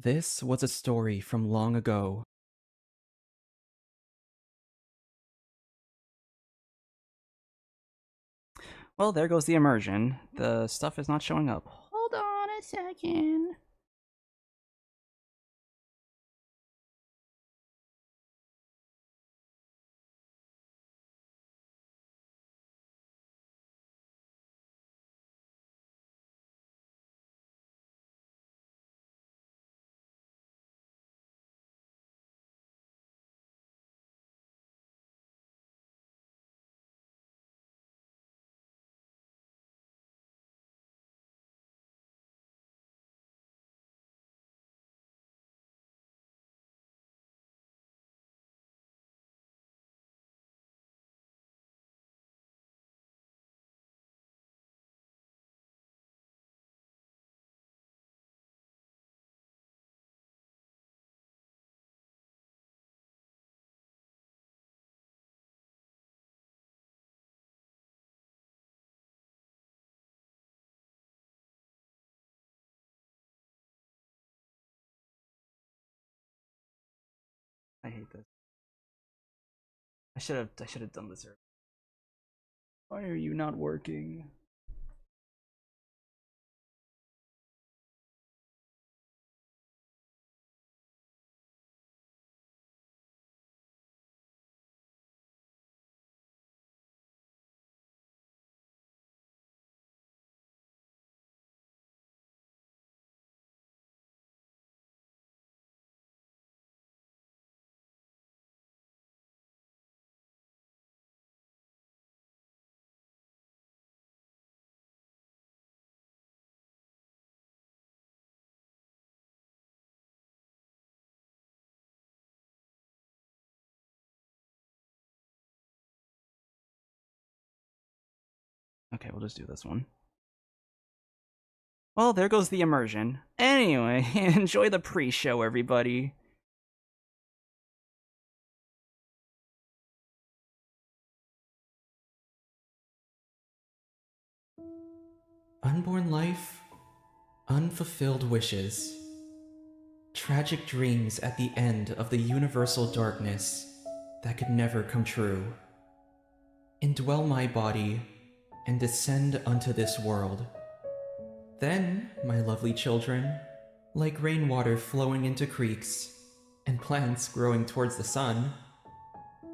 This was a story from long ago. Well, there goes the immersion. The stuff is not showing up. Hold on a second. I hate this. I should have done this earlier. Why are you not working? Okay, we'll just do this one. Well, there goes the immersion. Anyway, enjoy the pre-show, everybody. Unborn life, unfulfilled wishes, tragic dreams at the end of the universal darkness that could never come true. Indwell my body and descend unto this world. Then, my lovely children, like rainwater flowing into creeks and plants growing towards the sun,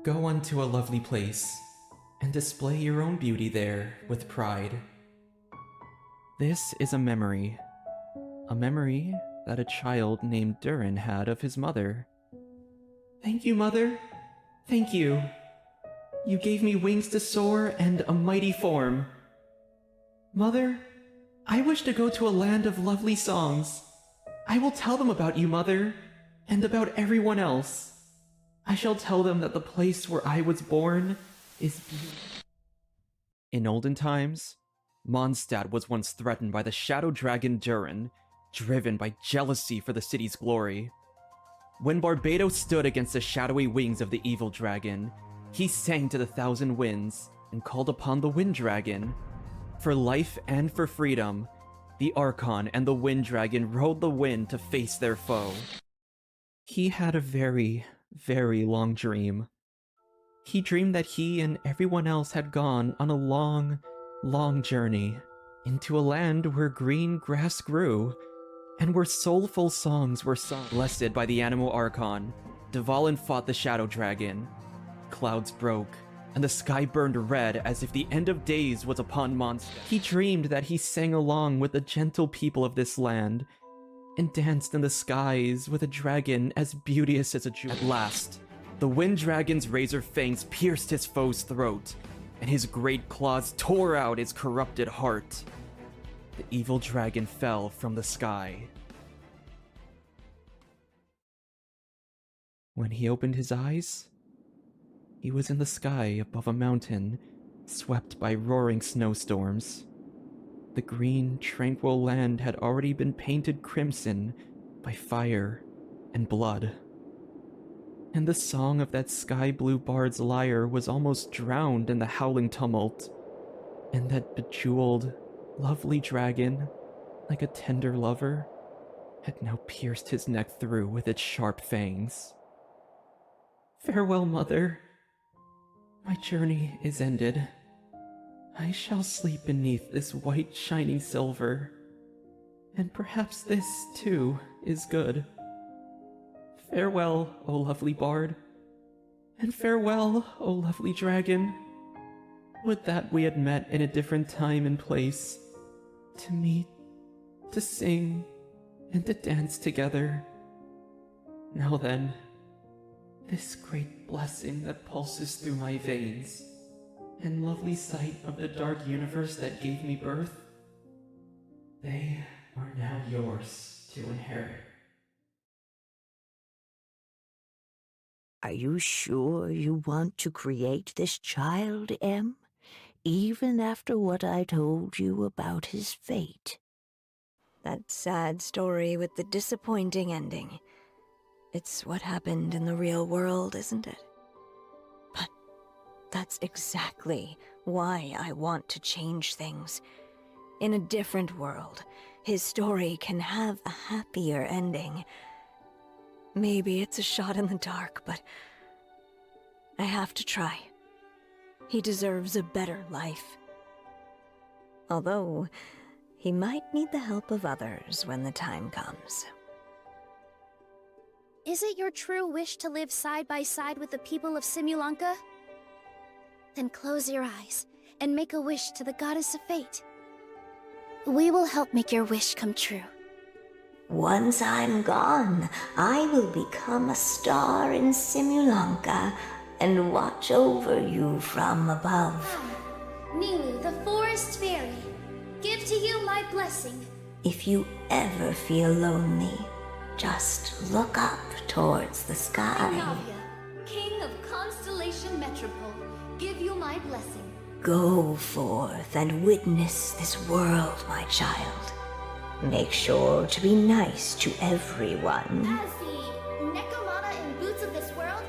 go unto a lovely place and display your own beauty there with pride. This is a memory that a child named Durin had of his mother. Thank you, Mother. Thank you. You gave me wings to soar and a mighty form. Mother, I wish to go to a land of lovely songs. I will tell them about you, Mother, and about everyone else. I shall tell them that the place where I was born is beautiful. In olden times, Mondstadt was once threatened by the shadow dragon Durin, driven by jealousy for the city's glory. When Barbados stood against the shadowy wings of the evil dragon, he sang to the thousand winds and called upon the wind dragon. For life and for freedom, the Archon and the wind dragon rode the wind to face their foe. He had a very, very long dream. He dreamed that he and everyone else had gone on a long, long journey into a land where green grass grew and where soulful songs were sung. Blessed by the animal Archon, Dvalin fought the shadow dragon. Clouds broke, and the sky burned red as if the end of days was upon Mondstadt. He dreamed that he sang along with the gentle people of this land, and danced in the skies with a dragon as beauteous as a jewel. At last, the wind dragon's razor fangs pierced his foe's throat, and his great claws tore out his corrupted heart. The evil dragon fell from the sky. When he opened his eyes, he was in the sky above a mountain, swept by roaring snowstorms. The green, tranquil land had already been painted crimson by fire and blood. And the song of that sky-blue bard's lyre was almost drowned in the howling tumult. And that bejeweled, lovely dragon, like a tender lover, had now pierced his neck through with its sharp fangs. Farewell, Mother. My journey is ended. I shall sleep beneath this white shining silver, and perhaps this, too, is good. Farewell, O lovely bard, and farewell, O lovely dragon. Would that we had met in a different time and place, to meet, to sing, and to dance together. Now then, this great blessing that pulses through my veins, and lovely sight of the dark universe that gave me birth, they are now yours to inherit. Are you sure you want to create this child, Em? Even after what I told you about his fate? That sad story with the disappointing ending. It's what happened in the real world, isn't it? But that's exactly why I want to change things. In a different world, his story can have a happier ending. Maybe it's a shot in the dark, but I have to try. He deserves a better life. Although, he might need the help of others when the time comes. Is it your true wish to live side by side with the people of Simulanka? Then close your eyes and make a wish to the Goddess of Fate. We will help make your wish come true. Once I'm gone, I will become a star in Simulanka and watch over you from above. Nilu, the forest fairy, give to you my blessing. If you ever feel lonely, just look up towards the sky. Navia, King of Constellation Metropole, give you my blessing. Go forth and witness this world, my child. Make sure to be nice to everyone. As the Nekomata in boots of this world,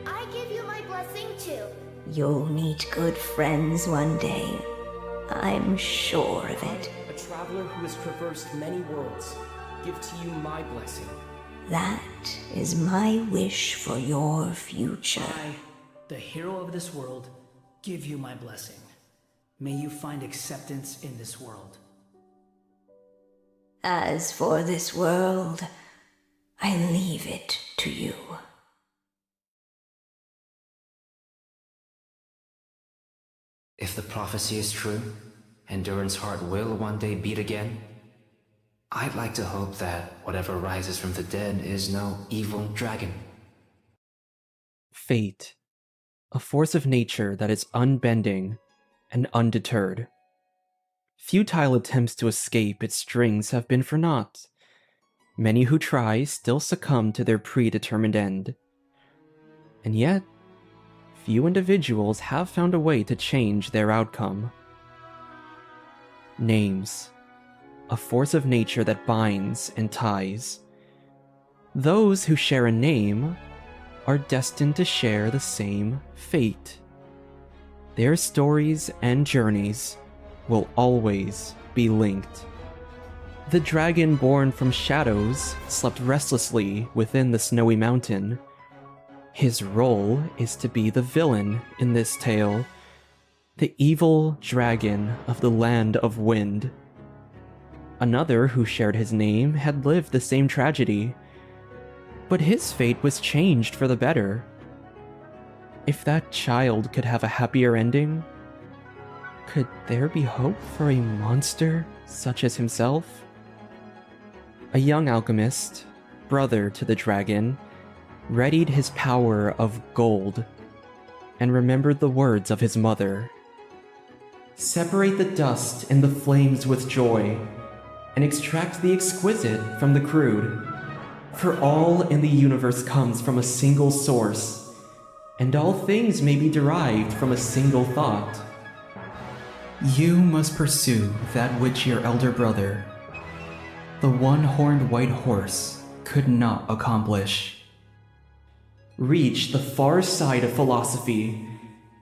I give you my blessing too. You'll meet good friends one day. I'm sure of it. A traveler who has traversed many worlds, give to you my blessing. That is my wish for your future. I, the hero of this world, give you my blessing. May you find acceptance in this world. As for this world, I leave it to you. If the prophecy is true, and Durin's heart will one day beat again, I'd like to hope that whatever rises from the dead is no evil dragon. Fate, a force of nature that is unbending and undeterred. Futile attempts to escape its strings have been for naught. Many who try still succumb to their predetermined end. And yet, few individuals have found a way to change their outcome. Names, a force of nature that binds and ties. Those who share a name are destined to share the same fate. Their stories and journeys will always be linked. The dragon born from shadows slept restlessly within the snowy mountain. His role is to be the villain in this tale, the evil dragon of the land of wind. Another who shared his name had lived the same tragedy, but his fate was changed for the better. If that child could have a happier ending, could there be hope for a monster such as himself? A young alchemist, brother to the dragon, readied his power of gold and remembered the words of his mother. Separate the dust and the flames with joy, and extract the exquisite from the crude. For all in the universe comes from a single source, and all things may be derived from a single thought. You must pursue that which your elder brother, the one-horned white horse, could not accomplish. Reach the far side of philosophy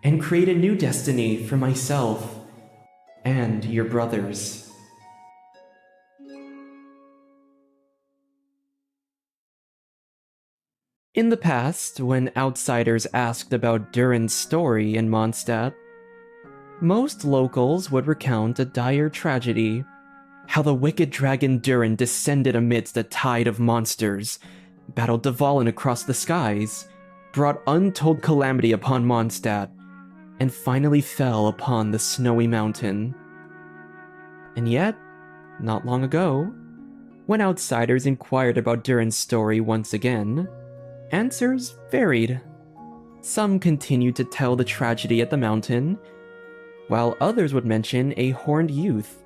and create a new destiny for myself and your brothers. In the past, when outsiders asked about Durin's story in Mondstadt, most locals would recount a dire tragedy, how the wicked dragon Durin descended amidst a tide of monsters, battled Dvalin across the skies, brought untold calamity upon Mondstadt, and finally fell upon the snowy mountain. And yet, not long ago, when outsiders inquired about Durin's story once again, answers varied. Some continued to tell the tragedy at the mountain, while others would mention a horned youth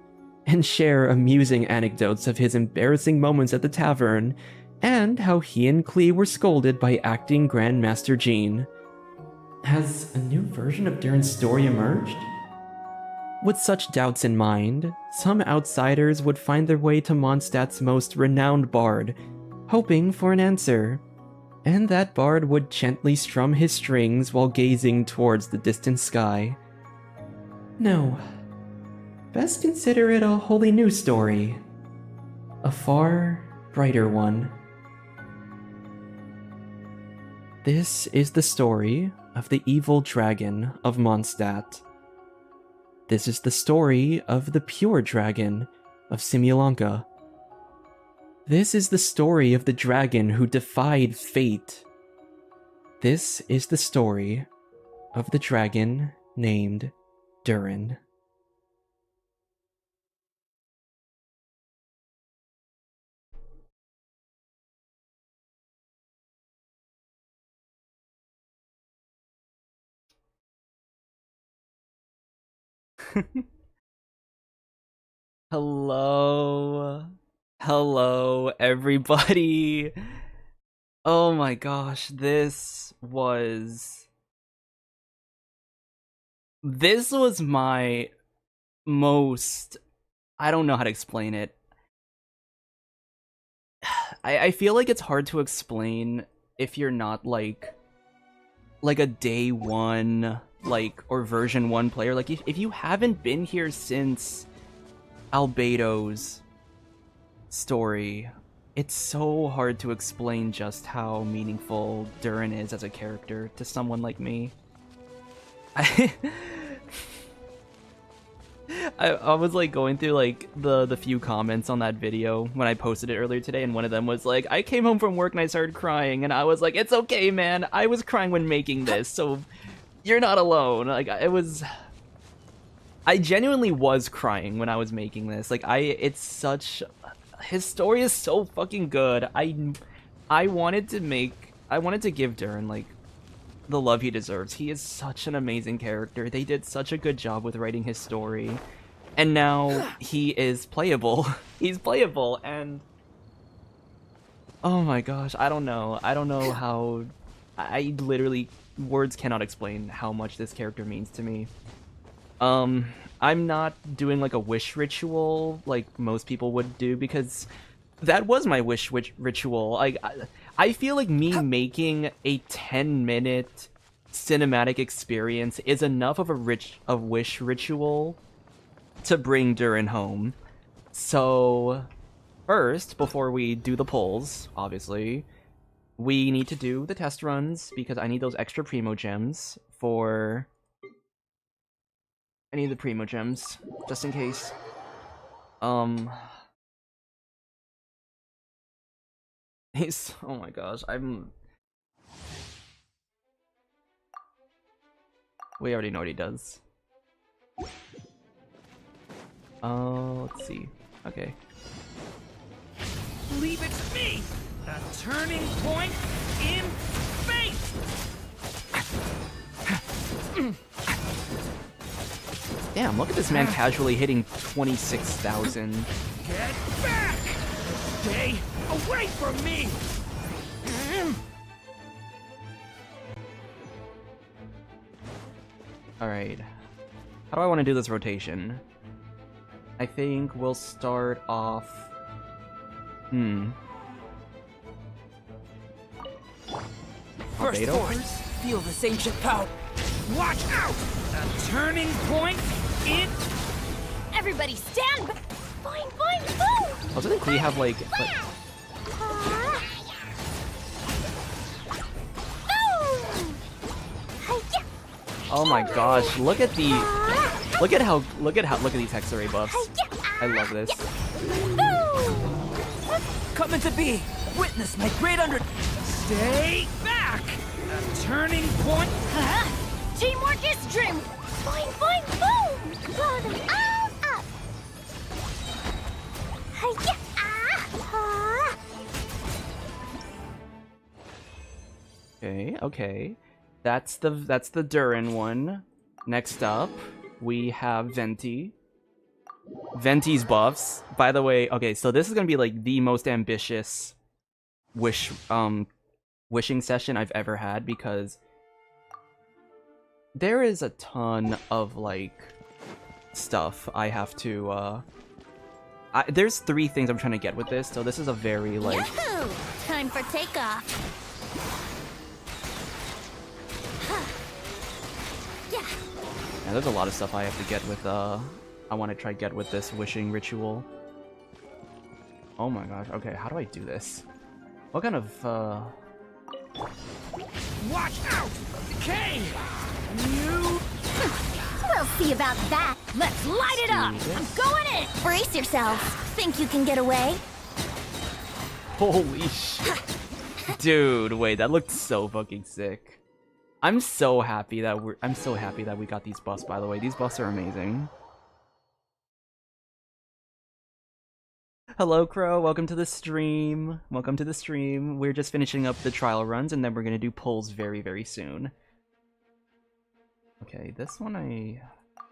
and share amusing anecdotes of his embarrassing moments at the tavern and how he and Klee were scolded by acting Grandmaster Jean. Has a new version of Durin's story emerged? With such doubts in mind, some outsiders would find their way to Mondstadt's most renowned bard, hoping for an answer. And that bard would gently strum his strings while gazing towards the distant sky. No. Best consider it a wholly new story. A far brighter one. This is the story of the evil dragon of Mondstadt. This is the story of the pure dragon of Simulanka. This is the story of the dragon who defied fate. This is the story of the dragon named Durin. Hello, everybody. Oh my gosh, this was my most, I don't know how to explain it. I feel like it's hard to explain if you're not like a day one, or version 1 player. Like, if you haven't been here since Albedo's story, it's so hard to explain just how meaningful Durin is as a character to someone like me. I was like going through like the few comments on that video when I posted it earlier today, and one of them was like, I came home from work and I started crying, and I was like, it's okay, man, I was crying when making this, so you're not alone. Like, I genuinely was crying when I was making this. Like, his story is so fucking good. I wanted to give Durin like the love he deserves. He is such an amazing character. They did such a good job with writing his story. And now he is playable. He's playable, and oh my gosh, I don't know how, I literally, words cannot explain how much this character means to me. I'm not doing like a wish ritual like most people would do, because that was my wish ritual. I feel like me making a 10-minute cinematic experience is enough of a wish ritual to bring Durin home. So first, before we do the polls, obviously, we need to do the test runs, because I need those extra Primo Gems for... I need the Primo Gems, just in case. Oh my gosh, we already know what he does. Let's see. Okay. Leave it to me! A turning point in fate! Damn, look at this man casually hitting 26,000. Get back! Stay away from me! Alright. How do I want to do this rotation? I think we'll start off... First Albedo force, first? feel this ancient power. Watch out! A turning point in... Everybody stand back! Fine, boom! Oh, doesn't Klee have like... Oh my gosh, look at these hexarray buffs. I love this. Coming to be! Witness my great under... Stay back! A turning point... Teamwork is dream! Boing, boing, boom! Blow them all up! Hi-ya! Okay. That's the Durin one. Next up, we have Venti. Venti's buffs. By the way, okay, so this is gonna be like the most ambitious wishing session I've ever had, because there is a ton of like stuff I have to there's 3 things I'm trying to get with this, so this is a very like Yahoo! Time for takeoff. yeah, there's a lot of stuff I have to get with I want to try get with this wishing ritual. Oh my gosh, okay, how do I do this? What kind of Watch out! K! You... We'll see about that. Let's light it up. I'm going in. Brace yourselves. Think you can get away? Holy shit. Dude, wait, that looked so fucking sick. I'm so happy that we got these buffs, by the way. These buffs are amazing. Hello, Crow. Welcome to the stream. Welcome to the stream. We're just finishing up the trial runs, and then we're gonna do polls very, very soon. Okay, this one I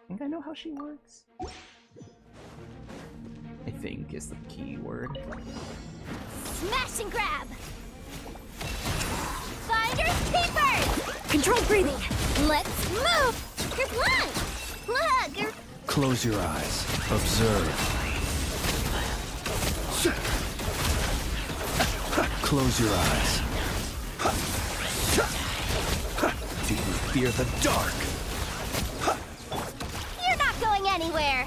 think I know how she works. I think is the key word. Smash and grab. Finders keepers. Controlled breathing. Let's move. You're blind. Look, you're... Close your eyes. Observe. Close your eyes. Do you fear the dark? You're not going anywhere.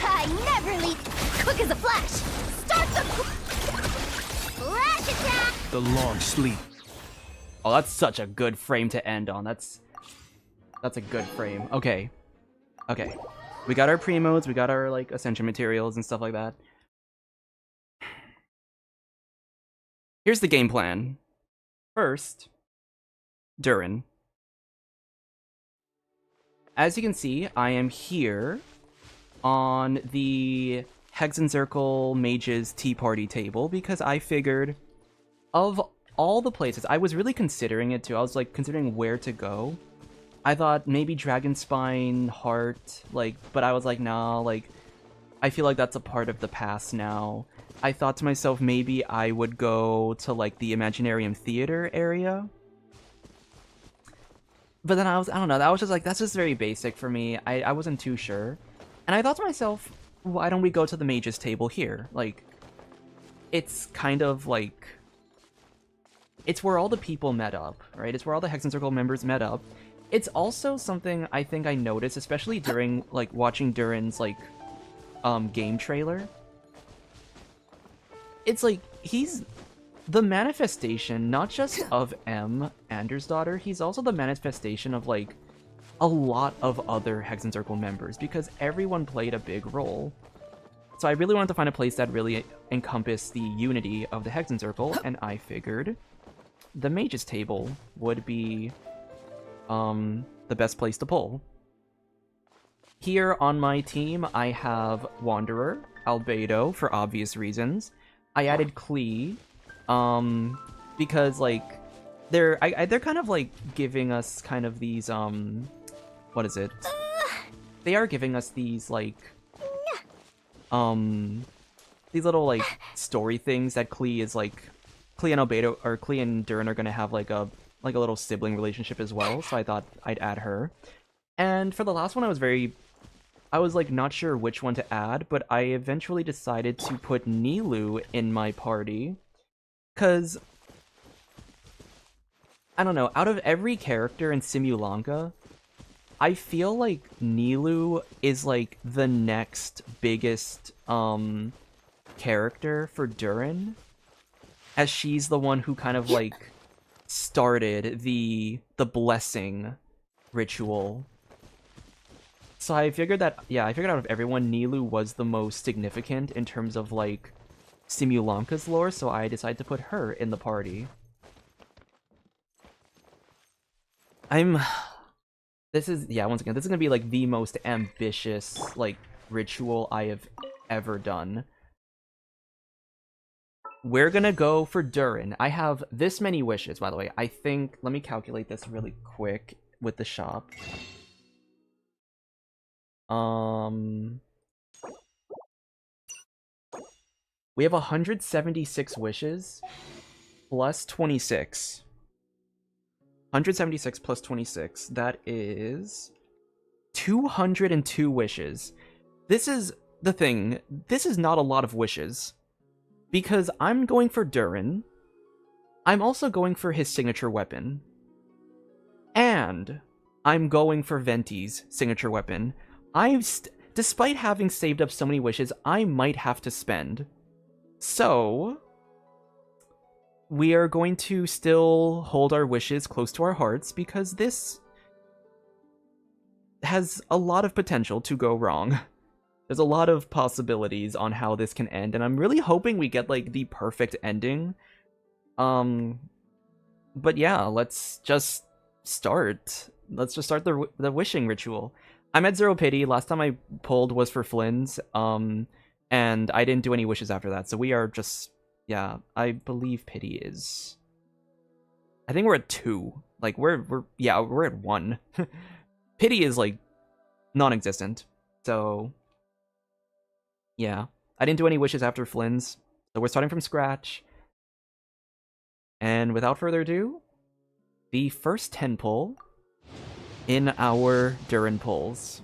I never leave quick as a flash. Start the flash attack. The long sleep. Oh, that's such a good frame to end on. That's a good frame. Okay. Okay. We got our pre-modes, we got our like ascension materials and stuff like that. Here's the game plan. First, Durin. As you can see, I am here on the Hexen Circle Mages Tea Party table because I figured of all the places, I was really considering it too. I was like considering where to go. I thought maybe Dragonspine, Heart, like, but I was like, nah, like, I feel like that's a part of the past now. I thought to myself, maybe I would go to, like, the Imaginarium Theater area. But then I don't know, that was just, like, that's just very basic for me. I wasn't too sure. And I thought to myself, why don't we go to the Mages table here? Like, it's kind of, like... It's where all the people met up, right? It's where all the Hexen Circle members met up. It's also something I think I noticed, especially during, like, watching Durin's, like, game trailer. It's like, he's the manifestation, not just of M, Anders' daughter, he's also the manifestation of, like, a lot of other Hexen Circle members, because everyone played a big role. So I really wanted to find a place that really encompassed the unity of the Hexen Circle, and I figured the Mages table would be the best place to pull. Here on my team, I have Wanderer, Albedo, for obvious reasons. I added Klee, because, like, they're kind of, like, giving us kind of these, what is it? They are giving us these, like, these little, like, story things that Klee is, like, Klee and Albedo, or Klee and Durin are gonna have, like a little sibling relationship as well, so I thought I'd add her. And for the last one, I was like not sure which one to add, but I eventually decided to put Nilou in my party, cause I don't know, out of every character in Simulanka, I feel like Nilou is like the next biggest character for Durin, as she's the one who kind of like started the blessing ritual. So I figured that, yeah, I figured out of everyone, Nilou was the most significant in terms of, like, Simulanka's lore, so I decided to put her in the party. This is, yeah, once again, this is gonna be, like, the most ambitious, like, ritual I have ever done. We're gonna go for Durin. I have this many wishes, by the way. I think, let me calculate this really quick with the shop. We have 176 wishes plus 26. 176 plus 26. That is 202 wishes. This is the thing. This is not a lot of wishes. Because I'm going for Durin. I'm also going for his signature weapon. And I'm going for Venti's signature weapon. Despite having saved up so many wishes, I might have to spend. So, we are going to still hold our wishes close to our hearts because this has a lot of potential to go wrong. There's a lot of possibilities on how this can end, and I'm really hoping we get, like, the perfect ending. But yeah, let's just start. Let's just start the wishing ritual. I'm at 0 pity. Last time I pulled was for Flynn's, and I didn't do any wishes after that, so we are just, yeah, I believe pity is, I think we're at 2. Like, we're at 1. Pity is, like, non-existent, so, yeah. I didn't do any wishes after Flynn's, so we're starting from scratch. And without further ado, the first 10 pull in our Durin pulls.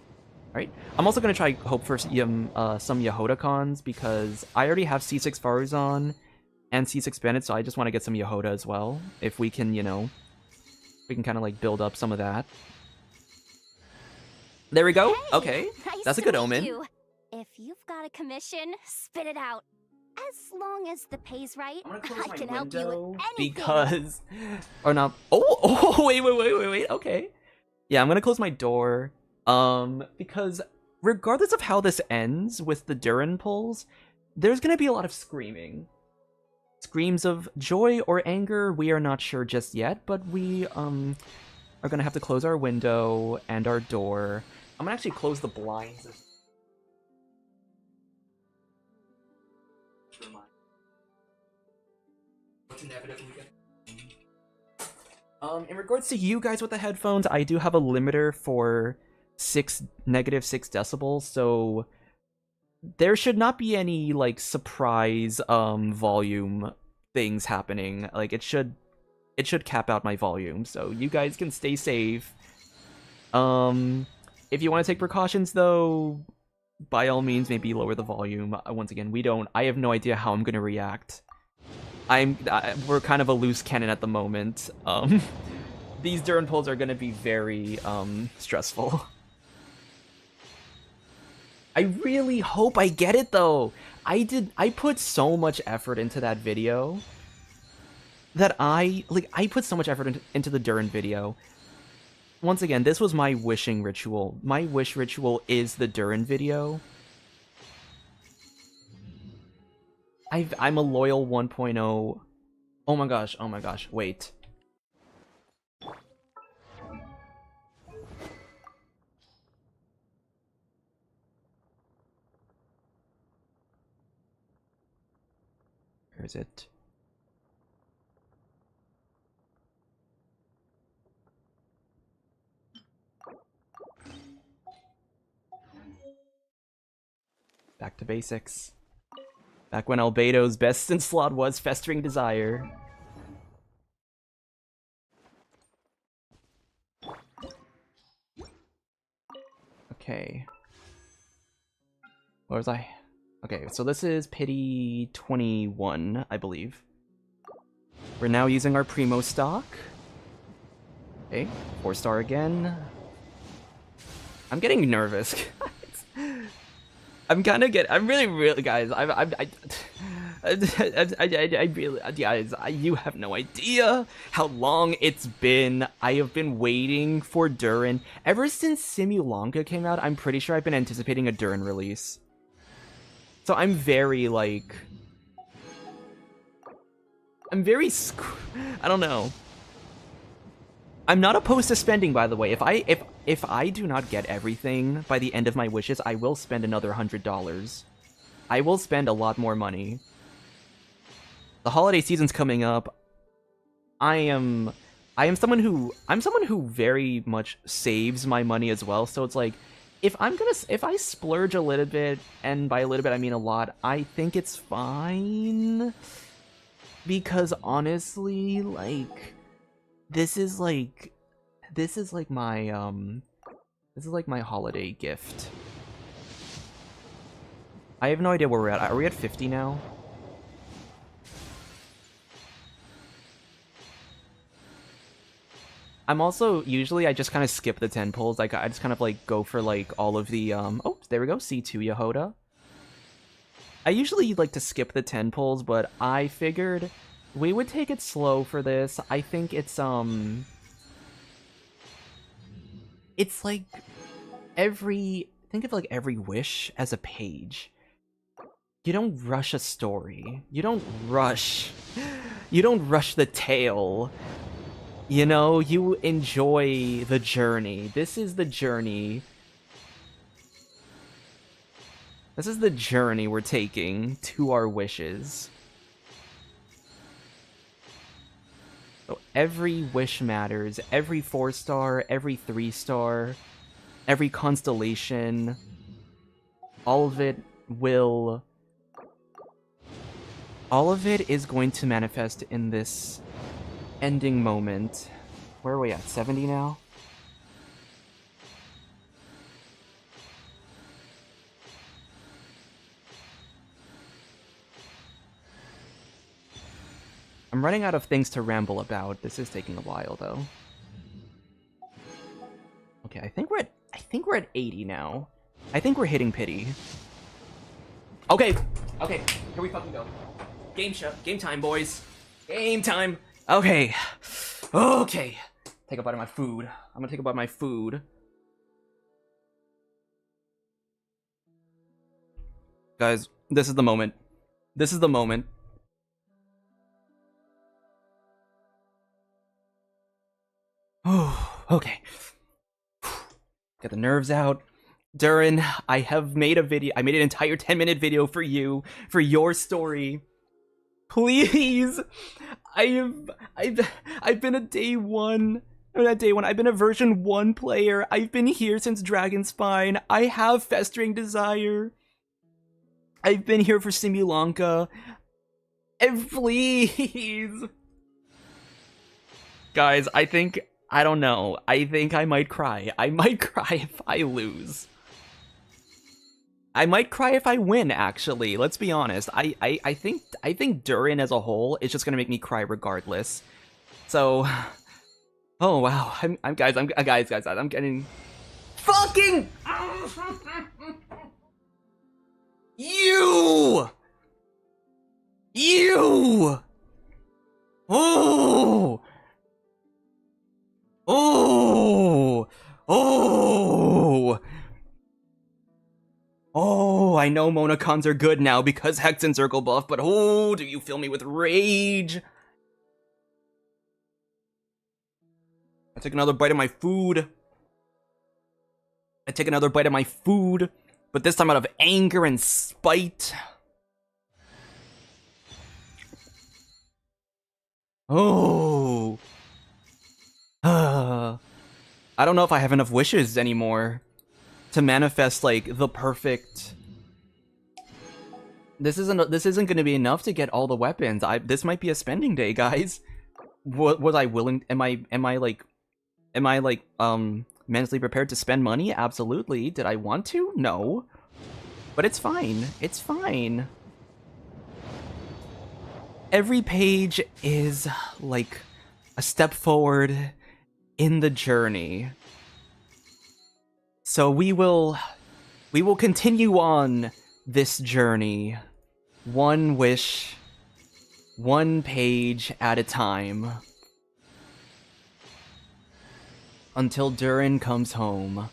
Right? I'm also going to try hope for some Yehoda cons, because I already have C6 Faruzan and C6 Bennett, so I just want to get some Yehoda as well. If we can, you know, we can kind of, like, build up some of that. There we go. Hey, okay. Nice That's a to good meet omen. you. If you've got a commission, spit it out. As long as the pay's right, I'm gonna close I my can help you window with anything. because, or not. Wait. Okay. Yeah, I'm gonna close my door. Because regardless of how this ends with the Durin pulls, there's gonna be a lot of screaming. Screams of joy or anger, we are not sure just yet, but we, are gonna have to close our window and our door. I'm gonna actually close the blinds. In regards to you guys with the headphones, I do have a limiter for -6 decibels, so there should not be any, like, surprise volume things happening. Like, it should cap out my volume, so you guys can stay safe. If you want to take precautions, though, by all means, maybe lower the volume. Once again, I have no idea how I'm gonna react. We're kind of a loose cannon at the moment. These Durin pulls are gonna be very, stressful. I really hope I get it, though! I put so much effort into that video that I put so much effort into the Durin video. Once again, this was my wishing ritual. My wish ritual is the Durin video. I'm a loyal 1.0. Oh my gosh, wait. Where is it? Back to basics. Back when Albedo's best in slot was Festering Desire. Okay. Where was I? Okay, so this is Pity 21, I believe. We're now using our Primo stock. Okay, 4-star again. I'm getting nervous. I'm really, guys, I really, guys, you have no idea how long it's been. I have been waiting for Durin. Ever since Simulonga came out, I'm pretty sure I've been anticipating a Durin release. So I'm very, like... I don't know. I'm not opposed to spending, by the way. If I do not get everything by the end of my wishes, I will spend another $100. I will spend a lot more money. The holiday season's coming up. I'm someone who very much saves my money as well. So it's like, if I splurge a little bit, and by a little bit I mean a lot, I think it's fine. Because honestly, like, this is like my holiday gift. I have no idea where we're at. Are we at 50 now? I'm also, usually I just kind of skip the 10 pulls. Like, I just kind of like go for like all of the, oh, there we go, C2 Yehoda. I usually like to skip the 10 pulls, but I figured we would take it slow for this. I think it's like think of like every wish as a page. You don't rush a story. You don't rush the tale. You know, you enjoy the journey. This is the journey. This is the journey we're taking to our wishes. So every wish matters. Every 4-star, every 3-star, every constellation. All of it is going to manifest in this ending moment. Where are we at? 70 now? I'm running out of things to ramble about. This is taking a while, though. Okay, I think we're at 80 now. I think we're hitting pity. Okay, here we fucking go. Game time, boys. Game time. Okay. Take a bite of my food. I'm gonna take a bite of my food. Guys, this is the moment. This is the moment. Okay. Get the nerves out. Durin, I have made a video. I made an entire 10-minute video for you, for your story. Please, I've been a day one. Not day one. I've been a version 1 player. I've been here since Dragonspine. I have festering desire. I've been here for Simulonka. Please, guys. I don't know. I think I might cry. I might cry if I lose. I might cry if I win, actually. Let's be honest. I think Durin as a whole is just gonna make me cry regardless. So, oh wow. I'm getting fucking you. Oh. Oh, I know Monocons are good now because Hex and Circle buff, but oh, do you fill me with rage? I take another bite of my food. But this time out of anger and spite. Oh. I don't know if I have enough wishes anymore to manifest like the perfect. This isn't going to be enough to get all the weapons. This might be a spending day, guys. Was I willing? Am I mentally prepared to spend money? Absolutely. Did I want to? No. But it's fine. It's fine. Every page is like a step forward in the journey. So we will continue on this journey One wish, one page at a time. Until Durin comes home.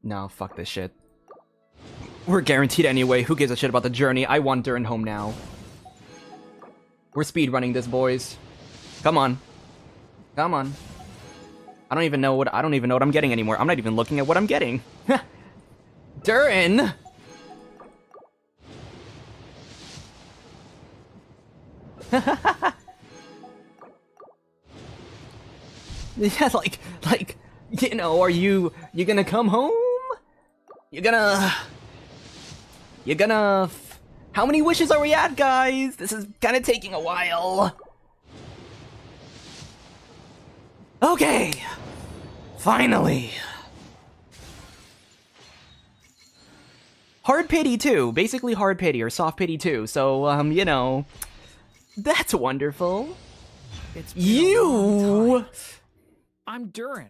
No, fuck this shit. We're guaranteed anyway. Who gives a shit about the journey? I want Durin home now. We're speedrunning this, boys. Come on. Come on. I don't even know what I'm getting anymore. I'm not even looking at what I'm getting. Durin! Yeah, like, you know, are you gonna come home? You're gonna... How many wishes are we at, guys? This is kind of taking a while. Okay. Finally. Hard pity, too. Basically hard pity, or soft pity, too. So, you know... That's wonderful. It's been a long time. I'm Durin.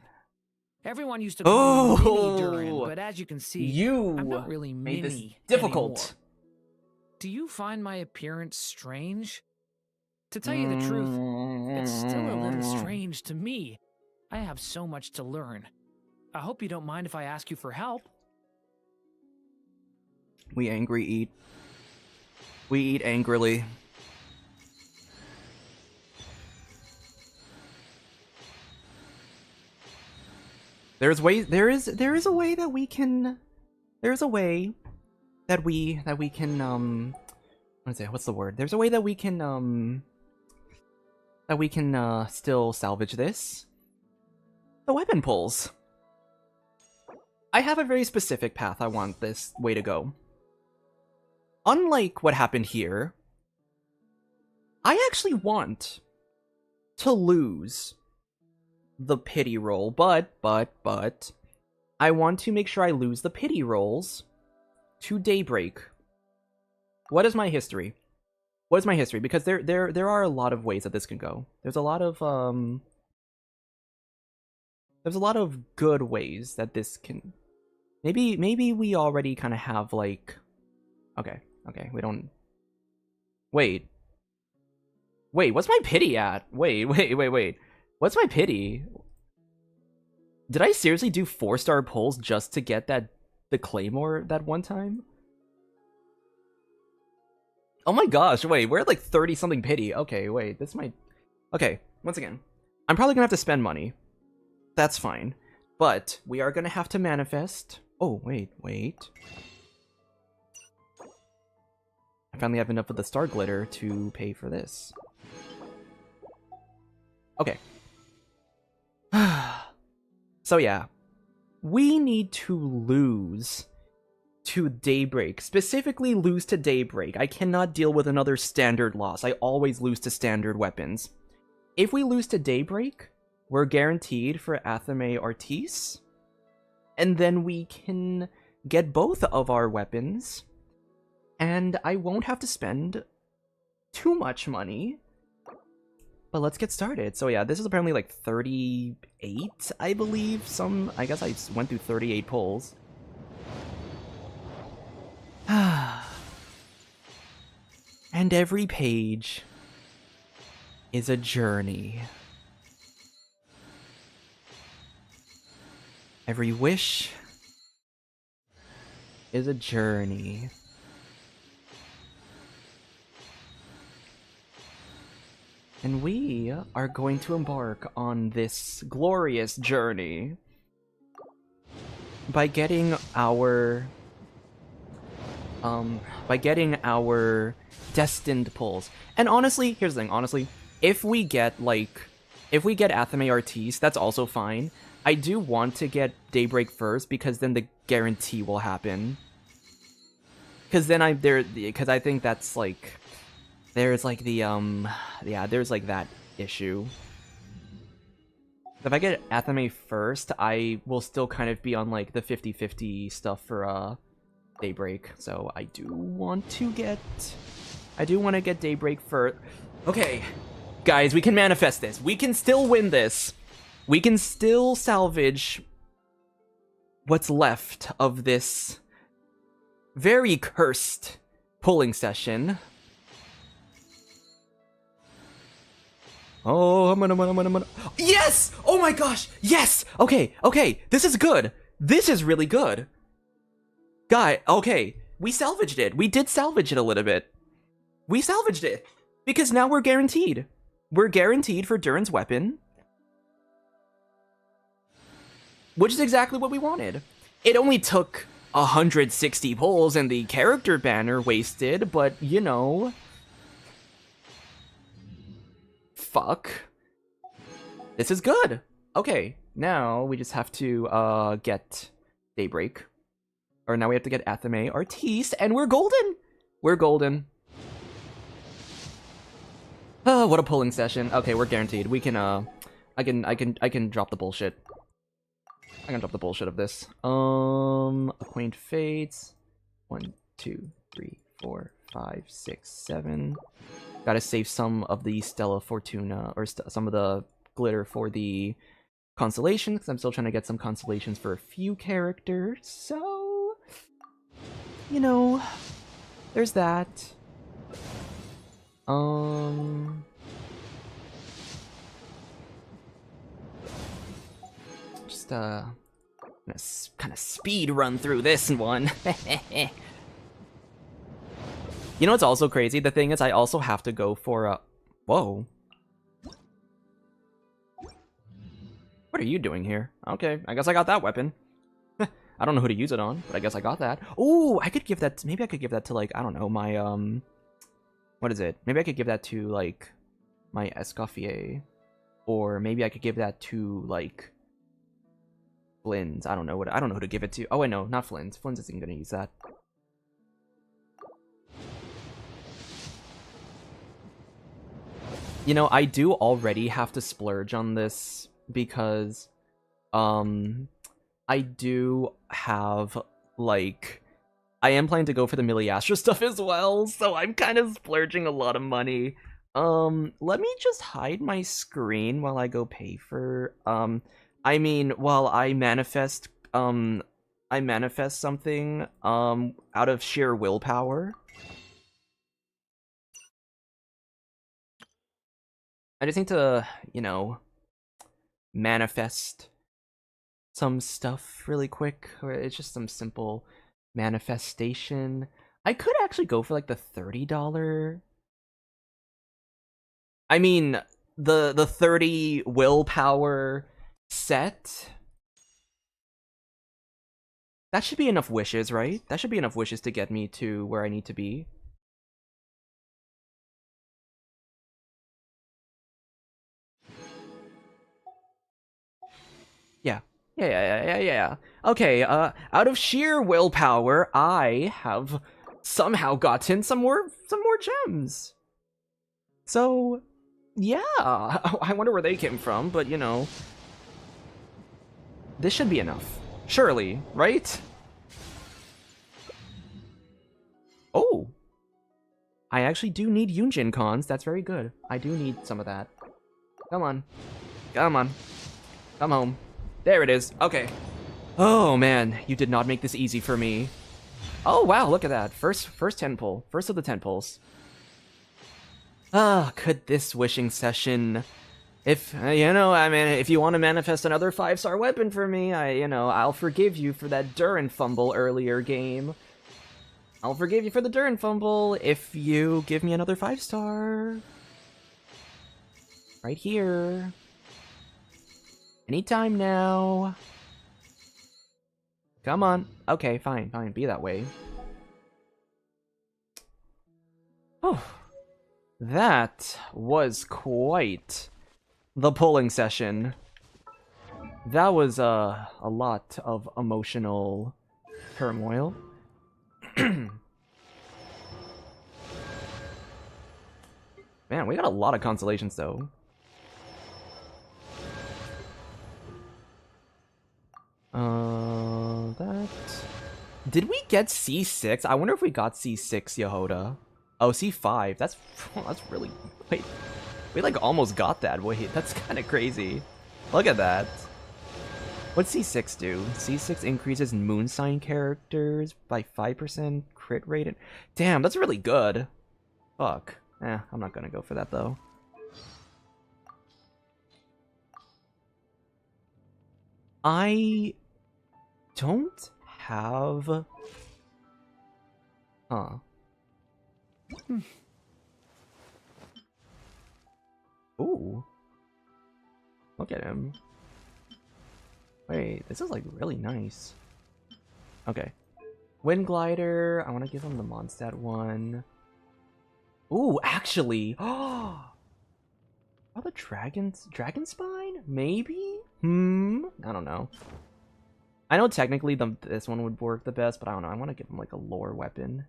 Everyone used to call me Mini Durin, but as you can see, I'm not really made mini this difficult. anymore. Do you find my appearance strange? To tell you the truth, it's still a little strange to me. I have so much to learn. I hope you don't mind if I ask you for help. We angry eat. We eat angrily. There is a way that we can what's the word? There's a way that we can still salvage this. The weapon pulls. I have a very specific path I want this way to go. Unlike what happened here, I actually want to lose the pity roll, but I want to make sure I lose the pity rolls to Daybreak. What is my history? What is my history? Because there are a lot of ways that this can go. There's a lot of good ways that this can. Maybe we already kind of have like. Okay, we don't. Wait, what's my pity at? Wait. What's my pity? Did I seriously do 4-star pulls just to get the Claymore that one time? Oh my gosh, wait, we're at like 30-something pity. Okay, wait, this might... Okay, once again, I'm probably gonna have to spend money. That's fine. But we are gonna have to manifest... Oh, wait. I finally have enough of the Star Glitter to pay for this. Okay. So yeah, we need to lose to Daybreak. Specifically lose to Daybreak. I cannot deal with another standard loss. I always lose to standard weapons. If we lose to Daybreak, we're guaranteed for Athame Artis. And then we can get both of our weapons. And I won't have to spend too much money. But let's get started. So yeah, this is apparently like 38, I believe. I guess I went through 38 pulls. And every page is a journey. Every wish is a journey. And we are going to embark on this glorious journey by getting our destined pulls. And honestly, here's the thing, honestly, if we get Athame Artis, that's also fine. I do want to get Daybreak first because then the guarantee will happen. Because then I think that's like there's like the there's like that issue. If I get Athame first, I will still kind of be on like the 50-50 stuff for Daybreak. So I do want to get Daybreak first. Okay. Guys, we can manifest this. We can still win this. We can still salvage what's left of this very cursed pulling session. Oh, I'm gonna. Yes! Oh my gosh! Yes! Okay, okay. This is good. This is really good. Guy, okay. We salvaged it. We did salvage it a little bit. We salvaged it. Because now we're guaranteed. We're guaranteed for Durin's weapon. Which is exactly what we wanted. It only took 160 pulls and the character banner wasted, but you know. Fuck. This is good. Okay, now we just have to get Daybreak. Or now we have to get Athame Artiste, and we're golden! We're golden. Oh, what a pulling session. Okay, we're guaranteed. We can, I can drop the bullshit. I can drop the bullshit of this. Acquaint Fates. 1, 2, 3, 4, 5, 6, 7. Gotta save some of the Stella Fortuna, or some of the glitter for the constellation, because I'm still trying to get some constellations for a few characters, so... You know, there's that. Just, gonna kind of speed run through this one. You know what's also crazy? The thing is, I also have to go for a... Whoa. What are you doing here? Okay, I guess I got that weapon. I don't know who to use it on, but I guess I got that. Ooh, I could give that... Maybe I could give that to, like, I don't know, my, what is it? Maybe I could give that to, like, my Escoffier. Or maybe I could give that to, like, Flynn's. I don't know who to give it to. Oh, wait, no, not Flynn's. Flynn's isn't gonna use that. You know, I do already have to splurge on this because, I do have, like, I am planning to go for the Miliastra stuff as well, so I'm kind of splurging a lot of money. Let me just hide my screen while I go pay for, I mean, while I manifest something, out of sheer willpower. I just need to, you know, manifest some stuff really quick. Or it's just some simple manifestation. I could actually go for like the $30. I mean, the 30 willpower set. That should be enough wishes, right? That should be enough wishes to get me to where I need to be. Yeah. Okay, out of sheer willpower, I have somehow gotten some more gems. So, yeah, I wonder where they came from, but you know, this should be enough. Surely, right? Oh! I actually do need Yunjin cons, that's very good. I do need some of that. Come on. Come on. Come home. There it is. Okay. Oh man, you did not make this easy for me. Oh wow, look at that. First 10 pull. First of the 10 pulls. Ah, could this wishing session... If, you know, I mean, if you want to manifest another 5-star weapon for me, I'll forgive you for that Durin fumble earlier game. I'll forgive you for the Durin fumble if you give me another 5-star. Right here. Anytime now. Come on. Okay, fine, be that way. Oh, that was quite the pulling session. That was a lot of emotional turmoil. Man, we got a lot of consolations though. That... Did we get C6? I wonder if we got C6 Yehoda. Oh, C5. That's really... Wait. We like almost got that. Wait, that's kind of crazy. Look at that. What's C6 do? C6 increases moon sign characters by 5% crit rate. Damn, that's really good. Fuck. I'm not gonna go for that though. I don't have... Huh. Ooh. Look at him. Wait, this is like really nice. Okay. Wind Glider. I want to give him the Mondstadt one. Ooh, actually. Oh, the Dragon Spine? Maybe? I don't know. I know technically this one would work the best, but I don't know. I want to give him like a lore weapon.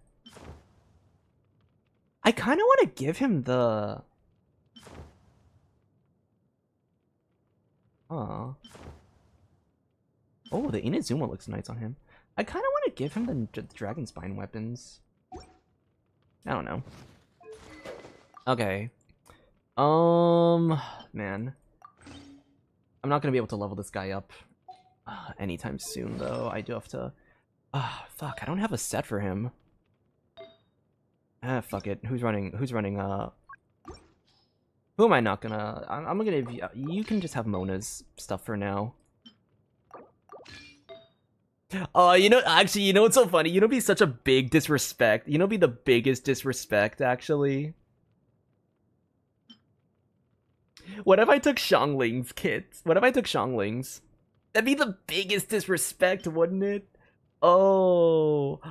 I kind of want to give him the... Oh, the Inazuma looks nice on him. I kind of want to give him the Dragon Spine weapons. I don't know. Okay. Man. I'm not gonna be able to level this guy up anytime soon, though. I do have to... fuck, I don't have a set for him. Fuck it. Who's running, Who am I not gonna... I'm gonna give you... You can just have Mona's stuff for now. Oh, you know, actually, you know what's so funny? You know, be such a big disrespect. You know, be the biggest disrespect, actually. What if I took Xiangling's kits? What if I took Xiangling's? That'd be the biggest disrespect, wouldn't it? Oh,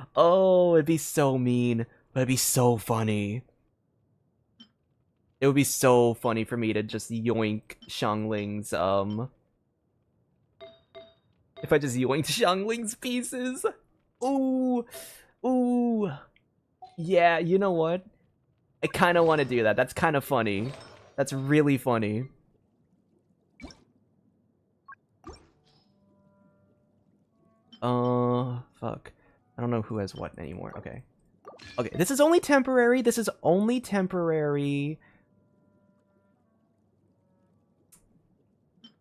it'd be so mean, but it'd be so funny. It would be so funny for me to just yoink Xiangling's, if I just yoinked Xiangling's pieces. Ooh. Yeah, you know what? I kind of want to do that. That's kind of funny. That's really funny. Fuck. I don't know who has what anymore. Okay. Okay, this is only temporary. This is only temporary.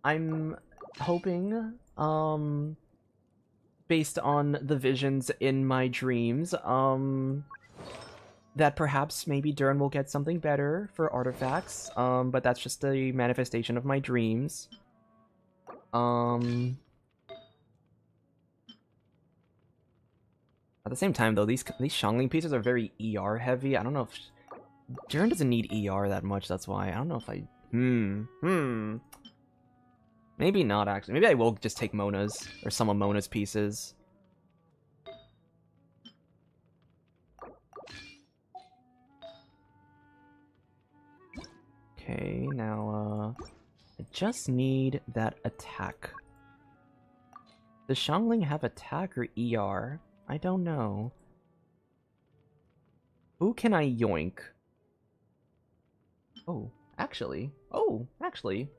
I'm hoping, based on the visions in my dreams, that perhaps maybe Durin will get something better for artifacts, but that's just a manifestation of my dreams. At the same time, though, these Xiangling pieces are very ER heavy. I don't know if... Durin doesn't need ER that much, that's why. I don't know if I... Maybe not, actually. Maybe I will just take Mona's, or some of Mona's pieces. Okay, now, I just need that attack. Does Xiangling have attack or ER? I don't know. Who can I yoink? Oh, actually,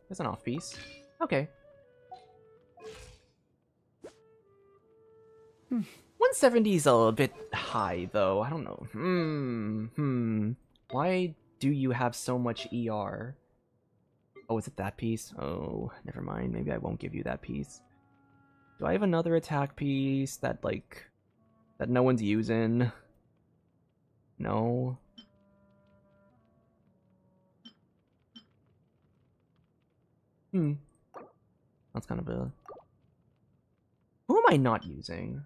there's an off piece. Okay. 170 is a bit high, though. I don't know. Why do you have so much ER? Oh, is it that piece? Oh, never mind. Maybe I won't give you that piece. Do I have another attack piece that, like, that no one's using? No. That's kind of a... Who am I not using?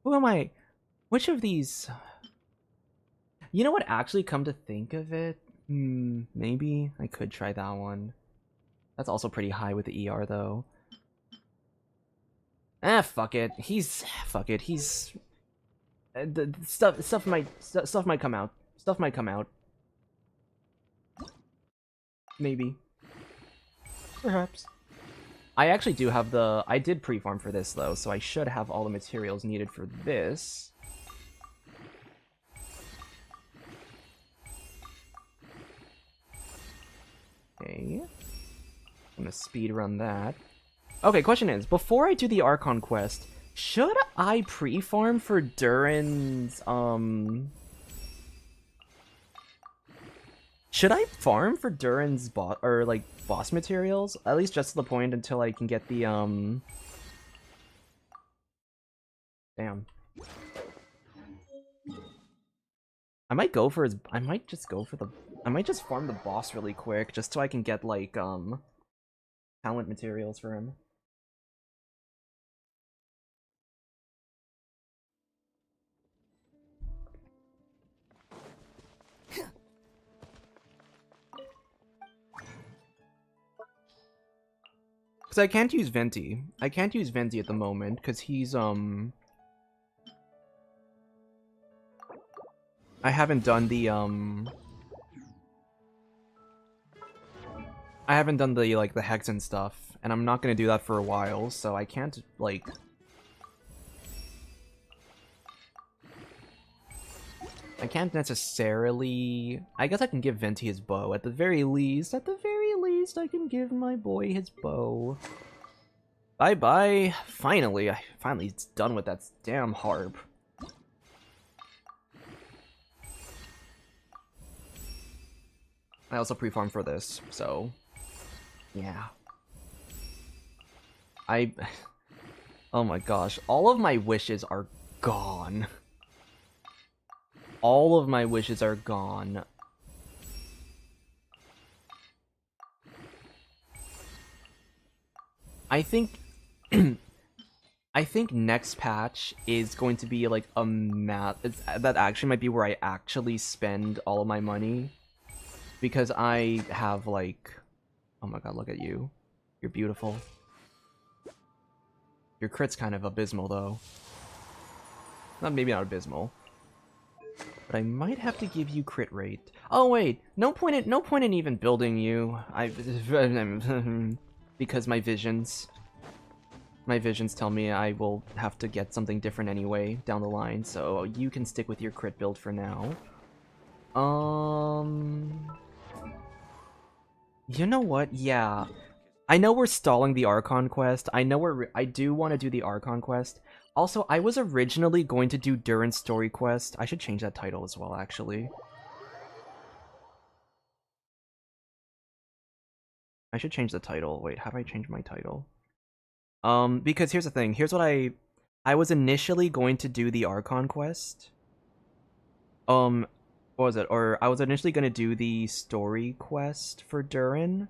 Who am I... Which of these... You know what, actually, come to think of it? Maybe I could try that one. That's also pretty high with the ER, though. Fuck it. Fuck it. He's... the stuff might come out. Stuff might come out. Maybe. Perhaps. I actually do have the... I did pre-farm for this, though, so I should have all the materials needed for this. Okay. I'm gonna speed run that. Okay, question is, before I do the Archon quest, should I pre-farm for Durin's, Should I farm for Durin's boss materials? At least just to the point until I can get the Damn. I might go for his. I might just farm the boss really quick just so I can get like talent materials for him. Because I can't use Venti. I can't use Venti at the moment because he's I haven't done the like the hex and stuff, and I'm not gonna do that for a while, so I can't like. I can't necessarily. I guess I can give Venti his bow at the very least. At the very least, I can give my boy his bow. Bye bye. Finally, I finally done with that damn harp. I also pre-farmed for this, so yeah. Oh my gosh, all of my wishes are gone. All of my wishes are gone. I think I think next patch is going to be like a that actually might be where I actually spend all of my money. Because I have like, oh my god, look at you. You're beautiful. Your crit's kind of abysmal though. Maybe not abysmal. But I might have to give you crit rate. Oh wait, no point in even building you. Because my visions tell me I will have to get something different anyway down the line, so you can stick with your crit build for now. You know what? Yeah. I know we're stalling the Archon quest. I do want to do the Archon quest. Also, I was originally going to do Durin's story quest. I should change that title as well, actually. I should change the title. Wait, how do I change my title? Because here's the thing. Here's what I was initially going to do the Archon quest. What was it? Or I was initially going to do the story quest for Durin.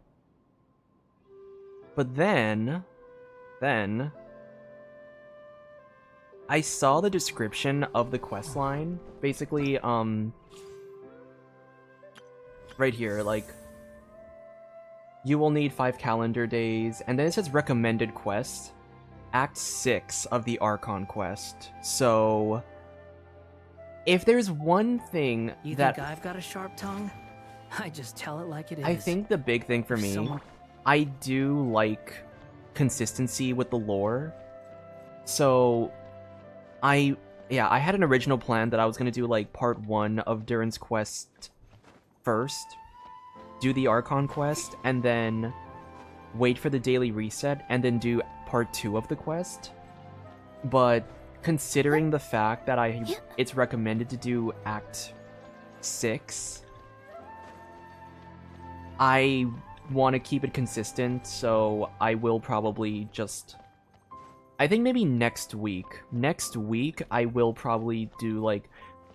But then I saw the description of the quest line. Basically, right here, like, you will need 5 calendar days, and then it says recommended quest, Act 6 of the Archon quest. So if there's one thing You that think I've got a sharp tongue? I just tell it like it is. I think the big thing for me, I do like consistency with the lore. So I had an original plan that I was going to do like part 1 of Durin's quest first, do the Archon quest, and then wait for the daily reset, and then do part 2 of the quest. But considering the fact that it's recommended to do Act 6, I want to keep it consistent, so I will probably just... I think maybe next week. Next week, I will probably do, like...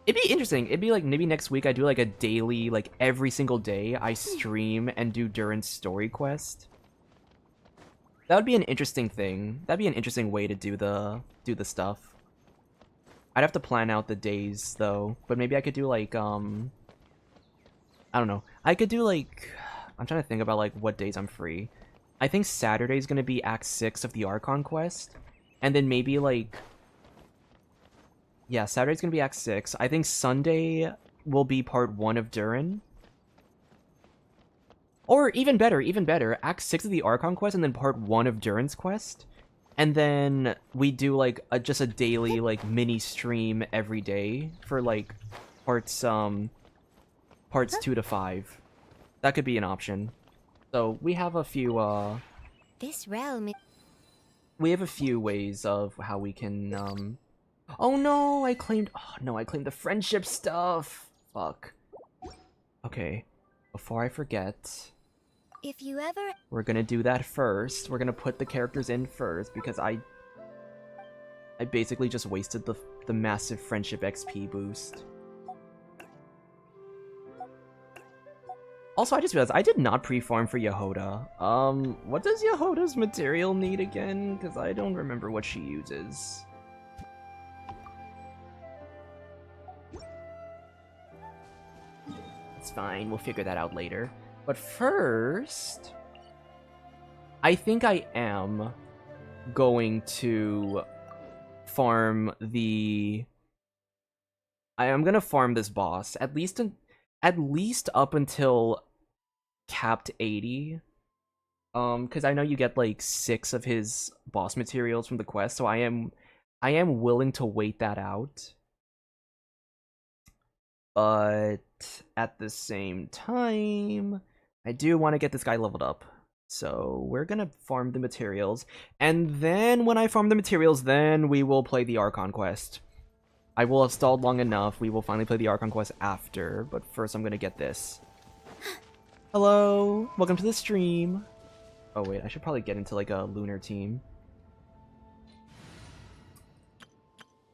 It'd be interesting. It'd be like, maybe next week I do, like, a daily, like, every single day I stream and do Durin's story quest. That would be an interesting thing. That'd be an interesting way to do the stuff. I'd have to plan out the days, though. But maybe I could do, like, I don't know. I could do, like... I'm trying to think about, like, what days I'm free. I think Saturday's gonna be Act 6 of the Archon quest. And then maybe, like... Yeah, Saturday's gonna be Act 6. I think Sunday will be part 1 of Durin. Or even better, Act 6 of the Archon quest and then part 1 of Durin's quest. And then we do, like, just a daily, like, mini stream every day for, like, parts 2 to 5. That could be an option. So, we have a few, This realm we have a few ways of how we can, Oh no, I claimed the friendship stuff! Fuck. Okay. before I forget, If you ever... we're gonna do that first. We're gonna put the characters in first because I basically just wasted the massive friendship XP boost. Also, I just realized I did not pre-farm for Yehoda. What does Yehoda's material need again? Because I don't remember what she uses. It's fine, we'll figure that out later. But first, I think I am going to farm the... I am gonna farm this boss, at least up until capped 80. Because I know you get like 6 of his boss materials from the quest, so I am willing to wait that out. But at the same time, I do want to get this guy leveled up. So we're gonna farm the materials, and then when I farm the materials, then we will play the Archon quest. I will have stalled long enough, we will finally play the Archon quest after, but first I'm gonna get this. Hello, welcome to the stream. Oh wait, I should probably get into like a lunar team.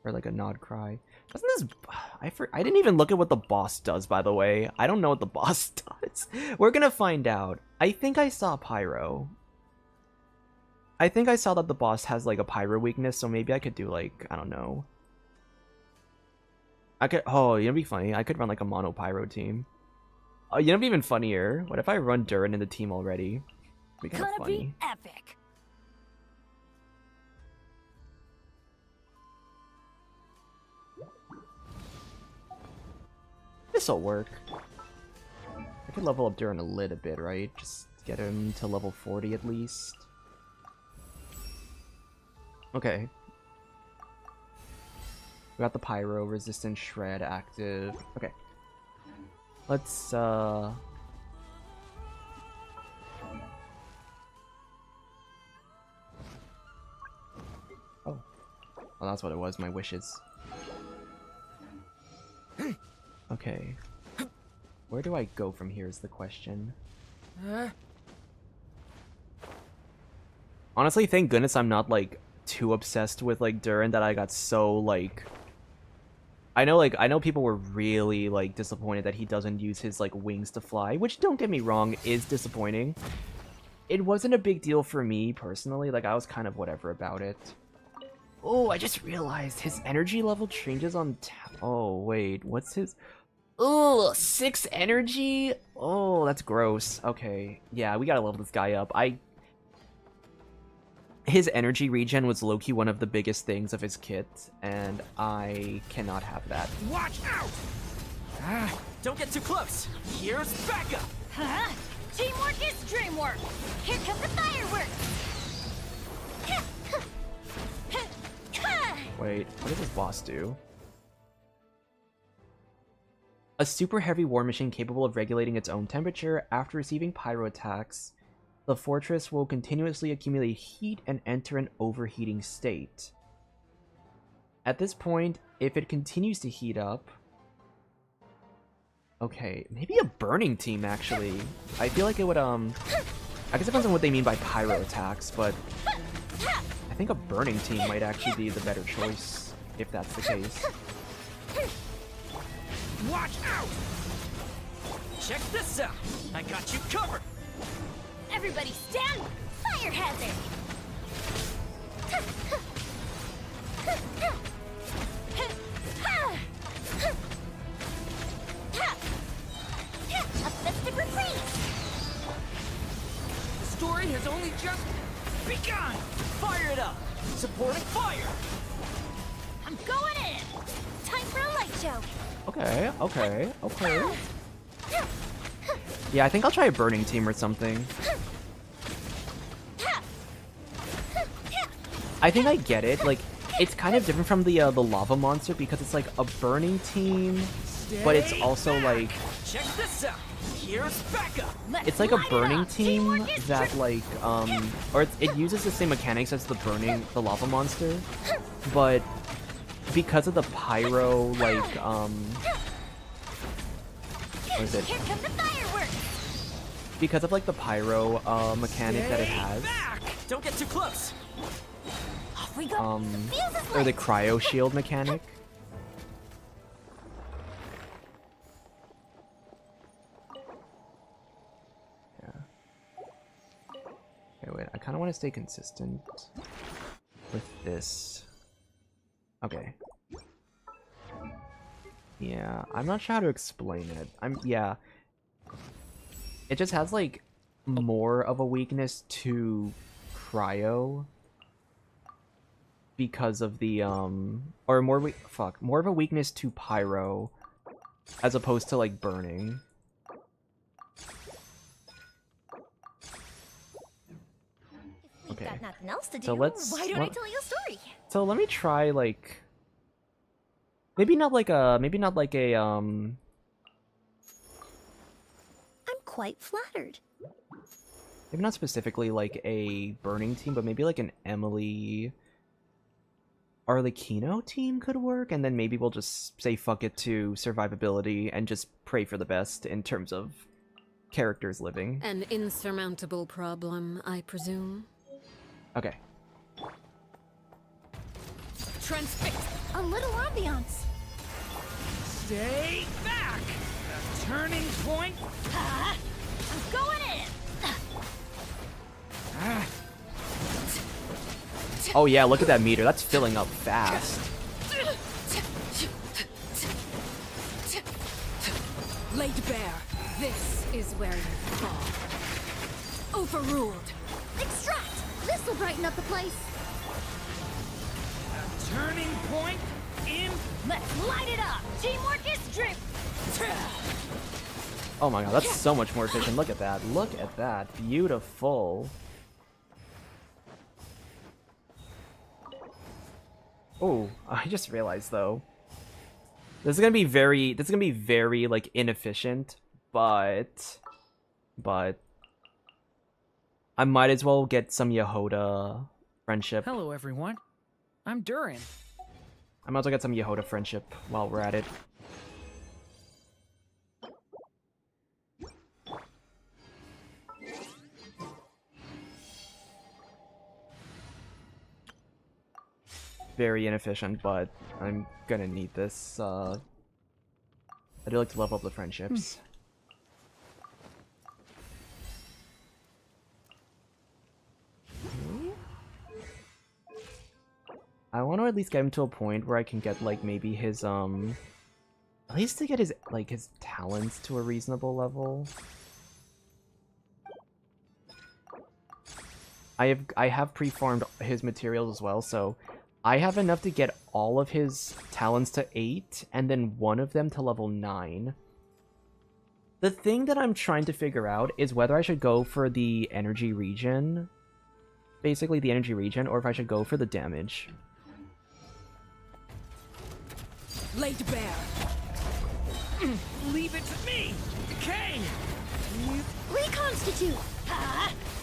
Or like a nod cry. Doesn't this... I didn't even look at what the boss does, by the way. I don't know what the boss does. We're gonna find out. I think I saw Pyro. I think I saw that the boss has like a Pyro weakness, so maybe I could do like, I don't know. I could... Oh, you know, be funny. I could run like a mono Pyro team. Oh, you know, be even funnier. What if I run Durin in the team already? It'd be kind of funny. Be epic. This'll work. I could level up Durin a little bit, right? Just get him to level 40 at least. Okay. We got the Pyro, Resistance, Shred active. Okay. Let's, Oh. Well, that's what it was, my wishes. Okay. Where do I go from here is the question. Honestly, thank goodness I'm not, like, too obsessed with, like, Durin that I got so, like... I know people were really, like, disappointed that he doesn't use his, like, wings to fly, which, don't get me wrong, is disappointing. It wasn't a big deal for me, personally. Like, I was kind of whatever about it. Oh, I just realized his energy level changes on oh, wait, what's his... Ugh, 6 energy? Oh, that's gross. Okay, yeah, we gotta level this guy up. His energy regen was low-key one of the biggest things of his kit, and I cannot have that. Watch out! Don't get too close. Here's Varka. Huh? Teamwork is dreamwork. Here come the fireworks. Wait, what does this boss do? A super heavy war machine capable of regulating its own temperature. After receiving pyro attacks, the fortress will continuously accumulate heat and enter an overheating state. At this point, if it continues to heat up... Okay, maybe a burning team, actually. I feel like it would, I guess it depends on what they mean by pyro attacks, but... I think a burning team might actually be the better choice, if that's the case. Watch out! Check this out! I got you covered! Everybody stand! Fire hazard! A festive refrain! The story has only just begun! Fire it up! Supporting fire! I'm going in! Time for a light show! Okay, okay, okay. Yeah, I think I'll try a burning team or something. I think I get it. Like, it's kind of different from the lava monster because it's like a burning team, but it's also like... Check this out! Here's Varka! It's like a burning team that like, or it uses the same mechanics as the lava monster, but because of the pyro, like, what is it? Here come the fireworks! because of like the pyro mechanic that it has. Don't get too close. Off we go. Or the cryo shield mechanic. Okay, wait, I kind of want to stay consistent with this. Okay. Yeah, I'm not sure how to explain it. Yeah. It just has, like, more of a weakness to cryo. Because of the, or more of a weakness to pyro. As opposed to, like, burning. Okay. Got nothing else to do. So let's. Why don't I tell you a story? So let me try like. Maybe not like a. I'm quite flattered. Maybe not specifically like a burning team, but maybe like an Emily Arlecchino team could work, and then maybe we'll just say fuck it to survivability and just pray for the best in terms of characters living. An insurmountable problem, I presume. Okay. Transfix. A little ambiance. Stay back! The turning point. I'm going in. Oh yeah, look at that meter. That's filling up fast. Laid bare. This is where you fall. Overruled. Extract! This'll brighten up the place. A turning point in. Let's light it up. Teamwork is drip. Oh my god, that's so much more efficient. Look at that. Look at that. Beautiful. Oh, I just realized though. This is gonna be very like inefficient, but I might as well get some Yehoda friendship. Hello, everyone. I'm Durin. I might as well get some Yehoda friendship while we're at it. Very inefficient, but I'm gonna need this. I do like to level up the friendships. I want to at least get him to a point where I can get like maybe his at least to get his like his talents to a reasonable level. I have pre-farmed his materials as well, so I have enough to get all of his talents to 8 and then one of them to level 9. The thing that I'm trying to figure out is whether I should go for the energy regen, basically the energy regen, or if I should go for the damage. Laid bare. Leave it to me. Okay. Reconstitute!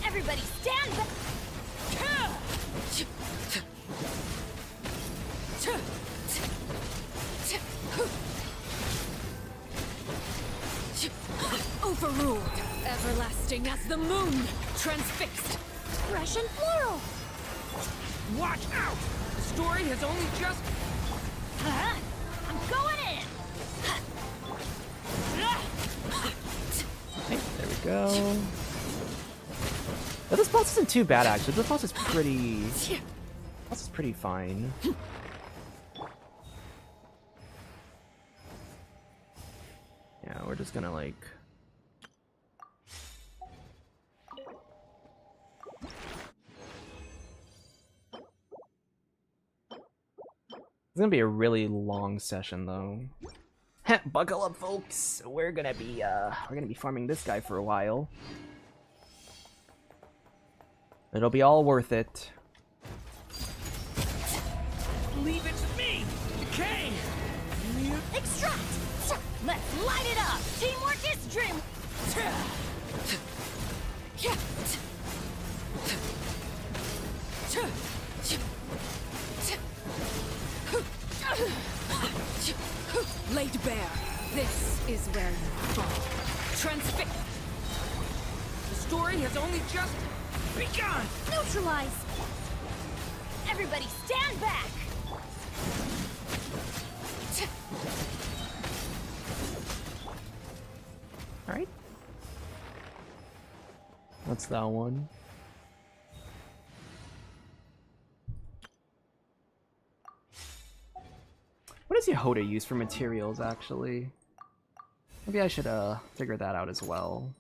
Everybody stand back. Overruled. Everlasting as the moon. Transfixed. Fresh and floral! Watch out! The story has only just. I'm going in. Okay, there we go. But this boss isn't too bad actually. This boss is pretty. This is pretty fine. Yeah, we're just gonna like. It's gonna be a really long session though. Buckle up, folks. We're gonna be farming this guy for a while. It'll be all worth it. Leave it to me. Okay. Extract. Let's light it up. Teamwork is dream. Laid bare. This is where you fall. Transfix. story has only just begun! Neutralize! Everybody stand back! Alright. What's that one? What does Yehoda use for materials, actually? Maybe I should figure that out as well.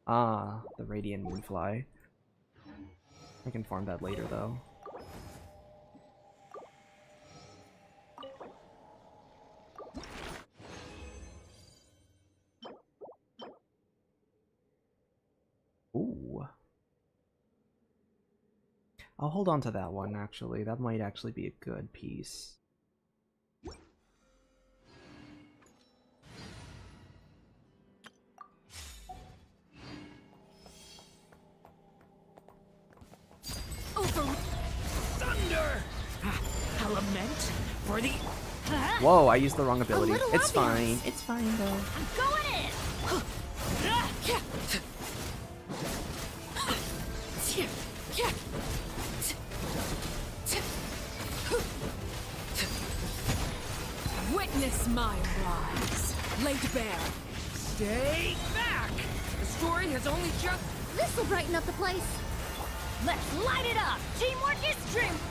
Ah, the Radiant Moonfly. I can farm that later, though. Ooh. I'll hold on to that one, actually. That might actually be a good piece. Thunder! A lament for the... Whoa, I used the wrong ability. little It's ambience. fine. It's fine, though. I'm going in! Witness my rise. Laid bare. Stay back! The story has only just... This'll brighten up the place. Let's light it up! Teamwork is strength!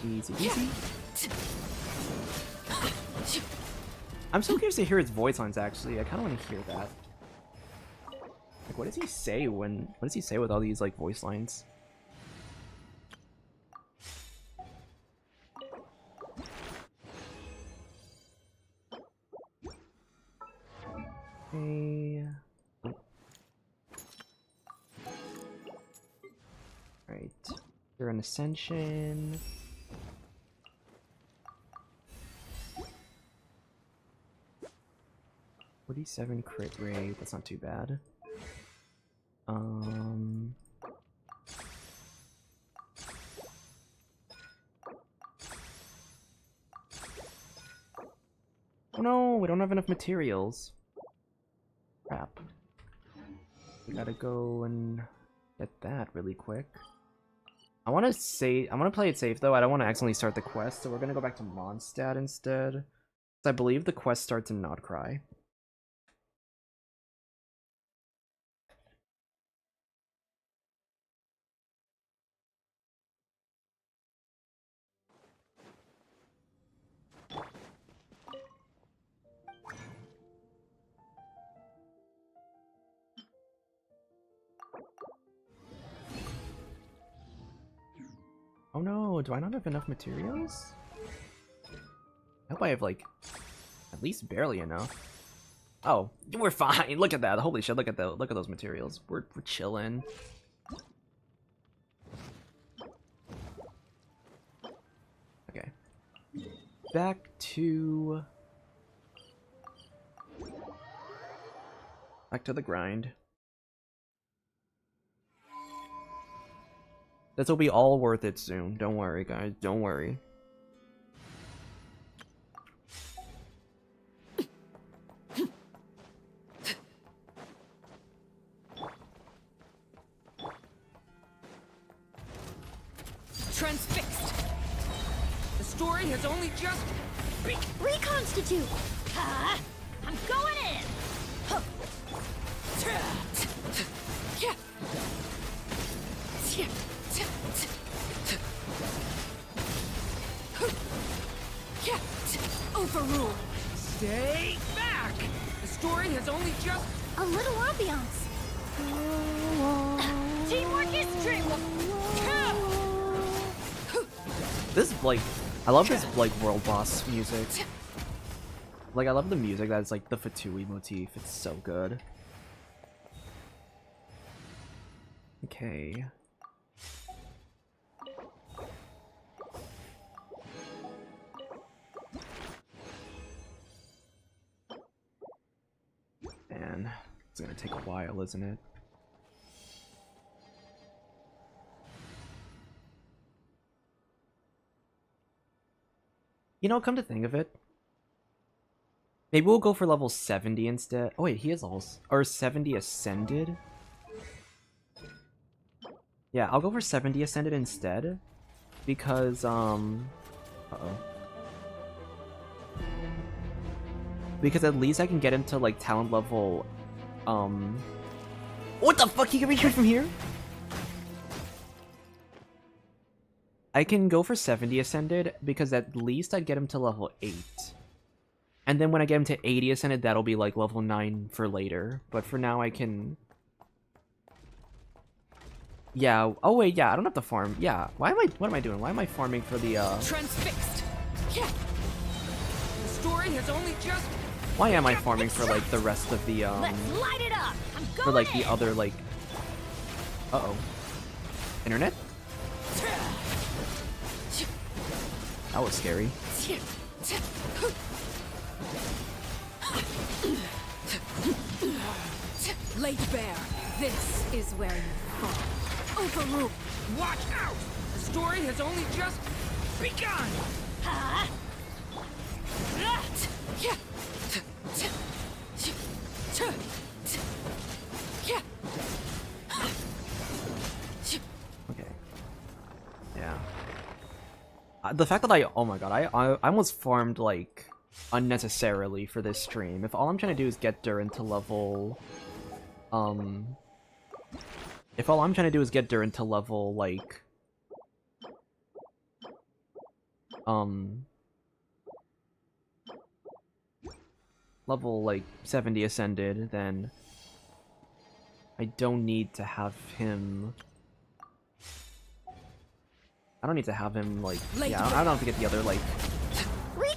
Easy, easy. I'm so curious to hear his voice lines, actually. I kind of want to hear that. Like, what does he say when... What does he say with all these, like, voice lines? Okay. Right. You're an Ascension. 47 crit rate, that's not too bad. Oh no, we don't have enough materials. Crap. We gotta go and get that really quick. I wanna play it safe though. I don't wanna accidentally start the quest, so we're gonna go back to Mondstadt instead. I believe the quest starts in Krai. Oh no, do I not have enough materials? I hope I have, like, at least barely enough. Oh, we're fine. Look at that. Holy shit, look at those materials. We're chilling. Okay. Back to the grind. This will be all worth it soon. Don't worry, guys. Don't worry. Transfixed. The story has only just Reconstitute! I'm going in! Overrule. Stay back! The story has only just... A little ambiance. Teamwork is strength! This is like, I love this like world boss music. Like, I love the music that's like the Fatui motif. It's so good. Okay. Man, it's gonna take a while, isn't it? You know, come to think of it, maybe we'll go for level 70 instead. Oh wait, he is level... or 70 Ascended? Yeah, I'll go for 70 Ascended instead. Because, uh-oh. Because at least I can get him to, like, talent level, What the fuck? He can reach me from here? I can go for 70 Ascended, because at least I'd get him to level 8. And then when I get him to 80 Ascended, that'll be, like, level 9 for later. But for now, I can... Yeah, oh wait, yeah, I don't have to farm. Yeah, what am I doing? Why am I farming for the, Transfixed. Yeah. The story has only just... Why am I farming for, like, the rest of the, Let's light it up. I'm going for, like, the in. other, like... Uh-oh. Internet? That was scary. Laid bare. This is where you fall. Overruled. Watch out! The story has only just begun! Huh? Okay. Yeah. The fact that oh my god, I almost farmed, like, unnecessarily for this stream. If all I'm trying to do is get Durin to level... If all I'm trying to do is get Durin to level, like... Level, like, 70 Ascended, then... I don't need to have him... I don't need to have him, like... Yeah, I don't have to get the other, like...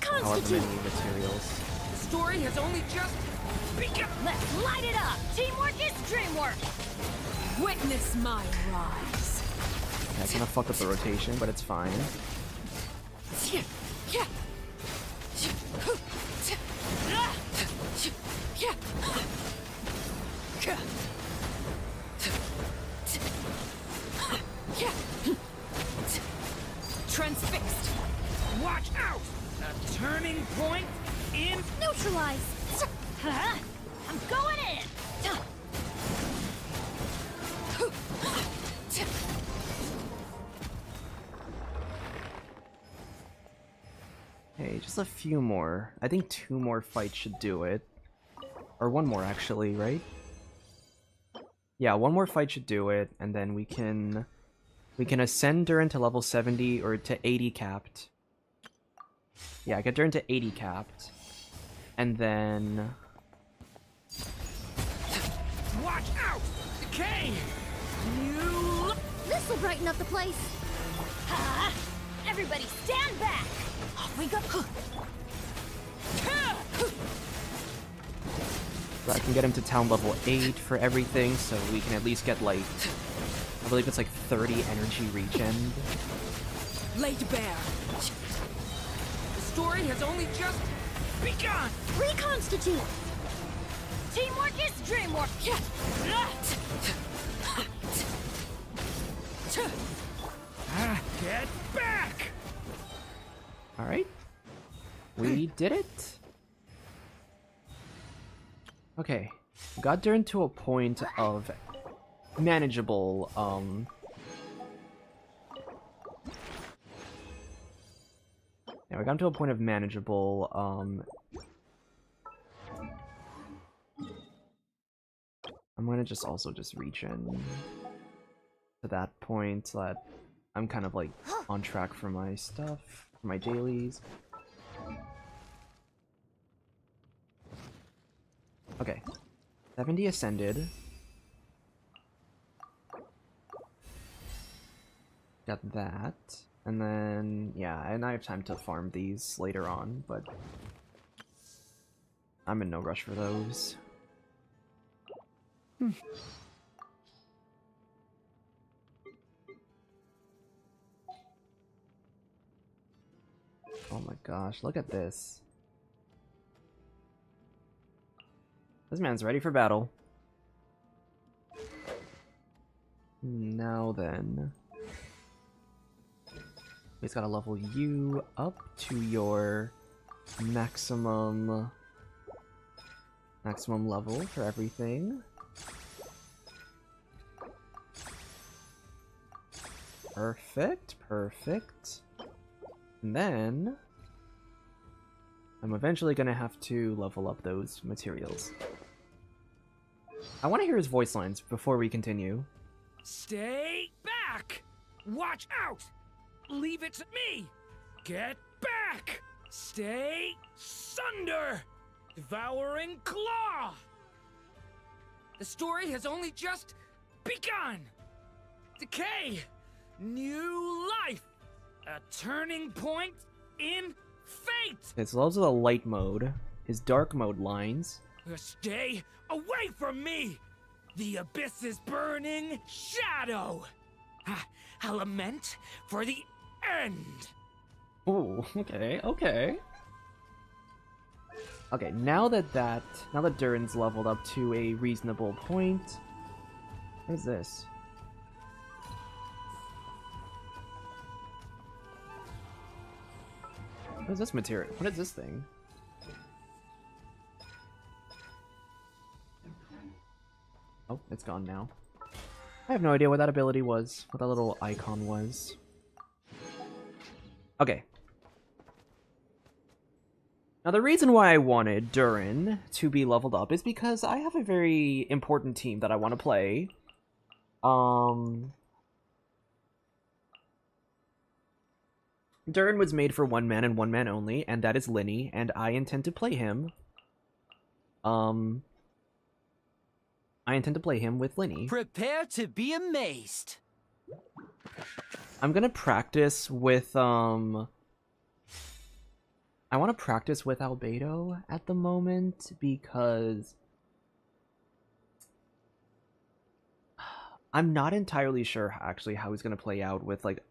However many materials. The story has only just begun! Let's light it up. Teamwork is dreamwork. Witness my rise. Yeah, it's gonna fuck up the rotation, but it's fine. Transfixed. Watch out! A turning point in... Neutralize. Huh? I'm going in. Hey, just a few more. I think 2 more fights should do it. Or 1 more, actually, right? Yeah, 1 more fight should do it, and then we can ascend Durin to level 70 or to 80 capped. Yeah, get Durin to 80 capped. And then... Watch out! Decay! You... This'll brighten up the place. Huh? Everybody stand back. Off we go. So I can get him to town level 8 for everything, so we can at least get, like... I believe it's like 30 energy regen. Laid bare. The story has only just begun! Reconstitute. Teamwork is dreamwork. Get back! Alright. We did it! Okay. Got Durin to a point of manageable, Yeah, we got to a point of manageable, I'm gonna just also just reach in to that point so that I'm kind of, like, on track for my stuff, for my dailies. Okay. 70 Ascended. Got that. And then, yeah, and I have time to farm these later on, but I'm in no rush for those. Oh my gosh, look at this. This man's ready for battle. Now then. We just gotta level you up to your maximum level for everything. Perfect, perfect. And then I'm eventually gonna have to level up those materials. I want to hear his voice lines before we continue. Stay back! Watch out! Leave it to me! Get back! Stay sunder! Devouring claw! The story has only just begun! Decay! New life! A turning point in fate! Okay, so those are the light mode. His dark mode lines. Stay away from me! The abyss's burning shadow! A lament for the end! Ooh, okay, okay. Okay, now that Durin's leveled up to a reasonable point. What is this? What is this material? What is this thing? Oh, it's gone now. I have no idea what that ability was, what that little icon was. Okay. Now the reason why I wanted Durin to be leveled up is because I have a very important team that I want to play. Durin was made for one man and one man only, and that is Linny, and I intend to play him. I intend to play him with Linny. Prepare to be amazed. I'm gonna practice with, I want to practice with Albedo at the moment, because I'm not entirely sure, actually, how he's gonna play out with, like,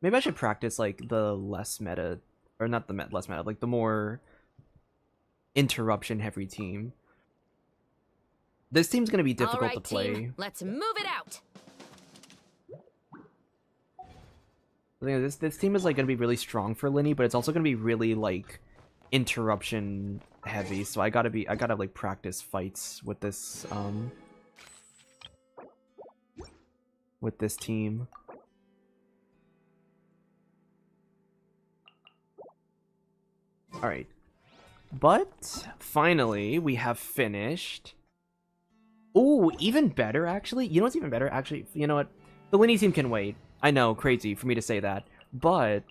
maybe I should practice, like, the less meta, or not the less meta, like, the more interruption-heavy team. This team's gonna be difficult to play. Team, let's move it out. This team is like gonna be really strong for Linny, but it's also gonna be really like interruption heavy. So I gotta like practice fights with this team. All right, but finally we have finished. Ooh, even better, actually. You know what's even better? Actually, you know what? The Linny team can wait. I know, crazy for me to say that. But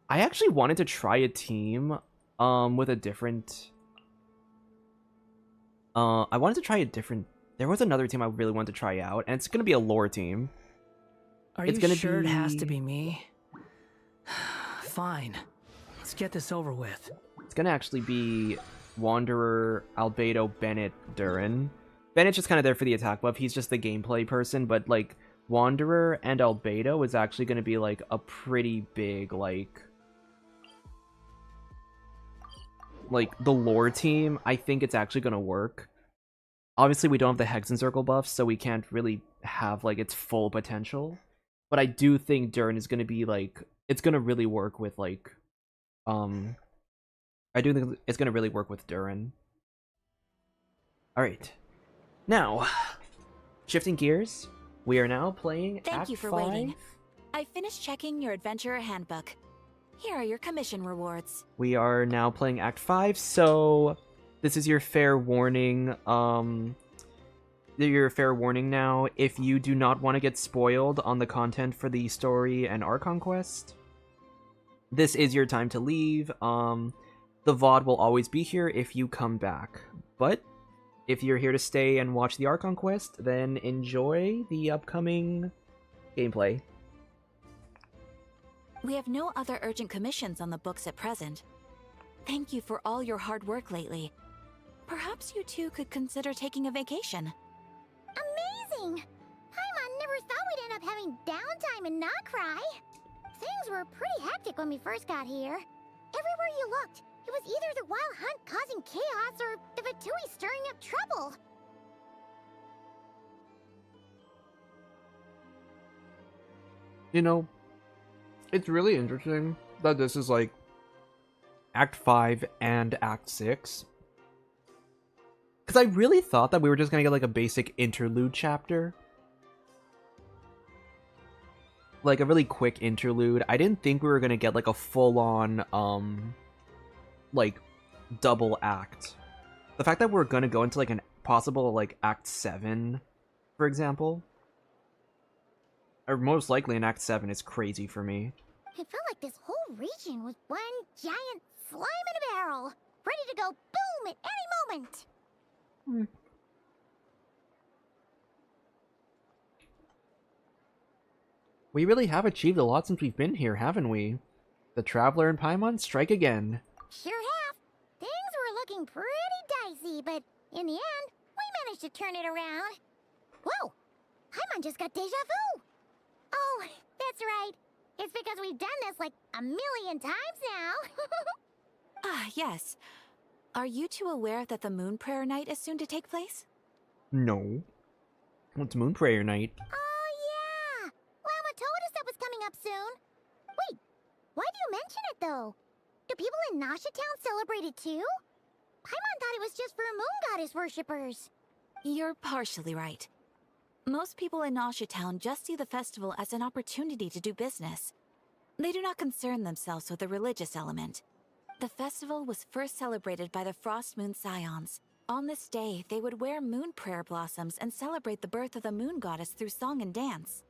I actually wanted to try a team with a different... I wanted to try a different... There was another team I really wanted to try out, and it's going to be a lore team. Are you sure it has to be me? Fine. Let's get this over with. It's going to actually be Wanderer, Albedo, Bennett, Durin. Bennett's just kind of there for the attack buff. He's just the gameplay person, but, like, Wanderer and Albedo is actually going to be, like, a pretty big, like, the lore team. I think it's actually going to work. Obviously, we don't have the Hex and Circle buffs, so we can't really have, like, its full potential. But I do think Durin is going to be, like, it's going to really work with, like, I do think it's going to really work with Durin. Alright. Now, shifting gears, we are now playing Act 5. Thank you for waiting. I finished checking your adventurer handbook. Here are your commission rewards. We are now playing Act 5, so this is your fair warning. Your fair warning now. If you do not want to get spoiled on the content for the story and Archon quest, this is your time to leave. The VOD will always be here if you come back, but if you're here to stay and watch the Archon quest, then enjoy the upcoming gameplay. We have no other urgent commissions on the books at present. Thank you for all your hard work lately. Perhaps you two could consider taking a vacation. Amazing! Paimon never thought we'd end up having downtime in Krai. Things were pretty hectic when we first got here. Everywhere you looked, it was either the Wild Hunt causing chaos or the Vatui stirring up trouble. You know, It's really interesting that this is like Act 5 and Act 6. Because I really thought that we were just gonna get like a basic interlude chapter. Like a really quick interlude. I didn't think we were gonna get like a full-on, like, double act. The fact that we're gonna go into like an possible like Act 7, for example, or most likely in Act 7 is crazy for me. It felt like this whole region was one giant slime in a barrel, ready to go boom at any moment. We really have achieved a lot since we've been here, haven't we? The Traveler and Paimon strike again. Sure have. Things were looking pretty dicey, but in the end, we managed to turn it around. Whoa! Paimon just got deja vu! Oh, that's right. It's because we've done this like a million times now. Ah, yes. Are you two aware that the Moon Prayer Night is soon to take place? No. It's Moon Prayer Night. Oh, yeah! Llama told us that was coming up soon. Wait, why do you mention it, though? Do people in Nasha Town celebrate it, too? Paimon thought it was just for Moon Goddess worshippers. You're partially right. Most people in Nasha Town just see the festival as an opportunity to do business. They do not concern themselves with the religious element. The festival was first celebrated by the Frost Moon Scions. On this day, they would wear moon prayer blossoms and celebrate the birth of the moon goddess through song and dance.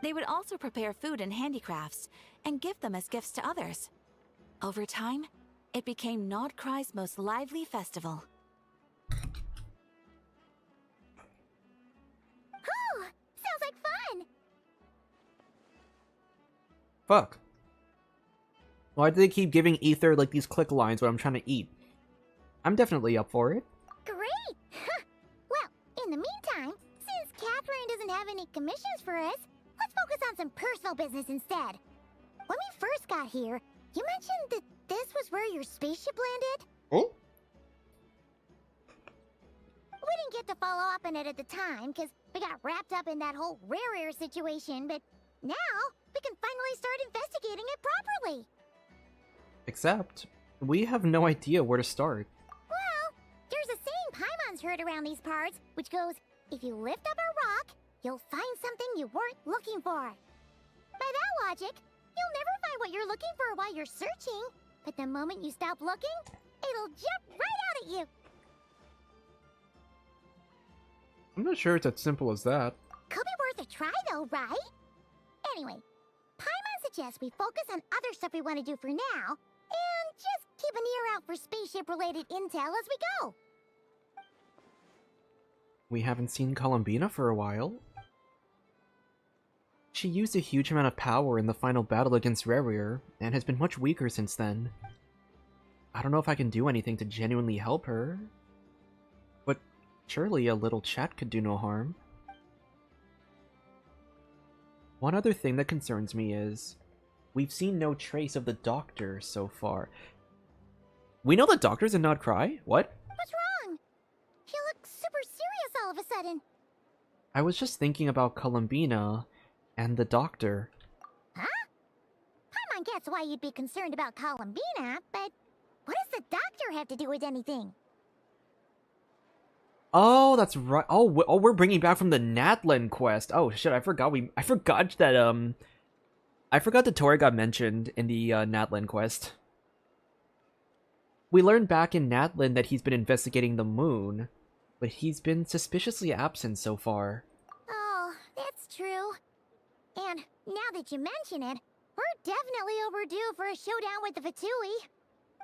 They would also prepare food and handicrafts, and give them as gifts to others. Over time, it became Nod Krai's most lively festival. Oh, sounds like fun! Fuck. Why do they keep giving Ether like these click lines when I'm trying to eat? I'm definitely up for it. Great! Well, in the meantime, since Catherine doesn't have any commissions for us, let's focus on some personal business instead. When we first got here, you mentioned that this was where your spaceship landed? Oh? We didn't get to follow up on it at the time, because we got wrapped up in that whole rare situation, but now we can finally start investigating it properly. Except, we have no idea where to start. Well, there's a saying Paimon's heard around these parts, which goes, if you lift up a rock, you'll find something you weren't looking for. By that logic, you'll never find what you're looking for while you're searching, but the moment you stop looking, it'll jump right out at you. I'm not sure it's as simple as that. Could be worth a try though, right? Anyway, Paimon suggests we focus on other stuff we want to do for now, and just keep an ear out for spaceship-related intel as we go. We haven't seen Columbina for a while. She used a huge amount of power in the final battle against Rarier, and has been much weaker since then. I don't know if I can do anything to genuinely help her, but surely a little chat could do no harm. One other thing that concerns me is, we've seen no trace of the Doctor so far. We know the Doctor's in Nod Krai? What? What's wrong? He looks super serious all of a sudden. I was just thinking about Columbina and the Doctor. Huh? Paimon gets why you'd be concerned about Columbina, but what does the Doctor have to do with anything? Oh, that's right. Oh, we're bringing back from the Natlan quest. Oh shit, I forgot that I forgot that Tori got mentioned in the Natlan quest. We learned back in Natlan that he's been investigating the moon, but he's been suspiciously absent so far. Oh, that's true. And now that you mention it, we're definitely overdue for a showdown with the Fatui.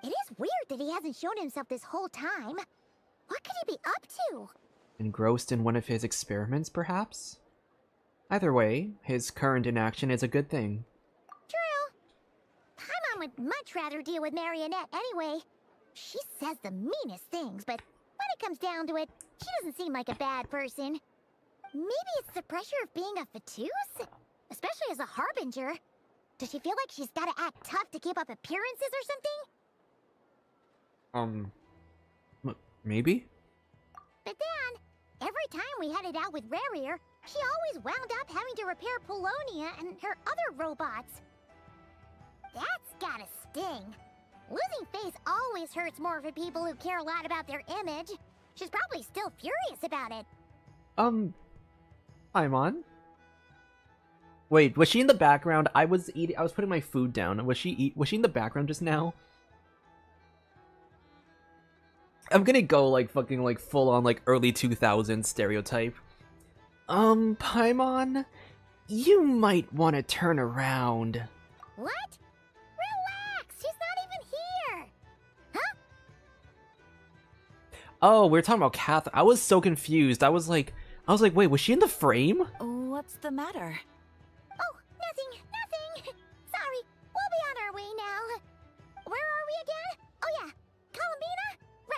It is weird that he hasn't shown himself this whole time. What could he be up to? Engrossed in one of his experiments, perhaps? Either way, his current inaction is a good thing. True. Paimon would much rather deal with Marionette anyway. She says the meanest things, but when it comes down to it, she doesn't seem like a bad person. Maybe it's the pressure of being a Fatus? Especially as a Harbinger. Does she feel like she's gotta act tough to keep up appearances or something? Maybe? But then, every time we headed out with Rarier, she always wound up having to repair Polonia and her other robots. That's gotta sting. Losing face always hurts more for people who care a lot about their image. She's probably still furious about it. Paimon? Wait, was she in the background? I was putting my food down. Was she in the background just now? I'm gonna go like fucking like full on like early 2000s stereotype. Paimon, you might want to turn around. What? Relax, she's not even here. Huh? Oh, we were talking about Kath. I was so confused. I was like, wait, was she in the frame? What's the matter? Oh, nothing. Sorry, we'll be on our way now. Where are we again? Oh yeah, Columbina?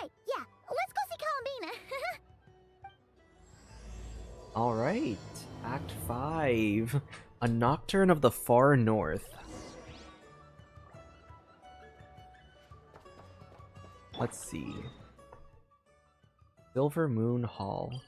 Right, yeah, let's go see Columbina. Alright, Act 5. A Nocturne of the Far North. Let's see. Silver Moon Hall.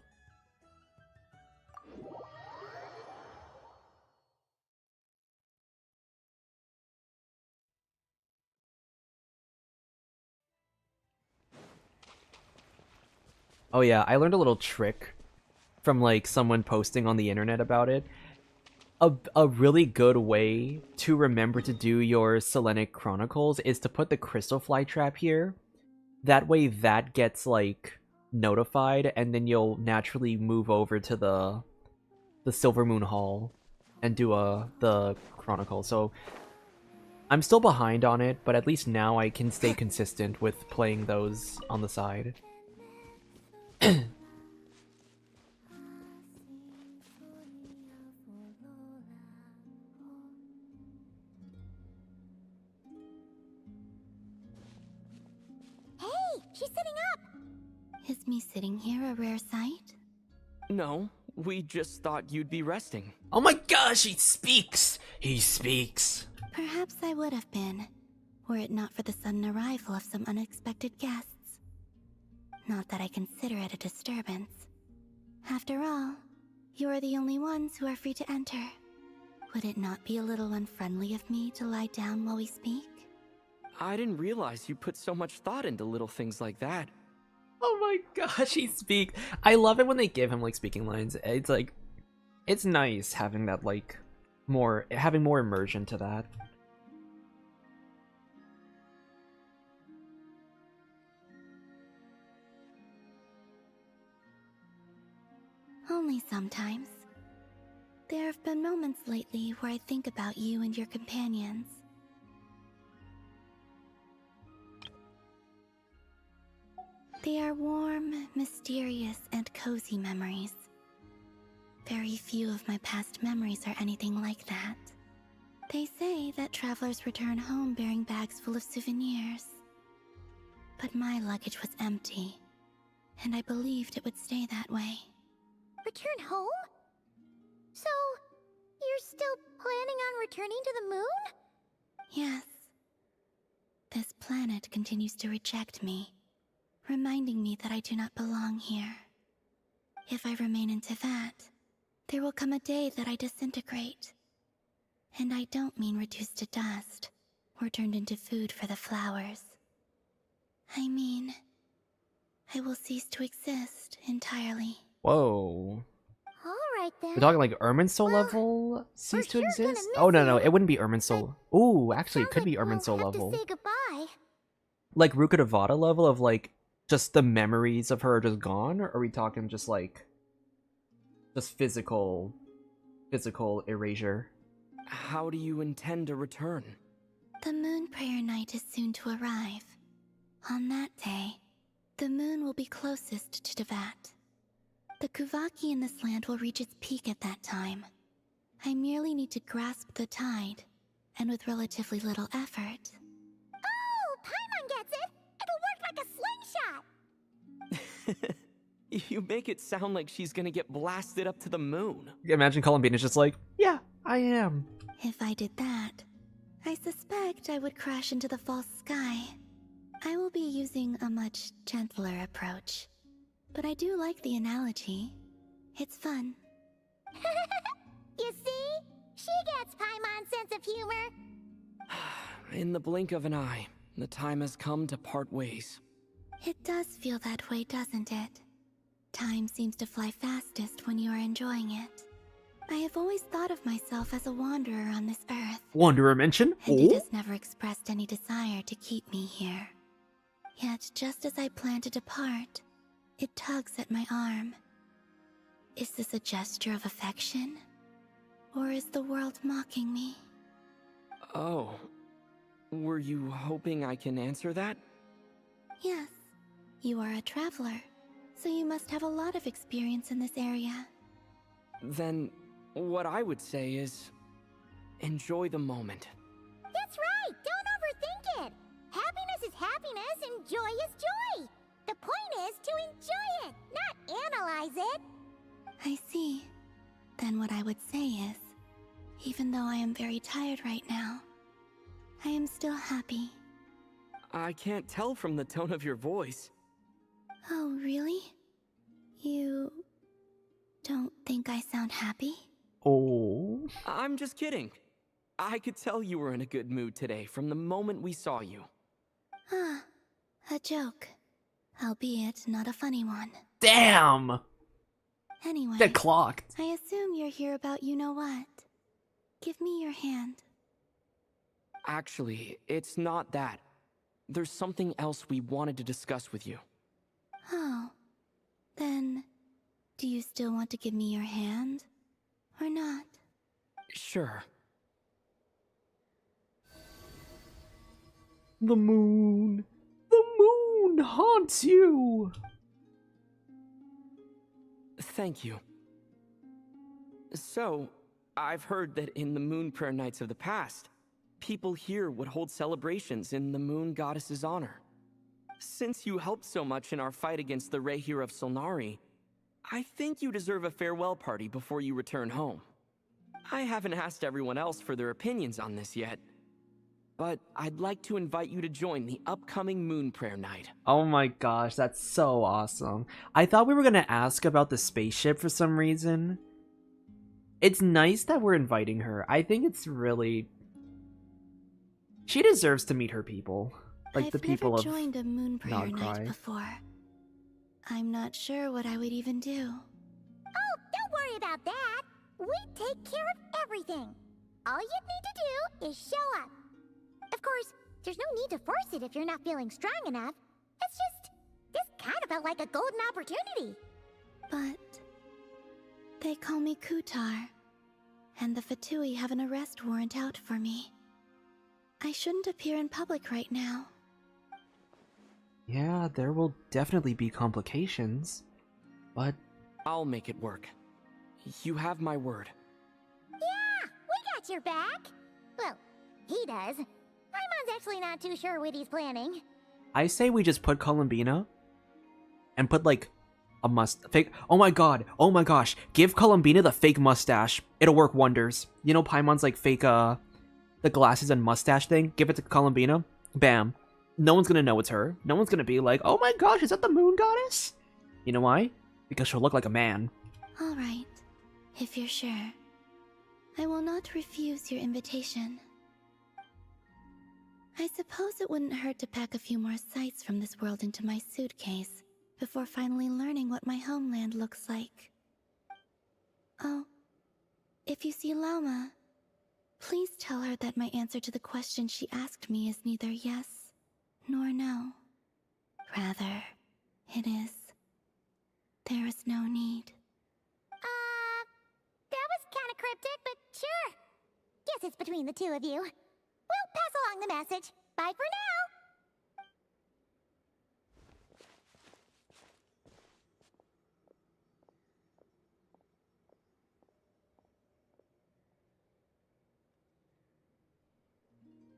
Oh yeah, I learned a little trick from like someone posting on the internet about it. A really good way to remember to do your Selenic Chronicles is to put the Crystal Fly trap here. That way that gets like notified, and then you'll naturally move over to the Silver Moon Hall and do the Chronicle. So I'm still behind on it, but at least now I can stay consistent with playing those on the side. She's sitting up! Is me sitting here a rare sight? No, we just thought you'd be resting. Oh my gosh, he speaks! He speaks! Perhaps I would have been, were it not for the sudden arrival of some unexpected guests. Not that I consider it a disturbance. After all, you are the only ones who are free to enter. Would it not be a little unfriendly of me to lie down while we speak? I didn't realize you put so much thought into little things like that. Oh my gosh, he speaks. I love it when they give him like speaking lines. It's like, it's nice having that like having more immersion to that. Only sometimes. There have been moments lately where I think about you and your companions. They are warm, mysterious, and cozy memories. Very few of my past memories are anything like that. They say that travelers return home bearing bags full of souvenirs. But my luggage was empty, and I believed it would stay that way. Return home? So, you're still planning on returning to the moon? Yes. This planet continues to reject me, reminding me that I do not belong here. If I remain into that, there will come a day that I disintegrate. And I don't mean reduced to dust, or turned into food for the flowers. I mean, I will cease to exist entirely. Whoa. Alright then. We're talking like Irminsul level cease to exist? Oh no, it wouldn't be Irminsul. Ooh, actually it could be Irminsul level. To say goodbye. Like Rukadavada level of like just the memories of her are just gone, or are we talking just like just physical erasure? How do you intend to return? The moon prayer night is soon to arrive. On that day, the moon will be closest to Devat. The Kuvaki in this land will reach its peak at that time. I merely need to grasp the tide, and with relatively little effort. Oh, Paimon gets it! It'll work like a slingshot! You make it sound like she's gonna get blasted up to the moon. Imagine Columbina's just like, yeah, I am. If I did that, I suspect I would crash into the false sky. I will be using a much gentler approach. But I do like the analogy. It's fun. You see? She gets Paimon's sense of humor. In the blink of an eye, the time has come to part ways. It does feel that way, doesn't it? Time seems to fly fastest when you are enjoying it. I have always thought of myself as a wanderer on this earth. Wanderer mention? And it has never expressed any desire to keep me here. Yet, just as I plan to depart, it tugs at my arm. Is this a gesture of affection? Or is the world mocking me? Oh. Were you hoping I can answer that? Yes. You are a traveler, so you must have a lot of experience in this area. Then, what I would say is, enjoy the moment. That's right! Don't overthink it! Happiness is happiness and joy is joy! The point is to enjoy it, not analyze it! I see. Then what I would say is, even though I am very tired right now, I am still happy. I can't tell from the tone of your voice. Oh, really? You don't think I sound happy? Oh. I'm just kidding. I could tell you were in a good mood today from the moment we saw you. Ah, a joke. Albeit not a funny one. Damn! Anyway, Get clocked. I assume you're here about you-know-what. Give me your hand. Actually, it's not that. There's something else we wanted to discuss with you. Oh. Then, do you still want to give me your hand? Or not? Sure. The moon. The moon haunts you. Thank you. So, I've heard that in the moon prayer nights of the past, people here would hold celebrations in the moon goddess's honor. Since you helped so much in our fight against the Rehir of Solnari, I think you deserve a farewell party before you return home. I haven't asked everyone else for their opinions on this yet, but I'd like to invite you to join the upcoming moon prayer night. Oh my gosh, that's so awesome. I thought we were gonna ask about the spaceship for some reason. It's nice that we're inviting her. I think it's really... She deserves to meet her people. Like I've the people of never joined a moon prayer night Krai. before. I'm not sure what I would even do. Oh, don't worry about that! We take care of everything! All you need to do is show up. Of course, there's no need to force it if you're not feeling strong enough. It's just... this kind of felt like a golden opportunity. But... they call me Kutar, and the Fatui have an arrest warrant out for me. I shouldn't appear in public right now. Yeah, there will definitely be complications, but... I'll make it work. You have my word. Yeah, we got your back. Well, he does. Paimon's actually not too sure what he's planning. I say we just put Columbina and put like a fake. Oh my gosh, give Columbina the fake mustache. It'll work wonders. You know Paimon's like fake the glasses and mustache thing? Give it to Columbina. Bam. No one's gonna know it's her. No one's gonna be like, oh my gosh, is that the moon goddess? You know why? Because she'll look like a man. Alright, if you're sure. I will not refuse your invitation. I suppose it wouldn't hurt to pack a few more sights from this world into my suitcase before finally learning what my homeland looks like. Oh, if you see Lauma, please tell her that my answer to the question she asked me is neither yes nor no. Rather, it is, there is no need. That was kinda cryptic, but sure. Guess it's between the two of you. We'll pass along the message. Bye for now!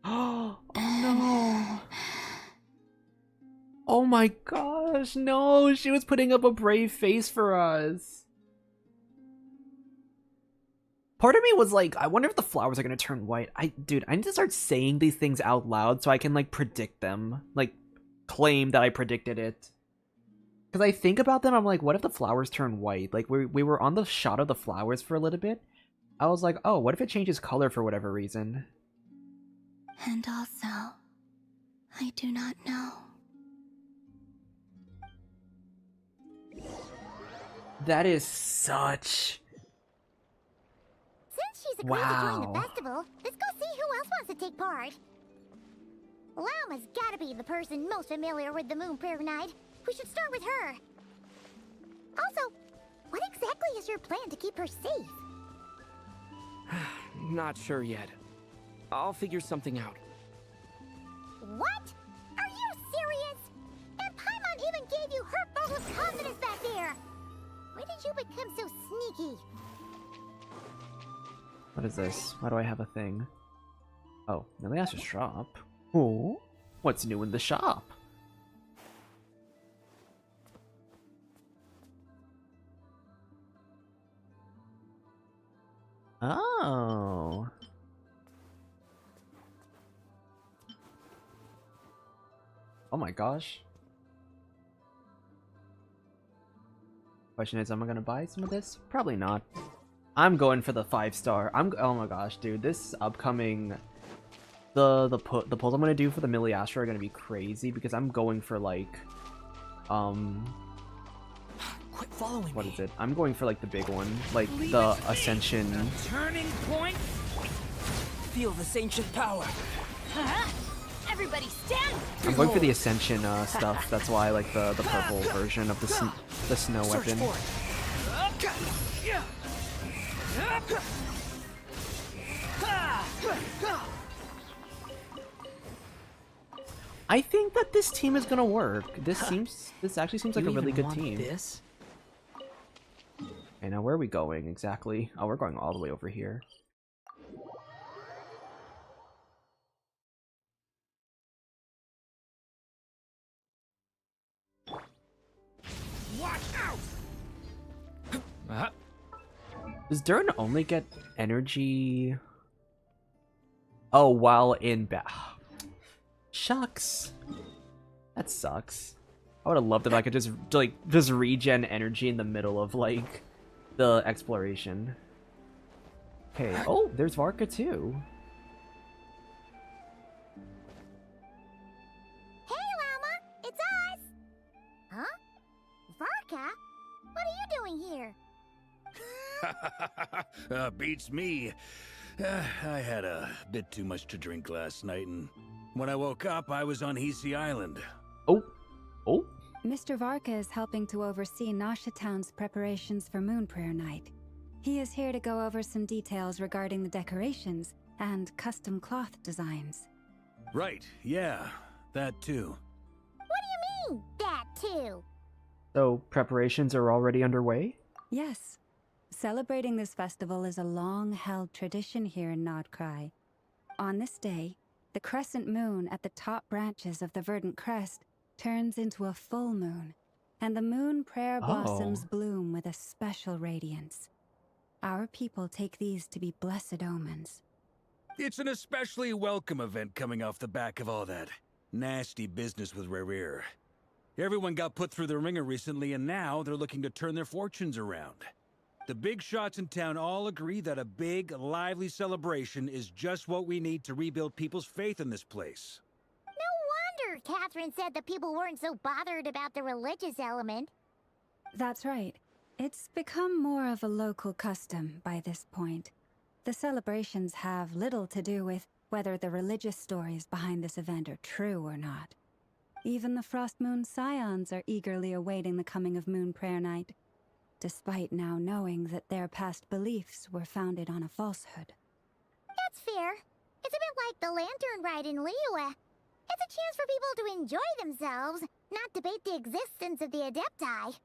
Oh no. Oh my gosh, no, she was putting up a brave face for us. Part of me was like, I wonder if the flowers are gonna turn white. Dude, I need to start saying these things out loud so I can like predict them. Like, claim that I predicted it. Because I think about them, I'm like, what if the flowers turn white? Like, we were on the shot of the flowers for a little bit. I was like, oh, what if it changes color for whatever reason? And also, I do not know. That is such... Since she's agreed to join the festival, let's go see who else wants to take part. Llama's gotta be the person most familiar with the Moon Prayer Night. We should start with her. Also, what exactly is your plan to keep her safe? Not sure yet. I'll figure something out. What? Are you serious? And Paimon even gave you her vote of confidence back there! When did you become so sneaky? What is this? Why do I have a thing? Oh, Milias's shop. Oh, what's new in the shop? Oh. Oh my gosh. Question is, am I gonna buy some of this? Probably not. I'm going for the 5-star. Oh my gosh, dude, this upcoming the pulls I'm gonna do for the Miliastra are gonna be crazy because I'm going for like Quit following what me. is it? I'm going for like the big one, like the Ascension. Turning point. Feel this ancient power. Everybody stand. I'm going for the Ascension stuff. That's why I like the purple version of the snow weapon. I think that this team is gonna work. This actually seems like a really good team. This? Okay, now where are we going exactly? Oh, we're going all the way over here. Watch out! Does Durin only get energy? Oh, while in Shucks. That sucks. I would have loved if I could just regen energy in the middle of like the exploration. Okay. Oh, there's Varka too. Hey, Llama! It's us! Huh? Varka? What are you doing here? Beats me. I had a bit too much to drink last night, and when I woke up, I was on Hisi Island. Oh. Mr. Varka is helping to oversee Nasha Town's preparations for Moon Prayer Night. He is here to go over some details regarding the decorations and custom cloth designs. Right, yeah, that too. What do you mean, that too? So preparations are already underway? Yes. Celebrating this festival is a long-held tradition here in Krai. On this day, the crescent moon at the top branches of the verdant crest turns into a full moon, and the moon prayer blossoms bloom with a special radiance. Our people take these to be blessed omens. It's an especially welcome event coming off the back of all that nasty business with Rare. Everyone got put through the ringer recently, and now they're looking to turn their fortunes around. The big shots in town all agree that a big, lively celebration is just what we need to rebuild people's faith in this place. No wonder Catherine said that people weren't so bothered about the religious element. That's right. It's become more of a local custom by this point. The celebrations have little to do with whether the religious stories behind this event are true or not. Even the Frost Moon Scions are eagerly awaiting the coming of Moon Prayer Night, despite now knowing that their past beliefs were founded on a falsehood. That's fair. It's a bit like the Lantern Ride in Liyue. It's a chance for people to enjoy themselves, not debate the existence of the Adepti.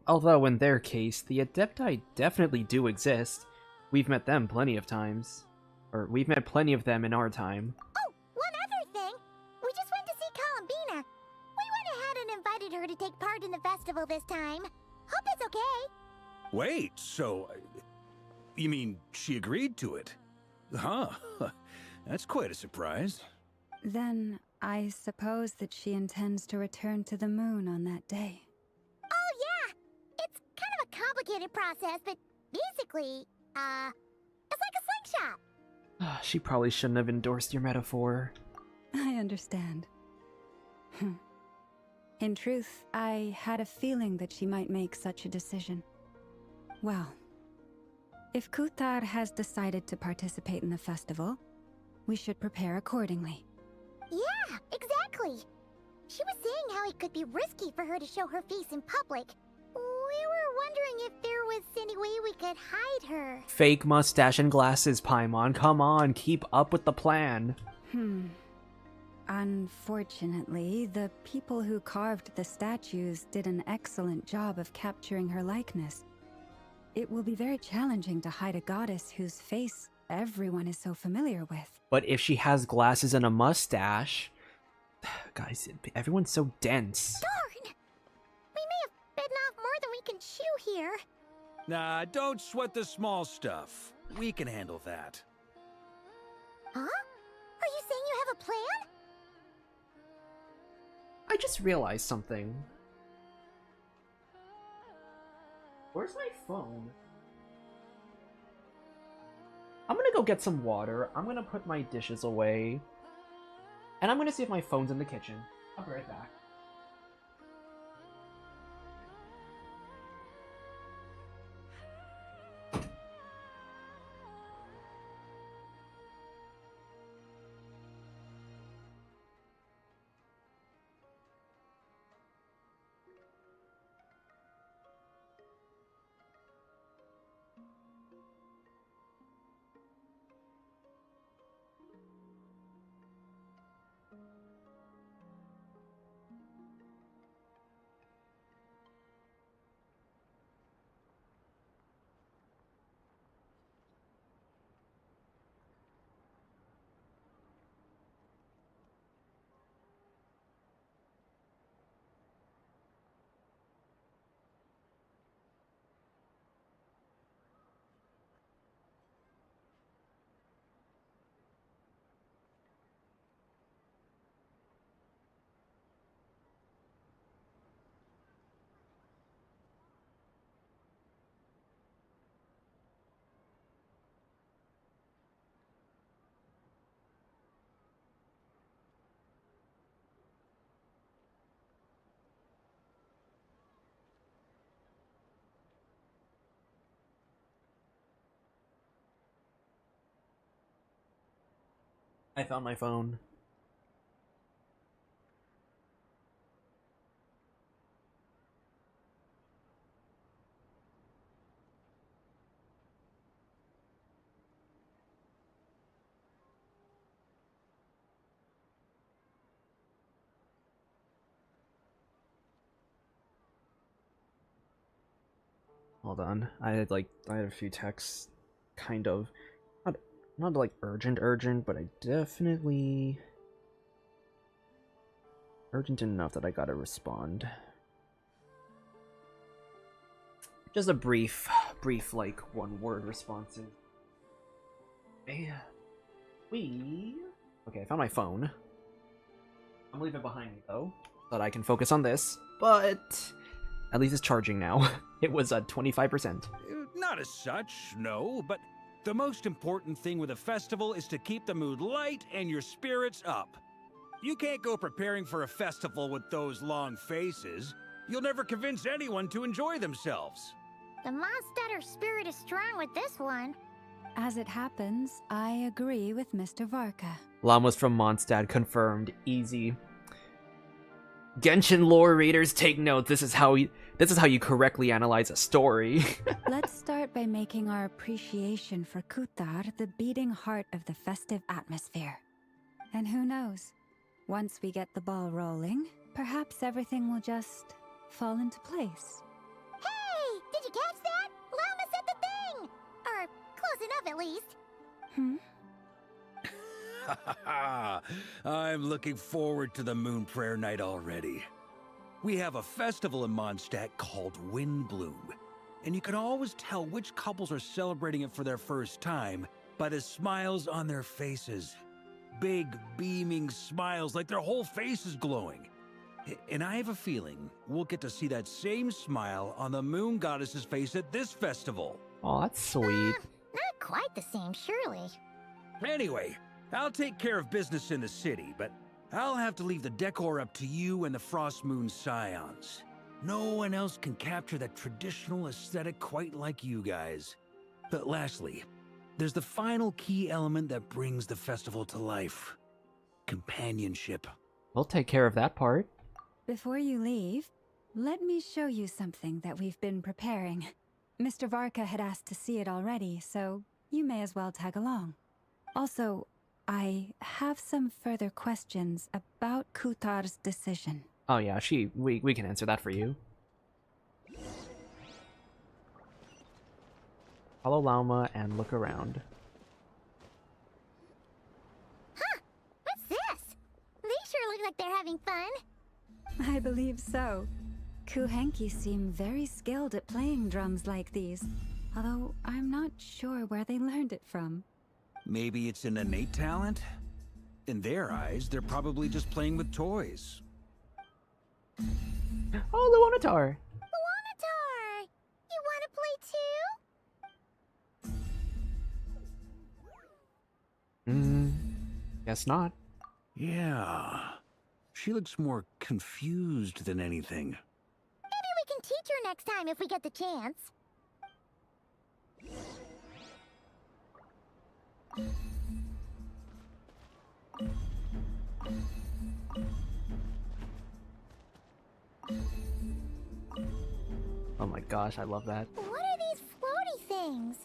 Although in their case, the Adepti definitely do exist. We've met them plenty of times. Or we've met plenty of them in our time. Oh, one other thing! We just went to see Columbina. We went ahead and invited her to take part in the festival this time. Hope it's okay. Wait, so... you mean she agreed to it? Huh. That's quite a surprise. Then, I suppose that she intends to return to the moon on that day. Oh, yeah! It's kind of a complicated process, but basically, it's like a slingshot. She probably shouldn't have endorsed your metaphor. I understand. In truth, I had a feeling that she might make such a decision. Well, if Kuthar has decided to participate in the festival, we should prepare accordingly. Yeah, exactly. She was saying how it could be risky for her to show her face in public. We were wondering if there was any way we could hide her. Fake mustache and glasses, Paimon. Come on, keep up with the plan. Unfortunately, the people who carved the statues did an excellent job of capturing her likeness. It will be very challenging to hide a goddess whose face everyone is so familiar with. But if she has glasses and a mustache... Guys, everyone's so dense. Darn! We may have bitten off more than we can chew here. Nah, don't sweat the small stuff. We can handle that. Huh? Are you saying you have a plan? I just realized something. Where's my phone? I'm gonna go get some water. I'm gonna put my dishes away. And I'm gonna see if my phone's in the kitchen. I'll be right back. I found my phone. Hold on. I had a few texts, kind of, not like urgent, but I definitely urgent enough that I gotta respond. Just a brief like one-word responses. Okay, I found my phone. I'm gonna leave it behind me though, so that I can focus on this. But at least it's charging now. It was at 25%. Not as such, no, but the most important thing with a festival is to keep the mood light and your spirits up. You can't go preparing for a festival with those long faces. You'll never convince anyone to enjoy themselves. The Mondstadter spirit is strong with this one. As it happens, I agree with Mr. Varka. Llamas from Mondstadt confirmed. Easy. Genshin lore readers, take note. This is how you correctly analyze a story. Let's start by making our appreciation for Kuthar the beating heart of the festive atmosphere. And who knows? Once we get the ball rolling, perhaps everything will just fall into place. Hey! Did you catch that? Llama said the thing! Or close enough, at least. I'm looking forward to the Moon Prayer Night already. We have a festival in Mondstadt called Windbloom, and you can always tell which couples are celebrating it for their first time by the smiles on their faces. Big, beaming smiles like their whole face is glowing. And I have a feeling we'll get to see that same smile on the Moon Goddess's face at this festival. Oh, that's sweet. Not quite the same, surely. Anyway, I'll take care of business in the city, but I'll have to leave the decor up to you and the Frost Moon Scions. No one else can capture that traditional aesthetic quite like you guys. But lastly, there's the final key element that brings the festival to life. Companionship. We'll take care of that part. Before you leave, let me show you something that we've been preparing. Mr. Varka had asked to see it already, so you may as well tag along. Also, I have some further questions about Kutar's decision. Oh yeah, we can answer that for you. Follow Llama and look around. Huh! What's this? They sure look like they're having fun. I believe so. Kuhenki seem very skilled at playing drums like these, although I'm not sure where they learned it from. Maybe it's an innate talent? In their eyes, they're probably just playing with toys. Oh, Luonatar! Luonatar! You want to play too? Guess not. Yeah. She looks more confused than anything. Maybe we can teach her next time if we get the chance. Oh my gosh, I love that. What are these floaty things?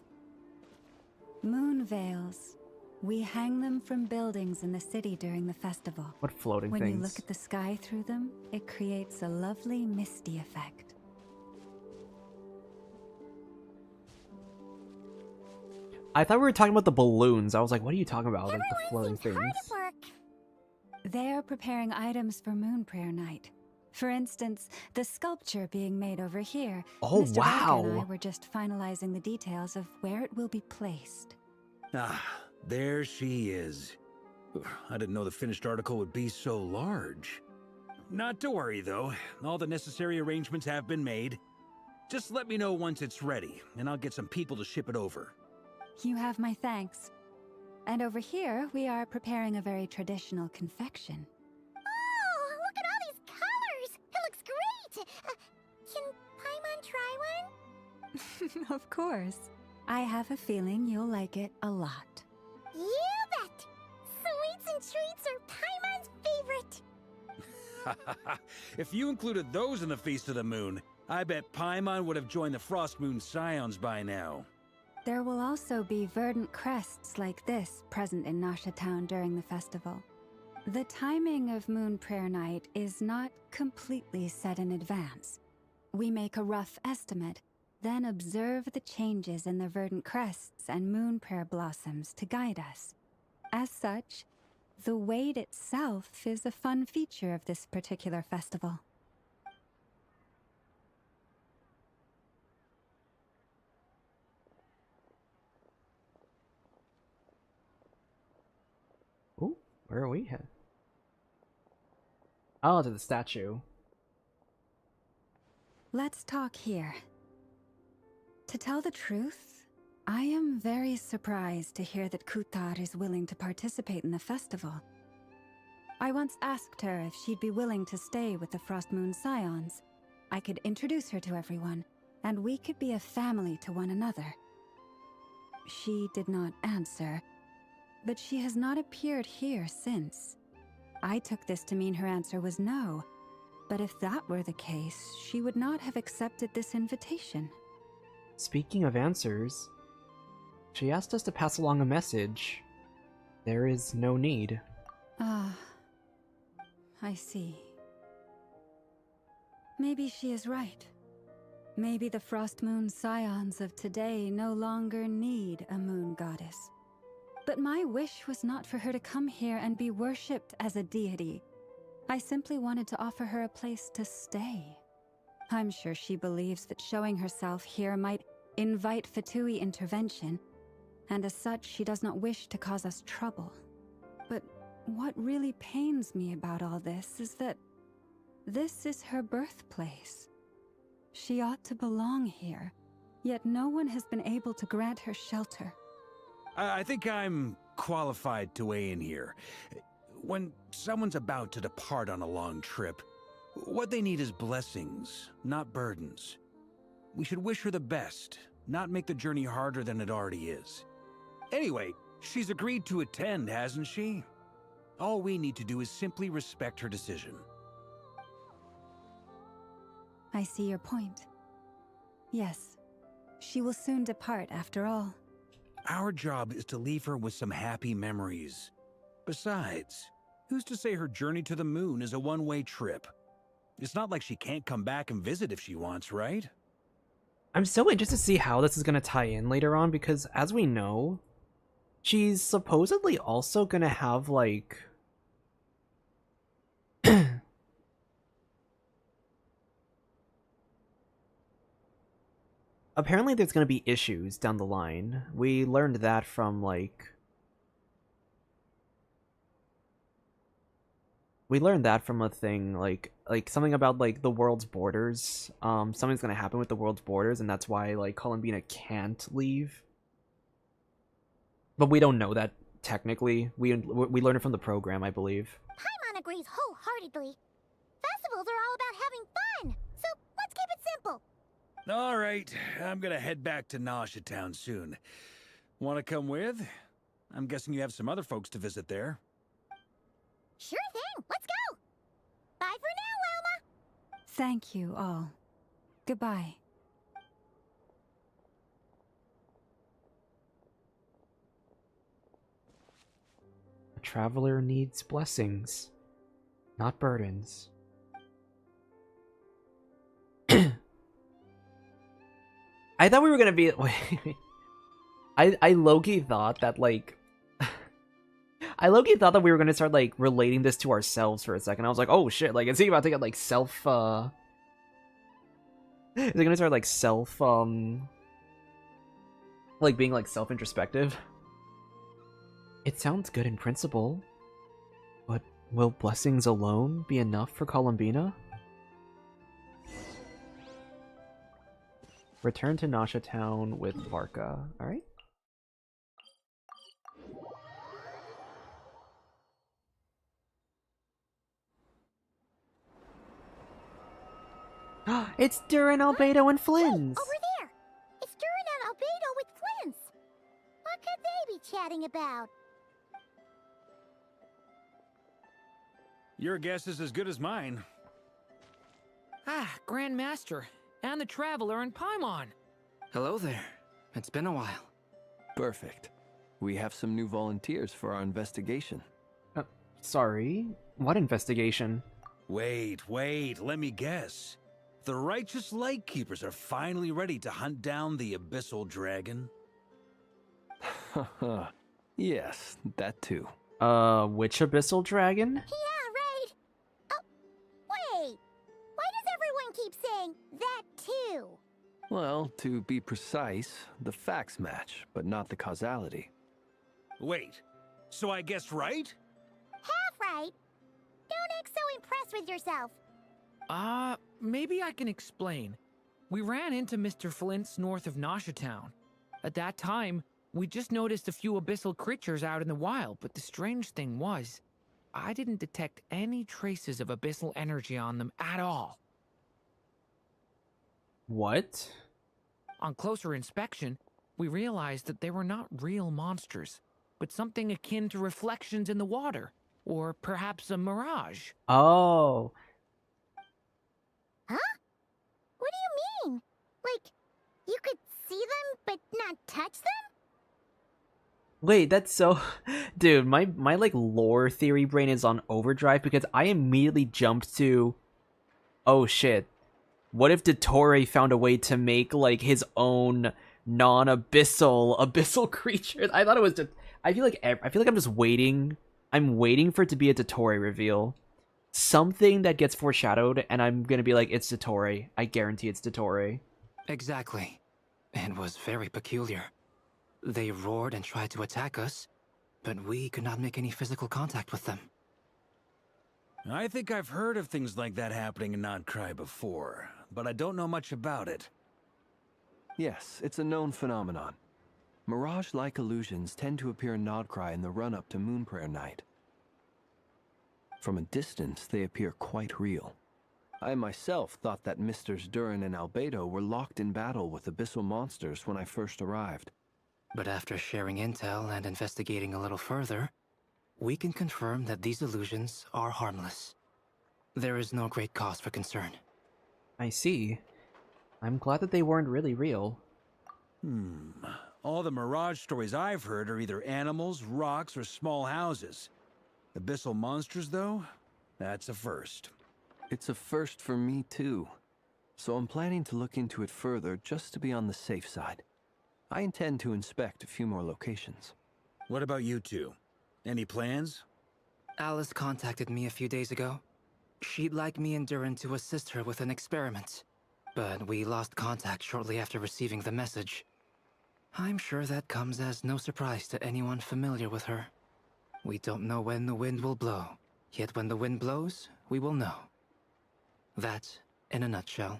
Moon veils. We hang them from buildings in the city during the festival. What floating when things? When you look at the sky through them, it creates a lovely misty effect. I thought we were talking about the balloons. I was like, what are you talking about? Like the floating things. They are preparing items for Moon Prayer Night. For instance, the sculpture being made over here. Oh, Mr. wow. Varka and I were just finalizing the details of where it will be placed. Ah, there she is. I didn't know the finished article would be so large. Not to worry, though. All the necessary arrangements have been made. Just let me know once it's ready, and I'll get some people to ship it over. You have my thanks. And over here, we are preparing a very traditional confection. Oh, look at all these colors! It looks great! Can Paimon try one? Of course. I have a feeling you'll like it a lot. You bet! Sweets and treats are Paimon's favorite. If you included those in the Feast of the Moon, I bet Paimon would have joined the Frost Moon Scions by now. There will also be verdant crests like this present in Nasha Town during the festival. The timing of Moon Prayer Night is not completely set in advance. We make a rough estimate, then observe the changes in the verdant crests and Moon Prayer blossoms to guide us. As such, the wait itself is a fun feature of this particular festival. Ooh, where are we at? Oh, to the statue. Let's talk here. To tell the truth, I am very surprised to hear that Kutar is willing to participate in the festival. I once asked her if she'd be willing to stay with the Frost Moon Scions. I could introduce her to everyone, and we could be a family to one another. She did not answer, but she has not appeared here since. I took this to mean her answer was no, but if that were the case, she would not have accepted this invitation. Speaking of answers, she asked us to pass along a message. There is no need. Ah, I see. Maybe she is right. Maybe the Frost Moon Scions of today no longer need a moon goddess. But my wish was not for her to come here and be worshipped as a deity. I simply wanted to offer her a place to stay. I'm sure she believes that showing herself here might invite Fatui intervention, and as such she does not wish to cause us trouble. But what really pains me about all this is that this is her birthplace. She ought to belong here, yet no one has been able to grant her shelter. I think I'm qualified to weigh in here. When someone's about to depart on a long trip, what they need is blessings, not burdens. We should wish her the best, not make the journey harder than it already is. Anyway, she's agreed to attend, hasn't she? All we need to do is simply respect her decision. I see your point. Yes, she will soon depart after all. Our job is to leave her with some happy memories. Besides, who's to say her journey to the moon is a one-way trip? It's not like she can't come back and visit if she wants, right? I'm so interested to see how this is going to tie in later on, because as we know, she's supposedly also going to have, like... Apparently there's going to be issues down the line. We learned that from, like... We learned that from a thing, like something about, like, the world's borders. Something's gonna happen with the world's borders, and that's why, like, Columbina can't leave. But we don't know that, technically. We learned it from the program, I believe. Paimon agrees wholeheartedly. Festivals are all about having fun, so let's keep it simple. All right, I'm gonna head back to Nausea Town soon. Want to come with? I'm guessing you have some other folks to visit there. Sure thing, let's go! Bye for now, Wilma! Thank you all. Goodbye. A traveler needs blessings, not burdens. I thought we were gonna be... I low-key thought that, like... I low-key thought that we were gonna start, like, relating this to ourselves for a second. I was like, oh shit, like, is he about to get, like, self, Is he gonna start, like, self, like, being, like, self-introspective? It sounds good in principle, but will blessings alone be enough for Columbina? Return to Nausea Town with Varka. Alright. It's Durin, Albedo, and Flins! Over there! It's Durin and Albedo with Flins! What could they be chatting about? Your guess is as good as mine. Ah, Grand Master, and the Traveler and Paimon. Hello there. It's been a while. Perfect. We have some new volunteers for our investigation. Sorry? What investigation? Wait, let me guess. The righteous Lightkeepers are finally ready to hunt down the Abyssal Dragon? Haha. Yes, that too. Which Abyssal Dragon? Yeah, right! Oh, wait! Why does everyone keep saying that too? Well, to be precise, the facts match, but not the causality. Wait, so I guessed right? Half right! Don't act so impressed with yourself. Maybe I can explain. We ran into Mr. Flint's north of Nausea Town. At that time, we just noticed a few abyssal creatures out in the wild, but the strange thing was, I didn't detect any traces of abyssal energy on them at all. What? On closer inspection, we realized that they were not real monsters, but something akin to reflections in the water, or perhaps a mirage. Oh. Huh? What do you mean? Like, you could see them but not touch them? Wait, that's so... Dude, my like, lore theory brain is on overdrive because I immediately jumped to... Oh shit. What if Dottore found a way to make, like, his own non-abyssal creatures? I thought it was... I feel like I'm just waiting. I'm waiting for it to be a Dottore reveal. Something that gets foreshadowed, and I'm gonna be like, it's Dottore. I guarantee it's Dottore. Exactly. It was very peculiar. They roared and tried to attack us, but we could not make any physical contact with them. I think I've heard of things like that happening in Krai before, but I don't know much about it. Yes, it's a known phenomenon. Mirage-like illusions tend to appear in Nodcry in the run-up to Moon Prayer Night. From a distance, they appear quite real. I myself thought that Misters Durin and Albedo were locked in battle with abyssal monsters when I first arrived. But after sharing intel and investigating a little further, we can confirm that these illusions are harmless. There is no great cause for concern. I see. I'm glad that they weren't really real. All the Mirage stories I've heard are either animals, rocks, or small houses. Abyssal monsters, though? That's a first. It's a first for me, too. So I'm planning to look into it further just to be on the safe side. I intend to inspect a few more locations. What about you two? Any plans? Alice contacted me a few days ago. She'd like me and Durin to assist her with an experiment. But we lost contact shortly after receiving the message. I'm sure that comes as no surprise to anyone familiar with her. We don't know when the wind will blow, yet when the wind blows, we will know. That, in a nutshell,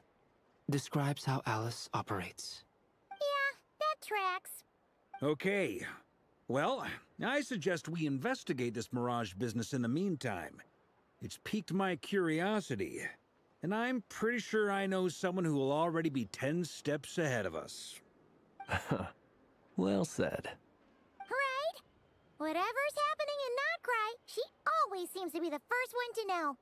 describes how Alice operates. Yeah, that tracks. Okay. Well, I suggest we investigate this Mirage business in the meantime. It's piqued my curiosity, and I'm pretty sure I know someone who will already be 10 steps ahead of us. Well said. Right? Whatever's happening in Nodcry, she always seems to be the first one to know.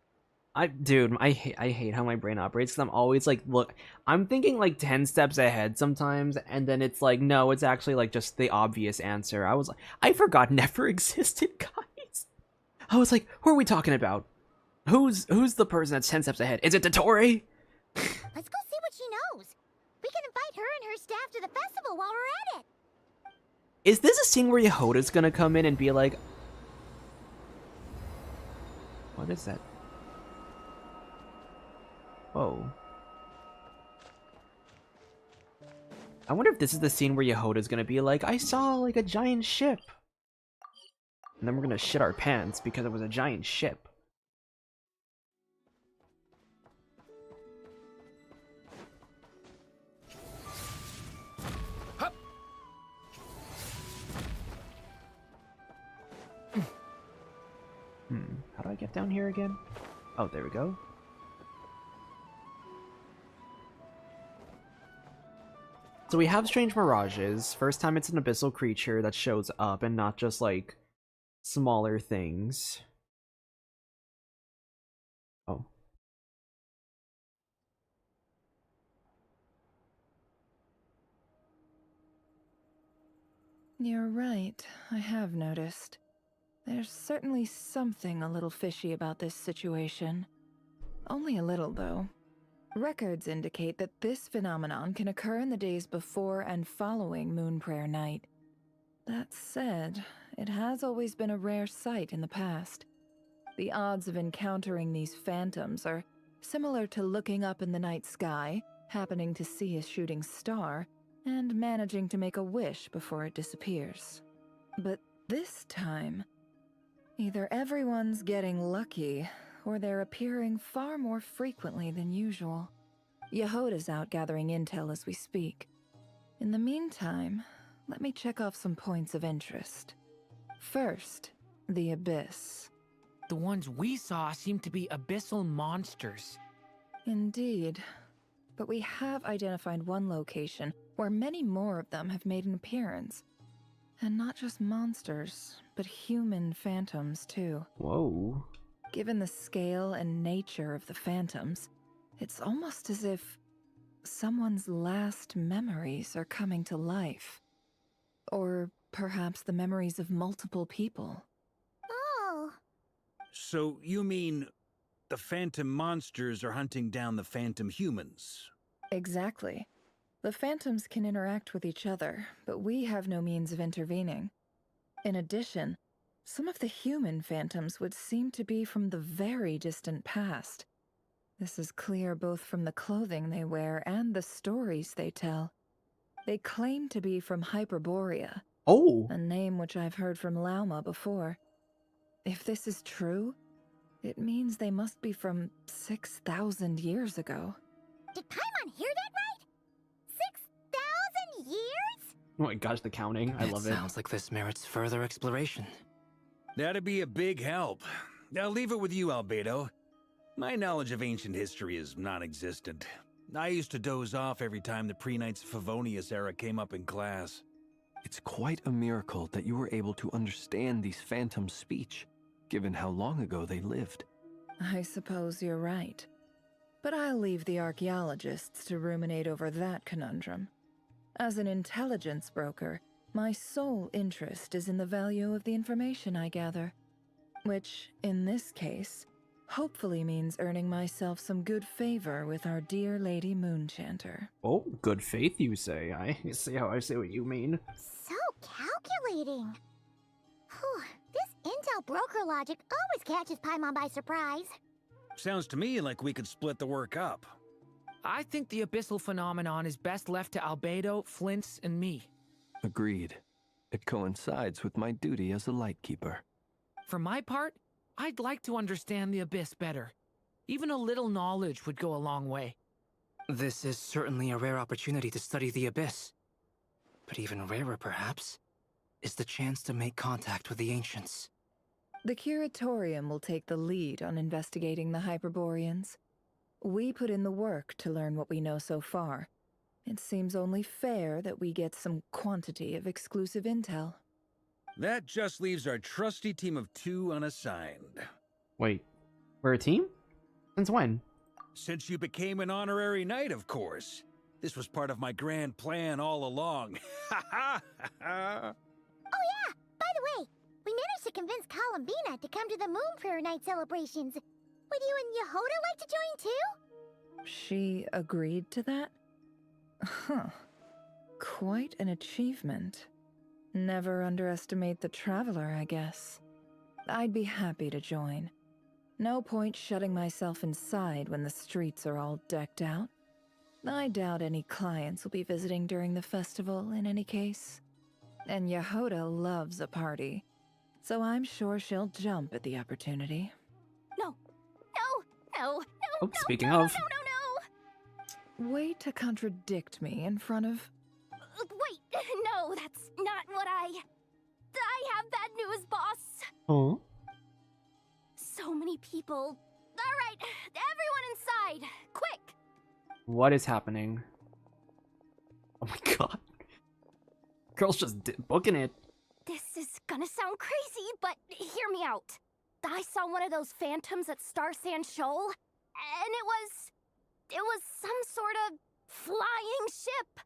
Dude, I hate how my brain operates, because I'm always like, look, I'm thinking like 10 steps ahead sometimes, and then it's like, no, it's actually like just the obvious answer. I was like, I forgot Never existed, guys. I was like, who are we talking about? Who's the person that's 10 steps ahead? Is it Dottore? Let's go see what she knows. We can invite her and her staff to the festival while we're at it. Is this a scene where Yehoda's gonna come in and be like, what is that? Oh. I wonder if this is the scene where Yehoda's gonna be like, I saw like a giant ship. And then we're gonna shit our pants because it was a giant ship. How do I get down here again? Oh, there we go. So we have strange mirages. First time it's an abyssal creature that shows up and not just like smaller things. Oh. You're right, I have noticed. There's certainly something a little fishy about this situation. Only a little, though. Records indicate that this phenomenon can occur in the days before and following Moon Prayer Night. That said, it has always been a rare sight in the past. The odds of encountering these phantoms are similar to looking up in the night sky, happening to see a shooting star, and managing to make a wish before it disappears. But this time, either everyone's getting lucky, or they're appearing far more frequently than usual. Yehoda's out gathering intel as we speak. In the meantime, let me check off some points of interest. First, the Abyss. The ones we saw seem to be abyssal monsters. Indeed. But we have identified one location where many more of them have made an appearance. And not just monsters, but human phantoms too. Whoa. Given the scale and nature of the phantoms, it's almost as if someone's last memories are coming to life. Or perhaps the memories of multiple people. Oh. So you mean the phantom monsters are hunting down the phantom humans? Exactly. The phantoms can interact with each other, but we have no means of intervening. In addition, some of the human phantoms would seem to be from the very distant past. This is clear both from the clothing they wear and the stories they tell. They claim to be from Hyperborea. Oh! A name which I've heard from Lauma before. If this is true, it means they must be from 6,000 years ago. Did Paimon hear that right? 6,000 years? Oh my gosh, the counting. I love it. Sounds like this merits further exploration. That'd be a big help. I'll leave it with you, Albedo. My knowledge of ancient history is non-existent. I used to doze off every time the pre-Knights of Favonius era came up in class. It's quite a miracle that you were able to understand these phantoms' speech, given how long ago they lived. I suppose you're right. But I'll leave the archaeologists to ruminate over that conundrum. As an intelligence broker, my sole interest is in the value of the information I gather. Which, in this case, hopefully means earning myself some good favor with our dear Lady Moonchanter. Oh, good faith, you say. I see how I say what you mean. So calculating. Whew, this intel broker logic always catches Paimon by surprise. Sounds to me like we could split the work up. I think the abyssal phenomenon is best left to Albedo, Flint's, and me. Agreed. It coincides with my duty as a lightkeeper. For my part, I'd like to understand the abyss better. Even a little knowledge would go a long way. This is certainly a rare opportunity to study the abyss. But even rarer, perhaps, is the chance to make contact with the ancients. The Curatorium will take the lead on investigating the Hyperboreans. We put in the work to learn what we know so far. It seems only fair that we get some quantity of exclusive intel. That just leaves our trusty team of 2 unassigned. Wait, we're a team? Since when? Since you became an honorary knight, of course. This was part of my grand plan all along. Ha ha ha! Oh yeah, by the way, we managed to convince Columbina to come to the Moonprayer Night celebrations. Would you and Yehoda like to join too? She agreed to that? Huh. Quite an achievement. Never underestimate the traveler, I guess. I'd be happy to join. No point shutting myself inside when the streets are all decked out. I doubt any clients will be visiting during the festival in any case. And Yehoda loves a party, so I'm sure she'll jump at the opportunity. No. Oh, speaking of. Way to contradict me in front of... Wait, no, that's not what I have bad news, boss. Oh? So many people. All right, everyone inside, quick. What is happening? Oh my god. Girl's just booking it. This is gonna sound crazy, but hear me out. I saw one of those phantoms at Star Sand Shoal, and it was some sort of flying ship.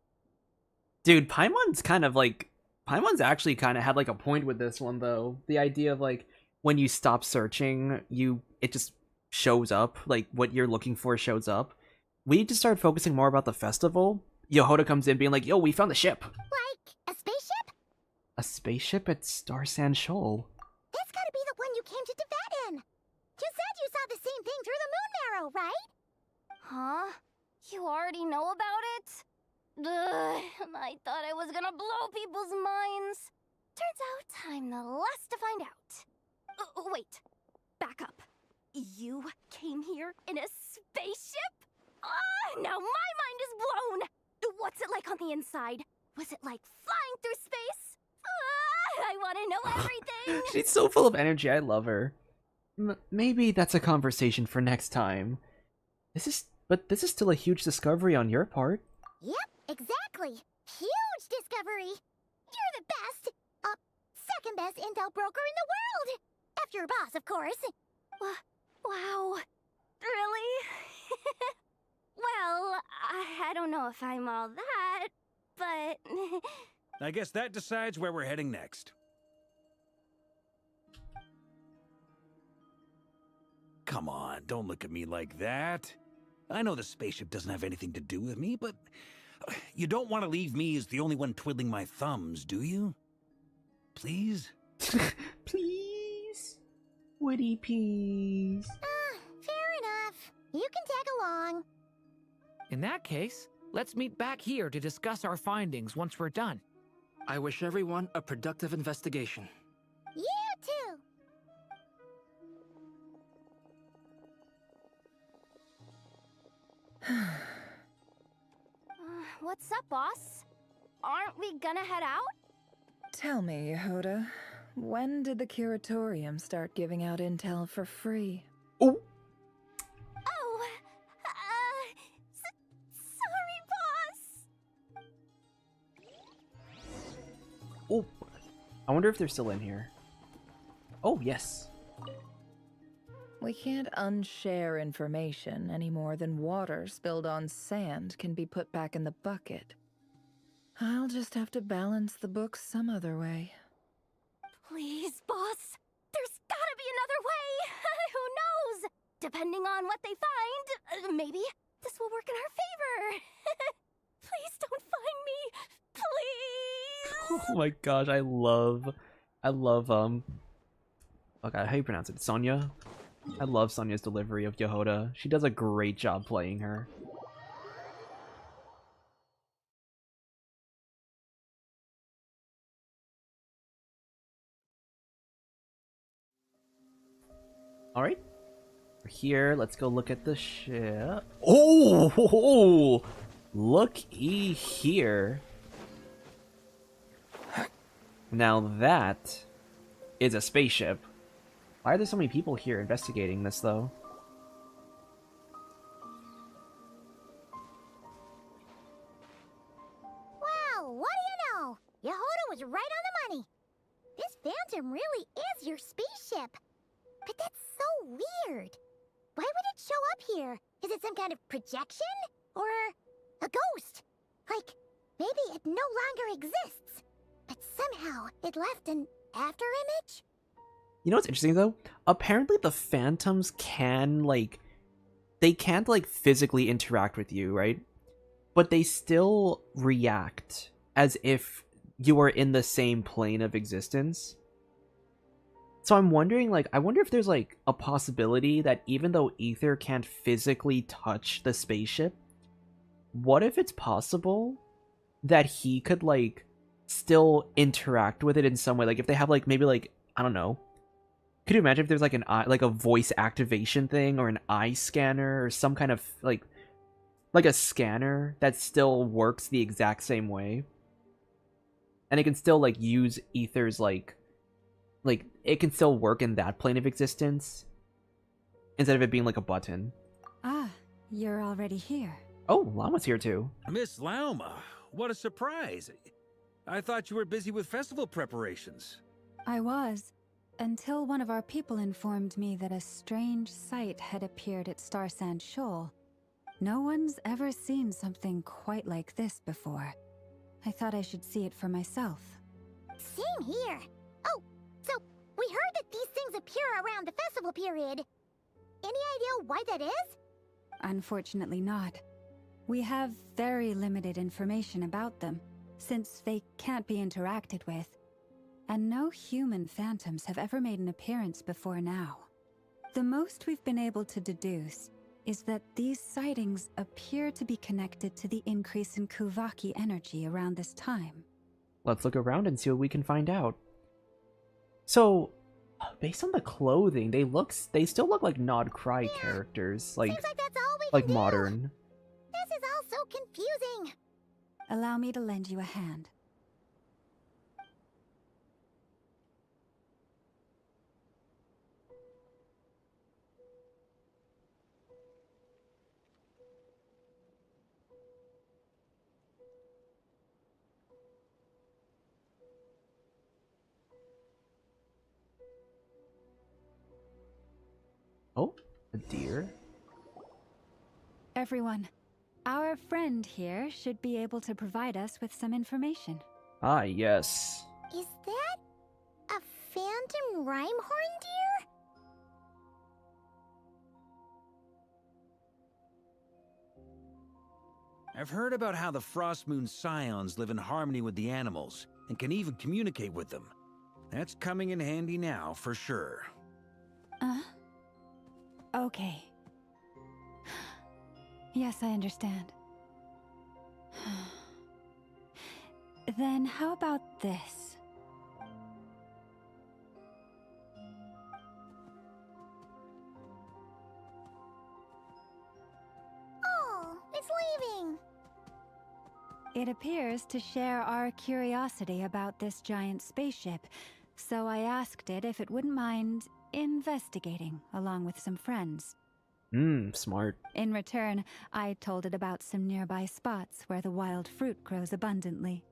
Dude, Paimon's actually kind of had like a point with this one though. The idea of like when you stop searching, it just shows up, like what you're looking for shows up. We need to start focusing more about the festival. Yehoda comes in being like, "Yo, we found the ship." Like a spaceship? A spaceship at Star Sand Shoal. That's gotta be the one you came to Tibet in. You said you saw the same thing through the moon marrow, right? Huh? You already know about it? Ugh, I thought I was gonna blow people's minds. Turns out I'm the last to find out. Wait, back up. You came here in a spaceship? Now my mind is blown! What's it like on the inside? Was it like flying through space? I want to know everything! She's so full of energy, I love her. Maybe that's a conversation for next time. This is still a huge discovery on your part. Yep, exactly. Huge discovery. You're the best, second best intel broker in the world. After your boss, of course. Wow. Really? Well, I don't know if I'm all that, but... I guess that decides where we're heading next. Come on, don't look at me like that. I know the spaceship doesn't have anything to do with me, but you don't want to leave me as the only one twiddling my thumbs, do you? Please? Please? Woody peas. Fair enough. You can tag along. In that case, let's meet back here to discuss our findings once we're done. I wish everyone a productive investigation. You too. What's up, boss? aren't we gonna head out? Tell me, Yehoda, when did the Curatorium start giving out intel for free? Oh, sorry, boss. Oh, I wonder if they're still in here. Oh, yes. We can't unshare information any more than water spilled on sand can be put back in the bucket. I'll just have to balance the books some other way. Please, boss. There's gotta be another way. Who knows? Depending on what they find, maybe this will work in our favor. Please don't find me. Please. Oh my gosh, I love, oh god, how do you pronounce it? Sonya? I love Sonya's delivery of Yehoda. She does a great job playing her. Alright. We're here. Let's go look at the ship. Oh! Looky here. Now that is a spaceship. Why are there so many people here investigating this, though? Well, what do you know? Yehoda was right on the money. This phantom really is your spaceship. But that's so weird. Why would it show up here? Is it some kind of projection? Or a ghost? Like, maybe it no longer exists, but somehow it left an afterimage? You know what's interesting, though? Apparently the phantoms can, like... They can't, like, physically interact with you, right? But they still react as if you are in the same plane of existence. So I'm wondering, like, I wonder if there's, like, a possibility that even though Ether can't physically touch the spaceship, what if it's possible that he could, like, still interact with it in some way? Like, if they have, like, maybe, like, I don't know. Could you imagine if there's, like, an eye, like, a voice activation thing, or an eye scanner, or some kind of, like a scanner that still works the exact same way? And it can still, like, use Ether's, like, it can still work in that plane of existence instead of it being like a button. Ah, you're already here. Oh, Llama's here too. Miss Lauma, what a surprise. I thought you were busy with festival preparations. I was, until one of our people informed me that a strange sight had appeared at Star Sand Shoal. No one's ever seen something quite like this before. I thought I should see it for myself. Same here. Oh, so we heard that these things appear around the festival period. Any idea why that is? Unfortunately not. We have very limited information about them, since they can't be interacted with. And no human phantoms have ever made an appearance before now. The most we've been able to deduce is that these sightings appear to be connected to the increase in Kuvaki energy around this time. Let's look around and see what we can find out. So, based on the clothing, they still look like Nod Krai characters, like that's all we can modern. do. This is all so confusing. Allow me to lend you a hand. Oh, a deer? Everyone, our friend here should be able to provide us with some information. Ah, yes. Is that a phantom Rhymehorn deer? I've heard about how the Frostmoon Scions live in harmony with the animals, and can even communicate with them. That's coming in handy now, for sure. Okay. Yes, I understand. Then how about this? Oh, it's leaving. It appears to share our curiosity about this giant spaceship, so I asked it if it wouldn't mind investigating along with some friends. Smart. In return, I told it about some nearby spots where the wild fruit grows abundantly.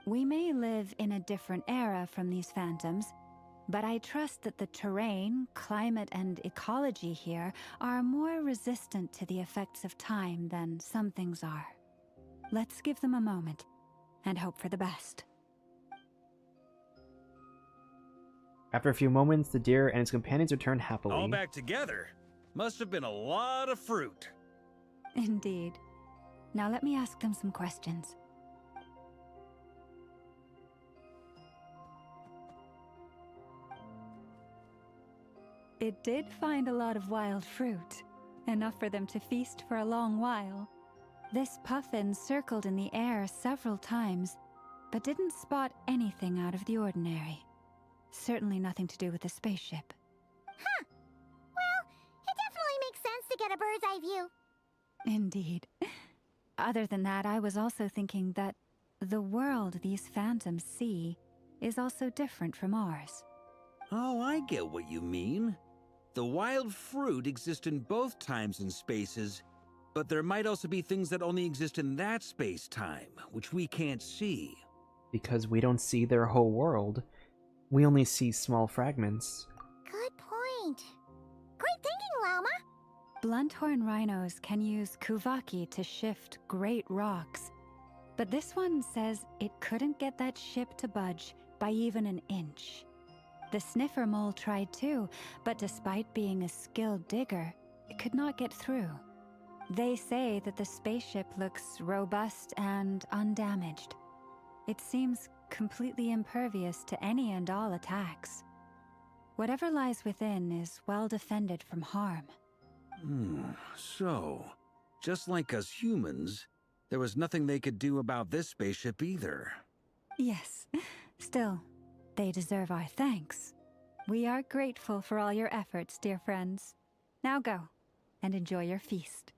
We may live in a different era from these phantoms, but I trust that the terrain, climate, and ecology here are more resistant to the effects of time than some things are. Let's give them a moment and hope for the best. After a few moments, the deer and its companions return happily. All back together? Must have been a lot of fruit. Indeed. Now let me ask them some questions. It did find a lot of wild fruit, enough for them to feast for a long while. This puffin circled in the air several times, but didn't spot anything out of the ordinary. Certainly nothing to do with the spaceship. Huh. Well, it definitely makes sense to get a bird's eye view. Indeed. Other than that, I was also thinking that the world these phantoms see is also different from ours. Oh, I get what you mean. The wild fruit exist in both times and spaces, but there might also be things that only exist in that space-time, which we can't see. Because we don't see their whole world. We only see small fragments. Good point. Great thinking, Llama. Blunthorn rhinos can use kuvaki to shift great rocks, but this one says it couldn't get that ship to budge by even an inch. The sniffer mole tried too, but despite being a skilled digger, it could not get through. They say that the spaceship looks robust and undamaged. It seems completely impervious to any and all attacks. Whatever lies within is well defended from harm. So, just like us humans, there was nothing they could do about this spaceship either. Yes. Still, they deserve our thanks. We are grateful for all your efforts, dear friends. Now go, and enjoy your feast.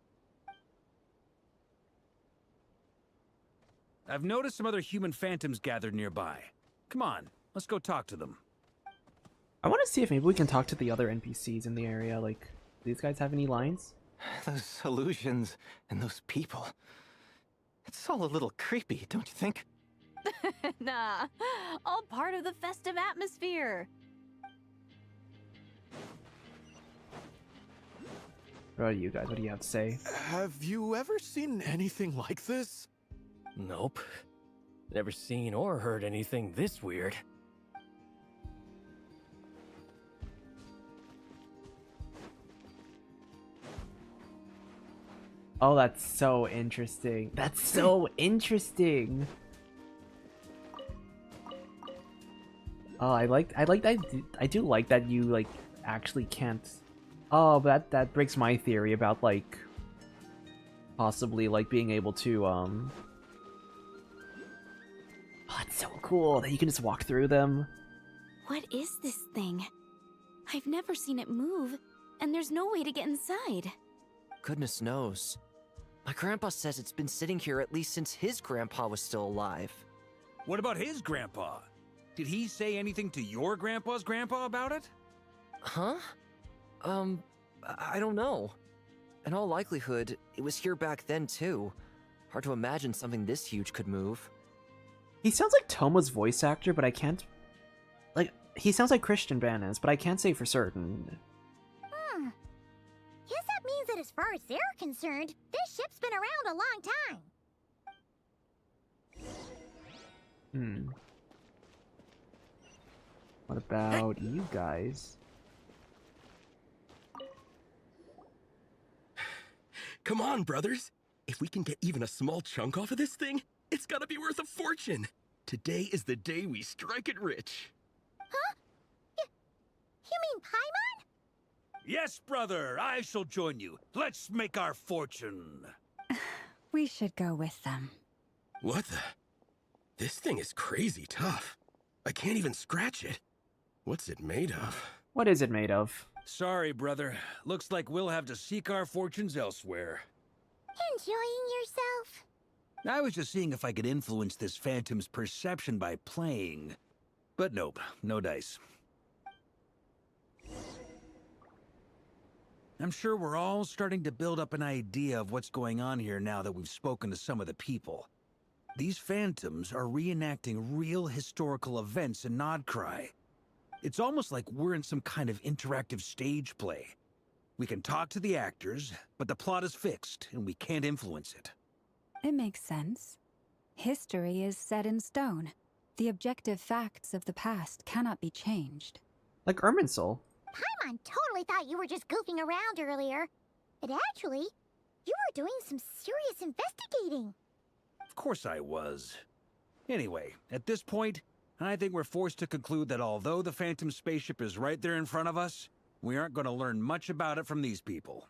I've noticed some other human phantoms gathered nearby. Come on, let's go talk to them. I want to see if maybe we can talk to the other NPCs in the area. Like, do these guys have any lines? Those illusions and those people. It's all a little creepy, don't you think? Nah, all part of the festive atmosphere. What about you guys? What do you have to say? Have you ever seen anything like this? Nope. Never seen or heard anything this weird. Oh, that's so interesting. That's so interesting. Oh, I do like that you like actually can't. Oh, but that breaks my theory about like possibly like being able to Oh, it's so cool that you can just walk through them. What is this thing? I've never seen it move, and there's no way to get inside. Goodness knows. My grandpa says it's been sitting here at least since his grandpa was still alive. What about his grandpa? Did he say anything to your grandpa's grandpa about it? Huh? I don't know. In all likelihood, it was here back then too. Hard to imagine something this huge could move. He sounds like Toma's voice actor, but I can't... Like, he sounds like Christian Banas, but I can't say for certain. Guess that means that as far as they're concerned, this ship's been around a long time. What about you guys? Come on, brothers. If we can get even a small chunk off of this thing, it's gotta be worth a fortune. Today is the day we strike it rich. Huh? You mean Paimon? Yes, brother, I shall join you. Let's make our fortune. We should go with them. What the? This thing is crazy tough. I can't even scratch it. What's it made of? What is it made of? Sorry, brother. Looks like we'll have to seek our fortunes elsewhere. Enjoying yourself? I was just seeing if I could influence this phantom's perception by playing. But nope, no dice. I'm sure we're all starting to build up an idea of what's going on here now that we've spoken to some of the people. These phantoms are reenacting real historical events in Krai. It's almost like we're in some kind of interactive stage play. We can talk to the actors, but the plot is fixed, and we can't influence it. It makes sense. History is set in stone. The objective facts of the past cannot be changed. Like Irminsul. Paimon totally thought you were just goofing around earlier. But actually, you were doing some serious investigating. Of course I was. Anyway, at this point, I think we're forced to conclude that although the Phantom spaceship is right there in front of us, we aren't going to learn much about it from these people.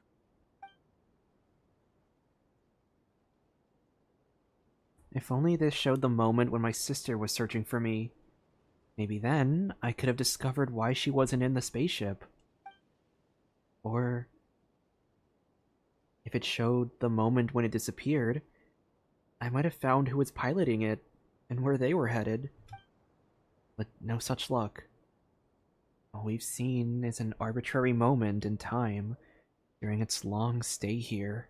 If only this showed the moment when my sister was searching for me. Maybe then I could have discovered why she wasn't in the spaceship. Or if it showed the moment when it disappeared, I might have found who was piloting it and where they were headed. But no such luck. All we've seen is an arbitrary moment in time during its long stay here.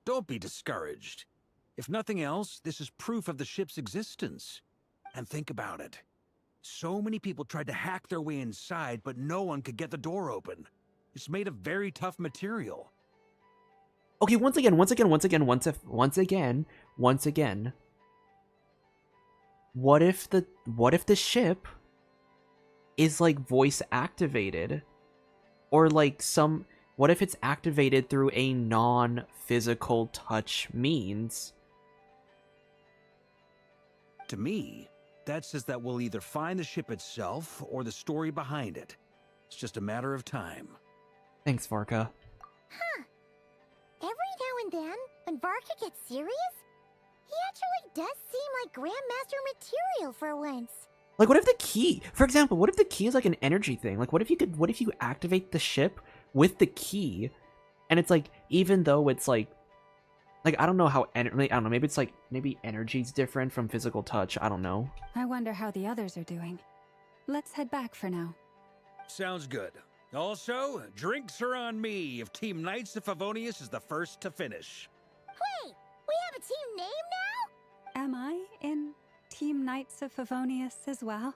Don't be discouraged. If nothing else, this is proof of the ship's existence. And think about it. So many people tried to hack their way inside, but no one could get the door open. It's made of very tough material. Okay, once again. What if the ship is like voice activated? Or like what if it's activated through a non-physical touch means? To me, that says that we'll either find the ship itself or the story behind it. It's just a matter of time. Thanks, Varka. Huh. Every now and then, when Varka gets serious, he actually does seem like Grandmaster material for once. Like, what if the key, for example, what if the key is like an energy thing? Like, what if you activate the ship with the key, and it's like, even though it's like I don't know how, I don't know, maybe it's like, maybe energy's different from physical touch, I don't know. I wonder how the others are doing. Let's head back for now. Sounds good. Also, drinks are on me if Team Knights of Favonius is the first to finish. Wait, we have a team name now? Am I in Team Knights of Favonius as well?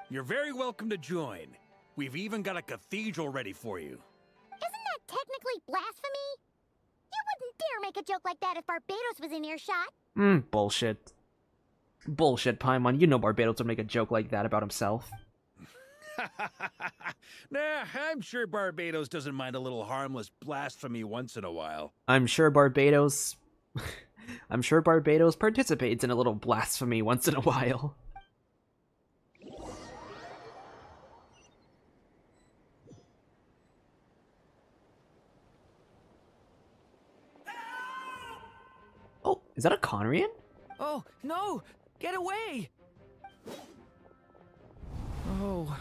You're very welcome to join. We've even got a cathedral ready for you. Isn't that technically blasphemy? You wouldn't dare make a joke like that if Barbados was in earshot. Bullshit. Bullshit, Paimon. You know Barbados would make a joke like that about himself. Nah, I'm sure Barbados doesn't mind a little harmless blasphemy once in a while. I'm sure Barbados participates in a little blasphemy once in a while. Oh, is that a Conrian? Oh, no! Get away! Oh.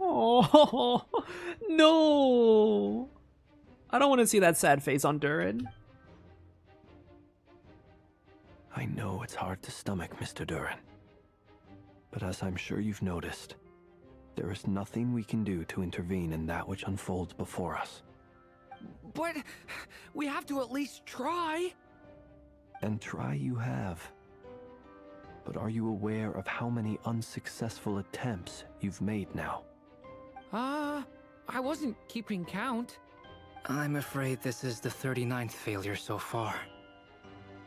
Oh, no! I don't want to see that sad face on Durin. I know it's hard to stomach, Mr. Durin. But as I'm sure you've noticed, there is nothing we can do to intervene in that which unfolds before us. But we have to at least try. And try you have. But are you aware of how many unsuccessful attempts you've made now? I wasn't keeping count. I'm afraid this is the 39th failure so far.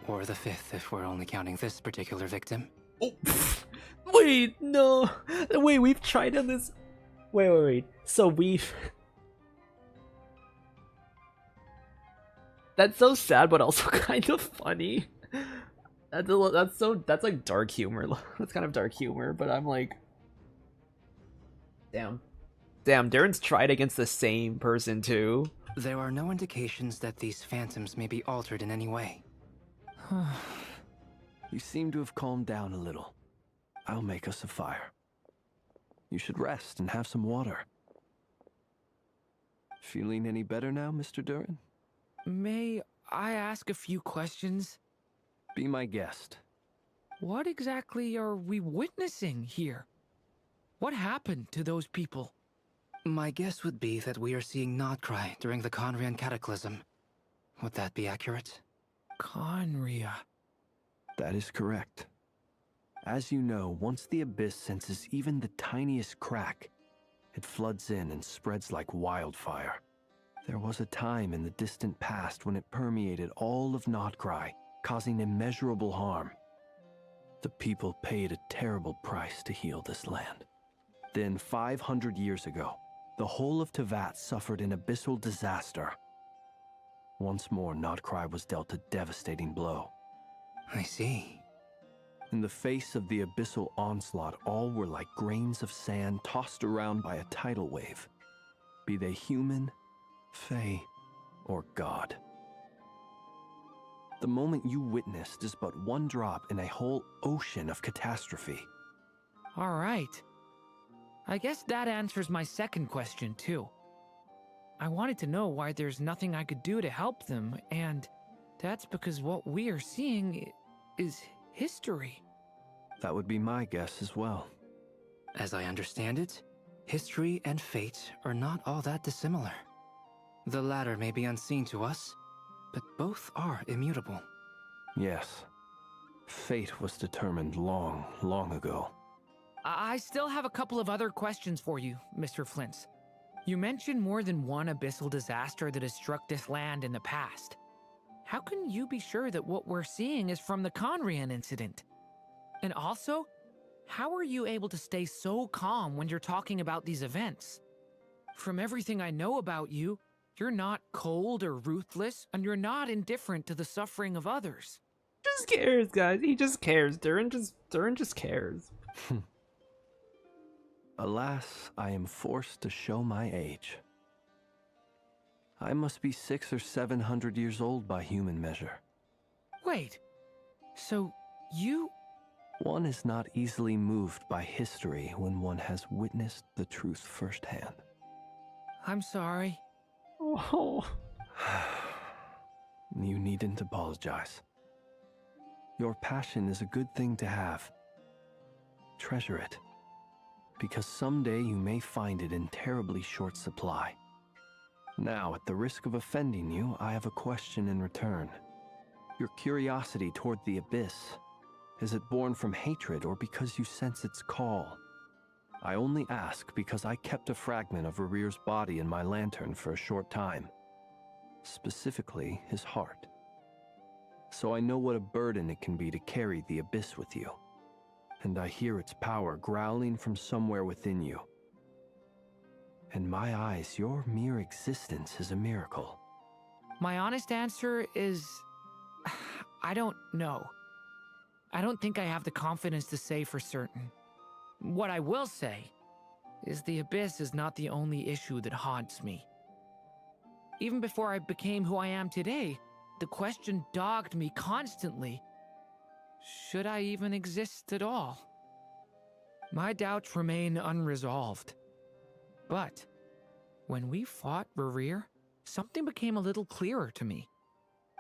Or the 5th if we're only counting this particular victim. Oh, wait, no. Wait, we've tried on this. Wait. So we've. That's so sad, but also kind of funny. That's like dark humor. That's kind of dark humor, but I'm like, damn, Durin's tried against the same person too. There are no indications that these phantoms may be altered in any way. You seem to have calmed down a little. I'll make us a fire. You should rest and have some water. Feeling any better now, Mr. Durin? May I ask a few questions? Be my guest. What exactly are we witnessing here? What happened to those people? My guess would be that we are seeing Krai during the Conrian Cataclysm. Would that be accurate? Conria. That is correct. As you know, once the Abyss senses even the tiniest crack, it floods in and spreads like wildfire. There was a time in the distant past when it permeated all of Krai, causing immeasurable harm. The people paid a terrible price to heal this land. Then, 500 years ago, the whole of Teyvat suffered an abyssal disaster. Once more, Krai was dealt a devastating blow. I see. In the face of the abyssal onslaught, all were like grains of sand tossed around by a tidal wave, be they human, fae, or god. The moment you witnessed is but one drop in a whole ocean of catastrophe. All right. I guess that answers my second question, too. I wanted to know why there's nothing I could do to help them, and that's because what we are seeing is history. That would be my guess as well. As I understand it, history and fate are not all that dissimilar. The latter may be unseen to us, but both are immutable. Yes. Fate was determined long, long ago. I still have a couple of other questions for you, Mr. Flintz. You mentioned more than one abyssal disaster that has struck this land in the past. How can you be sure that what we're seeing is from the Conrian incident? And also, how are you able to stay so calm when you're talking about these events? From everything I know about you, you're not cold or ruthless, and you're not indifferent to the suffering of others. Just cares, guys. He just cares. Durin just cares. Alas, I am forced to show my age. I must be 600 or 700 years old by human measure. Wait, so you... One is not easily moved by history when one has witnessed the truth firsthand. I'm sorry. Oh. You needn't apologize. Your passion is a good thing to have. Treasure it, because someday you may find it in terribly short supply. Now, at the risk of offending you, I have a question in return. Your curiosity toward the Abyss, is it born from hatred or because you sense its call? I only ask because I kept a fragment of Rerir's body in my lantern for a short time. Specifically, his heart. So I know what a burden it can be to carry the Abyss with you. And I hear its power growling from somewhere within you. In my eyes, your mere existence is a miracle. My honest answer is... I don't know. I don't think I have the confidence to say for certain. What I will say is the Abyss is not the only issue that haunts me. Even before I became who I am today, the question dogged me constantly. Should I even exist at all? My doubts remain unresolved. But when we fought Rerir, something became a little clearer to me.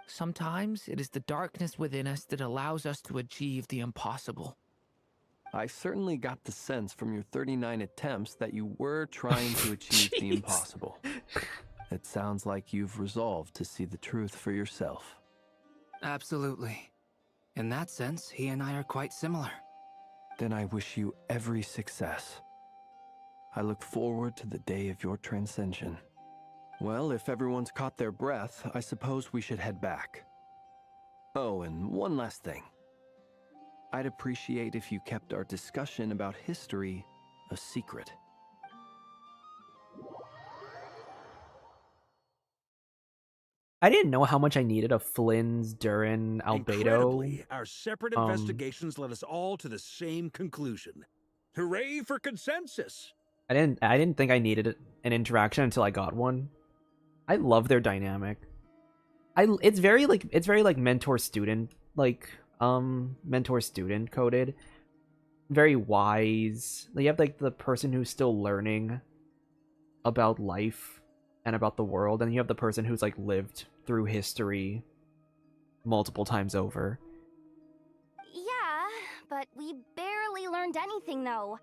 Sometimes it is the darkness within us that allows us to achieve the impossible. I certainly got the sense from your 39 attempts that you were trying to achieve the impossible. It sounds like you've resolved to see the truth for yourself. Absolutely. In that sense, he and I are quite similar. Then I wish you every success. I look forward to the day of your transcension. Well, if everyone's caught their breath, I suppose we should head back. Oh, and one last thing. I'd appreciate if you kept our discussion about history a secret. I didn't know how much I needed a Flynn's, Durin, Albedo. Incredibly, our separate investigations led us all to the same conclusion. Hooray for consensus! I didn't think I needed an interaction until I got one. I love their dynamic. It's very like mentor student coded. Very wise. You have like the person who's still learning about life and about the world, and you have the person who's like lived through history multiple times over. Yeah, but we barely learned anything though.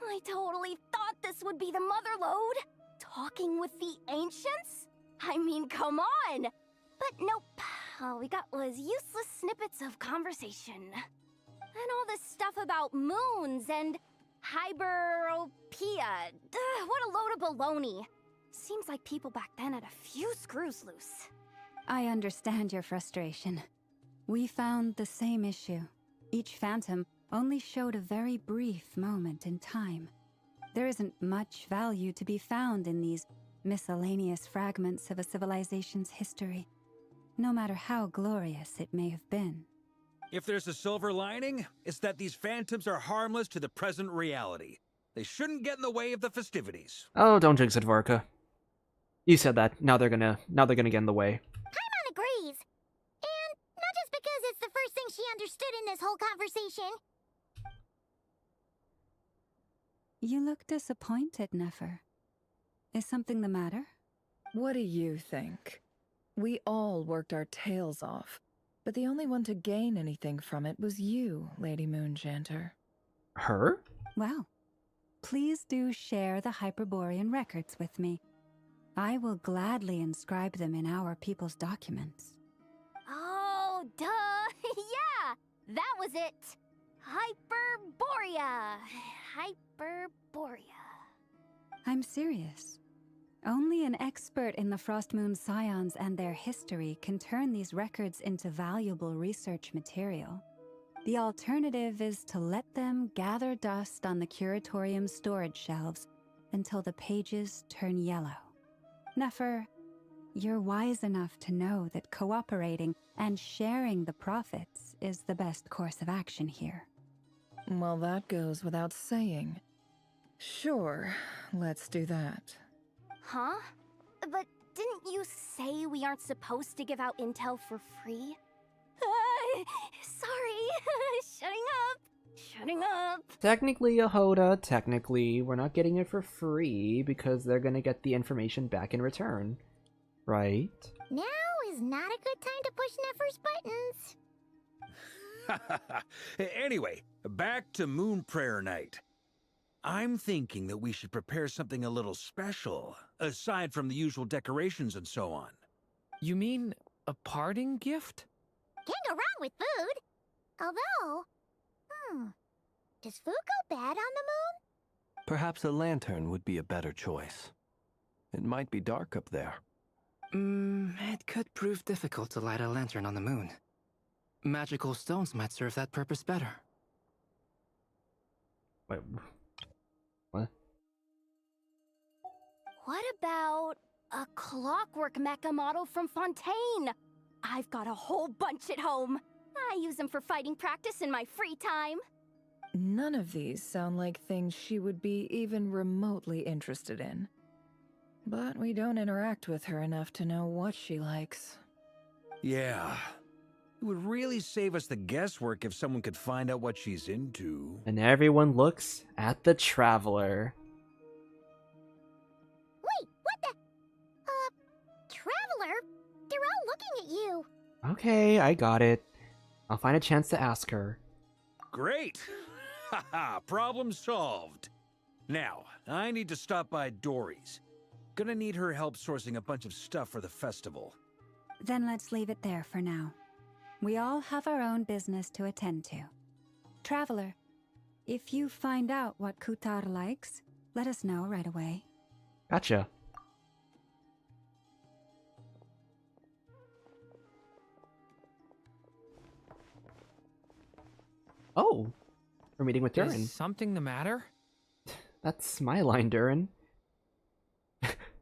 I totally thought this would be the mother lode. Talking with the ancients? I mean, come on! But nope. All we got was useless snippets of conversation. And all this stuff about moons and hyperopia. What a load of baloney. Seems like people back then had a few screws loose. I understand your frustration. We found the same issue. Each phantom only showed a very brief moment in time. There isn't much value to be found in these miscellaneous fragments of a civilization's history, no matter how glorious it may have been. If there's a silver lining, it's that these phantoms are harmless to the present reality. They shouldn't get in the way of the festivities. Oh, don't jinx it, Varka. You said that. Now they're gonna get in the way. Paimon agrees. And not just because it's the first thing she understood in this whole conversation. You look disappointed, Nefer. Is something the matter? What do you think? We all worked our tails off, but the only one to gain anything from it was you, Lady Moonjanter. Her? Well, please do share the Hyperborean records with me. I will gladly inscribe them in our people's documents. Oh, duh! Yeah! That was it! Hyperborea! Hyperborea. I'm serious. Only an expert in the Frostmoon Scions and their history can turn these records into valuable research material. The alternative is to let them gather dust on the Curatorium's storage shelves until the pages turn yellow. Nefer, you're wise enough to know that cooperating and sharing the profits is the best course of action here. Well, that goes without saying. Sure, let's do that. Huh? But didn't you say we aren't supposed to give out intel for free? Sorry. Shutting up. Technically, Yehoda, technically, we're not getting it for free because they're gonna get the information back in return. Right? Now is not a good time to push Nefer's buttons. Anyway, back to Moon Prayer Night. I'm thinking that we should prepare something a little special, aside from the usual decorations and so on. You mean a parting gift? Can't go wrong with food. Although, does food go bad on the moon? Perhaps a lantern would be a better choice. It might be dark up there. It could prove difficult to light a lantern on the moon. Magical stones might serve that purpose better. Wait, what? What about a clockwork mecha model from Fontaine? I've got a whole bunch at home. I use them for fighting practice in my free time. None of these sound like things she would be even remotely interested in. But we don't interact with her enough to know what she likes. Yeah. It would really save us the guesswork if someone could find out what she's into. And everyone looks at the Traveler. Wait, what the? Traveler? They're all looking at you. Okay, I got it. I'll find a chance to ask her. Great! Haha, problem solved. Now, I need to stop by Dory's. Gonna need her help sourcing a bunch of stuff for the festival. Then let's leave it there for now. We all have our own business to attend to. Traveler, if you find out what Kutar likes, let us know right away. Gotcha. Oh, we're meeting with Durin. Is something the matter? That's my line, Durin.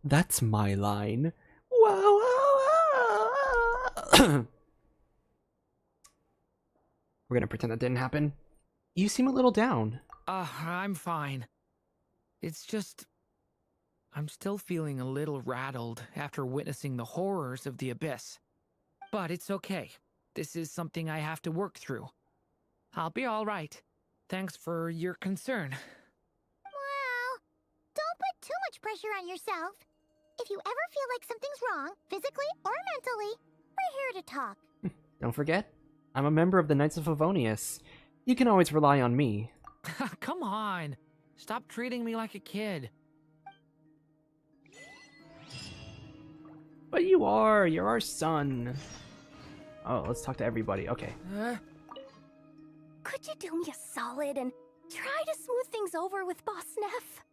That's my line. Whoa, We're gonna pretend that didn't happen. You seem a little down. I'm fine. It's just... I'm still feeling a little rattled after witnessing the horrors of the Abyss. But it's okay. This is something I have to work through. I'll be alright. Thanks for your concern. Well, don't put too much pressure on yourself. If you ever feel like something's wrong, physically or mentally, we're here to talk. Don't forget, I'm a member of the Knights of Favonius. You can always rely on me. Come on. Stop treating me like a kid. But you're our son. Oh, let's talk to everybody. Okay. Could you do me a solid and try to smooth things over with Boss Neff?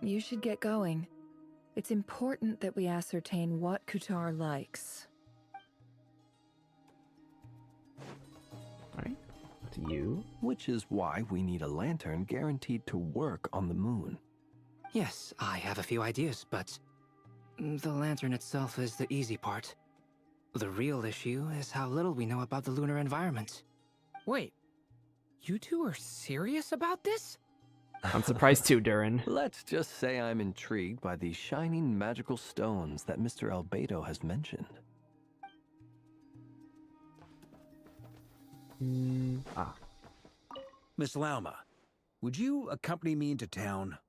You should get going. It's important that we ascertain what Kutar likes. Alright, to you. Which is why we need a lantern guaranteed to work on the moon. Yes, I have a few ideas, but the lantern itself is the easy part. The real issue is how little we know about the lunar environment. Wait, you two are serious about this? I'm surprised too, Durin. Let's just say I'm intrigued by these shining magical stones that Mr. Albedo has mentioned. Miss Lauma, would you accompany me into town?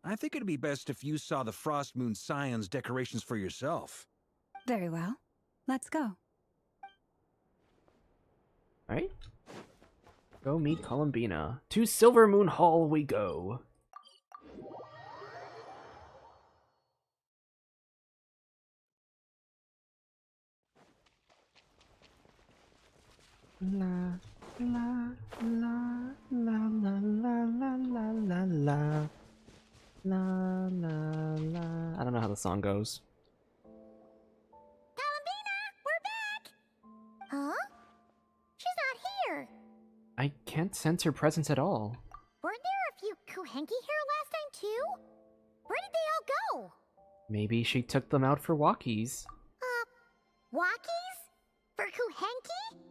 I think it'd be best if you saw the Frost Moon Scion's decorations for yourself. Very well. Let's go. Alright. Go meet Columbina. To Silver Moon Hall we go. La la la la la la la la la la la la. I don't know how the song goes. Huh? She's not here. I can't sense her presence at all. Weren't there a few Kuhenki here last time too? Where did they all go? Maybe she took them out for walkies. Walkies? For Kuhenki?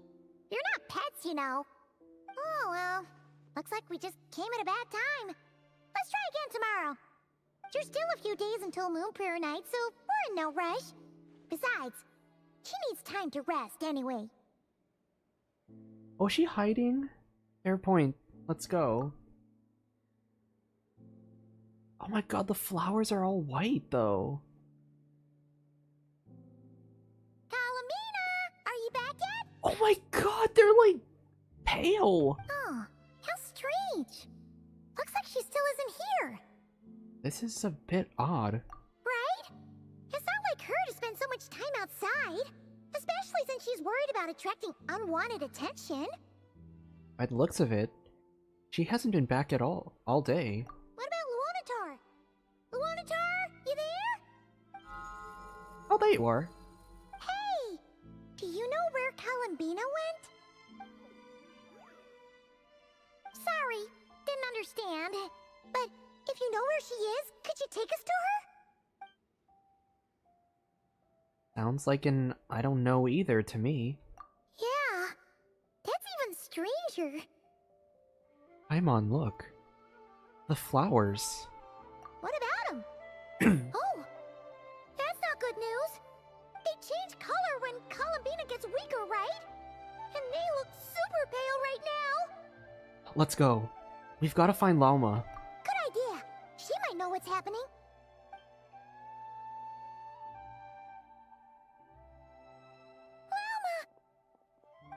You're not pets, you know. Oh, well. Looks like we just came at a bad time. Let's try again tomorrow. There's still a few days until Moon Prayer Night, so we're in no rush. Besides, she needs time to rest anyway. Oh, is she hiding? Fair point. Let's go. Oh my god, the flowers are all white, though. Kalamina! Are you back yet? Oh my god, they're like pale. Oh, how strange. Looks like she still isn't here. This is a bit odd. Right? It's not like her to spend so much time outside. Especially since she's worried about attracting unwanted attention. By the looks of it, she hasn't been back at all day. What about Luanatar? Luanatar, you there? Oh, there you are. Hey! Do you know where Columbina went? Sorry, didn't understand. But if you know where she is, could you take us to her? Sounds like an I don't know either to me. Yeah, that's even stranger. Paimon, look. The flowers. What about them? Oh, that's not good news. They change color when Columbina gets weaker, right? And they look super pale right now. Let's go. We've got to find Lauma. Good idea. She might know what's happening.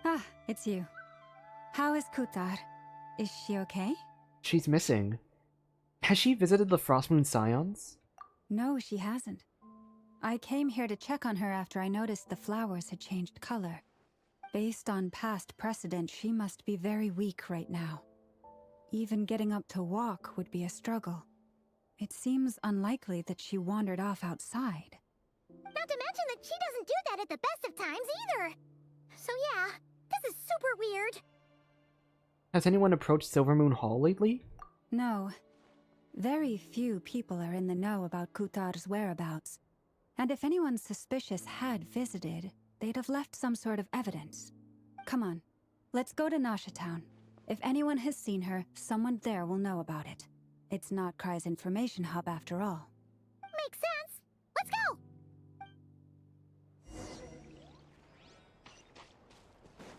Ah, it's you. How is Kutar? Is she okay? She's missing. Has she visited the Frostmoon Scions? No, she hasn't. I came here to check on her after I noticed the flowers had changed color. Based on past precedent, she must be very weak right now. Even getting up to walk would be a struggle. It seems unlikely that she wandered off outside. Not to mention that she doesn't do that at the best of times either. So yeah, this is super weird. Has anyone approached Silvermoon Hall lately? No. Very few people are in the know about Kutar's whereabouts. And if anyone suspicious had visited, they'd have left some sort of evidence. Come on, let's go to Nasha Town. If anyone has seen her, someone there will know about it. It's not Krai's information hub after all. Makes sense. Let's go!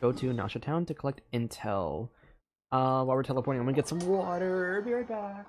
Go to Nasha Town to collect intel. While we're teleporting, I'm gonna get some water. Be right back.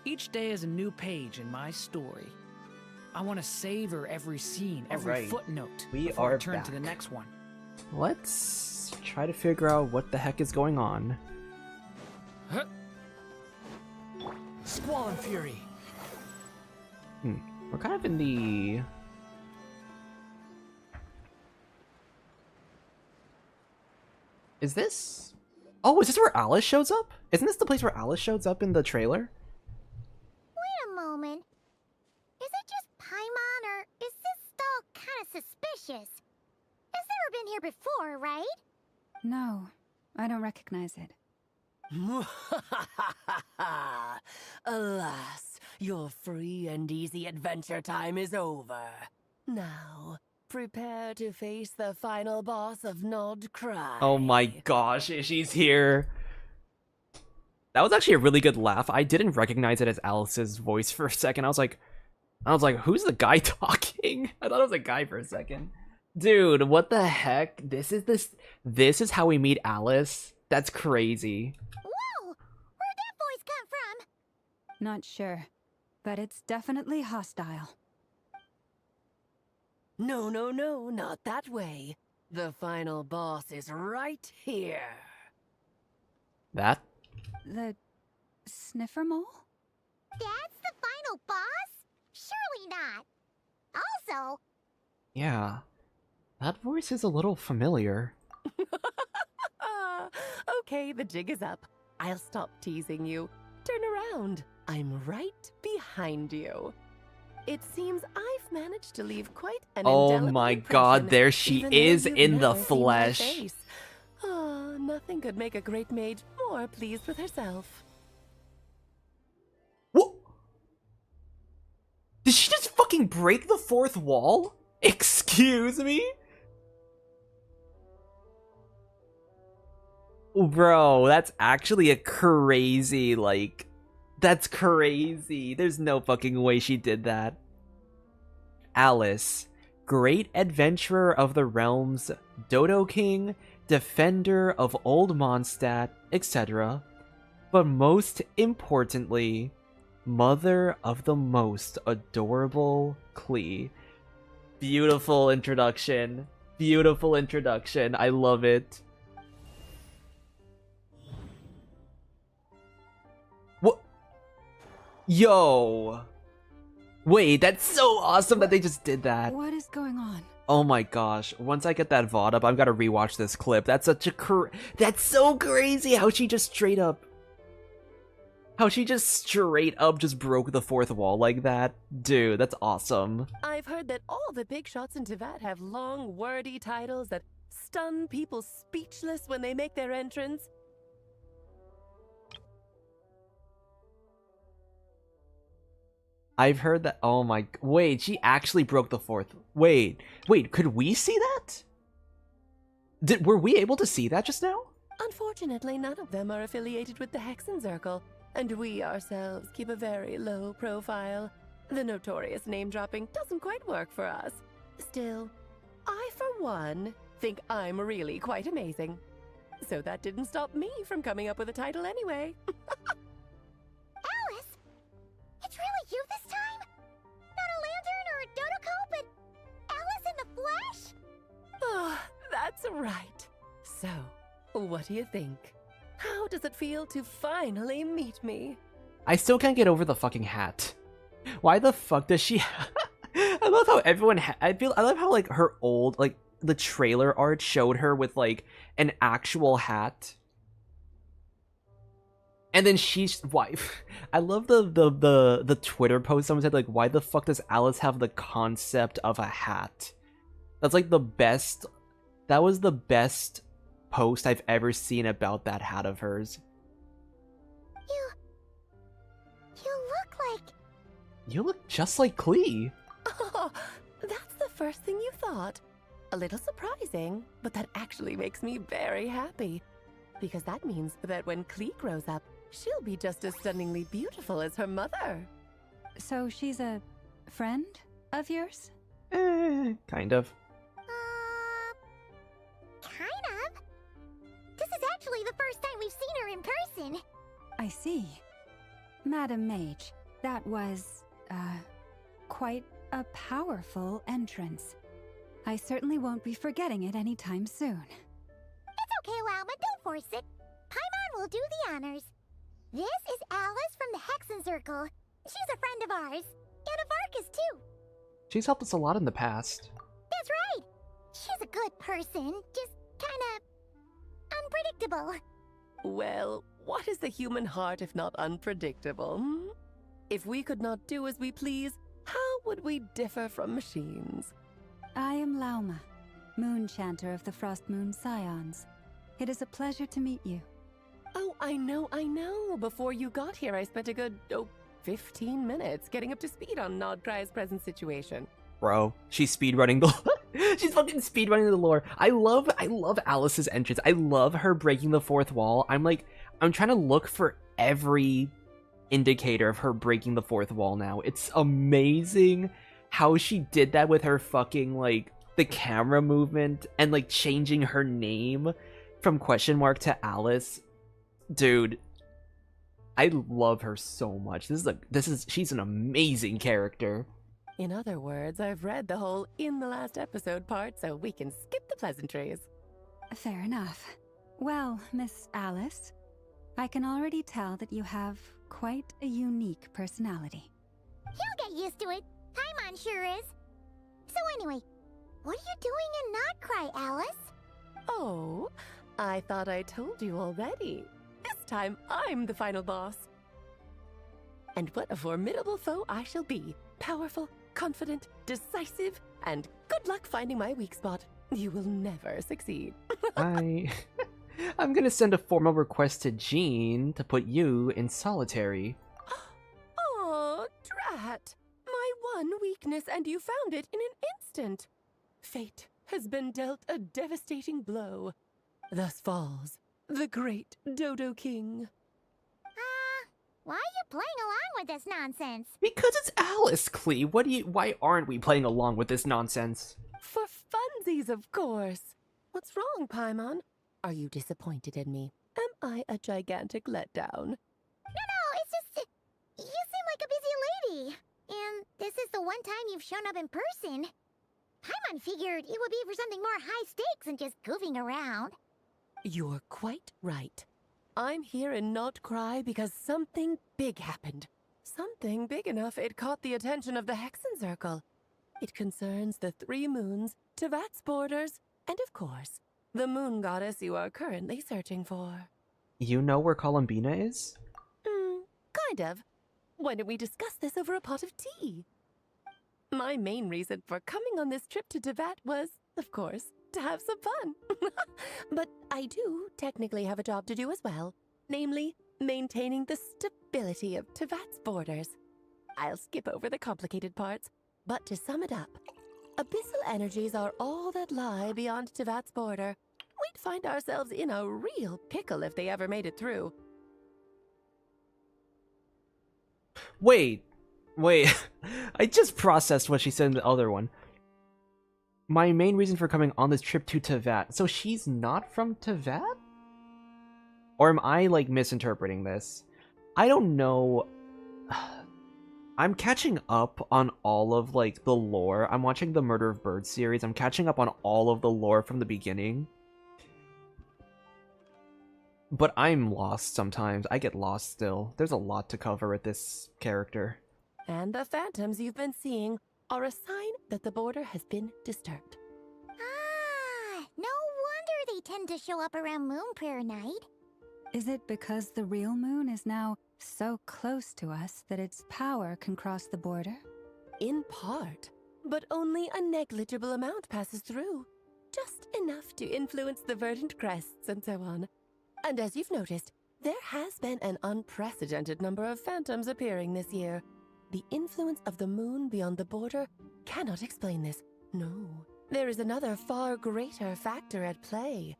Each day is a new page in my story. I want to savor every scene, every Alright. footnote We before I are turn back. to the next one. Let's try to figure out what the heck is going on. Huh. Squall and Fury. We're kind of in the... Is this... Oh, is this where Alice shows up? Isn't this the place where Alice shows up in the trailer? Wait a moment. Is it just Paimon, or is this stall kind of suspicious? It's never been here before, right? No, I don't recognize it. Alas, your free and easy adventure time is over. Now, prepare to face the final boss of Nod Krai. Oh my gosh, she's here. That was actually a really good laugh. I didn't recognize it as Alice's voice for a second. I was like, who's the guy talking? I thought it was a guy for a second. Dude, what the heck? This is how we meet Alice? That's crazy. Whoa! Where'd that voice come from? Not sure, but it's definitely hostile. No, no, no, not that way. The final boss is right here. That? The sniffer mole? That's the final boss? Surely not. Also, Yeah. That voice is a little familiar. Okay, the jig is up. I'll stop teasing you. Turn around. I'm right behind you. It seems I've managed to leave quite an Oh indelible my impression, god, there she even though is you've in the never seen my flesh. face. Ah, nothing could make a great mage more pleased with herself. Did she just fucking break the fourth wall? Excuse me? Bro, that's actually a crazy, like... That's crazy. There's no fucking way she did that. Alice, great adventurer of the realms, Dodo King, defender of Old Mondstadt, etc. But most importantly, mother of the most adorable Klee. Beautiful introduction. Beautiful introduction. I love it. What? Yo. Wait, that's so awesome that they just did that. What is going on? Oh my gosh. Once I get that VOD up, I've got to rewatch this clip. That's such a that's so crazy how she just straight up just broke the fourth wall like that. Dude, that's awesome. I've heard that all the big shots in Teyvat have long, wordy titles that stun people speechless when they make their entrance. I've heard that. Oh my. Wait, she actually broke the fourth. Wait, could we see that? Were we able to see that just now? Unfortunately, none of them are affiliated with the Hexenzirkel, and we ourselves keep a very low profile. The notorious name-dropping doesn't quite work for us. Still, I, for one, think I'm really quite amazing. So that didn't stop me from coming up with a title anyway. Alice? It's really you this time? Not a lantern or a Dodoco, but Alice in the flesh? Oh, that's right. So, what do you think? How does it feel to finally meet me? I still can't get over the fucking hat. Why the fuck does she? I love how everyone. I love how like her old like the trailer art showed her with like an actual hat. And then why? I love the Twitter post. Someone said like, "Why the fuck does Alice have the concept of a hat?" That's like the best. That was the best post I've ever seen about that hat of hers. You look like... You look just like Klee. Oh, that's the first thing you thought. A little surprising, but that actually makes me very happy. Because that means that when Klee grows up, she'll be just as stunningly beautiful as her mother. So she's a friend of yours? Kind of. Kind of. This is actually the first time we've seen her in person. I see. Madam Mage, that was, quite a powerful entrance. I certainly won't be forgetting it anytime soon. It's okay, Lauma, don't force it. Paimon will do the honors. This is Alice from the Hexen Circle. She's a friend of ours. And of Varka's, too. She's helped us a lot in the past. That's right. She's a good person, just kinda... unpredictable. Well, what is the human heart if not unpredictable? Hmm? If we could not do as we please, how would we differ from machines? I am Lauma, Moon Chanter of the Frost Moon Scions. It is a pleasure to meet you. Oh, I know. Before you got here, I spent a good, 15 minutes getting up to speed on Krai's present situation. Bro, she's speedrunning the she's fucking speedrunning the lore. I love Alice's entrance. I love her breaking the fourth wall. I'm trying to look for every indicator of her breaking the fourth wall now. It's amazing how she did that with her fucking, like, the camera movement and, like, changing her name from question mark to Alice. Dude, I love her so much. She's an amazing character. In other words, I've read the whole in the last episode part, so we can skip the pleasantries. Fair enough. Well, Miss Alice, I can already tell that you have quite a unique personality. He'll get used to it. Paimon sure is. So anyway, what are you doing in Krai, Alice? Oh, I thought I told you already. This time, I'm the final boss. And what a formidable foe I shall be. Powerful, confident, decisive, and good luck finding my weak spot. You will never succeed. I'm gonna send a formal request to Jean to put you in solitary. Oh, drat. My one weakness, and you found it in an instant. Fate has been dealt a devastating blow. Thus falls the great Dodo King. Why are you playing along with this nonsense? Because it's Alice, Klee. Why aren't we playing along with this nonsense? For funsies, of course. What's wrong, Paimon? Are you disappointed in me? Am I a gigantic letdown? No, it's just... you seem like a busy lady. And this is the one time you've shown up in person. Paimon figured it would be for something more high stakes than just goofing around. You're quite right. I'm here in Krai because something big happened. Something big enough it caught the attention of the Hexen Circle. It concerns the 3 moons, Tevat's borders, and of course, the moon goddess you are currently searching for. You know where Columbina is? Kind of. Why don't we discuss this over a pot of tea? My main reason for coming on this trip to Tevat was, of course, to have some fun. But I do technically have a job to do as well, namely, maintaining the stability of Tevat's borders. I'll skip over the complicated parts, but to sum it up, abyssal energies are all that lie beyond Tevat's border. We'd find ourselves in a real pickle if they ever made it through. Wait. I just processed what she said in the other one. My main reason for coming on this trip to Tevat. So she's not from Tevat? Or am I, like, misinterpreting this? I don't know. I'm catching up on all of, like, the lore. I'm watching the Murder of Birds series. I'm catching up on all of the lore from the beginning. But I'm lost sometimes. I get lost still. There's a lot to cover with this character. And the phantoms you've been seeing are a sign that the border has been disturbed. No wonder they tend to show up around Moon Prayer Night. Is it because the real moon is now so close to us that its power can cross the border? In part, but only a negligible amount passes through. Just enough to influence the verdant crests and so on. And as you've noticed, there has been an unprecedented number of phantoms appearing this year. The influence of the moon beyond the border cannot explain this. No, there is another far greater factor at play.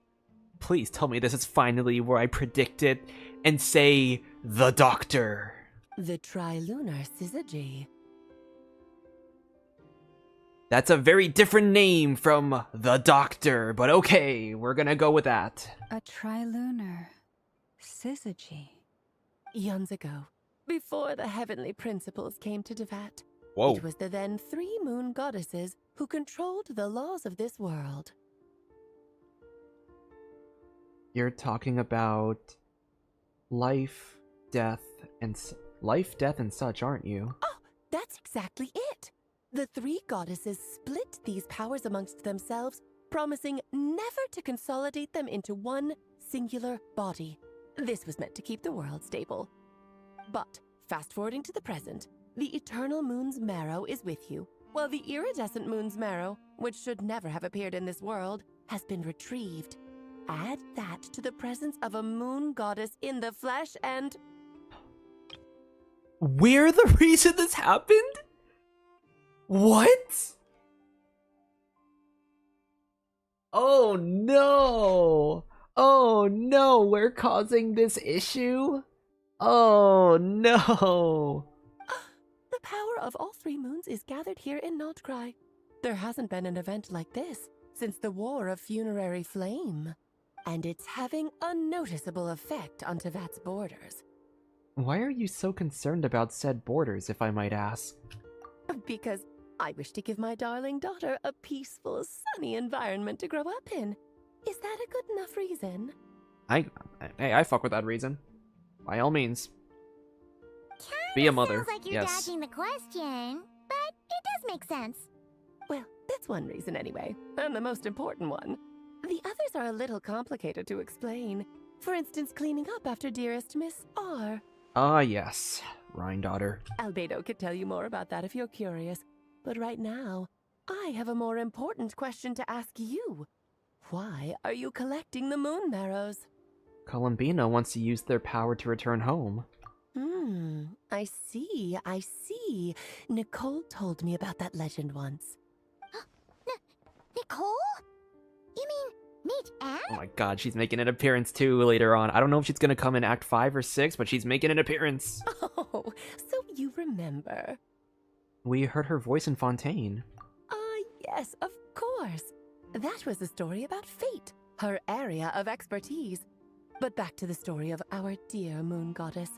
Please tell me this is finally where I predict it and say the Doctor. The trilunar syzygy. That's a very different name from the Doctor, but okay, we're gonna go with that. A trilunar syzygy. Eons ago, before the heavenly principles came to Devat, Whoa. it was the then 3 moon goddesses who controlled the laws of this world. You're talking about life, death, and such, aren't you? Oh, that's exactly it. The 3 goddesses split these powers amongst themselves, promising never to consolidate them into one singular body. This was meant to keep the world stable. But, fast-forwarding to the present, the eternal moon's marrow is with you, while the iridescent moon's marrow, which should never have appeared in this world, has been retrieved. Add that to the presence of a moon goddess in the flesh and... We're the reason this happened? What? Oh no! Oh no, we're causing this issue? Oh no! The power of all 3 moons is gathered here in Krai. There hasn't been an event like this since the War of Funerary Flame. And it's having a noticeable effect on Tevat's borders. Why are you so concerned about said borders, if I might ask? Because I wish to give my darling daughter a peaceful, sunny environment to grow up in. Is that a good enough reason? I fuck with that reason. By all means. Be a mother. Sounds like you're dodging the question, but it does make sense. Well, that's one reason anyway, and the most important one. The others are a little complicated to explain. For instance, cleaning up after dearest Miss R. Ah, yes. Rhine daughter. Albedo could tell you more about that if you're curious. But right now, I have a more important question to ask you. Why are you collecting the moon marrows? Columbina wants to use their power to return home. I see. Nicole told me about that legend once. Nicole? You mean meet Anne? Oh my god, she's making an appearance too later on. I don't know if she's gonna come in Act 5 or 6, but she's making an appearance. Oh, so you remember. We heard her voice in Fontaine. Yes, of course. That was a story about fate, her area of expertise. But back to the story of our dear moon goddess.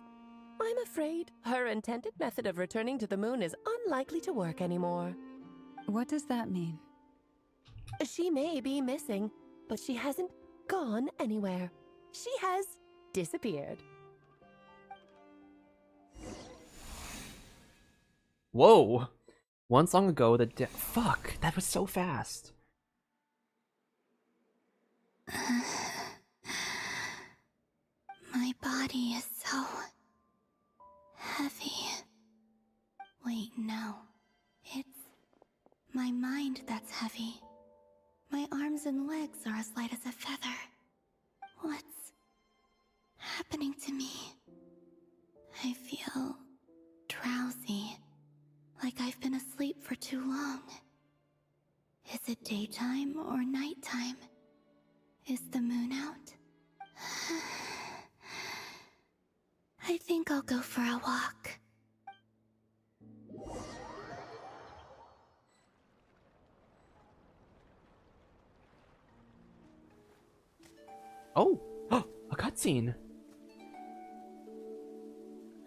I'm afraid her intended method of returning to the moon is unlikely to work anymore. What does that mean? She may be missing, but she hasn't gone anywhere. She has disappeared. Whoa! One song ago, fuck, that was so fast. My body is so heavy. Wait, no. It's my mind that's heavy. My arms and legs are as light as a feather. What's happening to me? I feel drowsy, like I've been asleep for too long. Is it daytime or nighttime? Is the moon out? I think I'll go for a walk. Oh, a cutscene.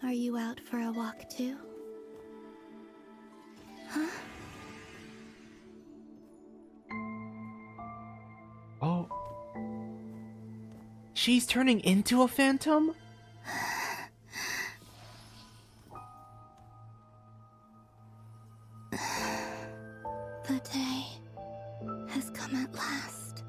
Are you out for a walk too? Huh? Oh. She's turning into a phantom? The day has come at last.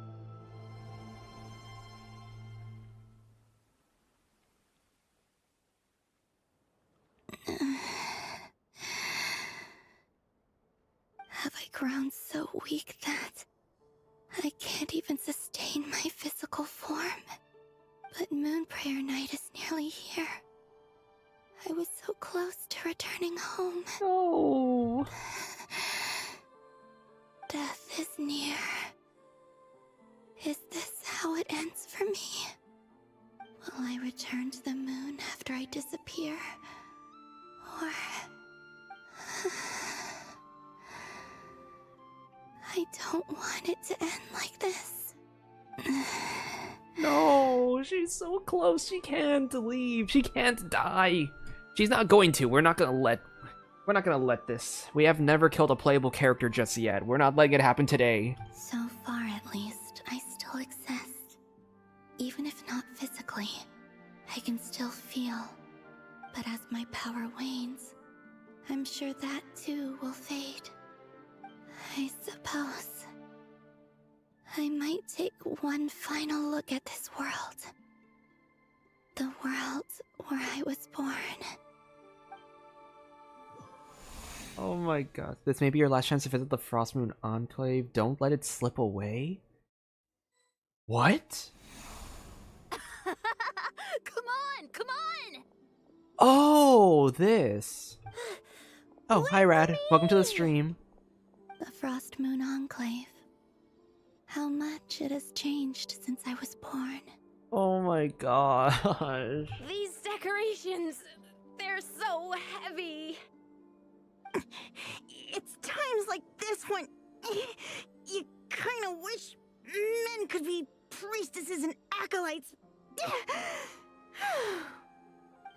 Have I grown so weak that I can't even sustain my physical form? But Moon Prayer Night is nearly here. I was so close to returning home. No. Death is near. Is this how it ends for me? Will I return to the moon after I disappear? Or... I don't want it to end like this. No, she's so close. She can't leave. She can't die. She's not going to. We're not gonna let this. We have never killed a playable character just yet. We're not letting it happen today. So far, at least, I still exist. Even if not physically, I can still feel. But as my power wanes, I'm sure that too will fade. I suppose I might take one final look at this world. The world where I was born. Oh my god. This may be your last chance to visit the Frost Moon Enclave. Don't let it slip away. What? Come on, come on! Oh, this. Oh, hi Rad. Welcome to the stream. The Frost Moon Enclave. How much it has changed since I was born. Oh my gosh. These decorations, they're so heavy. It's times like this when you kind of wish men could be priestesses and acolytes.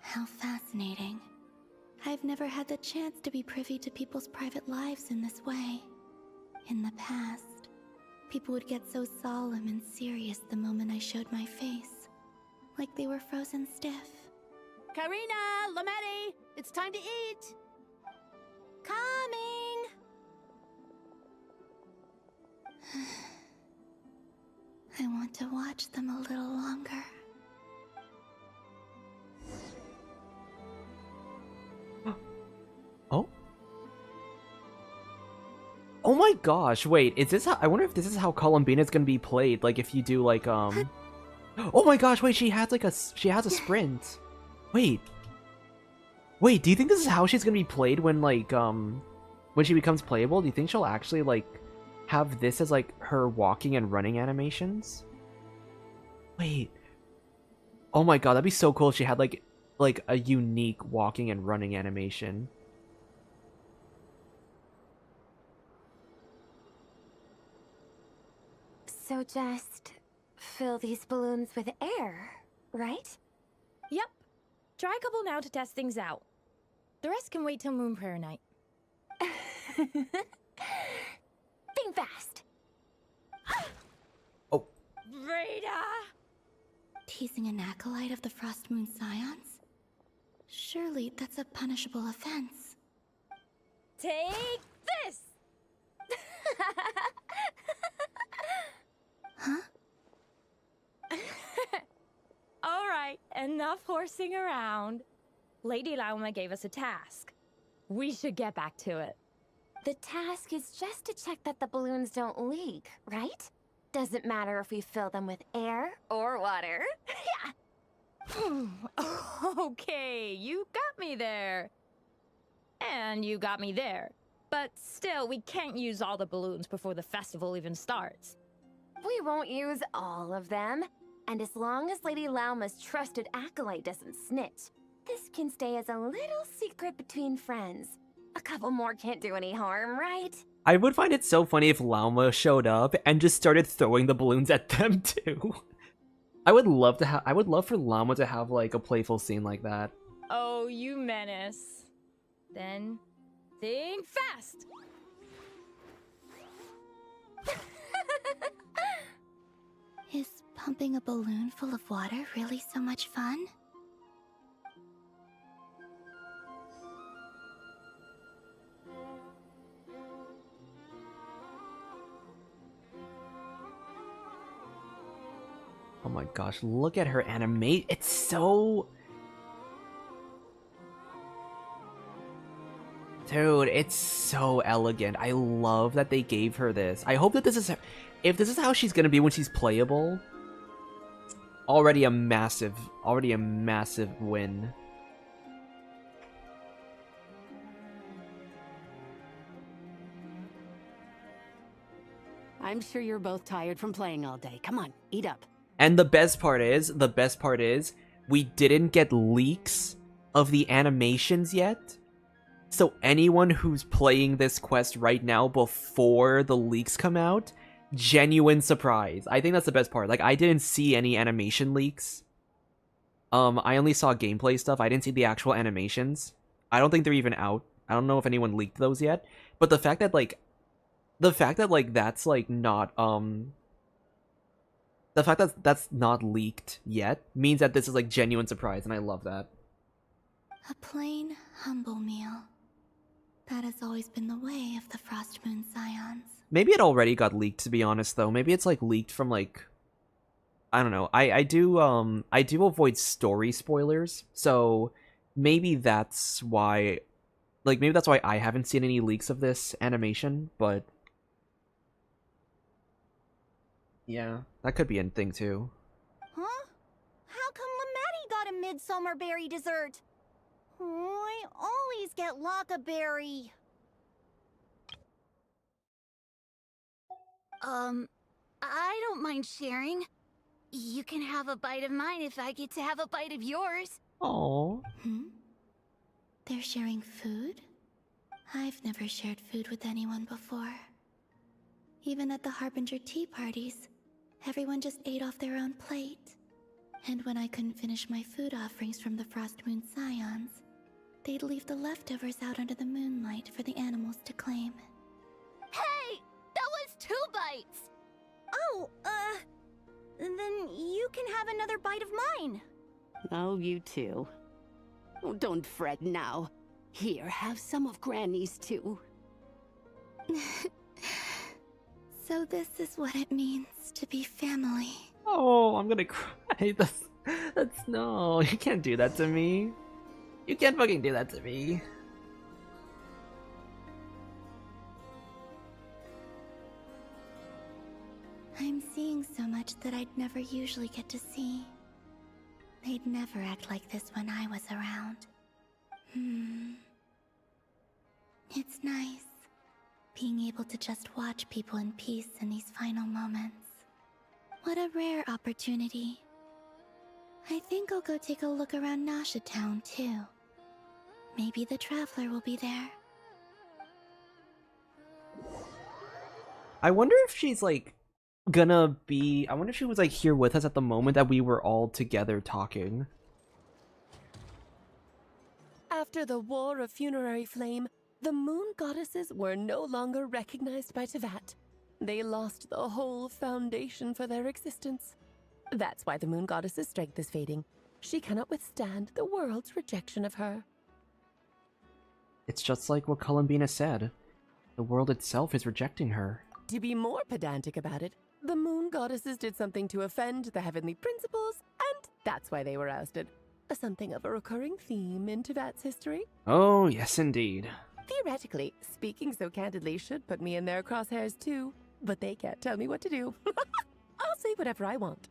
How fascinating. I've never had the chance to be privy to people's private lives in this way. In the past, people would get so solemn and serious the moment I showed my face. Like they were frozen stiff. Karina, Lametti, it's time to eat. Coming. I want to watch them a little longer. Oh? Oh my gosh, wait, is this how— I wonder if this is how Columbine is gonna be played, like if you do like, Oh my gosh, wait, she has like she has a sprint. Wait, do you think this is how she's gonna be played when like, when she becomes playable? Do you think she'll actually like have this as like her walking and running animations? Wait. Oh my god, that'd be so cool if she had like a unique walking and running animation. So just fill these balloons with air, right? Yep. Try a couple now to test things out. The rest can wait till Moon Prayer Night. Think fast. Oh. Rita! Teasing an acolyte of the Frost Moon Scions? Surely that's a punishable offense. Take this! Huh? Alright, enough horsing around. Lady Lauma gave us a task. We should get back to it. The task is just to check that the balloons don't leak, right? Doesn't matter if we fill them with air or water. Okay, you got me there. And you got me there. But still, we can't use all the balloons before the festival even starts. We won't use all of them. And as long as Lady Lauma's trusted acolyte doesn't snitch, this can stay as a little secret between friends. A couple more can't do any harm, right? I would find it so funny if Lauma showed up and just started throwing the balloons at them too. I would love for Lauma to have like a playful scene like that. Oh, you menace. Then, think fast! Is pumping a balloon full of water really so much fun? Oh my gosh, look at her animate. It's so... Dude, it's so elegant. I love that they gave her this. I hope that this is... If this is how she's gonna be when she's playable, already a massive win. I'm sure you're both tired from playing all day. Come on, eat up. And the best part is, we didn't get leaks of the animations yet. So anyone who's playing this quest right now before the leaks come out, genuine surprise. I think that's the best part. Like, I didn't see any animation leaks. I only saw gameplay stuff. I didn't see the actual animations. I don't think they're even out. I don't know if anyone leaked those yet. But the fact that that's like not the fact that that's not leaked yet means that this is like genuine surprise, and I love that. A plain, humble meal. That has always been the way of the Frost Moon Scions. Maybe it already got leaked, to be honest, though. Maybe it's like leaked from like, I don't know. I do avoid story spoilers, so maybe that's why, like, maybe that's why I haven't seen any leaks of this animation, but yeah, that could be a thing too. Huh? How come Lamatti got a midsummer berry dessert? Oh, I always get Lockaberry. I don't mind sharing. You can have a bite of mine if I get to have a bite of yours. Aww. They're sharing food? I've never shared food with anyone before. Even at the Harbinger tea parties, everyone just ate off their own plate. And when I couldn't finish my food offerings from the Frost Moon Scions, they'd leave the leftovers out under the moonlight for the animals to claim. Hey! That was 2 bites! Oh, then you can have another bite of mine. Oh, you too. Oh, don't fret now. Here, have some of Granny's too. So this is what it means to be family. Oh, I'm gonna cry. That's no, you can't do that to me. You can't fucking do that to me. I'm seeing so much that I'd never usually get to see. They'd never act like this when I was around. It's nice, being able to just watch people in peace in these final moments. What a rare opportunity. I think I'll go take a look around Nasha Town, too. Maybe the Traveler will be there. I wonder if she's like gonna be... I wonder if she was like here with us at the moment that we were all together talking. After the War of Funerary Flame, the Moon Goddesses were no longer recognized by Teyvat. They lost the whole foundation for their existence. That's why the Moon Goddess's strength is fading. She cannot withstand the world's rejection of her. It's just like what Columbina said. The world itself is rejecting her. To be more pedantic about it, the Moon Goddesses did something to offend the heavenly principles, and that's why they were ousted. Something of a recurring theme in Teyvat's history. Oh, yes indeed. Theoretically, speaking so candidly should put me in their crosshairs too, but they can't tell me what to do. I'll say whatever I want.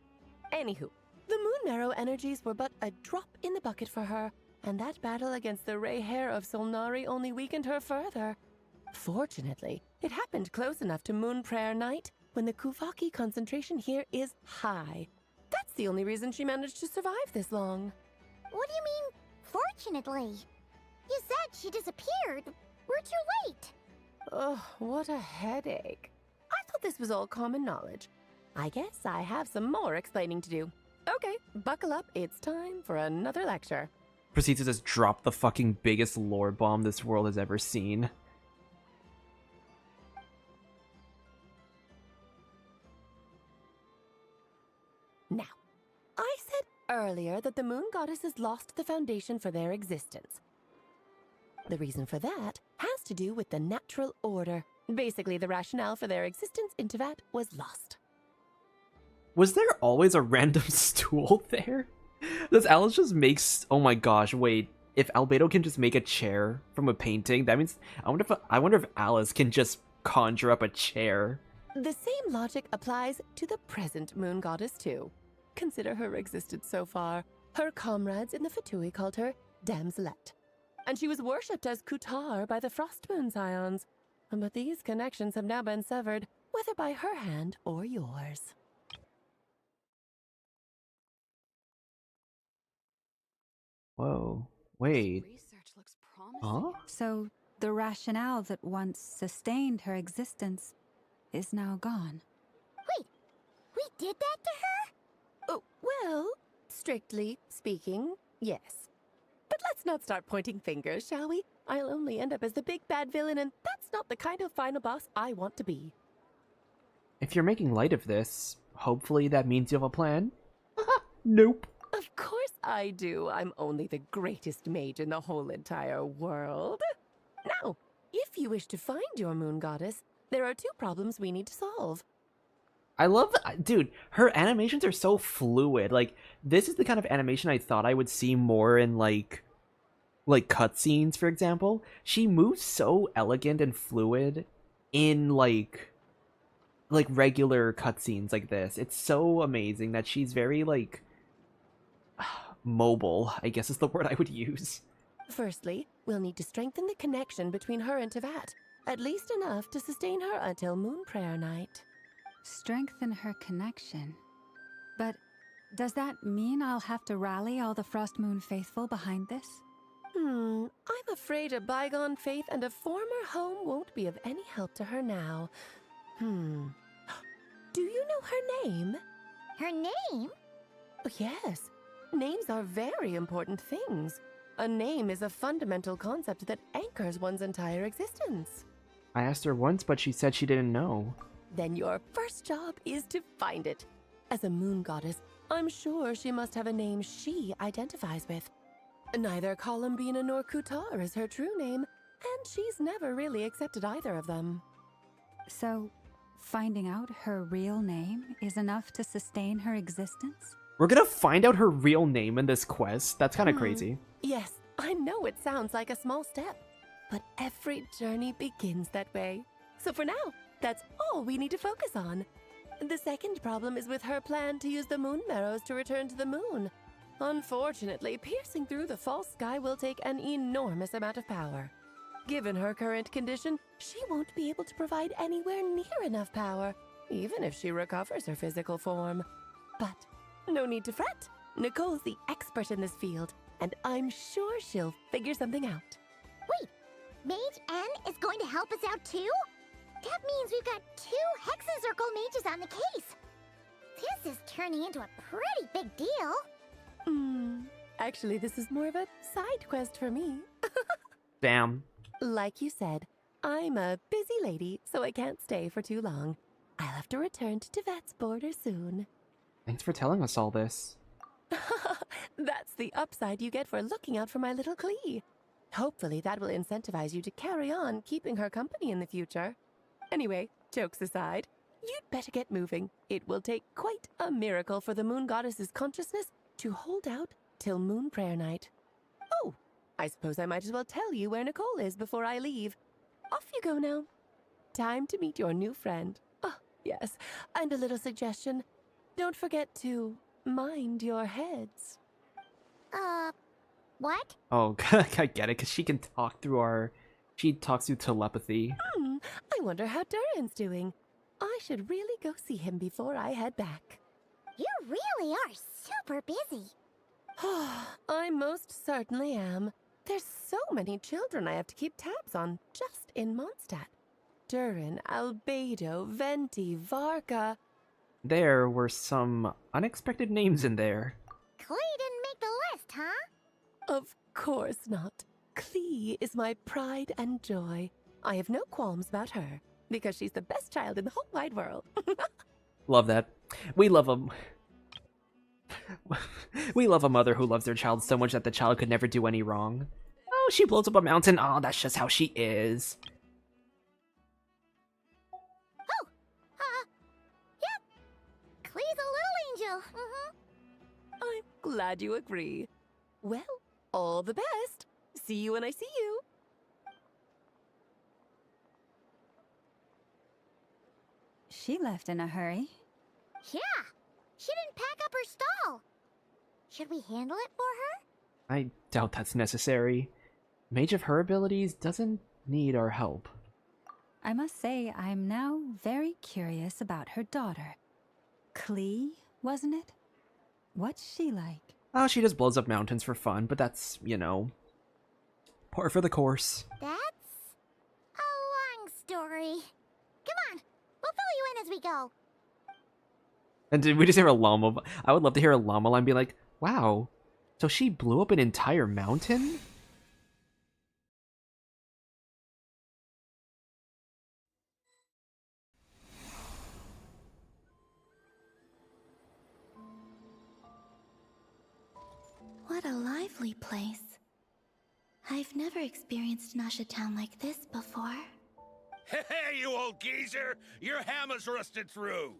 Anywho, the Moon Marrow energies were but a drop in the bucket for her, and that battle against the Ray Hair of Solnari only weakened her further. Fortunately, it happened close enough to Moon Prayer Night, when the Kuvaki concentration here is high. That's the only reason she managed to survive this long. What do you mean, fortunately? You said she disappeared. We're too late. Ugh, what a headache. I thought this was all common knowledge. I guess I have some more explaining to do. Okay, buckle up. It's time for another lecture. Proceeds to just drop the fucking biggest lore bomb this world has ever seen. Now, I said earlier that the Moon Goddesses lost the foundation for their existence. The reason for that has to do with the natural order. Basically, the rationale for their existence in Teyvat was lost. Was there always a random stool there? Does Alice just make... Oh my gosh, wait. if Albedo can just make a chair from a painting, that means I wonder if Alice can just conjure up a chair. The same logic applies to the present moon goddess, too. Consider her existence so far. Her comrades in the Fatui called her Damselette. And she was worshipped as Kutar by the Frost Moon Scions. But these connections have now been severed, whether by her hand or yours. Whoa. Wait. Huh? So the rationale that once sustained her existence is now gone. Wait, we did that to her? Oh, well, strictly speaking, yes. But let's not start pointing fingers, shall we? I'll only end up as the big bad villain, and that's not the kind of final boss I want to be. If you're making light of this, hopefully that means you have a plan? Nope. Of course I do. I'm only the greatest mage in the whole entire world. Now, if you wish to find your moon goddess, there are 2 problems we need to solve. I love that. Dude, her animations are so fluid. Like, this is the kind of animation I thought I would see more in, like cutscenes, for example. She moves so elegant and fluid in, like regular cutscenes like this. It's so amazing that she's very, like, mobile, I guess is the word I would use. Firstly, we'll need to strengthen the connection between her and Tevat, at least enough to sustain her until Moon Prayer Night. Strengthen her connection. But does that mean I'll have to rally all the Frost Moon faithful behind this? I'm afraid a bygone faith and a former home won't be of any help to her now. Do you know her name? Her name? Oh, yes. Names are very important things. A name is a fundamental concept that anchors one's entire existence. I asked her once, but she said she didn't know. Then your first job is to find it. As a moon goddess, I'm sure she must have a name she identifies with. Neither Columbina nor Kutar is her true name, and she's never really accepted either of them. So, finding out her real name is enough to sustain her existence? We're gonna find out her real name in this quest? That's kind of crazy. Yes, I know it sounds like a small step, but every journey begins that way. So for now, that's all we need to focus on. The second problem is with her plan to use the moon marrows to return to the moon. Unfortunately, piercing through the false sky will take an enormous amount of power. Given her current condition, she won't be able to provide anywhere near enough power, even if she recovers her physical form. But no need to fret. Nicole's the expert in this field, and I'm sure she'll figure something out. Wait, Mage N is going to help us out too? That means we've got 2 Hexen Circle mages on the case. This is turning into a pretty big deal. Actually, this is more of a side quest for me. Damn. Like you said, I'm a busy lady, so I can't stay for too long. I'll have to return to Tevat's border soon. Thanks for telling us all this. That's the upside you get for looking out for my little Klee. Hopefully that will incentivize you to carry on keeping her company in the future. Anyway, jokes aside, you'd better get moving. It will take quite a miracle for the moon goddess's consciousness to hold out till Moon Prayer Night. Oh, I suppose I might as well tell you where Nicole is before I leave. Off you go now. Time to meet your new friend. Oh, yes, and a little suggestion. Don't forget to mind your heads. What? Oh, I get it, because she can talk through she talks through telepathy. I wonder how Durin's doing. I should really go see him before I head back. You really are super busy. I most certainly am. There's so many children I have to keep tabs on just in Mondstadt. Durin, Albedo, Venti, Varka. There were some unexpected names in there. Klee didn't make the list, huh? Of course not. Klee is my pride and joy. I have no qualms about her, because she's the best child in the whole wide world. Love that. We love them. We love a mother who loves their child so much that the child could never do any wrong. Oh, she blows up a mountain. Oh, that's just how she is. Oh, yep. Klee's a little angel. I'm glad you agree. Well, All the best. See you when I see you. She left in a hurry. Yeah, she didn't pack up her stall. Should we handle it for her? I doubt that's necessary. Mage of her abilities doesn't need our help. I must say, I'm now very curious about her daughter. Klee, wasn't it? What's she like? Oh, she just blows up mountains for fun, but that's, you know, par for the course. That's a long story. Come on, we'll fill you in as we go. And did we just hear a llama? I would love to hear a llama line be like, wow, so she blew up an entire mountain? What a lively place. I've never experienced Nasha Town like this before. Hey, you old geezer! Your hammer's rusted through!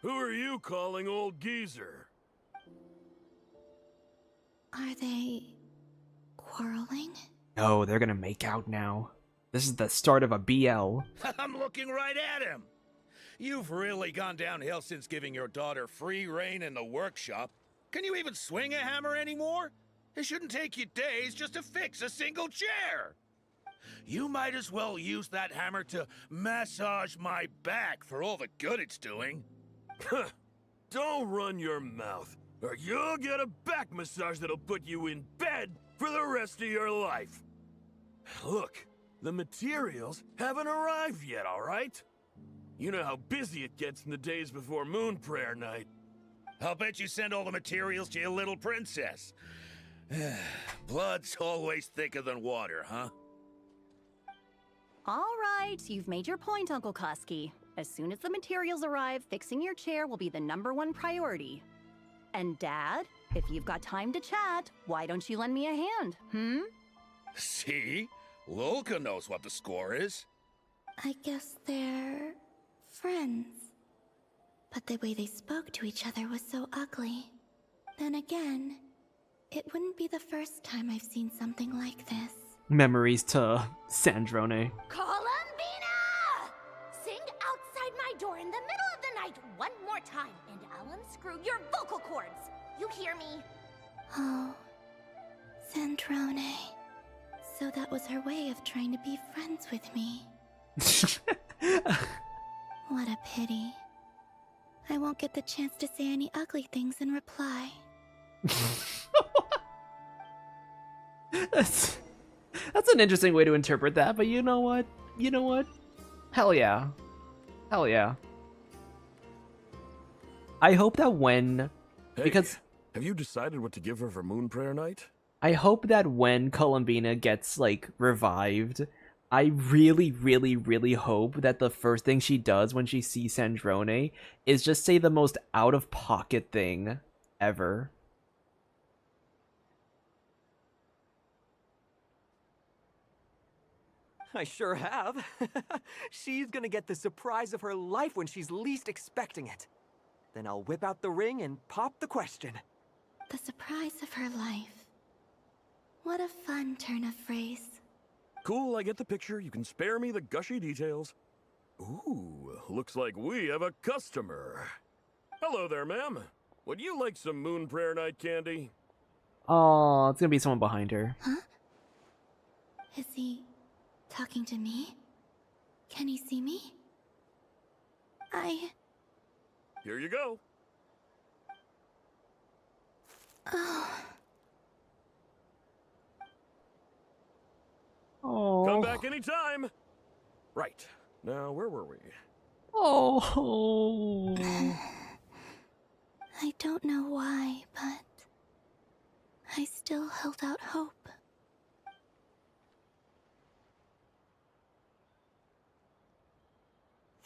Who are you calling old geezer? Are they quarreling? Oh, they're gonna make out now. This is the start of a BL. I'm looking right at him! You've really gone downhill since giving your daughter free reign in the workshop. Can you even swing a hammer anymore? It shouldn't take you days just to fix a single chair. You might as well use that hammer to massage my back for all the good it's doing. Don't run your mouth, or you'll get a back massage that'll put you in bed for the rest of your life. Look, the materials haven't arrived yet, all right? You know how busy it gets in the days before Moon Prayer Night. I'll bet you send all the materials to your little princess. Blood's always thicker than water, huh? All right, you've made your point, Uncle Koski. As soon as the materials arrive, fixing your chair will be the #1 priority. And Dad, if you've got time to chat, why don't you lend me a hand, See? Lolka knows what the score is. I guess they're friends. But the way they spoke to each other was so ugly. Then again, it wouldn't be the first time I've seen something like this. Memories to Sandrone. Columbina! Sing outside my door in the middle of the night one more time, and I'll unscrew your vocal cords. You hear me? Oh, Sandrone. So that was her way of trying to be friends with me. What a pity. I won't get the chance to say any ugly things in reply. That's an interesting way to interpret that, but you know what? You know what? Hell yeah. Hell yeah. I hope that when... Hey, because... have you decided what to give her for Moon Prayer Night? I hope that when Columbina gets, like, revived, I really, really, really hope that the first thing she does when she sees Sandrone is just say the most out-of-pocket thing ever. I sure have. She's gonna get the surprise of her life when she's least expecting it. Then I'll whip out the ring and pop the question. The surprise of her life. What a fun turn of phrase. Cool, I get the picture. You can spare me the gushy details. Ooh, looks like we have a customer. Hello there, ma'am. Would you like some Moon Prayer Night candy? Oh, it's gonna be someone behind her. Huh? Is he talking to me? Can he see me? Here you go. Oh. Oh. Come back anytime. Right. Now, where were we? Oh. I don't know why, but I still held out hope.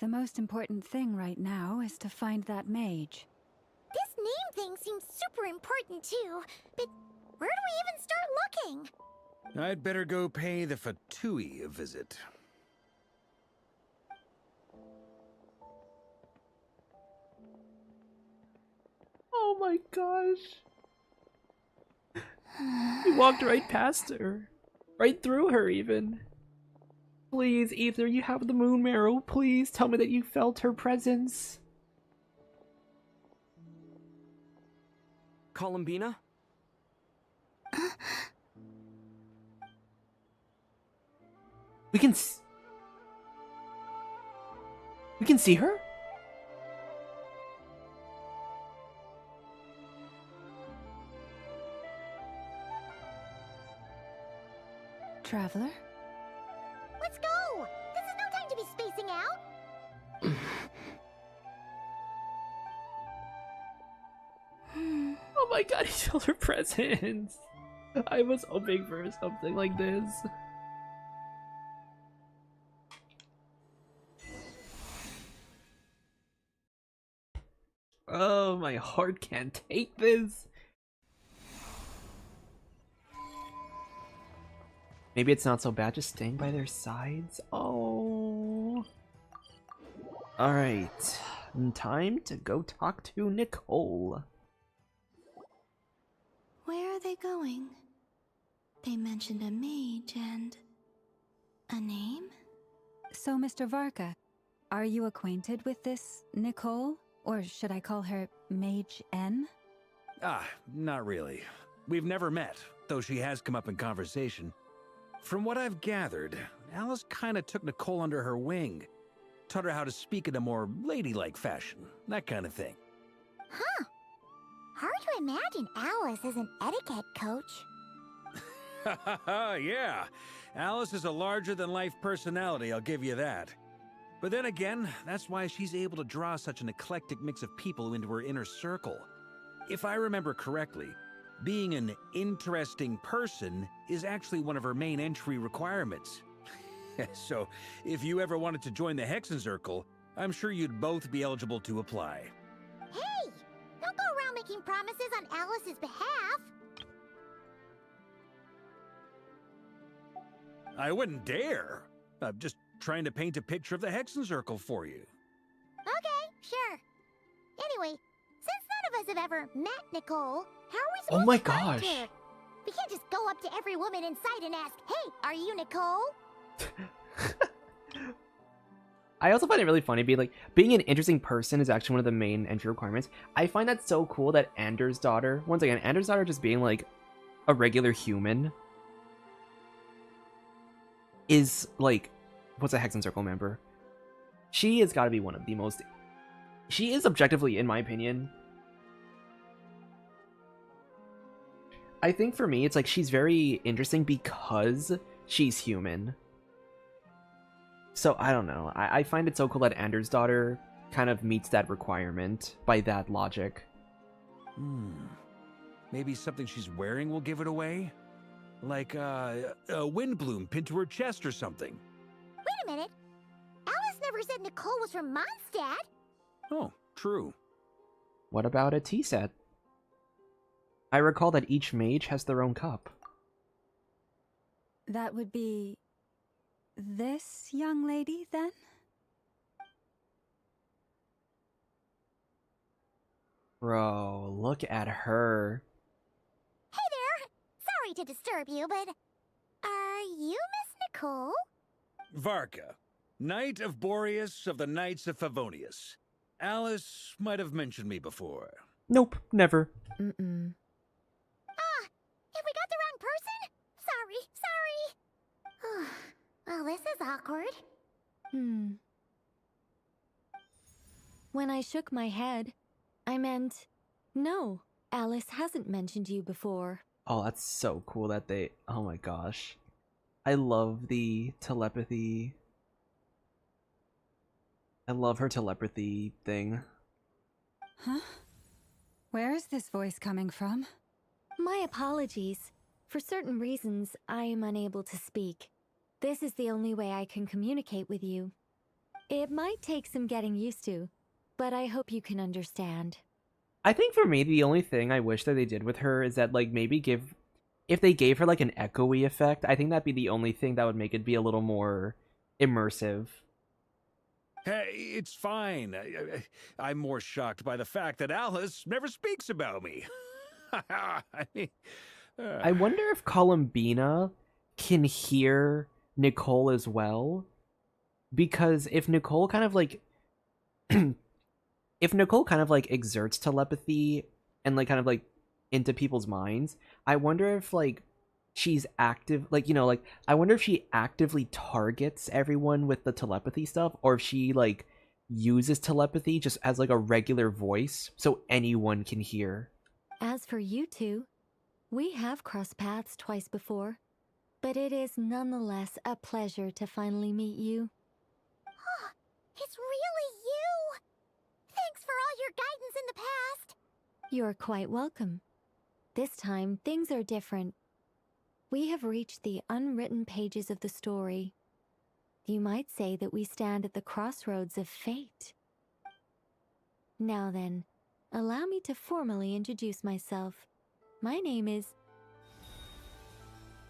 The most important thing right now is to find that mage. This name thing seems super important too, but where do we even start looking? I'd better go pay the Fatui a visit. Oh my gosh. You walked right past her. Right through her, even. Please, Ether, you have the moon marrow. Please tell me that you felt her presence. Columbina? We can see her? Traveler? Let's go! This is no time to be spacing out! Oh my god, he felt her presence. I was hoping for something like this. Oh, my heart can't take this. Maybe it's not so bad just staying by their sides. Oh. Alright. Time to go talk to Nicole. Where are they going? They mentioned a mage and... a name? So, Mr. Varka, are you acquainted with this Nicole? Or should I call her Mage N? Not really. We've never met, though she has come up in conversation. From what I've gathered, Alice kinda took Nicole under her wing. Taught her how to speak in a more ladylike fashion, that kind of thing. Huh. Hard to imagine Alice as an etiquette coach. Yeah, Alice is a larger-than-life personality, I'll give you that. But then again, that's why she's able to draw such an eclectic mix of people into her inner circle. If I remember correctly, being an interesting person is actually one of her main entry requirements. So, if you ever wanted to join the Hexenzirkel, I'm sure you'd both be eligible to apply. Hey! Don't go around making promises on Alice's behalf! I wouldn't dare. I'm just trying to paint a picture of the Hexenzirkel for you. Okay, sure. Anyway, since none of us have ever met Nicole, how are we supposed Oh my to find gosh. her? We can't just go up to every woman in sight and ask, hey, are you Nicole? I also find it really funny being an interesting person is actually one of the main entry requirements. I find that so cool that Anders' daughter, once again, Anders' daughter just being like a regular human is like, what's a Hexenzirkel member? She has got to be one of the most, she is objectively, in my opinion, I think for me, it's like she's very interesting because she's human. So, I don't know. I find it so cool that Anders' daughter kind of meets that requirement by that logic. Maybe something she's wearing will give it away? Like, a windbloom pinned to her chest or something. Wait a minute. Alice never said Nicole was from Mondstadt. Oh, true. What about a tea set? I recall that each mage has their own cup. That would be... this young lady, then? Bro, look at her. Hey there! Sorry to disturb you, but... are you Miss Nicole? Varka, Knight of Boreas of the Knights of Favonius. Alice might have mentioned me before. Nope, never. Mm-mm. Have we got the wrong person? Sorry. Well, this is awkward. When I shook my head, I meant, no, Alice hasn't mentioned you before. Oh, that's so cool that they... oh my gosh. I love the telepathy. I love her telepathy thing. Huh? Where is this voice coming from? My apologies. For certain reasons, I am unable to speak. This is the only way I can communicate with you. It might take some getting used to, but I hope you can understand. I think for me, the only thing I wish that they did with her is that, like, maybe if they gave her, like, an echoey effect, I think that'd be the only thing that would make it be a little more immersive. Hey, it's fine. I'm more shocked by the fact that Alice never speaks about me. I mean, I wonder if Columbina can hear Nicole as well. Because if Nicole kind of like if Nicole kind of like exerts telepathy and like kind of like into people's minds, I wonder if like she's active, like, you know, like I wonder if she actively targets everyone with the telepathy stuff, or if she like uses telepathy just as like a regular voice so anyone can hear. As for you two, we have crossed paths twice before, but it is nonetheless a pleasure to finally meet you. It's really you! Thanks for all your guidance in the past! You're quite welcome. This time, things are different. We have reached the unwritten pages of the story. You might say that we stand at the crossroads of fate. Now then, allow me to formally introduce myself. My name is...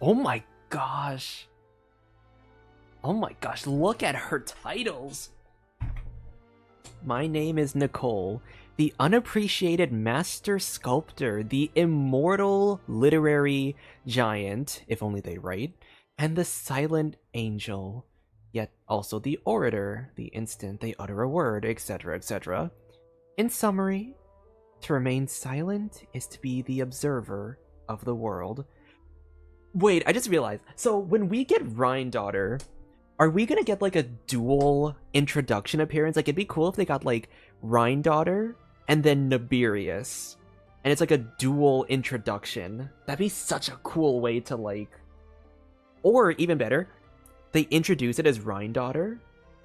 Oh my gosh. Oh my gosh, look at her titles. My name is Nicole, the unappreciated master sculptor, the immortal literary giant, if only they write, and the silent angel, yet also the orator, the instant they utter a word, etc., etc. In summary, to remain silent is to be the observer of the world. Wait, I just realized, so when we get Rhine-Daughter, are we gonna get like a dual introduction appearance? Like, it'd be cool if they got like Rhine-Daughter and then Nibirius, and it's like a dual introduction. That'd be such a cool way to like, or even better, they introduce it as Rhine-Daughter,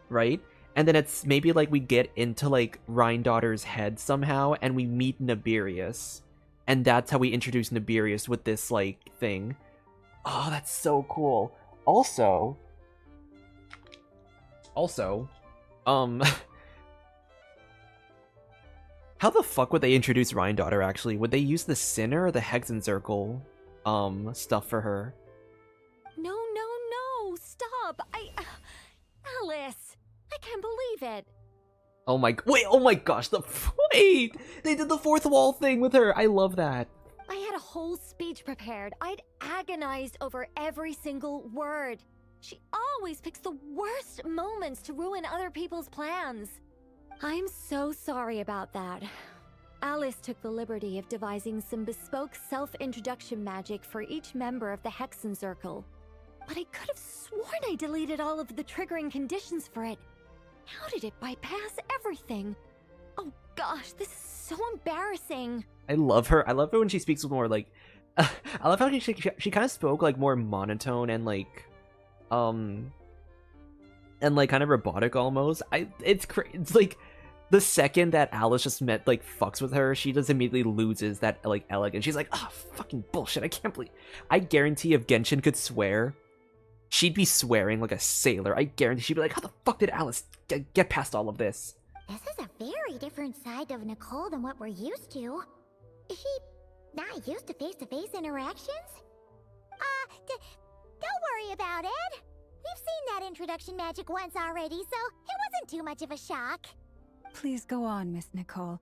right? And then it's maybe like we get into like Rhine-Daughter's head somehow and we meet Nibirius, and that's how we introduce Nibirius with this like thing. Oh, that's so cool. Also, how the fuck would they introduce Rhine-Daughter, actually? Would they use the Sinner or the Hexenzirkel, stuff for her? No, stop! Alice! I can't believe it! Oh my, wait, oh my gosh, wait! They did the fourth wall thing with her! I love that. I had a whole speech prepared. I'd agonized over every single word. She always picks the worst moments to ruin other people's plans. I'm so sorry about that. Alice took the liberty of devising some bespoke self-introduction magic for each member of the Hexenzirkel. But I could have sworn I deleted all of the triggering conditions for it. How did it bypass everything? Oh gosh, this is so embarrassing. I love her. I love her when she speaks with more like... I love how she kind of spoke like more monotone and like... and like kind of robotic almost. It's like the second that Alice just like fucks with her, she just immediately loses that like elegance. She's like, oh, fucking bullshit, I can't believe. I guarantee if Genshin could swear, she'd be swearing like a sailor. I guarantee she'd be like, how the fuck did Alice get past all of this? This is a very different side of Nicole than what we're used to. Is she not used to face-to-face interactions? Don't worry about it. We've seen that introduction magic once already, so it wasn't too much of a shock. Please go on, Miss Nicole.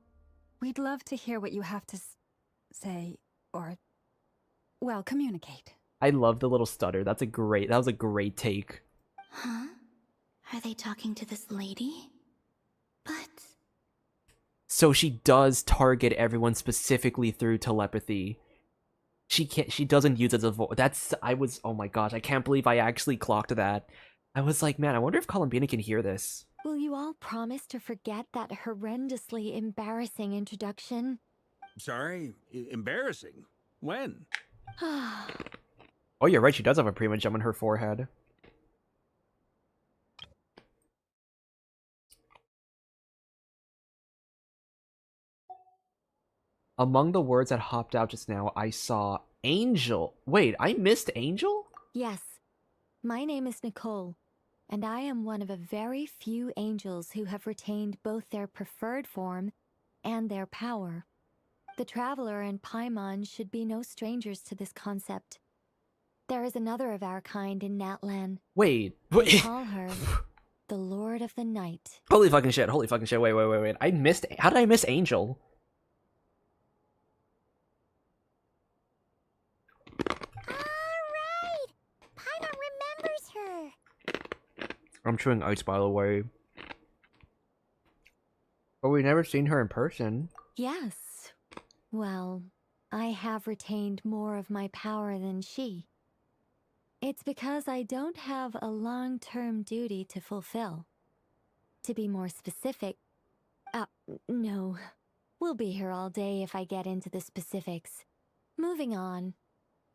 We'd love to hear what you have to say, or, well, communicate. I love the little stutter. That was a great take. Huh? Are they talking to this lady? But... So she does target everyone specifically through telepathy. She doesn't use it as a voice. Oh my gosh, I can't believe I actually clocked that. I was like, man, I wonder if Columbina can hear this. Will you all promise to forget that horrendously embarrassing introduction? Sorry? Embarrassing? When? Oh, you're right, she does have a prima gem on her forehead. Among the words that hopped out just now, I saw Angel. Wait, I missed Angel? Yes. My name is Nicole, and I am one of a very few angels who have retained both their preferred form and their power. The Traveler and Paimon should be no strangers to this concept. There is another of our kind in Natlan. Wait. They call her the Lord of the Night. Holy fucking shit, wait. How did I miss Angel? I'm chewing ice, by the way. But we've never seen her in person. Yes. Well, I have retained more of my power than she. It's because I don't have a long-term duty to fulfill. To be more specific... no. We'll be here all day if I get into the specifics. Moving on.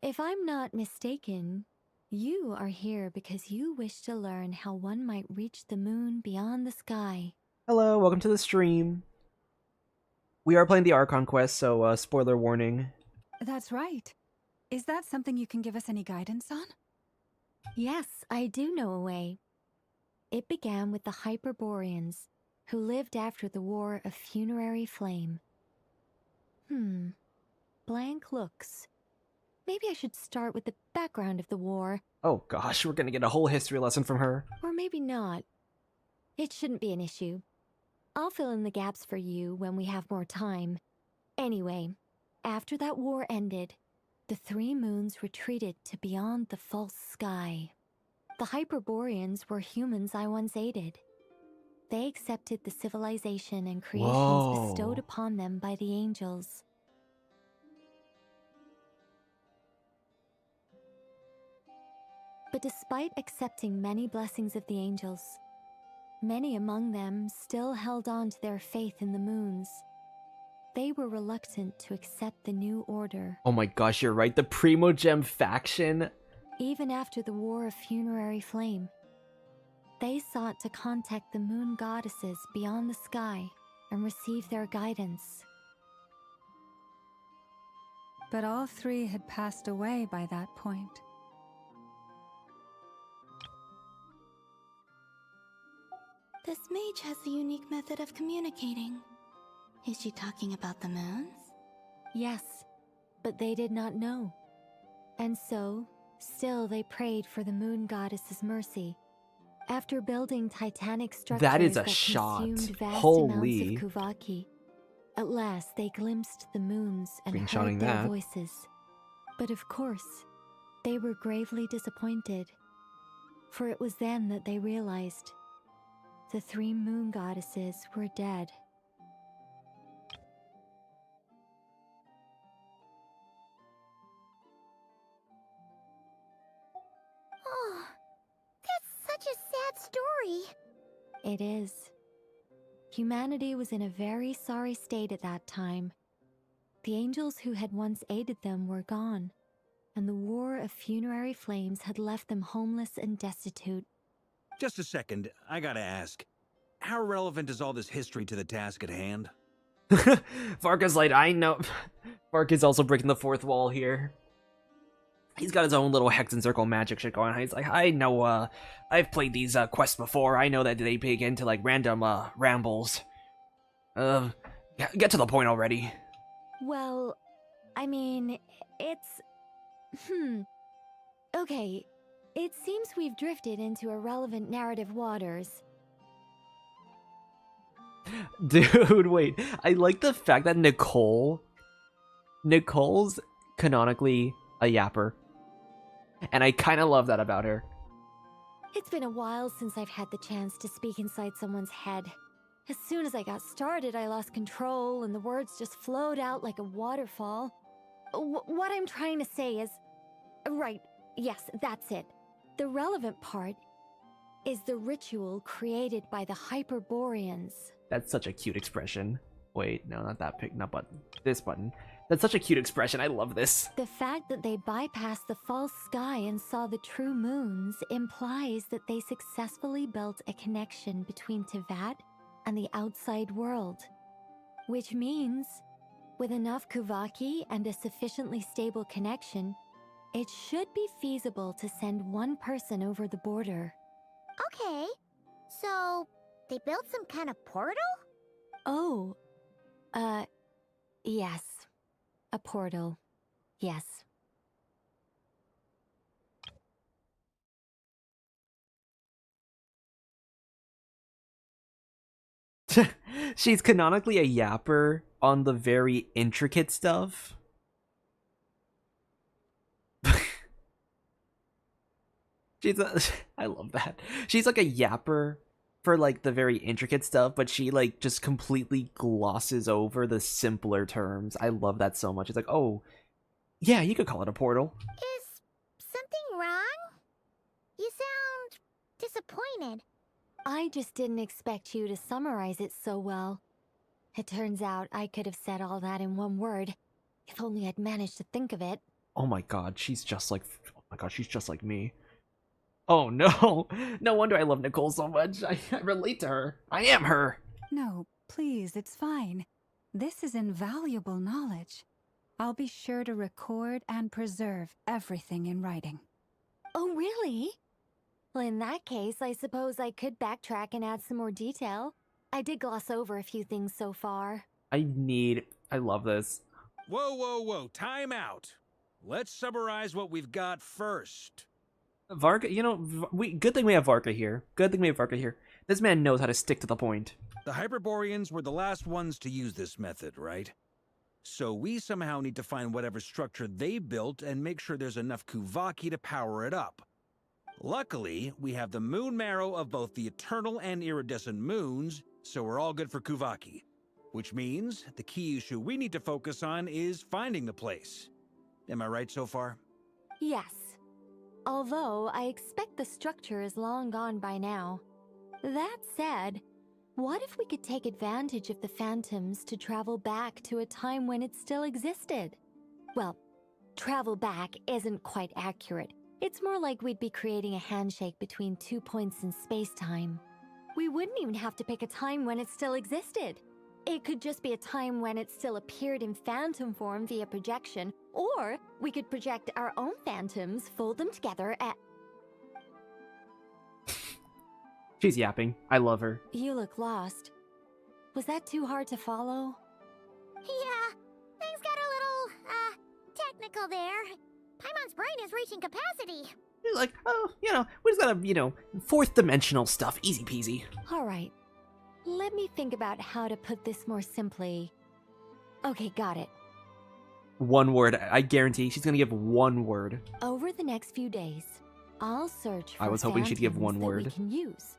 If I'm not mistaken, you are here because you wish to learn how one might reach the moon beyond the sky. Hello, welcome to the stream. We are playing the Archon quest, so spoiler warning. That's right. Is that something you can give us any guidance on? Yes, I do know a way. It began with the Hyperboreans, who lived after the War of Funerary Flame. Blank looks. Maybe I should start with the background of the war. Oh gosh, we're gonna get a whole history lesson from her. Or maybe not. It shouldn't be an issue. I'll fill in the gaps for you when we have more time. Anyway, after that war ended, the three moons retreated to beyond the false sky. The Hyperboreans were humans I once aided. They accepted the civilization and creations bestowed upon them by the angels. But despite accepting many blessings of the angels, many among them still held on to their faith in the moons. They were reluctant to accept the new order. Oh my gosh, you're right. The Primogem faction. Even after the War of Funerary Flame, they sought to contact the moon goddesses beyond the sky and receive their guidance. But all three had passed away by that point. This mage has a unique method of communicating. Is she talking about the moons? Yes, but they did not know. And so, still they prayed for the moon goddess's mercy. After building titanic structures That is a that shot. consumed vast Holy. amounts of Kuvaki, at last they glimpsed the moons and Screenshotting heard their that. voices. But of course, they were gravely disappointed. For it was then that they realized the three moon goddesses were dead. Oh, that's such a sad story. It is. Humanity was in a very sorry state at that time. The angels who had once aided them were gone, and the War of Funerary Flames had left them homeless and destitute. Just a second, I gotta ask. How relevant is all this history to the task at hand? Varka's like, I know. Varka's also breaking the fourth wall here. He's got his own little hex and circle magic shit going on. He's like, I know, I've played these quests before. I know that they dig into like random rambles. Get to the point already. Well, I mean, it's... Okay, it seems we've drifted into irrelevant narrative waters. Dude, wait. I like the fact that Nicole's canonically a yapper. And I kind of love that about her. It's been a while since I've had the chance to speak inside someone's head. As soon as I got started, I lost control and the words just flowed out like a waterfall. What I'm trying to say is... Right, yes, that's it. The relevant part is the ritual created by the Hyperboreans. That's such a cute expression. Wait, no, not that pic, not button. This button. That's such a cute expression. I love this. The fact that they bypassed the false sky and saw the true moons implies that they successfully built a connection between Tevat and the outside world. Which means, with enough Kuvaki and a sufficiently stable connection, it should be feasible to send one person over the border. Okay, so they built some kind of portal? Oh, yes. A portal. Yes. She's canonically a yapper on the very intricate stuff. I love that. She's like a yapper for like the very intricate stuff, but she like just completely glosses over the simpler terms. I love that so much. It's like, oh, yeah, you could call it a portal. Is something wrong? You sound disappointed. I just didn't expect you to summarize it so well. It turns out I could have said all that in one word, if only I'd managed to think of it. Oh my god, she's just like, oh my god, she's just like me. Oh no, no wonder I love Nicole so much. I relate to her. I am her. No, please, it's fine. This is invaluable knowledge. I'll be sure to record and preserve everything in writing. Oh, really? Well, in that case, I suppose I could backtrack and add some more detail. I did gloss over a few things so far. I love this. Whoa, whoa, whoa, time out. Let's summarize what we've got first. Varka, you know, good thing we have Varka here. Good thing we have Varka here. This man knows how to stick to the point. The Hyperboreans were the last ones to use this method, right? So we somehow need to find whatever structure they built and make sure there's enough Kuvaki to power it up. Luckily, we have the moon marrow of both the eternal and iridescent moons, so we're all good for Kuvaki. Which means the key issue we need to focus on is finding the place. Am I right so far? Yes. Although I expect the structure is long gone by now. That said, what if we could take advantage of the phantoms to travel back to a time when it still existed? Well, travel back isn't quite accurate. It's more like we'd be creating a handshake between 2 points in space-time. We wouldn't even have to pick a time when it still existed. It could just be a time when it still appeared in phantom form via projection, or we could project our own phantoms, fold them together, and... She's yapping. I love her. You look lost. Was that too hard to follow? Yeah, things got a little, technical there. Paimon's brain is reaching capacity. She's like, oh, you know, we just gotta, you know, fourth dimensional stuff. Easy peasy. All right. Let me think about how to put this more simply. Okay, got it. One word. I guarantee she's gonna give one word. Over the next few days, I'll search for I was hoping she'd give one phantoms that word. we can use.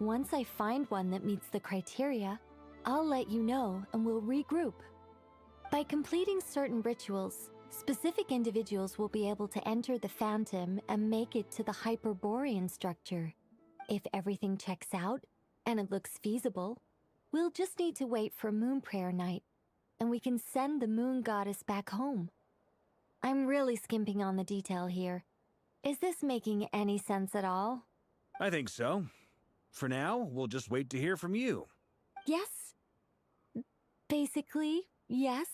Once I find one that meets the criteria, I'll let you know and we'll regroup. By completing certain rituals, specific individuals will be able to enter the phantom and make it to the Hyperborean structure. If everything checks out, and it looks feasible, we'll just need to wait for Moon Prayer Night, and we can send the Moon Goddess back home. I'm really skimping on the detail here. Is this making any sense at all? I think so. For now, we'll just wait to hear from you. Yes. Basically, yes.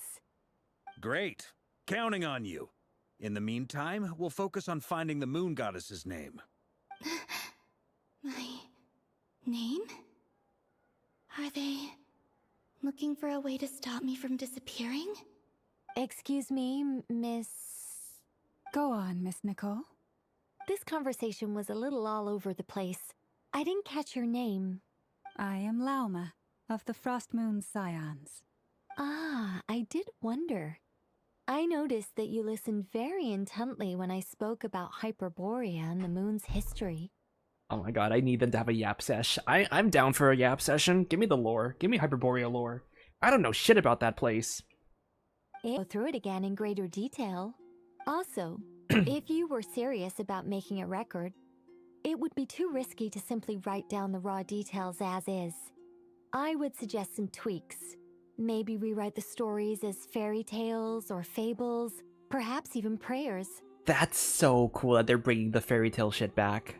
Great. Counting on you. In the meantime, we'll focus on finding the Moon Goddess's name. My name? Are they looking for a way to stop me from disappearing? Excuse me, Miss... Go on, Miss Nicole. This conversation was a little all over the place. I didn't catch your name. I am Lauma, of the Frost Moon Scions. Ah, I did wonder. I noticed that you listened very intently when I spoke about Hyperborea and the moon's history. Oh my god, I need them to have a yap sesh. I'm down for a yap session. Give me the lore. Give me Hyperborea lore. I don't know shit about that place. Go through it again in greater detail. Also, if you were serious about making a record, it would be too risky to simply write down the raw details as is. I would suggest some tweaks. Maybe rewrite the stories as fairy tales or fables, perhaps even prayers. That's so cool that they're bringing the fairy tale shit back.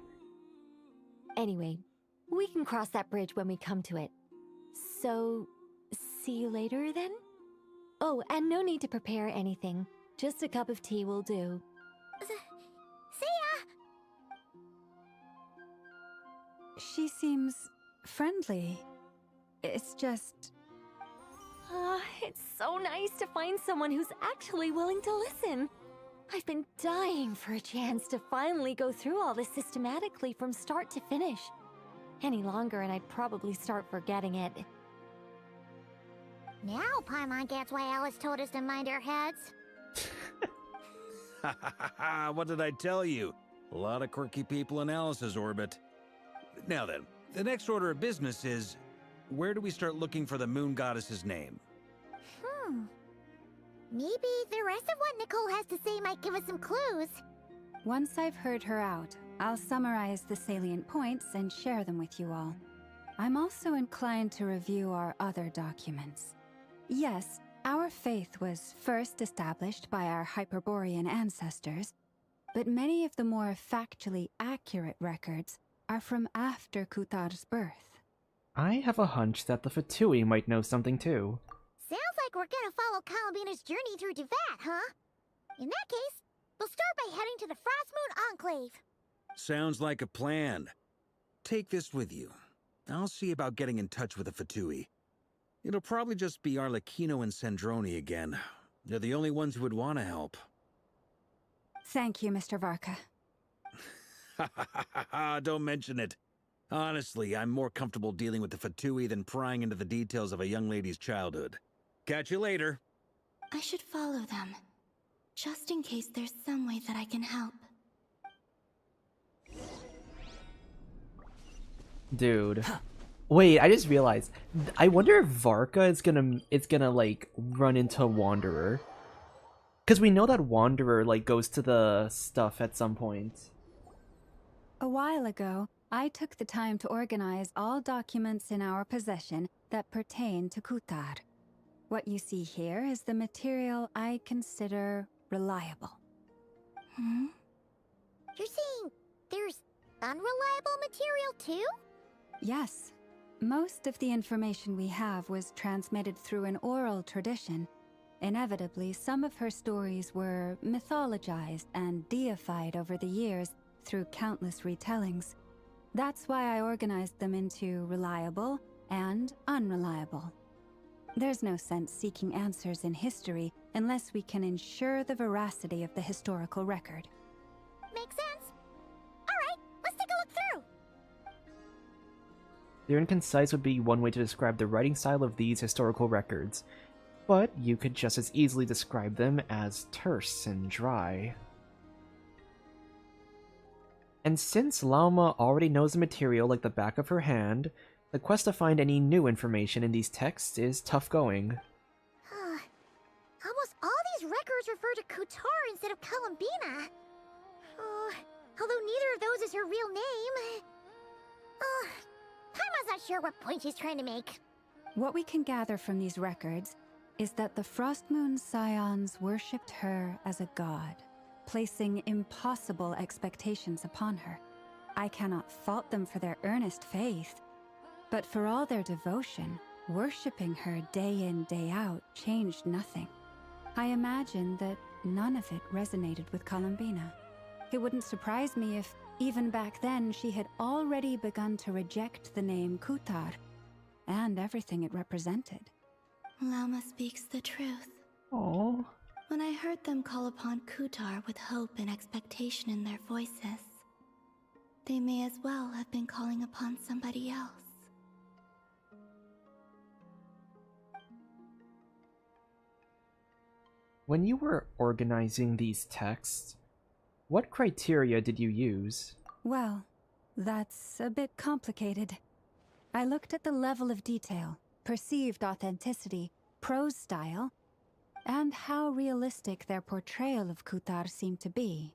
Anyway, we can cross that bridge when we come to it. So, see you later then? Oh, and no need to prepare anything. Just a cup of tea will do. See ya! She seems friendly. It's just... It's so nice to find someone who's actually willing to listen. I've been dying for a chance to finally go through all this systematically from start to finish. Any longer and I'd probably start forgetting it. Now Paimon gets why Alice told us to mind our heads. What did I tell you? A lot of quirky people in Alice's orbit. Now then, the next order of business is, where do we start looking for the moon goddess's name? Maybe the rest of what Nicole has to say might give us some clues. Once I've heard her out, I'll summarize the salient points and share them with you all. I'm also inclined to review our other documents. Yes, our faith was first established by our Hyperborean ancestors, but many of the more factually accurate records are from after Kutar's birth. I have a hunch that the Fatui might know something too. Sounds like we're gonna follow Columbina's journey through Devat, huh? In that case, we'll start by heading to the Frostmoon Enclave. Sounds like a plan. Take this with you. I'll see about getting in touch with the Fatui. It'll probably just be Arlecchino and Sandroni again. They're the only ones who would want to help. Thank you, Mr. Varka. Don't mention it. Honestly, I'm more comfortable dealing with the Fatui than prying into the details of a young lady's childhood. Catch you later. I should follow them, just in case there's some way that I can help. Dude. Wait, I just realized. I wonder if Varka is gonna like run into Wanderer. Cause we know that Wanderer like goes to the stuff at some point. A while ago, I took the time to organize all documents in our possession that pertain to Kutar. What you see here is the material I consider reliable. You're saying there's unreliable material too? Yes. Most of the information we have was transmitted through an oral tradition. Inevitably, some of her stories were mythologized and deified over the years through countless retellings. That's why I organized them into reliable and unreliable. There's no sense seeking answers in history unless we can ensure the veracity of the historical record. Makes sense. Alright, let's take a look through. Clear and concise would be one way to describe the writing style of these historical records, but you could just as easily describe them as terse and dry. And since Lauma already knows the material like the back of her hand, the quest to find any new information in these texts is tough going. Almost all these records refer to Kutar instead of Columbina. Although neither of those is her real name. Paimon's not sure what point she's trying to make. What we can gather from these records is that the Frostmoon Scions worshipped her as a god, placing impossible expectations upon her. I cannot fault them for their earnest faith, but for all their devotion, worshipping her day in, day out changed nothing. I imagine that none of it resonated with Columbina. It wouldn't surprise me if, even back then, she had already begun to reject the name Kutar and everything it represented. Lauma speaks the truth. Aww. When I heard them call upon Kutar with hope and expectation in their voices, they may as well have been calling upon somebody else. When you were organizing these texts, what criteria did you use? Well, that's a bit complicated. I looked at the level of detail, perceived authenticity, prose style, and how realistic their portrayal of Kutar seemed to be.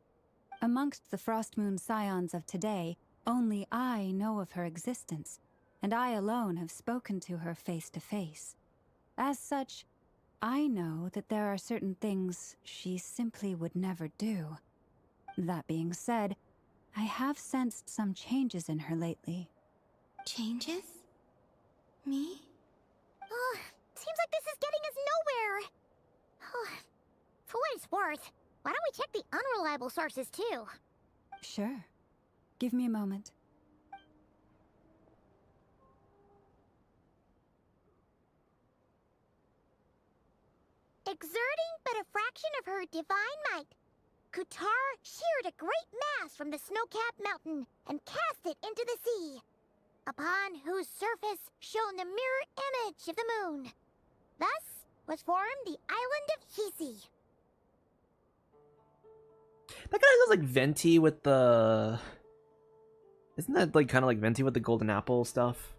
Amongst the Frostmoon Scions of today, only I know of her existence, and I alone have spoken to her face to face. As such, I know that there are certain things she simply would never do. That being said, I have sensed some changes in her lately. Changes? Me? Seems like this is getting us nowhere. For what it's worth, why don't we check the unreliable sources too? Sure. Give me a moment. Exerting but a fraction of her divine might, Kutar sheared a great mass from the snow-capped mountain and cast it into the sea, upon whose surface shone the mirror image of the moon. Thus was formed the island of Hisi. That guy looks like Venti with the... Isn't that like kind of like Venti with the golden apple stuff?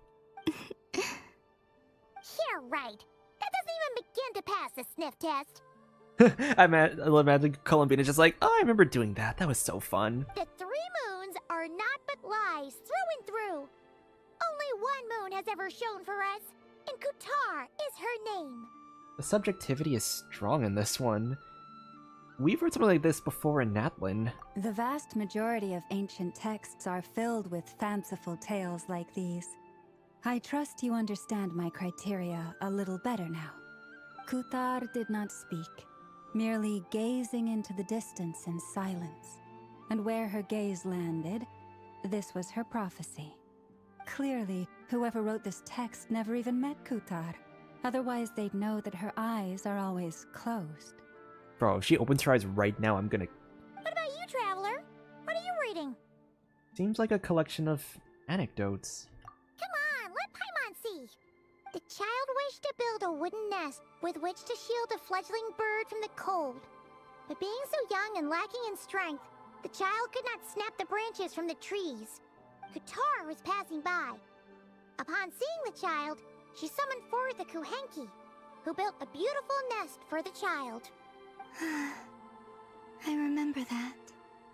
Yeah, right. That doesn't even begin to pass the sniff test. I imagine Columbina just like, oh, I remember doing that. That was so fun. The 3 moons are not but lies through and through. Only one moon has ever shone for us, and Kutar is her name. The subjectivity is strong in this one. We've heard something like this before in Natlin. The vast majority of ancient texts are filled with fanciful tales like these. I trust you understand my criteria a little better now. Kutar did not speak, merely gazing into the distance in silence. And where her gaze landed, this was her prophecy. Clearly, whoever wrote this text never even met Kutar. Otherwise, they'd know that her eyes are always closed. Bro, if she opens her eyes right now, I'm gonna... What about you, Traveler? What are you reading? Seems like a collection of anecdotes. Come on, let Paimon see. The child wished to build a wooden nest with which to shield a fledgling bird from the cold. But being so young and lacking in strength, the child could not snap the branches from the trees. Kutar was passing by. Upon seeing the child, she summoned forth a Kuhenki, who built a beautiful nest for the child. I remember that.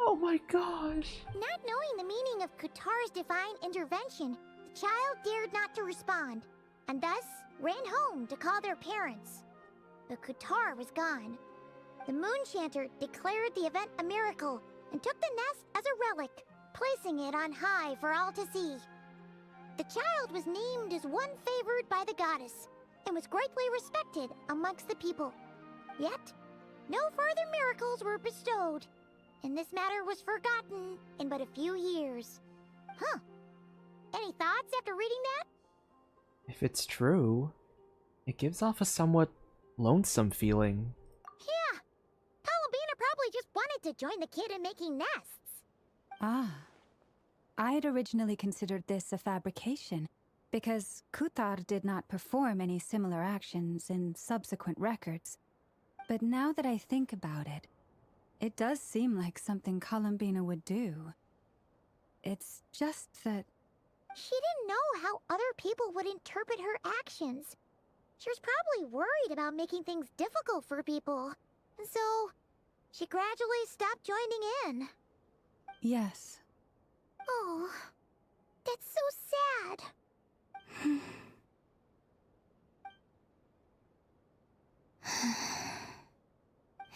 Oh my gosh. Not knowing the meaning of Kutar's divine intervention, the child dared not to respond, and thus ran home to call their parents. But Kutar was gone. The Moon Chanter declared the event a miracle and took the nest as a relic, placing it on high for all to see. The child was named as one favored by the goddess, and was greatly respected amongst the people. Yet, no further miracles were bestowed, and this matter was forgotten in but a few years. Huh. Any thoughts after reading that? If it's true, it gives off a somewhat lonesome feeling. Yeah. Columbina probably just wanted to join the kid in making nests. Ah. I'd originally considered this a fabrication, because Kutar did not perform any similar actions in subsequent records. But now that I think about it, it does seem like something Columbina would do. It's just that... She didn't know how other people would interpret her actions. She was probably worried about making things difficult for people. And so, she gradually stopped joining in. Yes. Oh, that's so sad.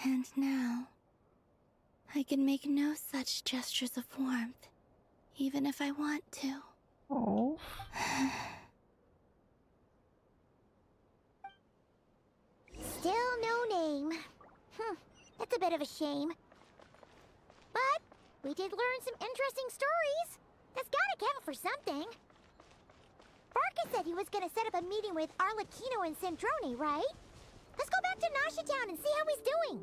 And now, I can make no such gestures of warmth, even if I want to. Oh. Still no name. That's a bit of a shame. But we did learn some interesting stories. That's gotta count for something. Varka said he was gonna set up a meeting with Arlecchino and Sandrone, right? Let's go back to Nasha Town and see how he's doing.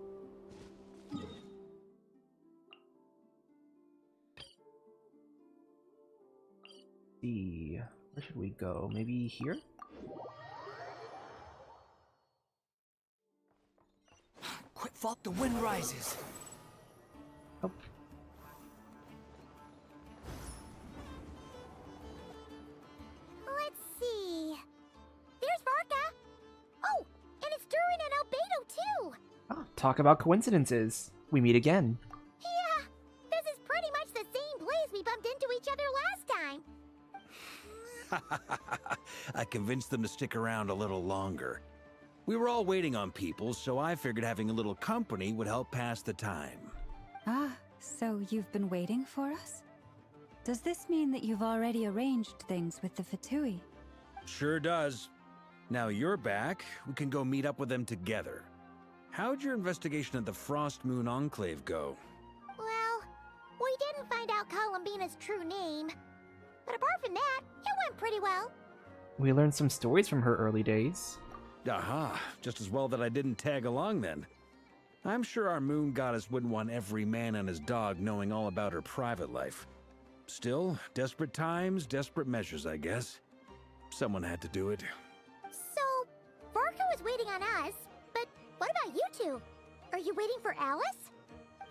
See, where should we go? Maybe here? Quick, Falk, the wind rises. Oh. Let's see. There's Varka. Oh, and it's Durin and Albedo too. Ah, talk about coincidences. We meet again. Yeah, this is pretty much the same place we bumped into each other last time. I convinced them to stick around a little longer. We were all waiting on people, so I figured having a little company would help pass the time. Ah, so you've been waiting for us? Does this mean that you've already arranged things with the Fatui? Sure does. Now you're back, we can go meet up with them together. How'd your investigation of the Frost Moon Enclave go? Well, we didn't find out Columbina's true name. But apart from that, it went pretty well. We learned some stories from her early days. Aha, just as well that I didn't tag along then. I'm sure our moon goddess wouldn't want every man and his dog knowing all about her private life. Still, desperate times, desperate measures, I guess. Someone had to do it. So, Varka was waiting on us, but what about you two? Are you waiting for Alice?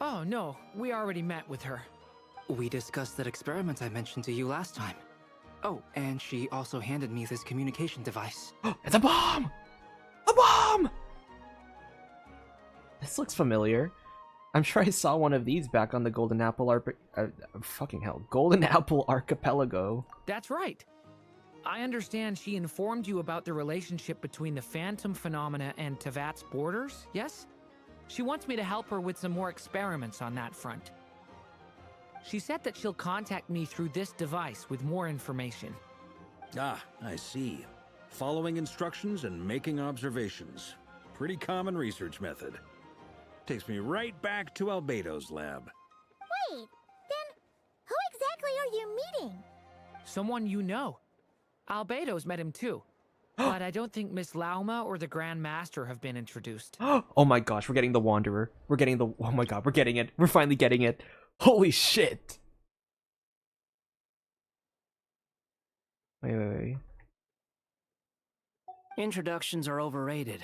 Oh, no. We already met with her. We discussed that experiment I mentioned to you last time. Oh, and she also handed me this communication device. It's a bomb! A bomb! This looks familiar. I'm sure I saw one of these back on the Golden Apple fucking hell. Golden Apple Archipelago. That's right. I understand she informed you about the relationship between the Phantom phenomena and Tevat's borders, yes? She wants me to help her with some more experiments on that front. She said that she'll contact me through this device with more information. Ah, I see. Following instructions and making observations. Pretty common research method. Takes me right back to Albedo's lab. Wait, then who exactly are you meeting? Someone you know. Albedo's met him too. But I don't think Miss Lauma or the Grand Master have been introduced. Oh my gosh, we're getting the Wanderer. We're getting the... Oh my god, we're getting it. We're finally getting it. Holy shit. Wait. Introductions are overrated.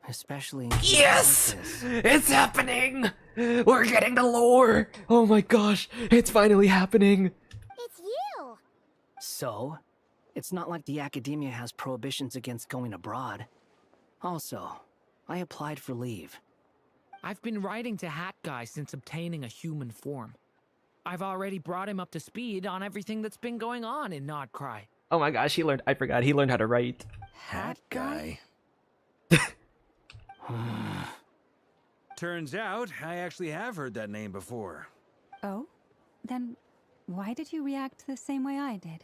Especially in Yes! like this. It's happening! We're getting the lore! Oh my gosh, it's finally happening! It's you! So, it's not like the academia has prohibitions against going abroad. Also, I applied for leave. I've been writing to Hat Guy since obtaining a human form. I've already brought him up to speed on everything that's been going on in Krai. Oh my gosh, I forgot, he learned how to write. Hat guy. Turns out, I actually have heard that name before. Oh? Then why did you react the same way I did?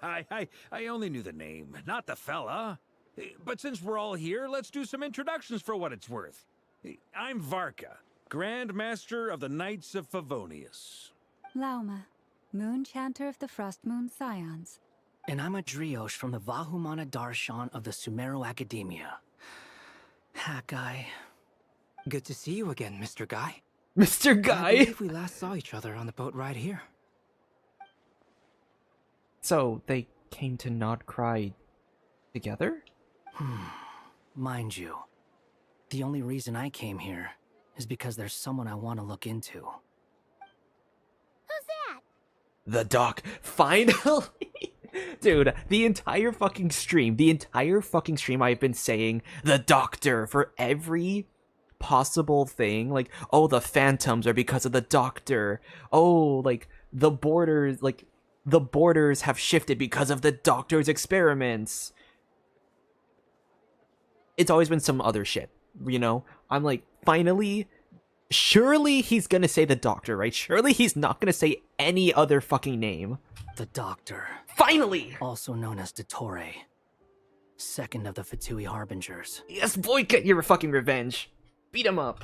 I only knew the name, not the fella. But since we're all here, let's do some introductions for what it's worth. I'm Varka, Grand Master of the Knights of Favonius. Lauma, Moon Chanter of the Frost Moon Scions. And I'm a Driosh from the Vahumana Darshan of the Sumero Academia. Hat Guy. Good to see you again, Mr. Guy. Mr. Guy? I believe we last saw each other on the boat ride here. So, they came to Krai together? Mind you, the only reason I came here is because there's someone I want to look into. Who's that? The doc. Finally! Dude, the entire fucking stream I've been saying the doctor for every possible thing. Like, oh, the phantoms are because of the doctor. Oh, like, the borders have shifted because of the doctor's experiments. It's always been some other shit, you know? I'm like, finally, surely he's gonna say the doctor, right? Surely he's not gonna say any other fucking name. The Doctor. Finally! Also known as Dottore. Second of the Fatui Harbingers. Yes, boy, get your fucking revenge. Beat him up.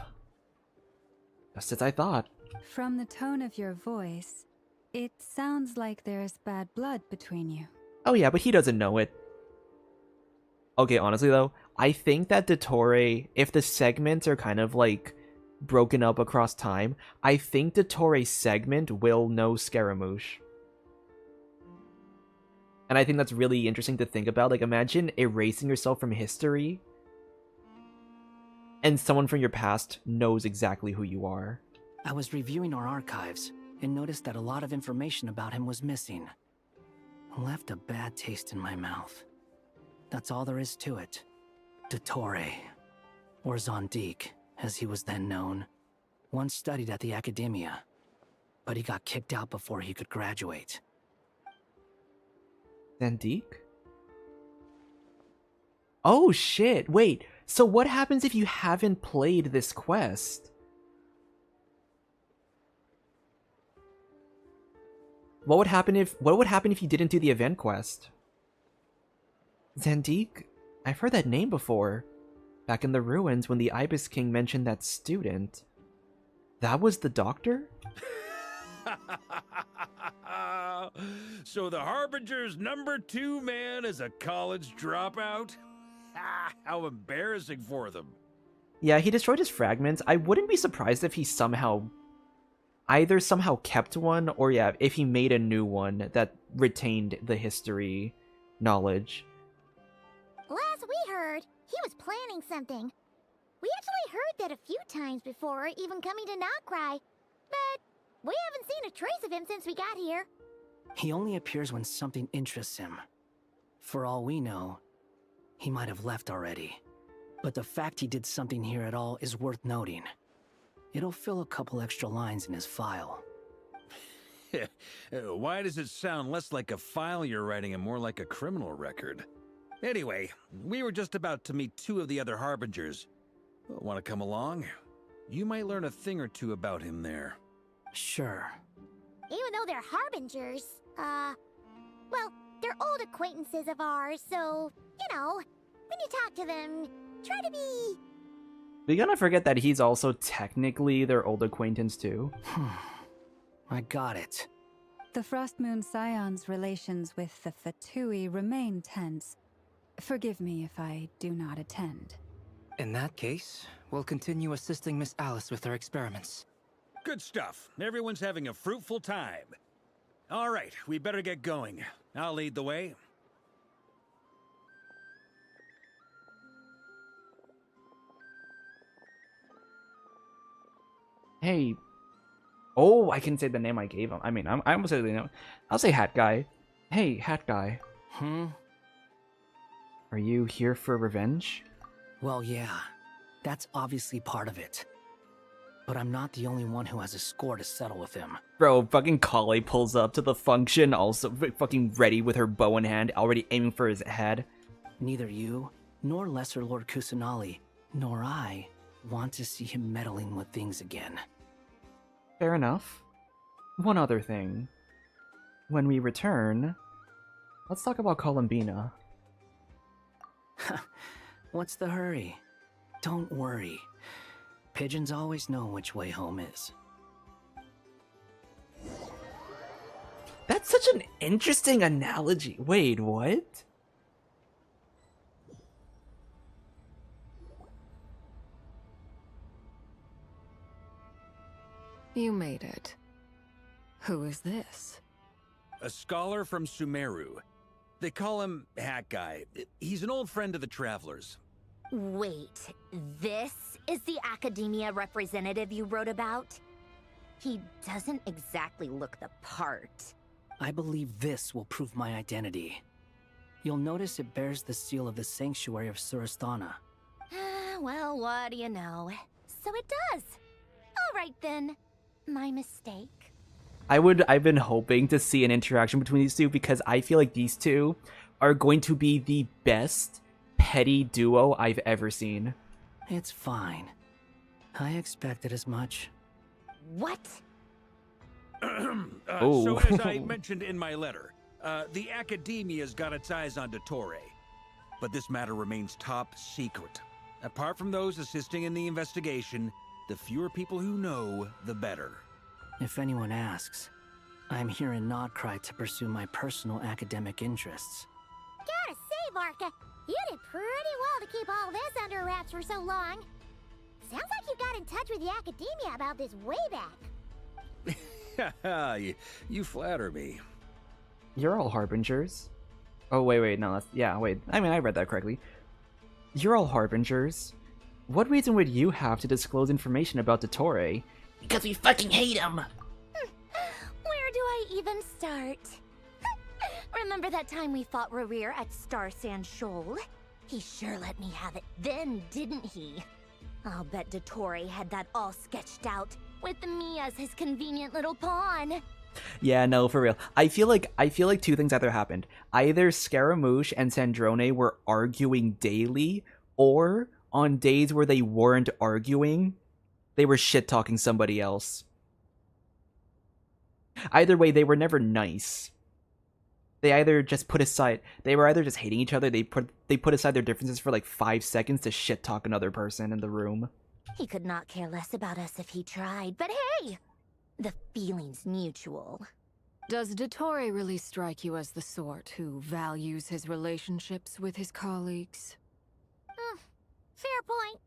Just as I thought. From the tone of your voice, it sounds like there's bad blood between you. Oh yeah, but he doesn't know it. Okay, honestly though, I think that Dottore, if the segments are kind of like broken up across time, I think Dottore's segment will know Scaramouche. And I think that's really interesting to think about. Like, imagine erasing yourself from history, and someone from your past knows exactly who you are. I was reviewing our archives and noticed that a lot of information about him was missing. Left a bad taste in my mouth. That's all there is to it. Dottore, or Zondique, as he was then known, once studied at the Academia, but he got kicked out before he could graduate. Zandique? Oh shit, wait, so what happens if you haven't played this quest? What would happen if you didn't do the event quest? Zandique? I've heard that name before. Back in the ruins when the Ibis King mentioned that student. That was the doctor? So the Harbinger's #2 man is a college dropout? How embarrassing for them. Yeah, he destroyed his fragments. I wouldn't be surprised if he either somehow kept one, or yeah, if he made a new one that retained the history knowledge. Last we heard, he was planning something. We actually heard that a few times before, even coming to Krai. But we haven't seen a trace of him since we got here. He only appears when something interests him. For all we know, he might have left already. But the fact he did something here at all is worth noting. It'll fill a couple extra lines in his file. Why does it sound less like a file you're writing and more like a criminal record? Anyway, we were just about to meet two of the other Harbingers. Want to come along? You might learn a thing or two about him there. Sure. Even though they're Harbingers, well, they're old acquaintances of ours, so, you know, when you talk to them, try to be... We're gonna forget that he's also technically their old acquaintance too. I got it. The Frost Moon Scion's relations with the Fatui remain tense. Forgive me if I do not attend. In that case, we'll continue assisting Miss Alice with her experiments. Good stuff. Everyone's having a fruitful time. All right, we better get going. I'll lead the way. Hey. Oh, I can say the name I gave him. I mean, I almost said the name. I'll say Hat Guy. Hey, Hat Guy. Are you here for revenge? Well, yeah. That's obviously part of it. But I'm not the only one who has a score to settle with him. Bro, fucking Kali pulls up to the function, also fucking ready with her bow in hand, already aiming for his head. Neither you, nor Lesser Lord Kusanali, nor I want to see him meddling with things again. Fair enough. One other thing. When we return, let's talk about Columbina. What's the hurry? Don't worry. Pigeons always know which way home is. That's such an interesting analogy. Wait, what? You made it. Who is this? A scholar from Sumeru. They call him Hat Guy. He's an old friend of the Travelers. Wait, this is the academia representative you wrote about? He doesn't exactly look the part. I believe this will prove my identity. You'll notice it bears the seal of the Sanctuary of Surasthana. Well, what do you know? So it does. All right then. My mistake. I've been hoping to see an interaction between these two because I feel like these two are going to be the best petty duo I've ever seen. It's fine. I expected as much. What? So as I mentioned in my letter, the Academia's got its eyes on Dottore. But this matter remains top secret. Apart from those assisting in the investigation, the fewer people who know, the better. If anyone asks, I'm here in Krai to pursue my personal academic interests. Gotta say, Varka, you did pretty well to keep all this under wraps for so long. Sounds like you got in touch with the Academia about this way back. You flatter me. You're all Harbingers. Oh, wait, no, wait. I mean, I read that correctly. You're all Harbingers. What reason would you have to disclose information about Dottore? Because we fucking hate him! Where do I even start? Remember that time we fought Rerir at Star Sand Shoal? He sure let me have it then, didn't he? I'll bet Dottore had that all sketched out, with me as his convenient little pawn. Yeah, no, for real. I feel like two things either happened. Either Scaramouche and Sandrone were arguing daily, or on days where they weren't arguing, they were shit-talking somebody else. Either way, they were never nice. They either just put aside... They were either just hating each other, they put aside their differences for like 5 seconds to shit-talk another person in the room. He could not care less about us if he tried, but hey! The feeling's mutual. Does Dottore really strike you as the sort who values his relationships with his colleagues? Fair point.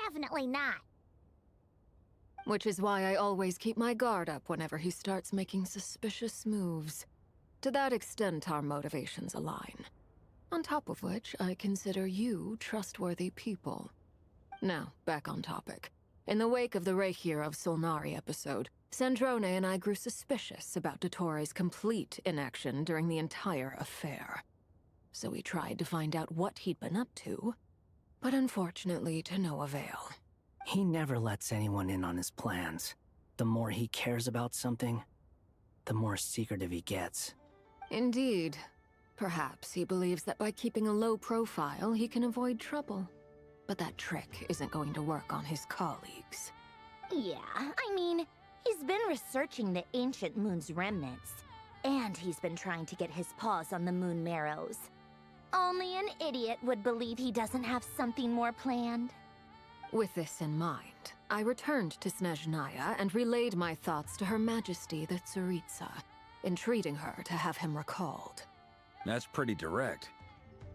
Definitely not. Which is why I always keep my guard up whenever he starts making suspicious moves. To that extent, our motivations align. On top of which, I consider you trustworthy people. Now, back on topic. In the wake of the Reikir of Solnari episode, Sandrone and I grew suspicious about Dottore's complete inaction during the entire affair. So we tried to find out what he'd been up to, but unfortunately to no avail. He never lets anyone in on his plans. The more he cares about something, the more secretive he gets. Indeed. Perhaps he believes that by keeping a low profile, he can avoid trouble. But that trick isn't going to work on his colleagues. Yeah, I mean, he's been researching the ancient moon's remnants. And he's been trying to get his paws on the moon marrows. Only an idiot would believe he doesn't have something more planned. With this in mind, I returned to Snezhnaya and relayed my thoughts to Her Majesty the Tsaritsa, entreating her to have him recalled. That's pretty direct.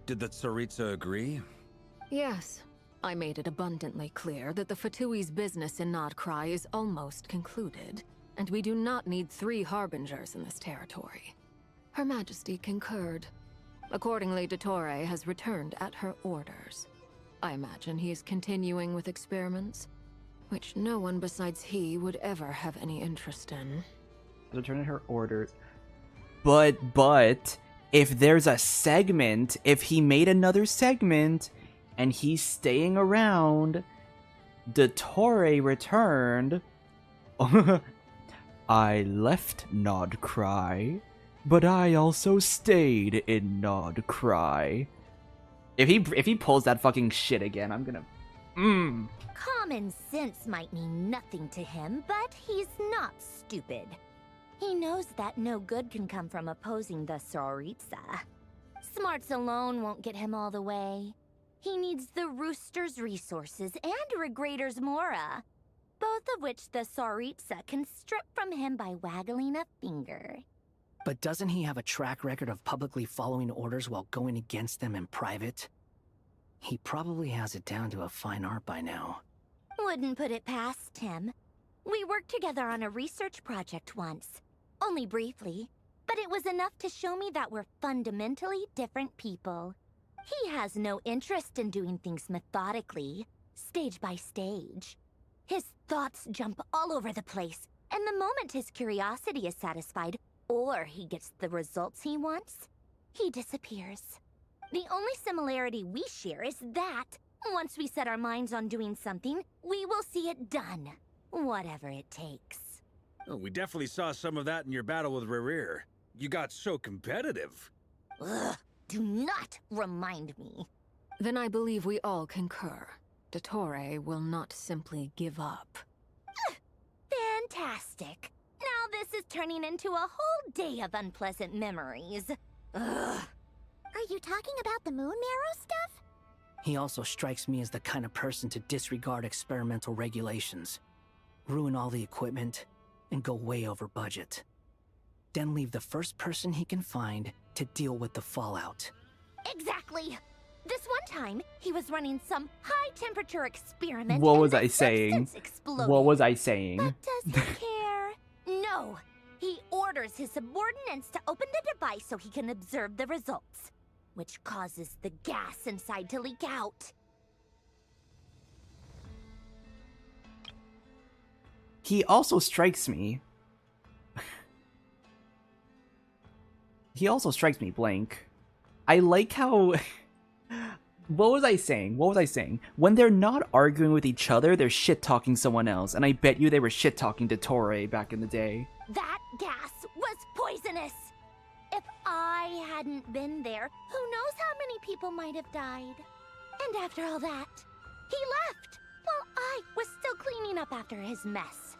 Did the Tsaritsa agree? Yes. I made it abundantly clear that the Fatui's business in Krai is almost concluded, and we do not need 3 harbingers in this territory. Her Majesty concurred. Accordingly, Dottore has returned at her orders. I imagine he is continuing with experiments, which no one besides he would ever have any interest in. Return at her orders. But, if there's a segment, if he made another segment, and he's staying around, Dottore returned. I left Krai, but I also stayed in Krai. If he pulls that fucking shit again, I'm gonna... Common sense might mean nothing to him, but he's not stupid. He knows that no good can come from opposing the Tsaritsa. Smarts alone won't get him all the way. He needs the Rooster's resources and Regrator's Mora, both of which the Tsaritsa can strip from him by waggling a finger. But doesn't he have a track record of publicly following orders while going against them in private? He probably has it down to a fine art by now. Wouldn't put it past him. We worked together on a research project once. Only briefly, but it was enough to show me that we're fundamentally different people. He has no interest in doing things methodically, stage by stage. His thoughts jump all over the place, and the moment his curiosity is satisfied, or he gets the results he wants, he disappears. The only similarity we share is that, once we set our minds on doing something, we will see it done, whatever it takes. Oh, we definitely saw some of that in your battle with Rerir. You got so competitive. Ugh. Do not remind me. Then I believe we all concur. Dottore will not simply give up. Fantastic. Now this is turning into a whole day of unpleasant memories. Ugh. Are you talking about the moon marrow stuff? He also strikes me as the kind of person to disregard experimental regulations, ruin all the equipment, and go way over budget. Then leave the first person he can find to deal with the fallout. Exactly. This one time, he was running some high-temperature experiment. What and was the I saying? substance exploded. What was I saying? But does he care? No. He orders his subordinates to open the device so he can observe the results, which causes the gas inside to leak out. He also strikes me. He also strikes me blank. I like how... What was I saying? When they're not arguing with each other, they're shit-talking someone else. And I bet you they were shit-talking Dottore back in the day. That gas was poisonous! If I hadn't been there, who knows how many people might have died. And after all that, he left, while I was still cleaning up after his mess.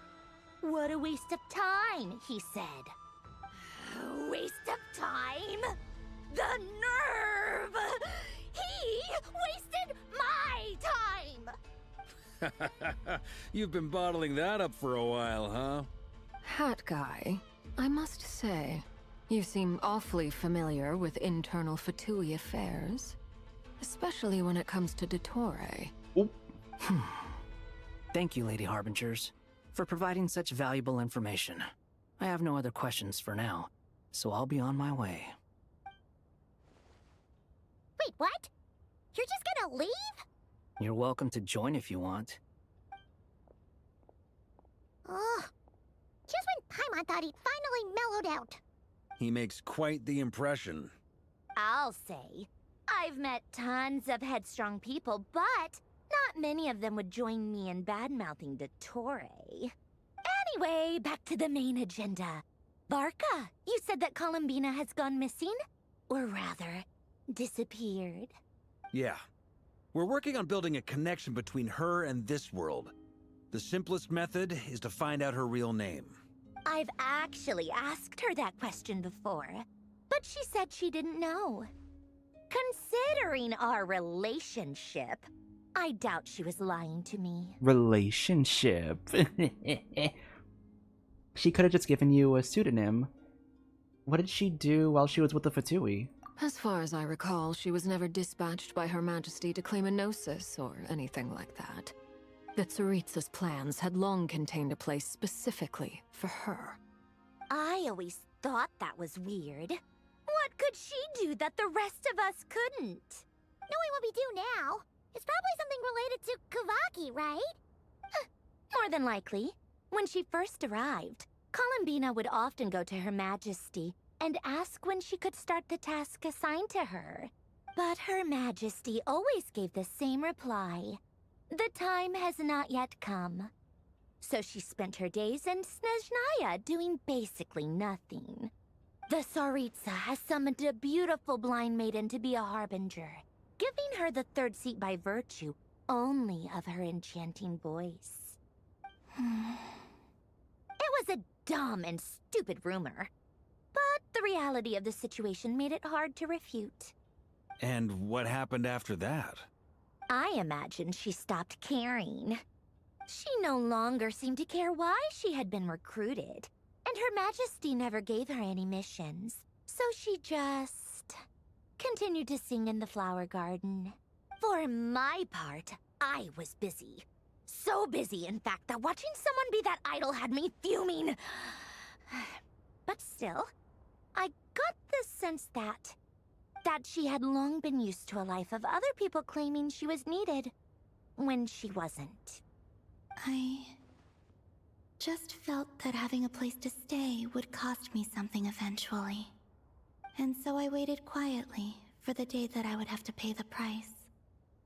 What a waste of time, he said. Waste of time? The nerve! He wasted my time! You've been bottling that up for a while, huh? Hat guy, I must say, you seem awfully familiar with internal Fatui affairs. Especially when it comes to Dottore. Thank you, Lady Harbingers, for providing such valuable information. I have no other questions for now, so I'll be on my way. Wait, what? You're just gonna leave? You're welcome to join if you want. Ugh. Just when Paimon thought he'd finally mellowed out. He makes quite the impression. I'll say. I've met tons of headstrong people, but not many of them would join me in bad-mouthing Dottore. Anyway, back to the main agenda. Varka, you said that Columbina has gone missing? Or rather, disappeared. Yeah. We're working on building a connection between her and this world. The simplest method is to find out her real name. I've actually asked her that question before, but she said she didn't know. Considering our relationship, I doubt she was lying to me. Relationship. She could have just given you a pseudonym. What did she do while she was with the Fatui? As far as I recall, she was never dispatched by Her Majesty to claim a gnosis or anything like that. The Tsaritsa's plans had long contained a place specifically for her. I always thought that was weird. What could she do that the rest of us couldn't? Knowing what we do now, it's probably something related to Kavaki, right? More than likely. When she first arrived, Columbina would often go to Her Majesty and ask when she could start the task assigned to her. But Her Majesty always gave the same reply. The time has not yet come. So she spent her days in Snezhnaya doing basically nothing. The Tsaritsa has summoned a beautiful blind maiden to be a harbinger, giving her the third seat by virtue only of her enchanting voice. It was a dumb and stupid rumor, but the reality of the situation made it hard to refute. And what happened after that? I imagine she stopped caring. She no longer seemed to care why she had been recruited, and Her Majesty never gave her any missions, so she just continued to sing in the flower garden. For my part, I was busy. So busy, in fact, that watching someone be that idol had me fuming. But still, I got the sense that she had long been used to a life of other people claiming she was needed when she wasn't. I just felt that having a place to stay would cost me something eventually. And so I waited quietly for the day that I would have to pay the price.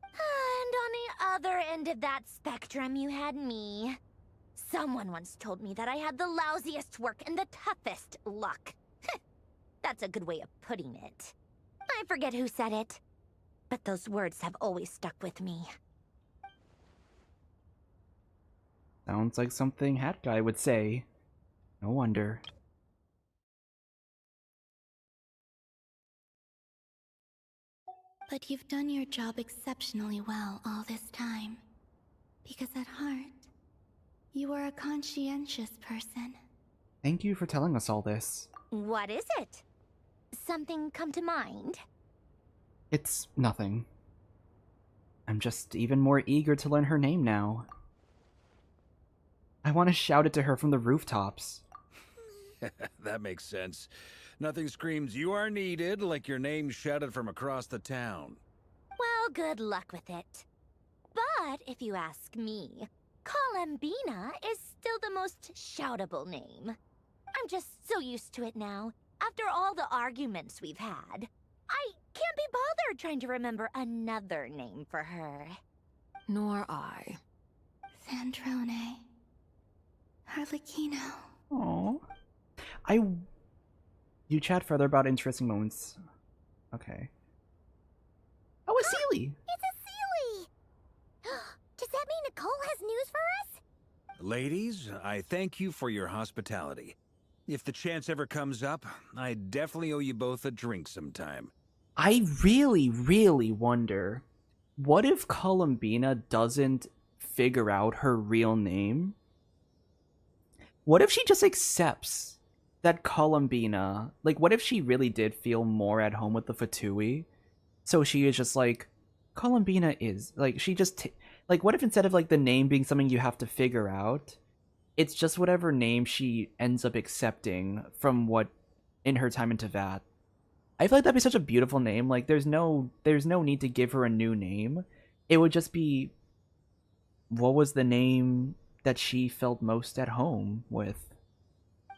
And on the other end of that spectrum, you had me. Someone once told me that I had the lousiest work and the toughest luck. That's a good way of putting it. I forget who said it, but those words have always stuck with me. Sounds like something Hat Guy would say. No wonder. But you've done your job exceptionally well all this time. Because at heart, you are a conscientious person. Thank you for telling us all this. What is it? Something come to mind? It's nothing. I'm just even more eager to learn her name now. I want to shout it to her from the rooftops. That makes sense. Nothing screams you are needed like your name shouted from across the town. Well, good luck with it. But if you ask me, Columbina is still the most shoutable name. I'm just so used to it now. After all the arguments we've had, I can't be bothered trying to remember another name for her. Nor I. Sandrone. Harlequino. Aww. You chat further about interesting moments. Okay. Oh, a Sealy! It's a Sealy! Does that mean Nicole has news for us? Ladies, I thank you for your hospitality. If the chance ever comes up, I definitely owe you both a drink sometime. I really, really wonder, what if Columbina doesn't figure out her real name? What if she just accepts that Columbina, like, what if she really did feel more at home with the Fatui? So she is just like, Columbina is, like, she just, like, what if instead of, like, the name being something you have to figure out, it's just whatever name she ends up accepting from what, in her time in Teyvat. I feel like that'd be such a beautiful name. Like, there's no need to give her a new name. it would just be, what was the name that she felt most at home with?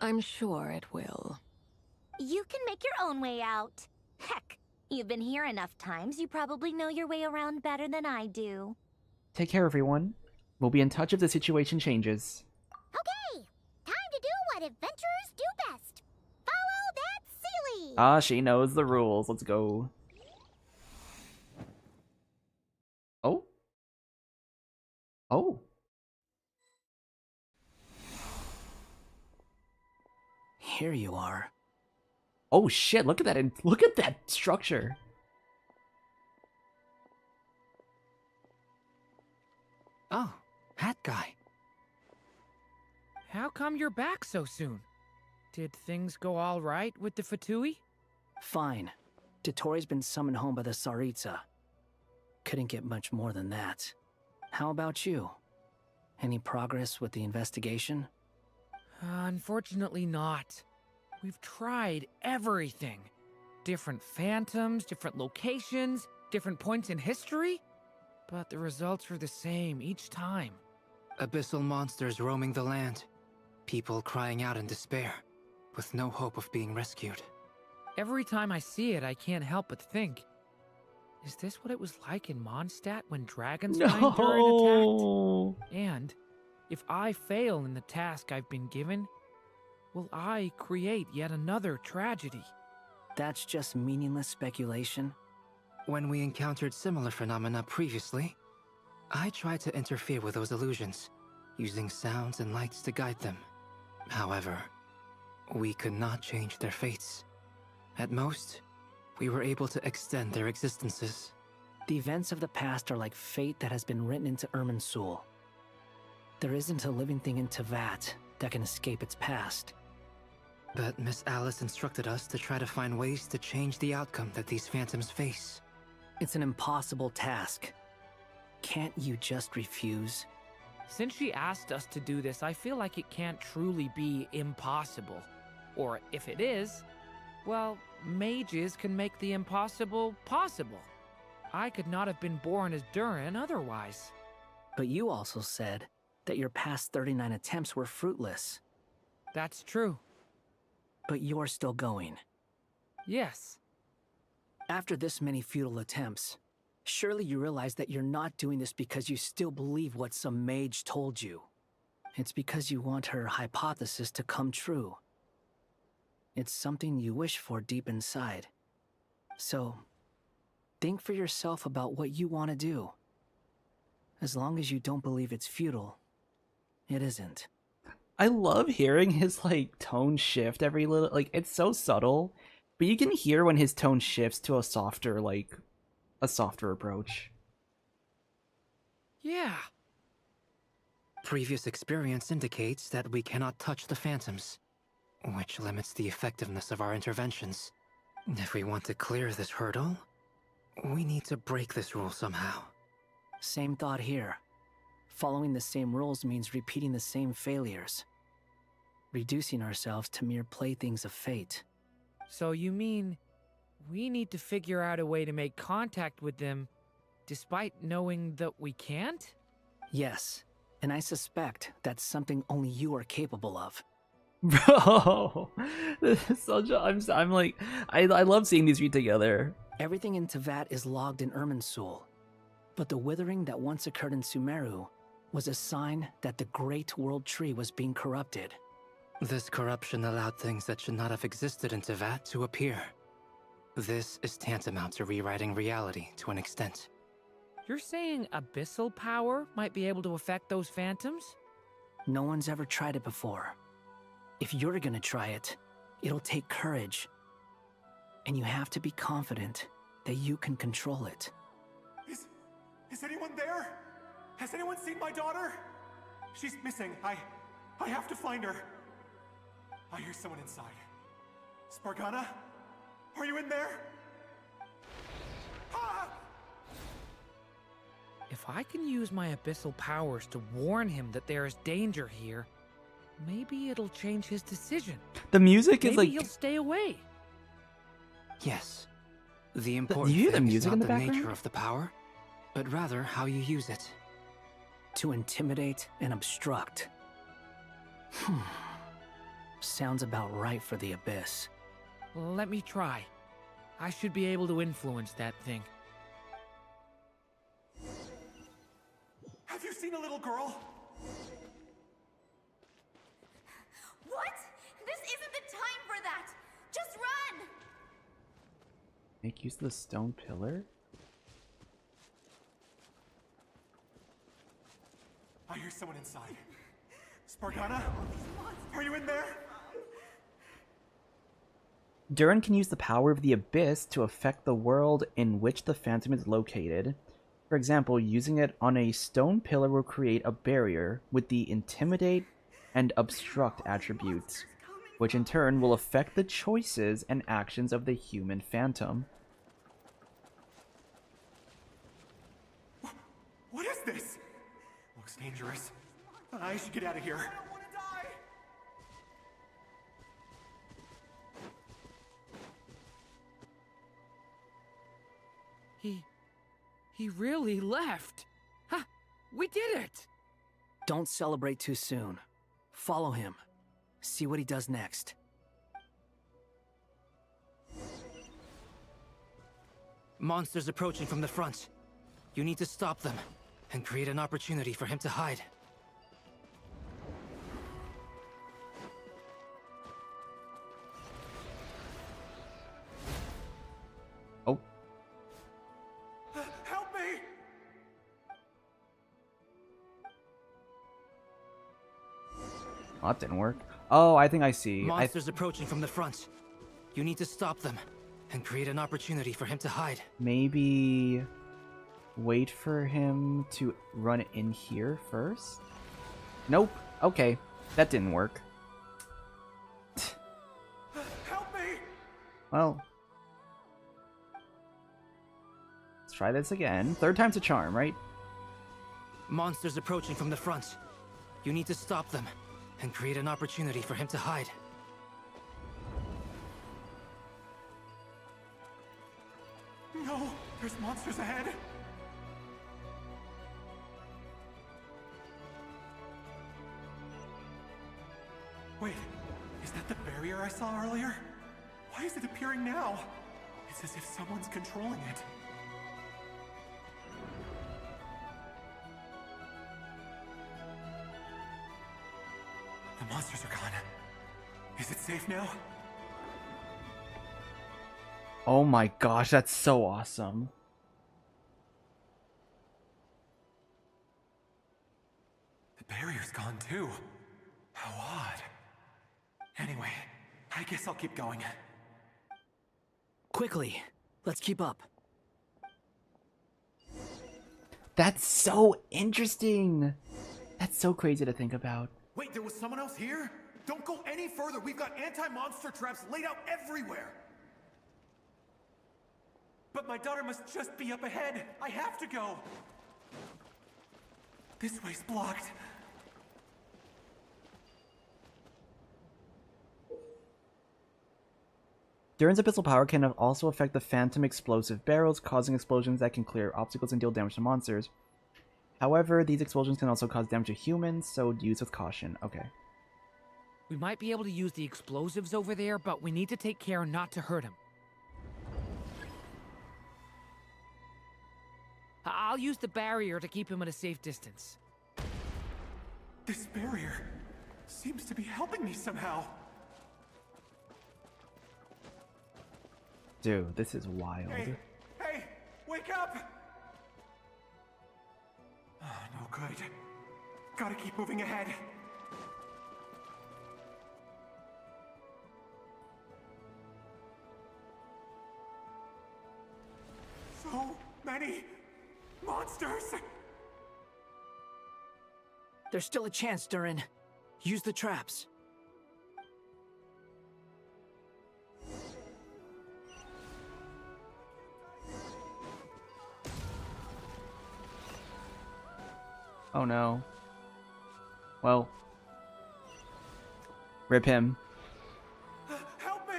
I'm sure it will. You can make your own way out. Heck, you've been here enough times, you probably know your way around better than I do. Take care, everyone. We'll be in touch if the situation changes. Okay, time to do what adventurers do best. Follow that Sealy! Ah, she knows the rules. Let's go. Oh? Oh. Here you are. Oh shit, look at that, look at that structure. Oh, hat guy. How come you're back so soon? Did things go all right with the Fatui? Fine. Dotori's been summoned home by the Tsaritsa. Couldn't get much more than that. How about you? Any progress with the investigation? Unfortunately not. We've tried everything. Different phantoms, different locations, different points in history. But the results were the same each time. Abyssal monsters roaming the land. People crying out in despair, with no hope of being rescued. Every time I see it, I can't help but think, is this what it was like in Mondstadt when dragons find Durin attacked? And if I fail in the task I've been given, will I create yet another tragedy? That's just meaningless speculation. When we encountered similar phenomena previously, I tried to interfere with those illusions, using sounds and lights to guide them. However, we could not change their fates. At most, we were able to extend their existences. The events of the past are like fate that has been written into Irminsul. There isn't a living thing in Teyvat that can escape its past. But Miss Alice instructed us to try to find ways to change the outcome that these phantoms face. It's an impossible task. Can't you just refuse? Since she asked us to do this, I feel like it can't truly be impossible. Or if it is, well, mages can make the impossible possible. I could not have been born as Durin otherwise. But you also said that your past 39 attempts were fruitless. That's true. But you're still going. Yes. After this many futile attempts, surely you realize that you're not doing this because you still believe what some mage told you. It's because you want her hypothesis to come true. It's something you wish for deep inside. So, think for yourself about what you want to do. As long as you don't believe it's futile, it isn't. I love hearing his, like, tone shift every little, like, it's so subtle, but you can hear when his tone shifts to a softer, like, a softer approach. Yeah. Previous experience indicates that we cannot touch the phantoms, which limits the effectiveness of our interventions. If we want to clear this hurdle, we need to break this rule somehow. Same thought here. Following the same rules means repeating the same failures. Reducing ourselves to mere playthings of fate. So you mean we need to figure out a way to make contact with them despite knowing that we can't? Yes, and I suspect that's something only you are capable of. Bro, this is such a, I'm like, I love seeing these read together. Everything in Teyvat is logged in Irminsul, but the withering that once occurred in Sumeru was a sign that the Great World Tree was being corrupted. This corruption allowed things that should not have existed in Teyvat to appear. This is tantamount to rewriting reality to an extent. You're saying abyssal power might be able to affect those phantoms? No one's ever tried it before. If you're gonna try it, it'll take courage. And you have to be confident that you can control it. Is anyone there? Has anyone seen my daughter? She's missing. I have to find her. I hear someone inside. Spargana? Are you in there? Ah! If I can use my abyssal powers to warn him that there is danger here, maybe it'll change his decision. The music is like... Maybe he'll stay away. Yes. The important you hear the thing music is in not the the background? nature of the power, but rather how you use it. To intimidate and obstruct. Sounds about right for the Abyss. Let me try. I should be able to influence that thing. Have you seen a little girl? What? This isn't the time for that! Just run! Make use of the stone pillar? I hear someone inside. Spargana? Are you in there? Durin can use the power of the Abyss to affect the world in which the Phantom is located. For example, using it on a stone pillar will create a barrier with the Intimidate and Obstruct attributes, which in turn will affect the choices and actions of the human Phantom. What is this? Looks dangerous. I should get out of here. He really left. Ha! We did it! Don't celebrate too soon. Follow him. See what he does next. Monsters approaching from the front. You need to stop them and create an opportunity for him to hide. Oh. Help me! Oh, that didn't work. Oh, I think I see. Monsters approaching from the front. You need to stop them and create an opportunity for him to hide. Maybe wait for him to run in here first? Nope. Okay. That didn't work. Help me! Well. Let's try this again. Third time's a charm, right? Monsters approaching from the front. You need to stop them and create an opportunity for him to hide. No! There's monsters ahead! Wait, is that the barrier I saw earlier? Why is it appearing now? It's as if someone's controlling it. The monsters are gone. Is it safe now? Oh my gosh, that's so awesome. The barrier's gone too. How odd. Anyway, I guess I'll keep going. Quickly, let's keep up. That's so interesting. That's so crazy to think about. Wait, there was someone else here? Don't go any further. We've got anti-monster traps laid out everywhere. But my daughter must just be up ahead. I have to go. This way's blocked. Durin's abyssal power can also affect the Phantom explosive barrels, causing explosions that can clear obstacles and deal damage to monsters. However, these explosions can also cause damage to humans, so use with caution. Okay. We might be able to use the explosives over there, but we need to take care not to hurt him. I'll use the barrier to keep him at a safe distance. This barrier seems to be helping me somehow. Dude, this is wild. Hey, wake up! Oh, no good. Gotta keep moving ahead. So many monsters! There's still a chance, Durin. Use the traps. Oh no. Well. Rip him. Help me!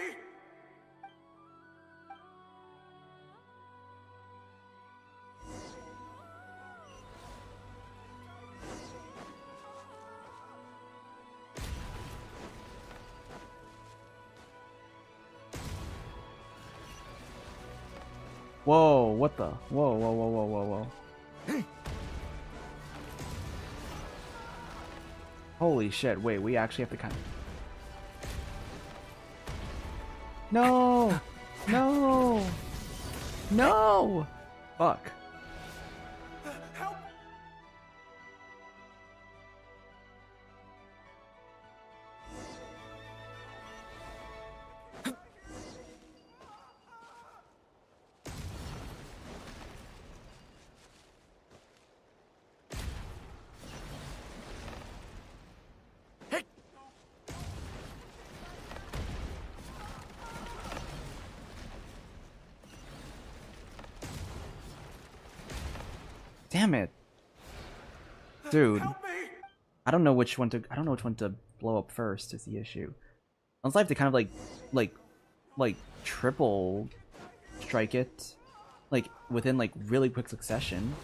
Whoa, what the? Whoa, whoa, whoa, whoa, whoa, whoa. Holy shit, wait, we actually have to kind of... No! No! No! Fuck. Damn it. Dude. I don't know which one to blow up first is the issue. Unless I have to kind of like triple strike it like within like really quick succession.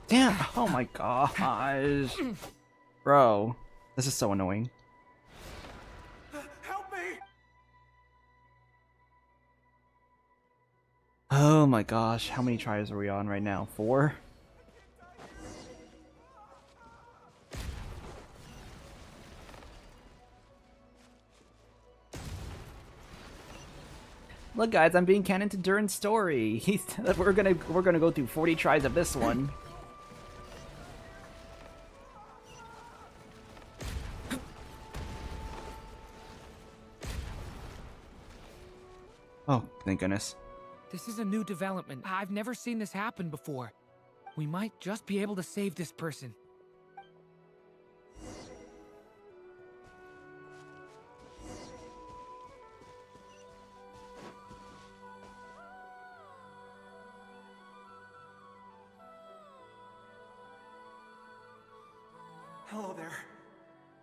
Damn! Oh my gosh. Bro, this is so annoying. Help me! Oh my gosh, how many tries are we on right now? 4? Look guys, I'm being canon to Durin's story. We're gonna go through 40 tries of this one. Oh, thank goodness. This is a new development. I've never seen this happen before. We might just be able to save this person. Hello there.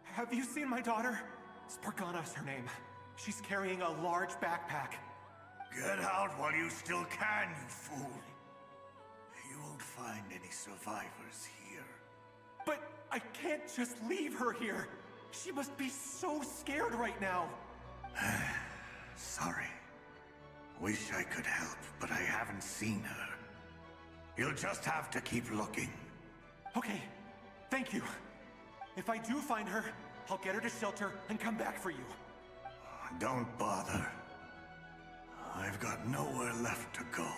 Have you seen my daughter? Spargana is her name. She's carrying a large backpack. Get out while you still can, you fool. You won't find any survivors here. But I can't just leave her here. She must be so scared right now. Sorry. Wish I could help, but I haven't seen her. You'll just have to keep looking. Okay, thank you. If I do find her, I'll get her to shelter and come back for you. Don't bother. I've got nowhere left to go.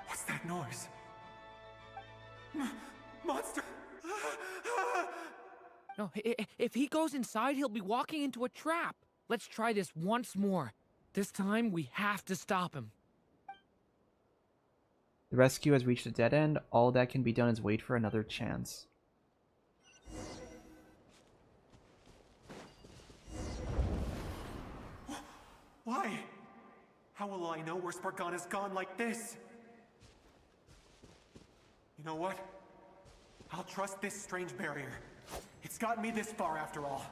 What's that noise? Monster! No, if he goes inside, he'll be walking into a trap. Let's try this once more. This time, we have to stop him. The rescue has reached a dead end. All that can be done is wait for another chance. Why? How will I know where Spargana's gone like this? You know what? I'll trust this strange barrier. It's gotten me this far after all.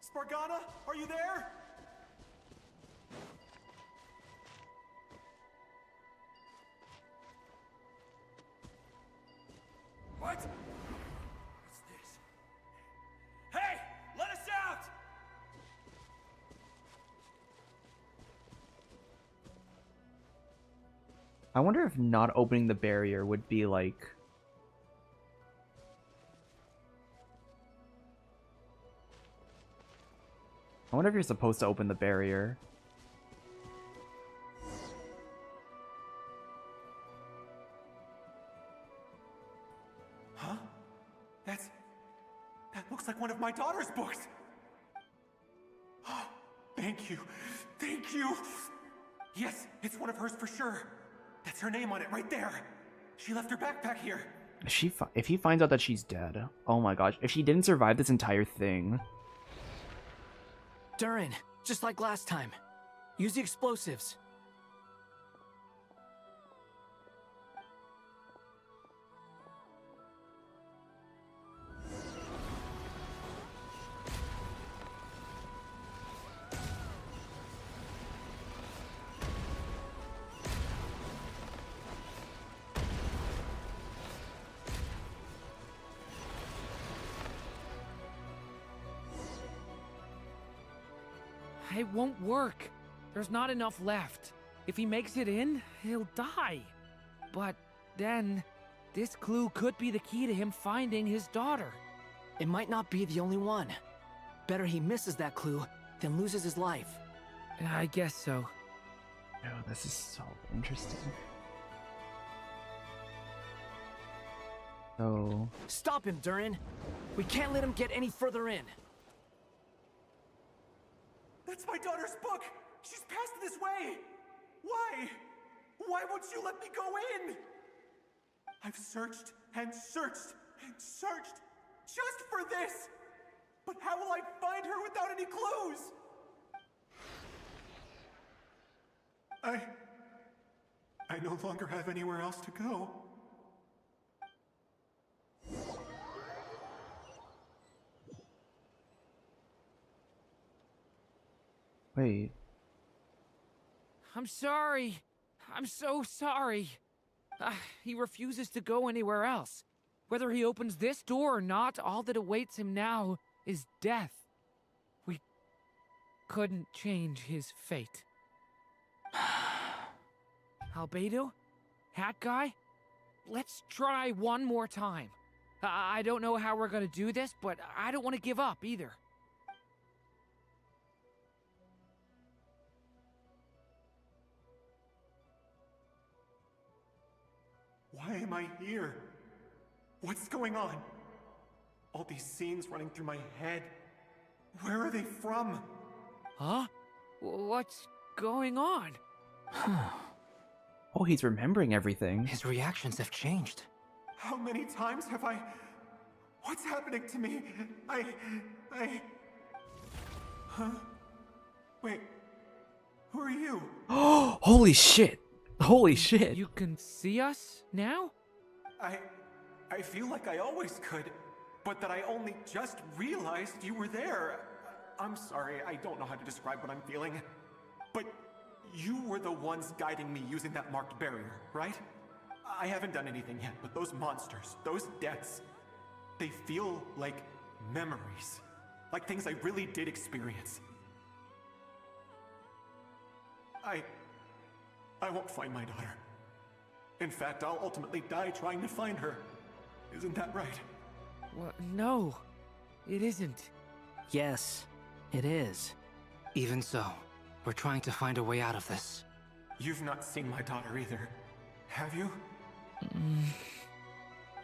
Spargana, are you there? What? What's this? Hey! Let us out! I wonder if not opening the barrier would be like... I wonder if you're supposed to open the barrier. Huh? That looks like one of my daughter's books. Oh, thank you. Thank you. Yes, it's one of hers for sure. That's her name on it right there. She left her backpack here. If he finds out that she's dead, oh my gosh, if she didn't survive this entire thing. Durin, just like last time. Use the explosives. It won't work. There's not enough left. If he makes it in, he'll die. But then, this clue could be the key to him finding his daughter. It might not be the only one. Better he misses that clue than loses his life. I guess so. Oh, this is so interesting. So... Stop him, Durin! We can't let him get any further in. That's my daughter's book! She's passed this way! Why? Why won't you let me go in? I've searched and searched and searched just for this! But how will I find her without any clues? I no longer have anywhere else to go. Wait. I'm sorry. I'm so sorry. He refuses to go anywhere else. Whether he opens this door or not, all that awaits him now is death. We couldn't change his fate. Albedo? Hat Guy? Let's try one more time. I don't know how we're gonna do this, but I don't want to give up either. Why am I here? What's going on? All these scenes running through my head. Where are they from? Huh? What's going on? Oh, he's remembering everything. His reactions have changed. How many times have I... What's happening to me? Huh? Wait. Who are you? Holy shit! Holy shit! You can see us now? I feel like I always could, but that I only just realized you were there. I'm sorry, I don't know how to describe what I'm feeling. But you were the ones guiding me using that marked barrier, right? I haven't done anything yet, but those monsters, those deaths, they feel like memories. Like things I really did experience. I won't find my daughter. In fact, I'll ultimately die trying to find her. Isn't that right? Well, no, it isn't. Yes, it is. Even so, we're trying to find a way out of this. You've not seen my daughter either, have you?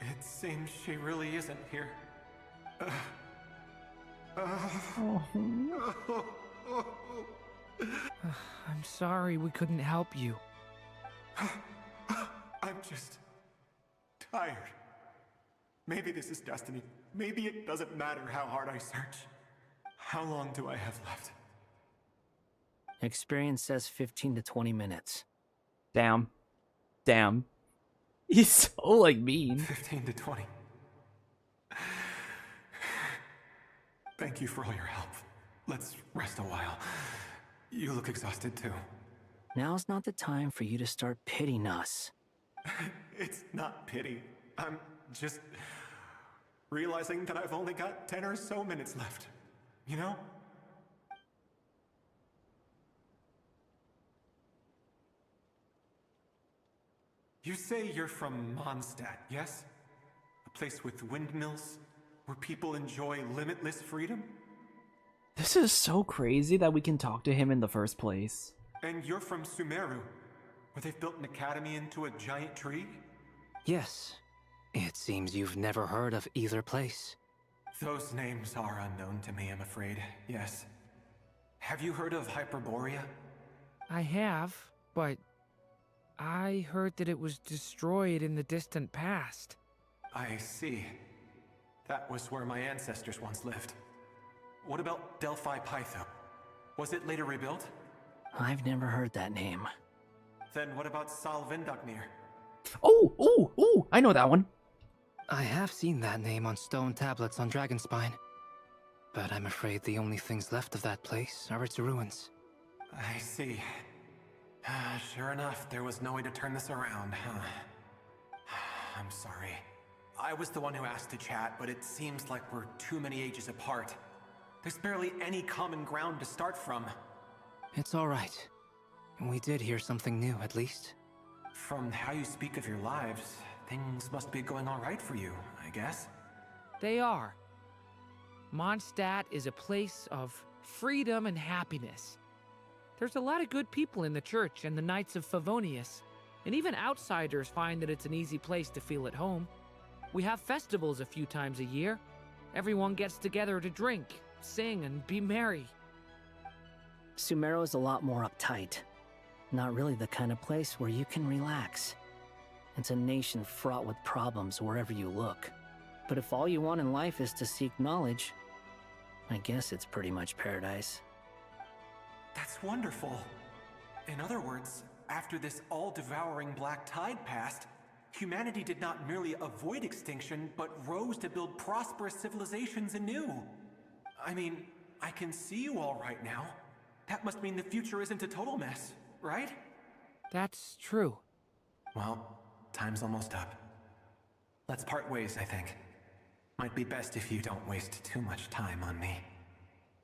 It seems she really isn't here. I'm sorry we couldn't help you. I'm just tired. Maybe this is destiny. Maybe it doesn't matter how hard I search. How long do I have left? Experience says 15 to 20 minutes. Damn. Damn. He's so, like, mean. 15 to 20. Thank you for all your help. Let's rest a while. You look exhausted too. Now's not the time for you to start pitying us. It's not pity. I'm just realizing that I've only got 10 or so minutes left. You know? You say you're from Mondstadt, yes? A place with windmills, where people enjoy limitless freedom? This is so crazy that we can talk to him in the first place. And you're from Sumeru, where they've built an academy into a giant tree? Yes. It seems you've never heard of either place. Those names are unknown to me, I'm afraid, yes. Have you heard of Hyperborea? I have, but I heard that it was destroyed in the distant past. I see. That was where my ancestors once lived. What about Delphi Pytho? Was it later rebuilt? I've never heard that name. Then what about Salvindagnir? Oh, I know that one. I have seen that name on stone tablets on Dragonspine. But I'm afraid the only things left of that place are its ruins. I see. Sure enough, there was no way to turn this around, huh? I'm sorry. I was the one who asked to chat, but it seems like we're too many ages apart. There's barely any common ground to start from. It's all right. We did hear something new, at least. From how you speak of your lives, things must be going all right for you, I guess. They are. Mondstadt is a place of freedom and happiness. There's a lot of good people in the church and the Knights of Favonius, and even outsiders find that it's an easy place to feel at home. We have festivals a few times a year. Everyone gets together to drink, sing, and be merry. Sumeru is a lot more uptight. Not really the kind of place where you can relax. It's a nation fraught with problems wherever you look. But if all you want in life is to seek knowledge, I guess it's pretty much paradise. That's wonderful. In other words, after this all-devouring black tide passed, humanity did not merely avoid extinction, but rose to build prosperous civilizations anew. I mean, I can see you all right now. That must mean the future isn't a total mess, right? That's true. Well, time's almost up. Let's part ways, I think. Might be best if you don't waste too much time on me.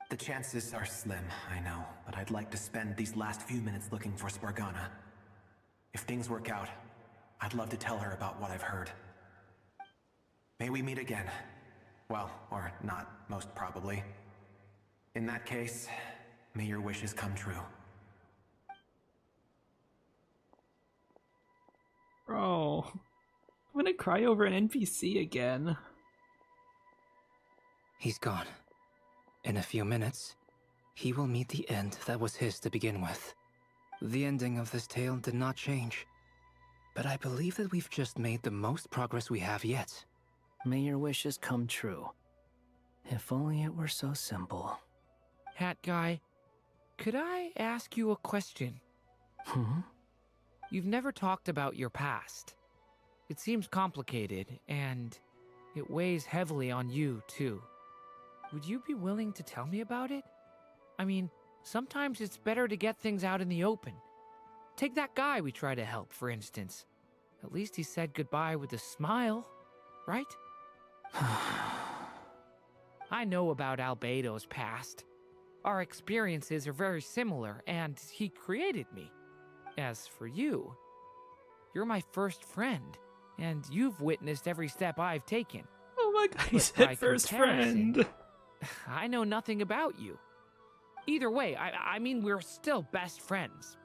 The chances are slim, I know, but I'd like to spend these last few minutes looking for Spargana. If things work out, I'd love to tell her about what I've heard. May we meet again. Well, or not, most probably. In that case, may your wishes come true. Bro, I'm gonna cry over an NPC again. He's gone. In a few minutes, he will meet the end that was his to begin with. The ending of this tale did not change, but I believe that we've just made the most progress we have yet. May your wishes come true. If only it were so simple. Hat guy, could I ask you a question? You've never talked about your past. It seems complicated, and it weighs heavily on you, too. Would you be willing to tell me about it? I mean, sometimes it's better to get things out in the open. Take that guy we try to help, for instance. At least he said goodbye with a smile, right? I know about Albedo's past. Our experiences are very similar, and he created me. As for you, you're my first friend, and you've witnessed every step I've taken. Oh my god, he But said by first comparison, friend. I know nothing about you. Either way, I mean, we're still best friends.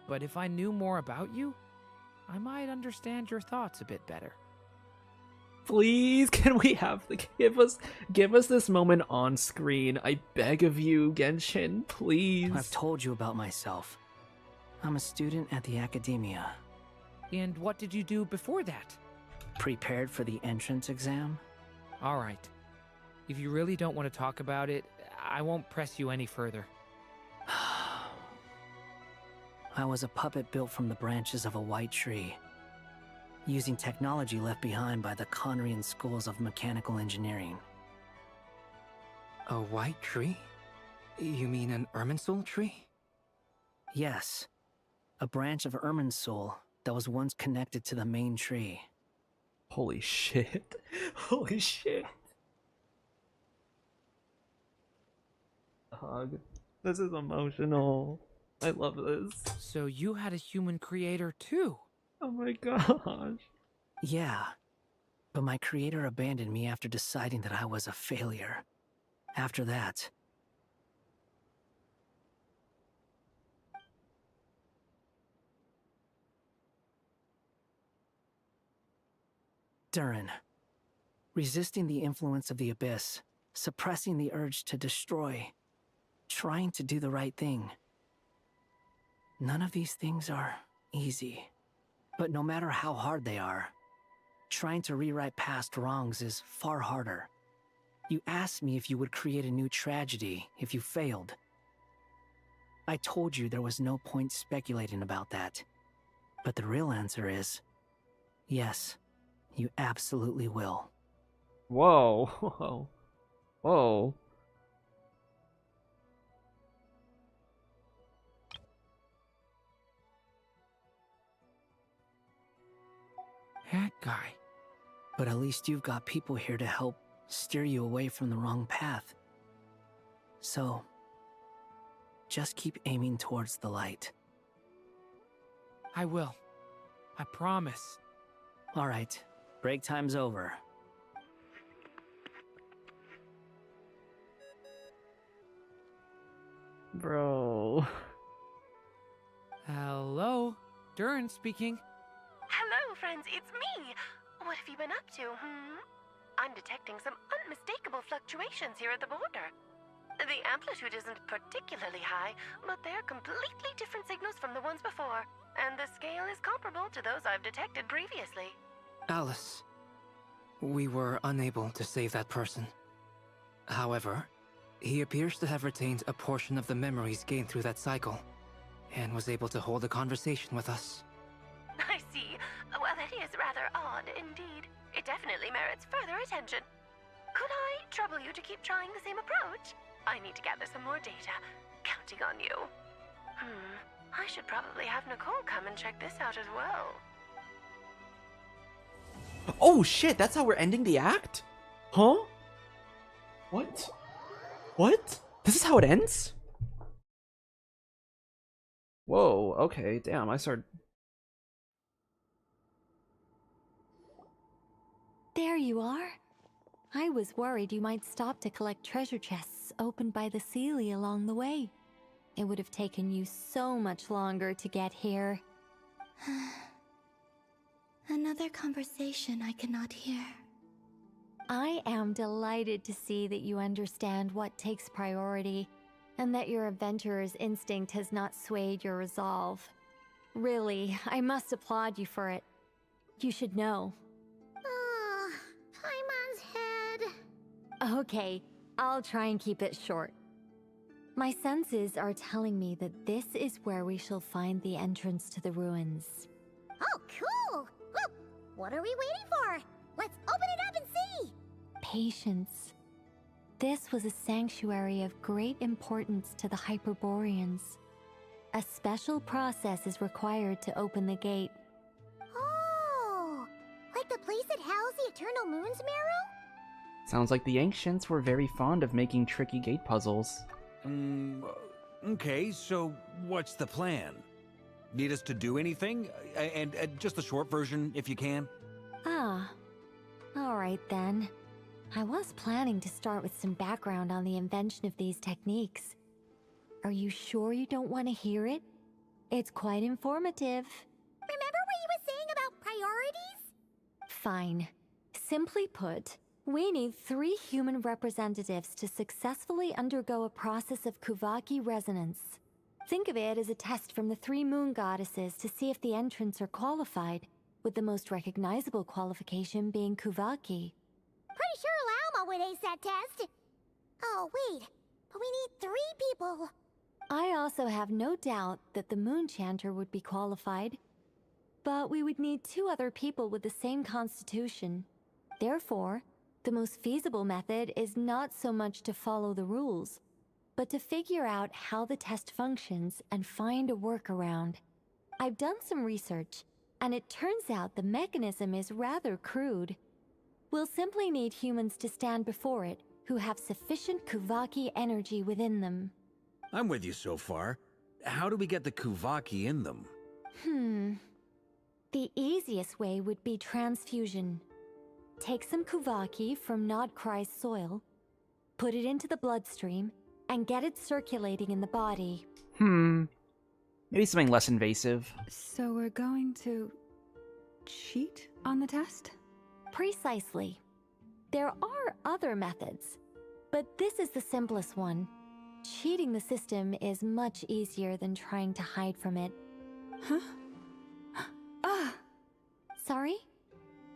But if I knew more about you, I might understand your thoughts a bit better. Please, can we have the give us this moment on screen? I beg of you, Genshin, please. I've told you about myself. I'm a student at the academia. And what did you do before that? Prepared for the entrance exam? All right. If you really don't want to talk about it, I won't press you any further. I was a puppet built from the branches of a white tree, using technology left behind by the Conrian schools of mechanical engineering. A white tree? You mean an Irminsul tree? Yes, a branch of Irminsul that was once connected to the main tree. Holy shit. Holy shit. Hug. This is emotional. I love this. So you had a human creator too? Oh my gosh. Yeah, but my creator abandoned me after deciding that I was a failure. After that, Durin. Resisting the influence of the Abyss, suppressing the urge to destroy, trying to do the right thing. None of these things are easy. But no matter how hard they are, trying to rewrite past wrongs is far harder. You asked me if you would create a new tragedy if you failed. I told you there was no point speculating about that. But the real answer is, yes, you absolutely will. Whoa. Whoa. Whoa. That guy. But at least you've got people here to help steer you away from the wrong path. So, Just keep aiming towards the light. I will. I promise. All right, break time's over. Bro. Hello? Durin speaking. Hello, friends, it's me. What have you been up to, I'm detecting some unmistakable fluctuations here at the border. The amplitude isn't particularly high, but they're completely different signals from the ones before, and the scale is comparable to those I've detected previously. Alice, we were unable to save that person. However, he appears to have retained a portion of the memories gained through that cycle, and was able to hold a conversation with us. I see. Well, that is rather odd indeed. It definitely merits further attention. Could I trouble you to keep trying the same approach? I need to gather some more data. Counting on you. I should probably have Nicole come and check this out as well. Oh shit, that's how we're ending the act? Huh? What? What? This is how it ends? Whoa, okay, damn, I started... There you are. I was worried you might stop to collect treasure chests opened by the Seelie along the way. It would have taken you so much longer to get here. Another conversation I cannot hear. I am delighted to see that you understand what takes priority, and that your adventurer's instinct has not swayed your resolve. Really, I must applaud you for it. You should know. Paimon's head. Okay, I'll try and keep it short. My senses are telling me that this is where we shall find the entrance to the ruins. Oh, cool! Well, what are we waiting for? Let's open it up and see! Patience. This was a sanctuary of great importance to the Hyperboreans. A special process is required to open the gate. Oh! Like the place that housed the Eternal Moon's Marrow? Sounds like the ancients were very fond of making tricky gate puzzles. Okay, so what's the plan? Need us to do anything? And just the short version, if you can. Ah. Alright then. I was planning to start with some background on the invention of these techniques. Are you sure you don't want to hear it? It's quite informative. Remember what you were saying about priorities? Fine. Simply put, we need 3 human representatives to successfully undergo a process of Kuvaki resonance. Think of it as a test from the 3 moon goddesses to see if the entrants are qualified, with the most recognizable qualification being Kuvaki. Pretty sure Lauma would ace that test. Oh, wait. But we need 3 people. I also have no doubt that the Moon Chanter would be qualified. But we would need 2 other people with the same constitution. Therefore, the most feasible method is not so much to follow the rules, but to figure out how the test functions and find a workaround. I've done some research, and it turns out the mechanism is rather crude. We'll simply need humans to stand before it who have sufficient Kuvaki energy within them. I'm with you so far. How do we get the Kuvaki in them? The easiest way would be transfusion. Take some Kuvaki from Nod Krai's soil, put it into the bloodstream, and get it circulating in the body. Maybe something less invasive. So we're going to cheat on the test? Precisely. There are other methods, but this is the simplest one. Cheating the system is much easier than trying to hide from it. Huh? Ah! Sorry?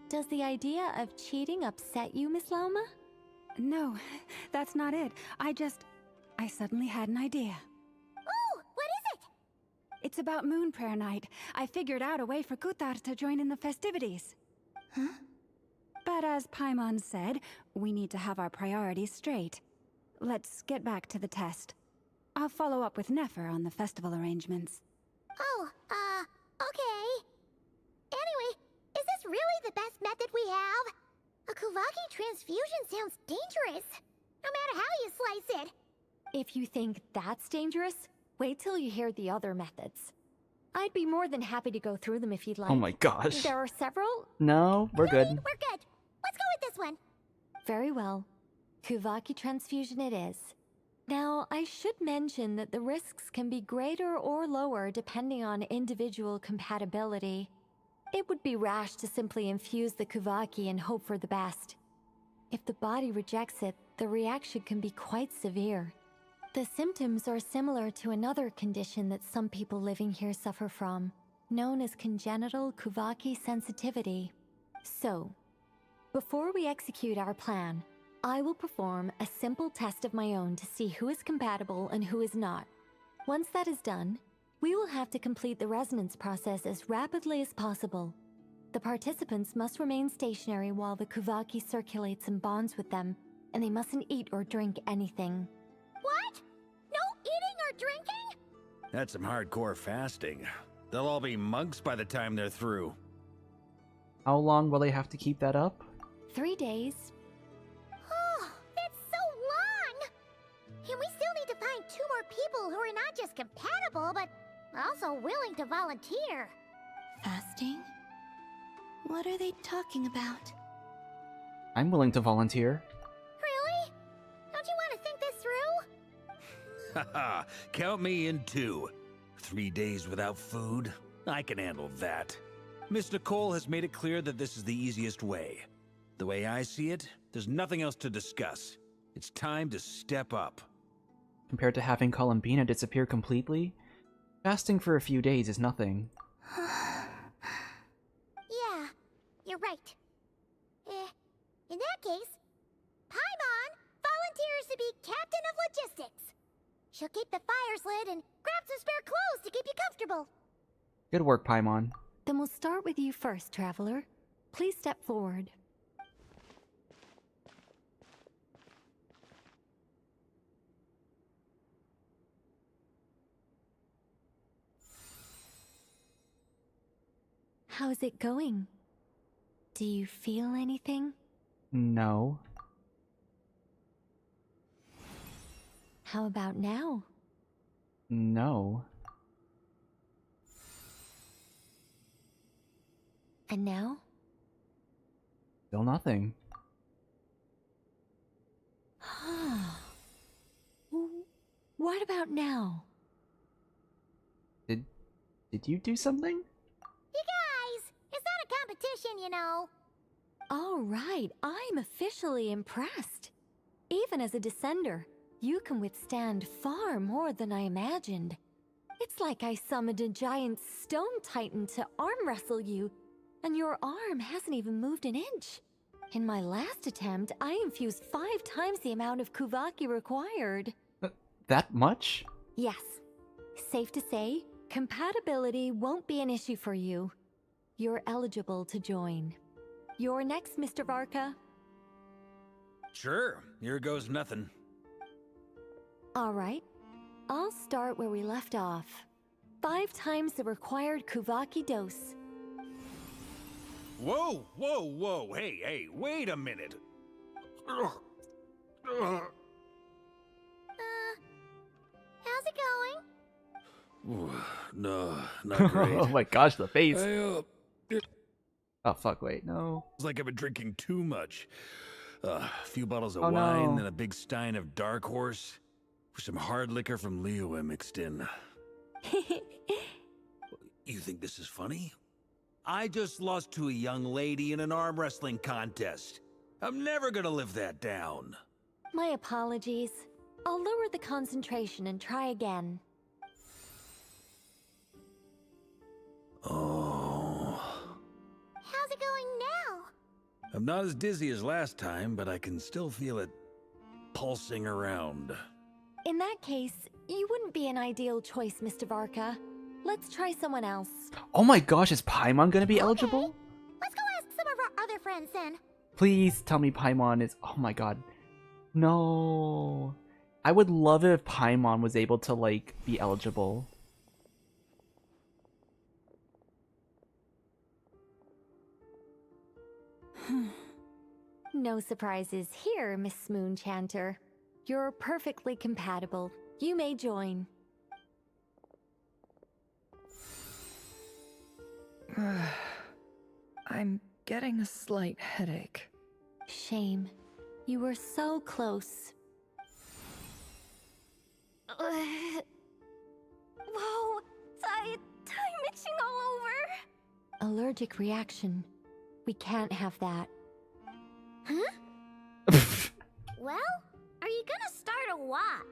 Does the idea of cheating upset you, Miss Lauma? No, that's not it. I suddenly had an idea. Oh, what is it? It's about Moon Prayer Night. I figured out a way for Kutar to join in the festivities. Huh? But as Paimon said, we need to have our priorities straight. Let's get back to the test. I'll follow up with Nefer on the festival arrangements. Oh, okay. Anyway, is this really the best method we have? A Kuvaki transfusion sounds dangerous, no matter how you slice it. If you think that's dangerous, Wait till you hear the other methods. I'd be more than happy to go through them if you'd like. Oh my gosh. There are several. No, we're good. We're good. Let's go with this one. Very well. Kuvaki transfusion it is. Now, I should mention that the risks can be greater or lower depending on individual compatibility. It would be rash to simply infuse the Kuvaki and hope for the best. If the body rejects it, the reaction can be quite severe. The symptoms are similar to another condition that some people living here suffer from, known as congenital Kuvaki sensitivity. So, before we execute our plan, I will perform a simple test of my own to see who is compatible and who is not. Once that is done, we will have to complete the resonance process as rapidly as possible. The participants must remain stationary while the Kuvaki circulates and bonds with them, and they mustn't eat or drink anything. What? No eating or drinking? That's some hardcore fasting. They'll all be monks by the time they're through. How long will they have to keep that up? 3 days. Oh, that's so long! And we still need to find 2 more people who are not just compatible, but also willing to volunteer. Fasting? What are they talking about? I'm willing to volunteer. Really? Don't you want to think this through? Haha, count me in too. 3 days without food? I can handle that. Miss Nicole has made it clear that this is the easiest way. The way I see it, there's nothing else to discuss. It's time to step up. Compared to having Columbina disappear completely, fasting for a few days is nothing. Yeah, you're right. In that case, Paimon volunteers to be Captain of Logistics. She'll keep the fires lit and grab some spare clothes to keep you comfortable. Good work, Paimon. Then we'll start with you first, Traveler. Please step forward. How's it going? Do you feel anything? No. How about now? No. And now? Still nothing. What about now? Did you do something? You guys, it's not a competition, you know. All right, I'm officially impressed. Even as a descender, you can withstand far more than I imagined. It's like I summoned a giant stone titan to arm wrestle you, and your arm hasn't even moved an inch. In my last attempt, I infused 5 times the amount of Kuvaki required. That much? Yes. Safe to say, compatibility won't be an issue for you. You're eligible to join. You're next, Mr. Varka. Sure, here goes nothing. All right. I'll start where we left off. 5 times the required Kuvaki dose. Whoa, whoa, whoa, hey, wait a minute. How's it going? Ooh, no, not great. Oh my gosh, the face. I, Oh fuck, wait, no. It's like I've been drinking too much. A few bottles of Oh, wine no. and a big stein of Dark Horse. With some hard liquor from Liyue mixed in. You think this is funny? I just lost to a young lady in an arm wrestling contest. I'm never gonna live that down. My apologies. I'll lower the concentration and try again. Oh. How's it going now? I'm not as dizzy as last time, but I can still feel it pulsing around. In that case, you wouldn't be an ideal choice, Mr. Varka. Let's try someone else. Oh my gosh, is Paimon gonna be eligible? Let's go ask some of our other friends then. Please tell me Paimon is... Oh my god. No. I would love it if Paimon was able to, like, be eligible. No surprises here, Miss Moonchanter. You're perfectly compatible. You may join. I'm getting a slight headache. Shame. You were so close. Whoa! I'm itching all over! Allergic reaction. We can't have that. Huh? Well, are you gonna start a what?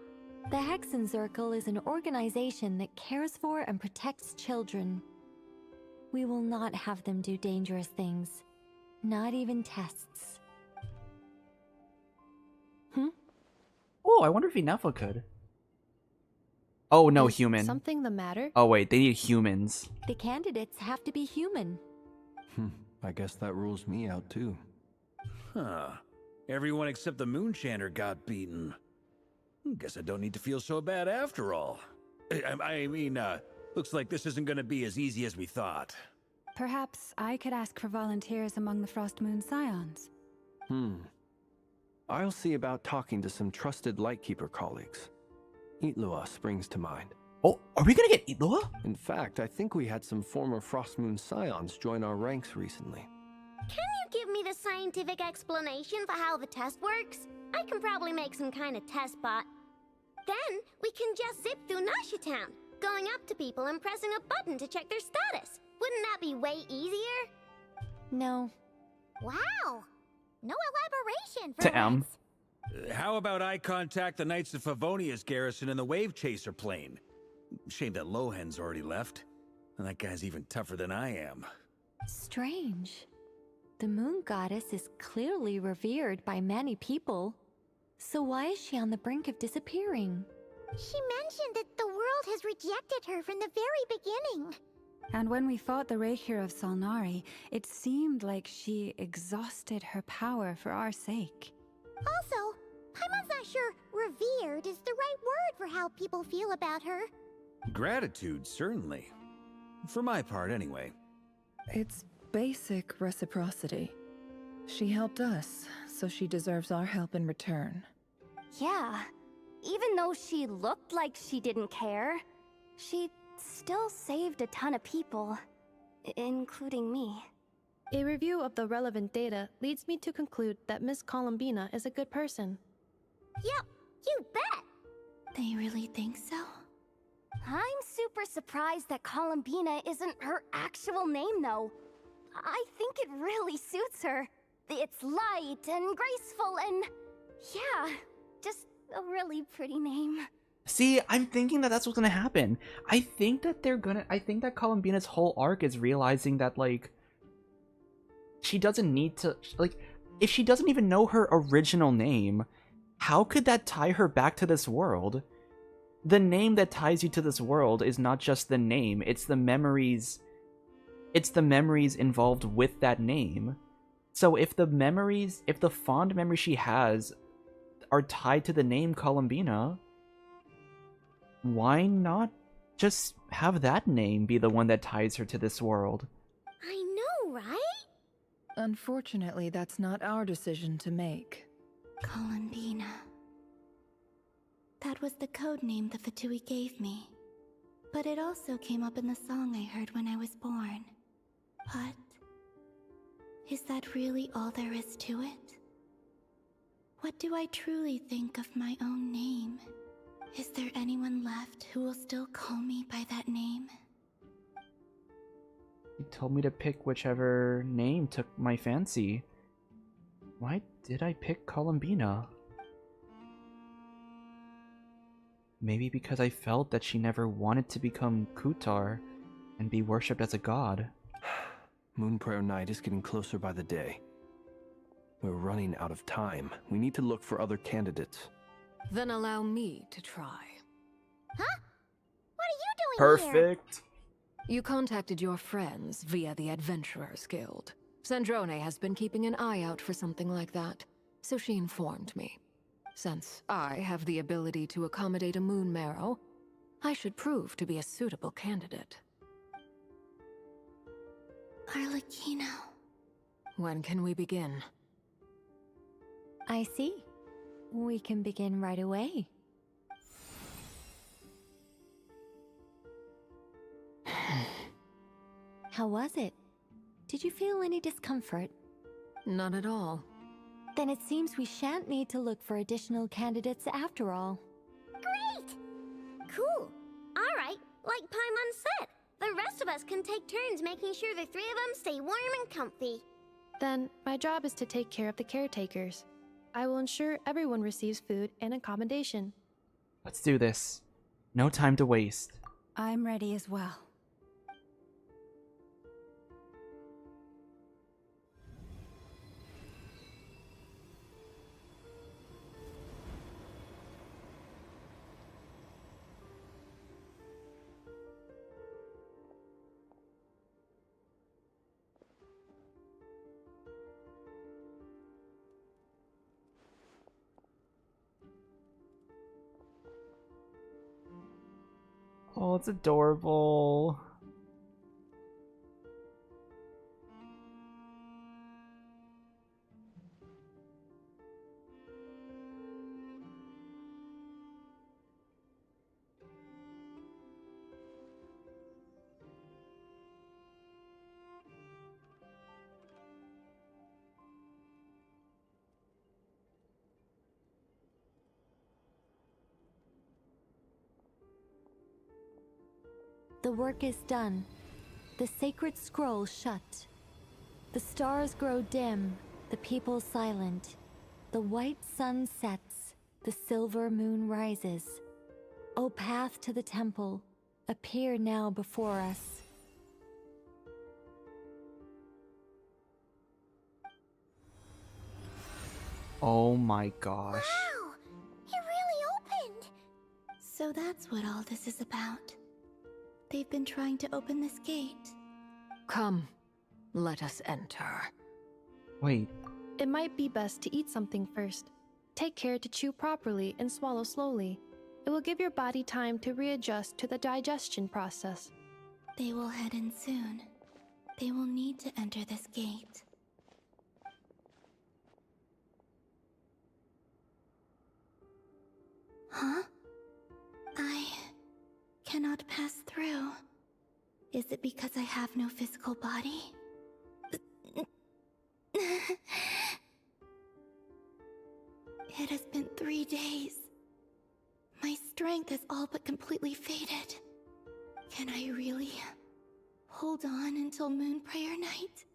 The Hexenzirkel is an organization that cares for and protects children. We will not have them do dangerous things. Not even tests. Oh, I wonder if Inefa could. Oh, no, Is human. something the matter? Oh, wait, they need humans. The candidates have to be human. I guess that rules me out too. Huh. Everyone except the Moonchanter got beaten. Guess I don't need to feel so bad after all. I mean, looks like this isn't gonna be as easy as we thought. Perhaps I could ask for volunteers among the Frost Moon Scions. I'll see about talking to some trusted Lightkeeper colleagues. Itlua springs to mind. Oh, are we gonna get Itlua? In fact, I think we had some former Frost Moon Scions join our ranks recently. Can you give me the scientific explanation for how the test works? I can probably make some kind of test bot. Then we can just zip through Nasha Town, going up to people and pressing a button to check their status. Wouldn't that be way easier? No. Wow! No elaboration for To M. How about I contact the Knights of Favonia's garrison in the Wave Chaser plane? Shame that Lohan's already left. And that guy's even tougher than I am. Strange. The moon goddess is clearly revered by many people. So why is she on the brink of disappearing? She mentioned that the world has rejected her from the very beginning. And when we fought the Reikir of Solnari, it seemed like she exhausted her power for our sake. Also, Paimon's not sure revered is the right word for how people feel about her. Gratitude, certainly. For my part, anyway. It's basic reciprocity. She helped us, so she deserves our help in return. Yeah. Even though she looked like she didn't care, she still saved a ton of people, including me. A review of the relevant data leads me to conclude that Miss Columbina is a good person. Yep, you bet! They really think so? I'm super surprised that Columbina isn't her actual name, though. I think it really suits her. It's light and graceful and... yeah, just a really pretty name. See, I'm thinking that that's what's gonna happen. I think that Columbina's whole arc is realizing that, like, she doesn't need to, like, if she doesn't even know her original name, how could that tie her back to this world? The name that ties you to this world is not just the name, it's the memories involved with that name. So if the fond memories she has are tied to the name Columbina, why not just have that name be the one that ties her to this world? I know, right? Unfortunately, that's not our decision to make. Columbina. That was the code name the Fatui gave me. But it also came up in the song I heard when I was born. But is that really all there is to it? What do I truly think of my own name? Is there anyone left who will still call me by that name? You told me to pick whichever name took my fancy. Why did I pick Columbina? Maybe because I felt that she never wanted to become Kutar and be worshipped as a god. Moon Prayer Night is getting closer by the day. We're running out of time. We need to look for other candidates. Then allow me to try. Huh? What are you doing here? Perfect. You contacted your friends via the Adventurers Guild. Sandrone has been keeping an eye out for something like that, so she informed me. Since I have the ability to accommodate a moon marrow, I should prove to be a suitable candidate. Arlecchino. When can we begin? I see. We can begin right away. How was it? Did you feel any discomfort? Not at all. Then it seems we shan't need to look for additional candidates after all. Great! Cool. Alright, like Paimon said, the rest of us can take turns making sure the three of them stay warm and comfy. Then, my job is to take care of the caretakers. I will ensure everyone receives food and accommodation. Let's do this. No time to waste. I'm ready as well. Oh, it's adorable. The work is done. The sacred scroll shut. The stars grow dim, the people silent. The white sun sets, the silver moon rises. O path to the temple, appear now before us. Oh my gosh. Wow! It really opened! So that's what all this is about. They've been trying to open this gate. Come, let us enter. Wait. It might be best to eat something first. Take care to chew properly and swallow slowly. It will give your body time to readjust to the digestion process. They will head in soon. They will need to enter this gate. Huh? I cannot pass through. Is it because I have no physical body? It has been 3 days. My strength has all but completely faded. Can I really hold on until Moon Prayer Night?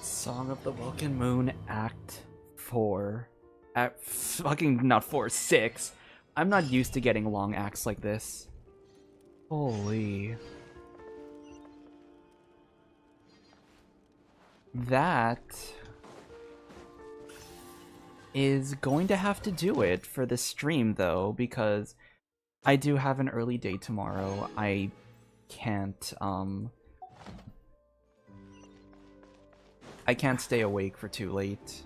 Song of the Welkin Moon, Act 4. Act fucking not 4, 6. I'm not used to getting long acts like this. Holy. That is going to have to do it for the stream, though, because I do have an early day tomorrow. I can't stay awake for too late.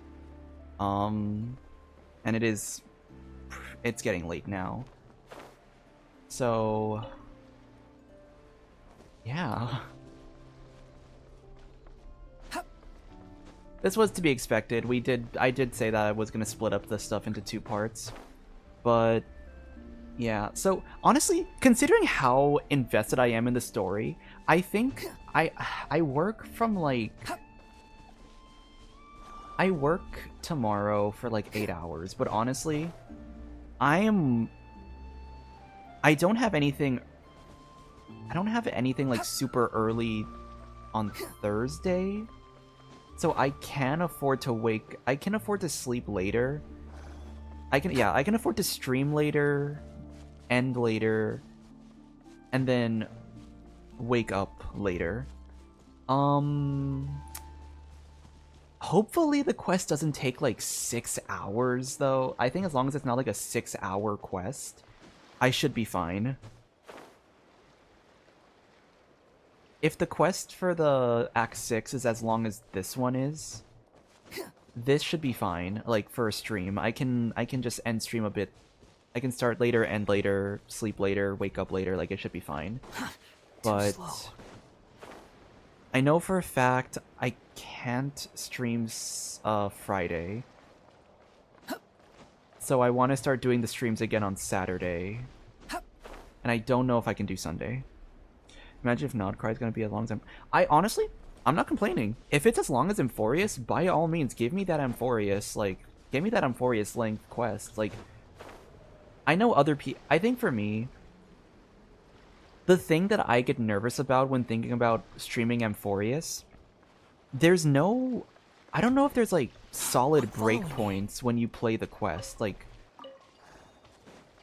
And it's getting late now. So yeah. This was to be expected. I did say that I was gonna split up the stuff into 2 parts. But yeah, so honestly, considering how invested I am in the story, I think I work from like I work tomorrow for like 8 hours, but honestly, I don't have anything like super early on Thursday. So I can afford to sleep later. I can afford to stream later, end later, and then wake up later. Hopefully the quest doesn't take like 6 hours though. I think as long as it's not like a 6-hour quest, I should be fine. If the quest for the Act 6 is as long as this one is, this should be fine, like, for a stream. I can just end stream a bit. I can start later, end later, sleep later, wake up later, like, it should be fine. But I know for a fact I can't stream Friday. So I want to start doing the streams again on Saturday. And I don't know if I can do Sunday. Imagine if Nodcry is going to be a long time. I'm not complaining. If it's as long as Amphorius, by all means, give me that Amphorius, like, give me that Amphorius length quest. Like, I know other people, I think for me, the thing that I get nervous about when thinking about streaming Amphorius, there's no, I don't know if there's, like, solid breakpoints when you play the quest, like,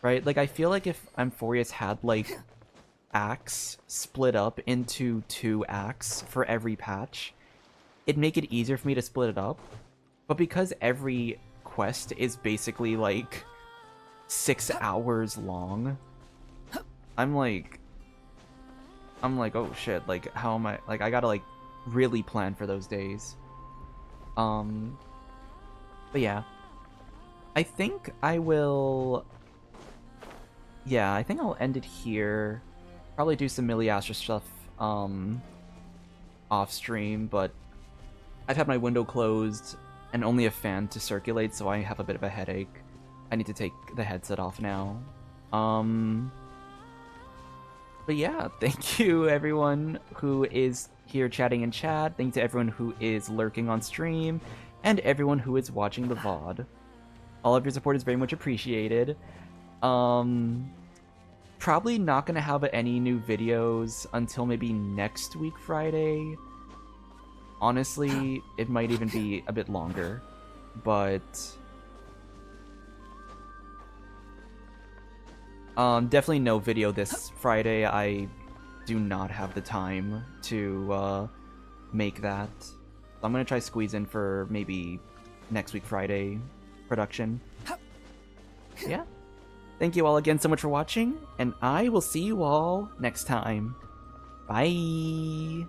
right? Like, I feel like if Amphorius had, like, acts split up into 2 acts for every patch, it'd make it easier for me to split it up. But because every quest is basically like 6 hours long, I'm like, oh shit, like how am I, like I gotta like really plan for those days. But yeah, I think I will, yeah, I think I'll end it here. Probably do some Miliastra stuff off stream, but I've had my window closed and only a fan to circulate, so I have a bit of a headache. I need to take the headset off now. But yeah, thank you everyone who is here chatting in chat. Thank you to everyone who is lurking on stream, and everyone who is watching the VOD. All of your support is very much appreciated. Probably not gonna have any new videos until maybe next week Friday. Honestly, it might even be a bit longer, but definitely no video this Friday. I do not have the time to make that. I'm gonna try squeeze in for maybe next week Friday production. Yeah. Thank you all again so much for watching, and I will see you all next time. Bye!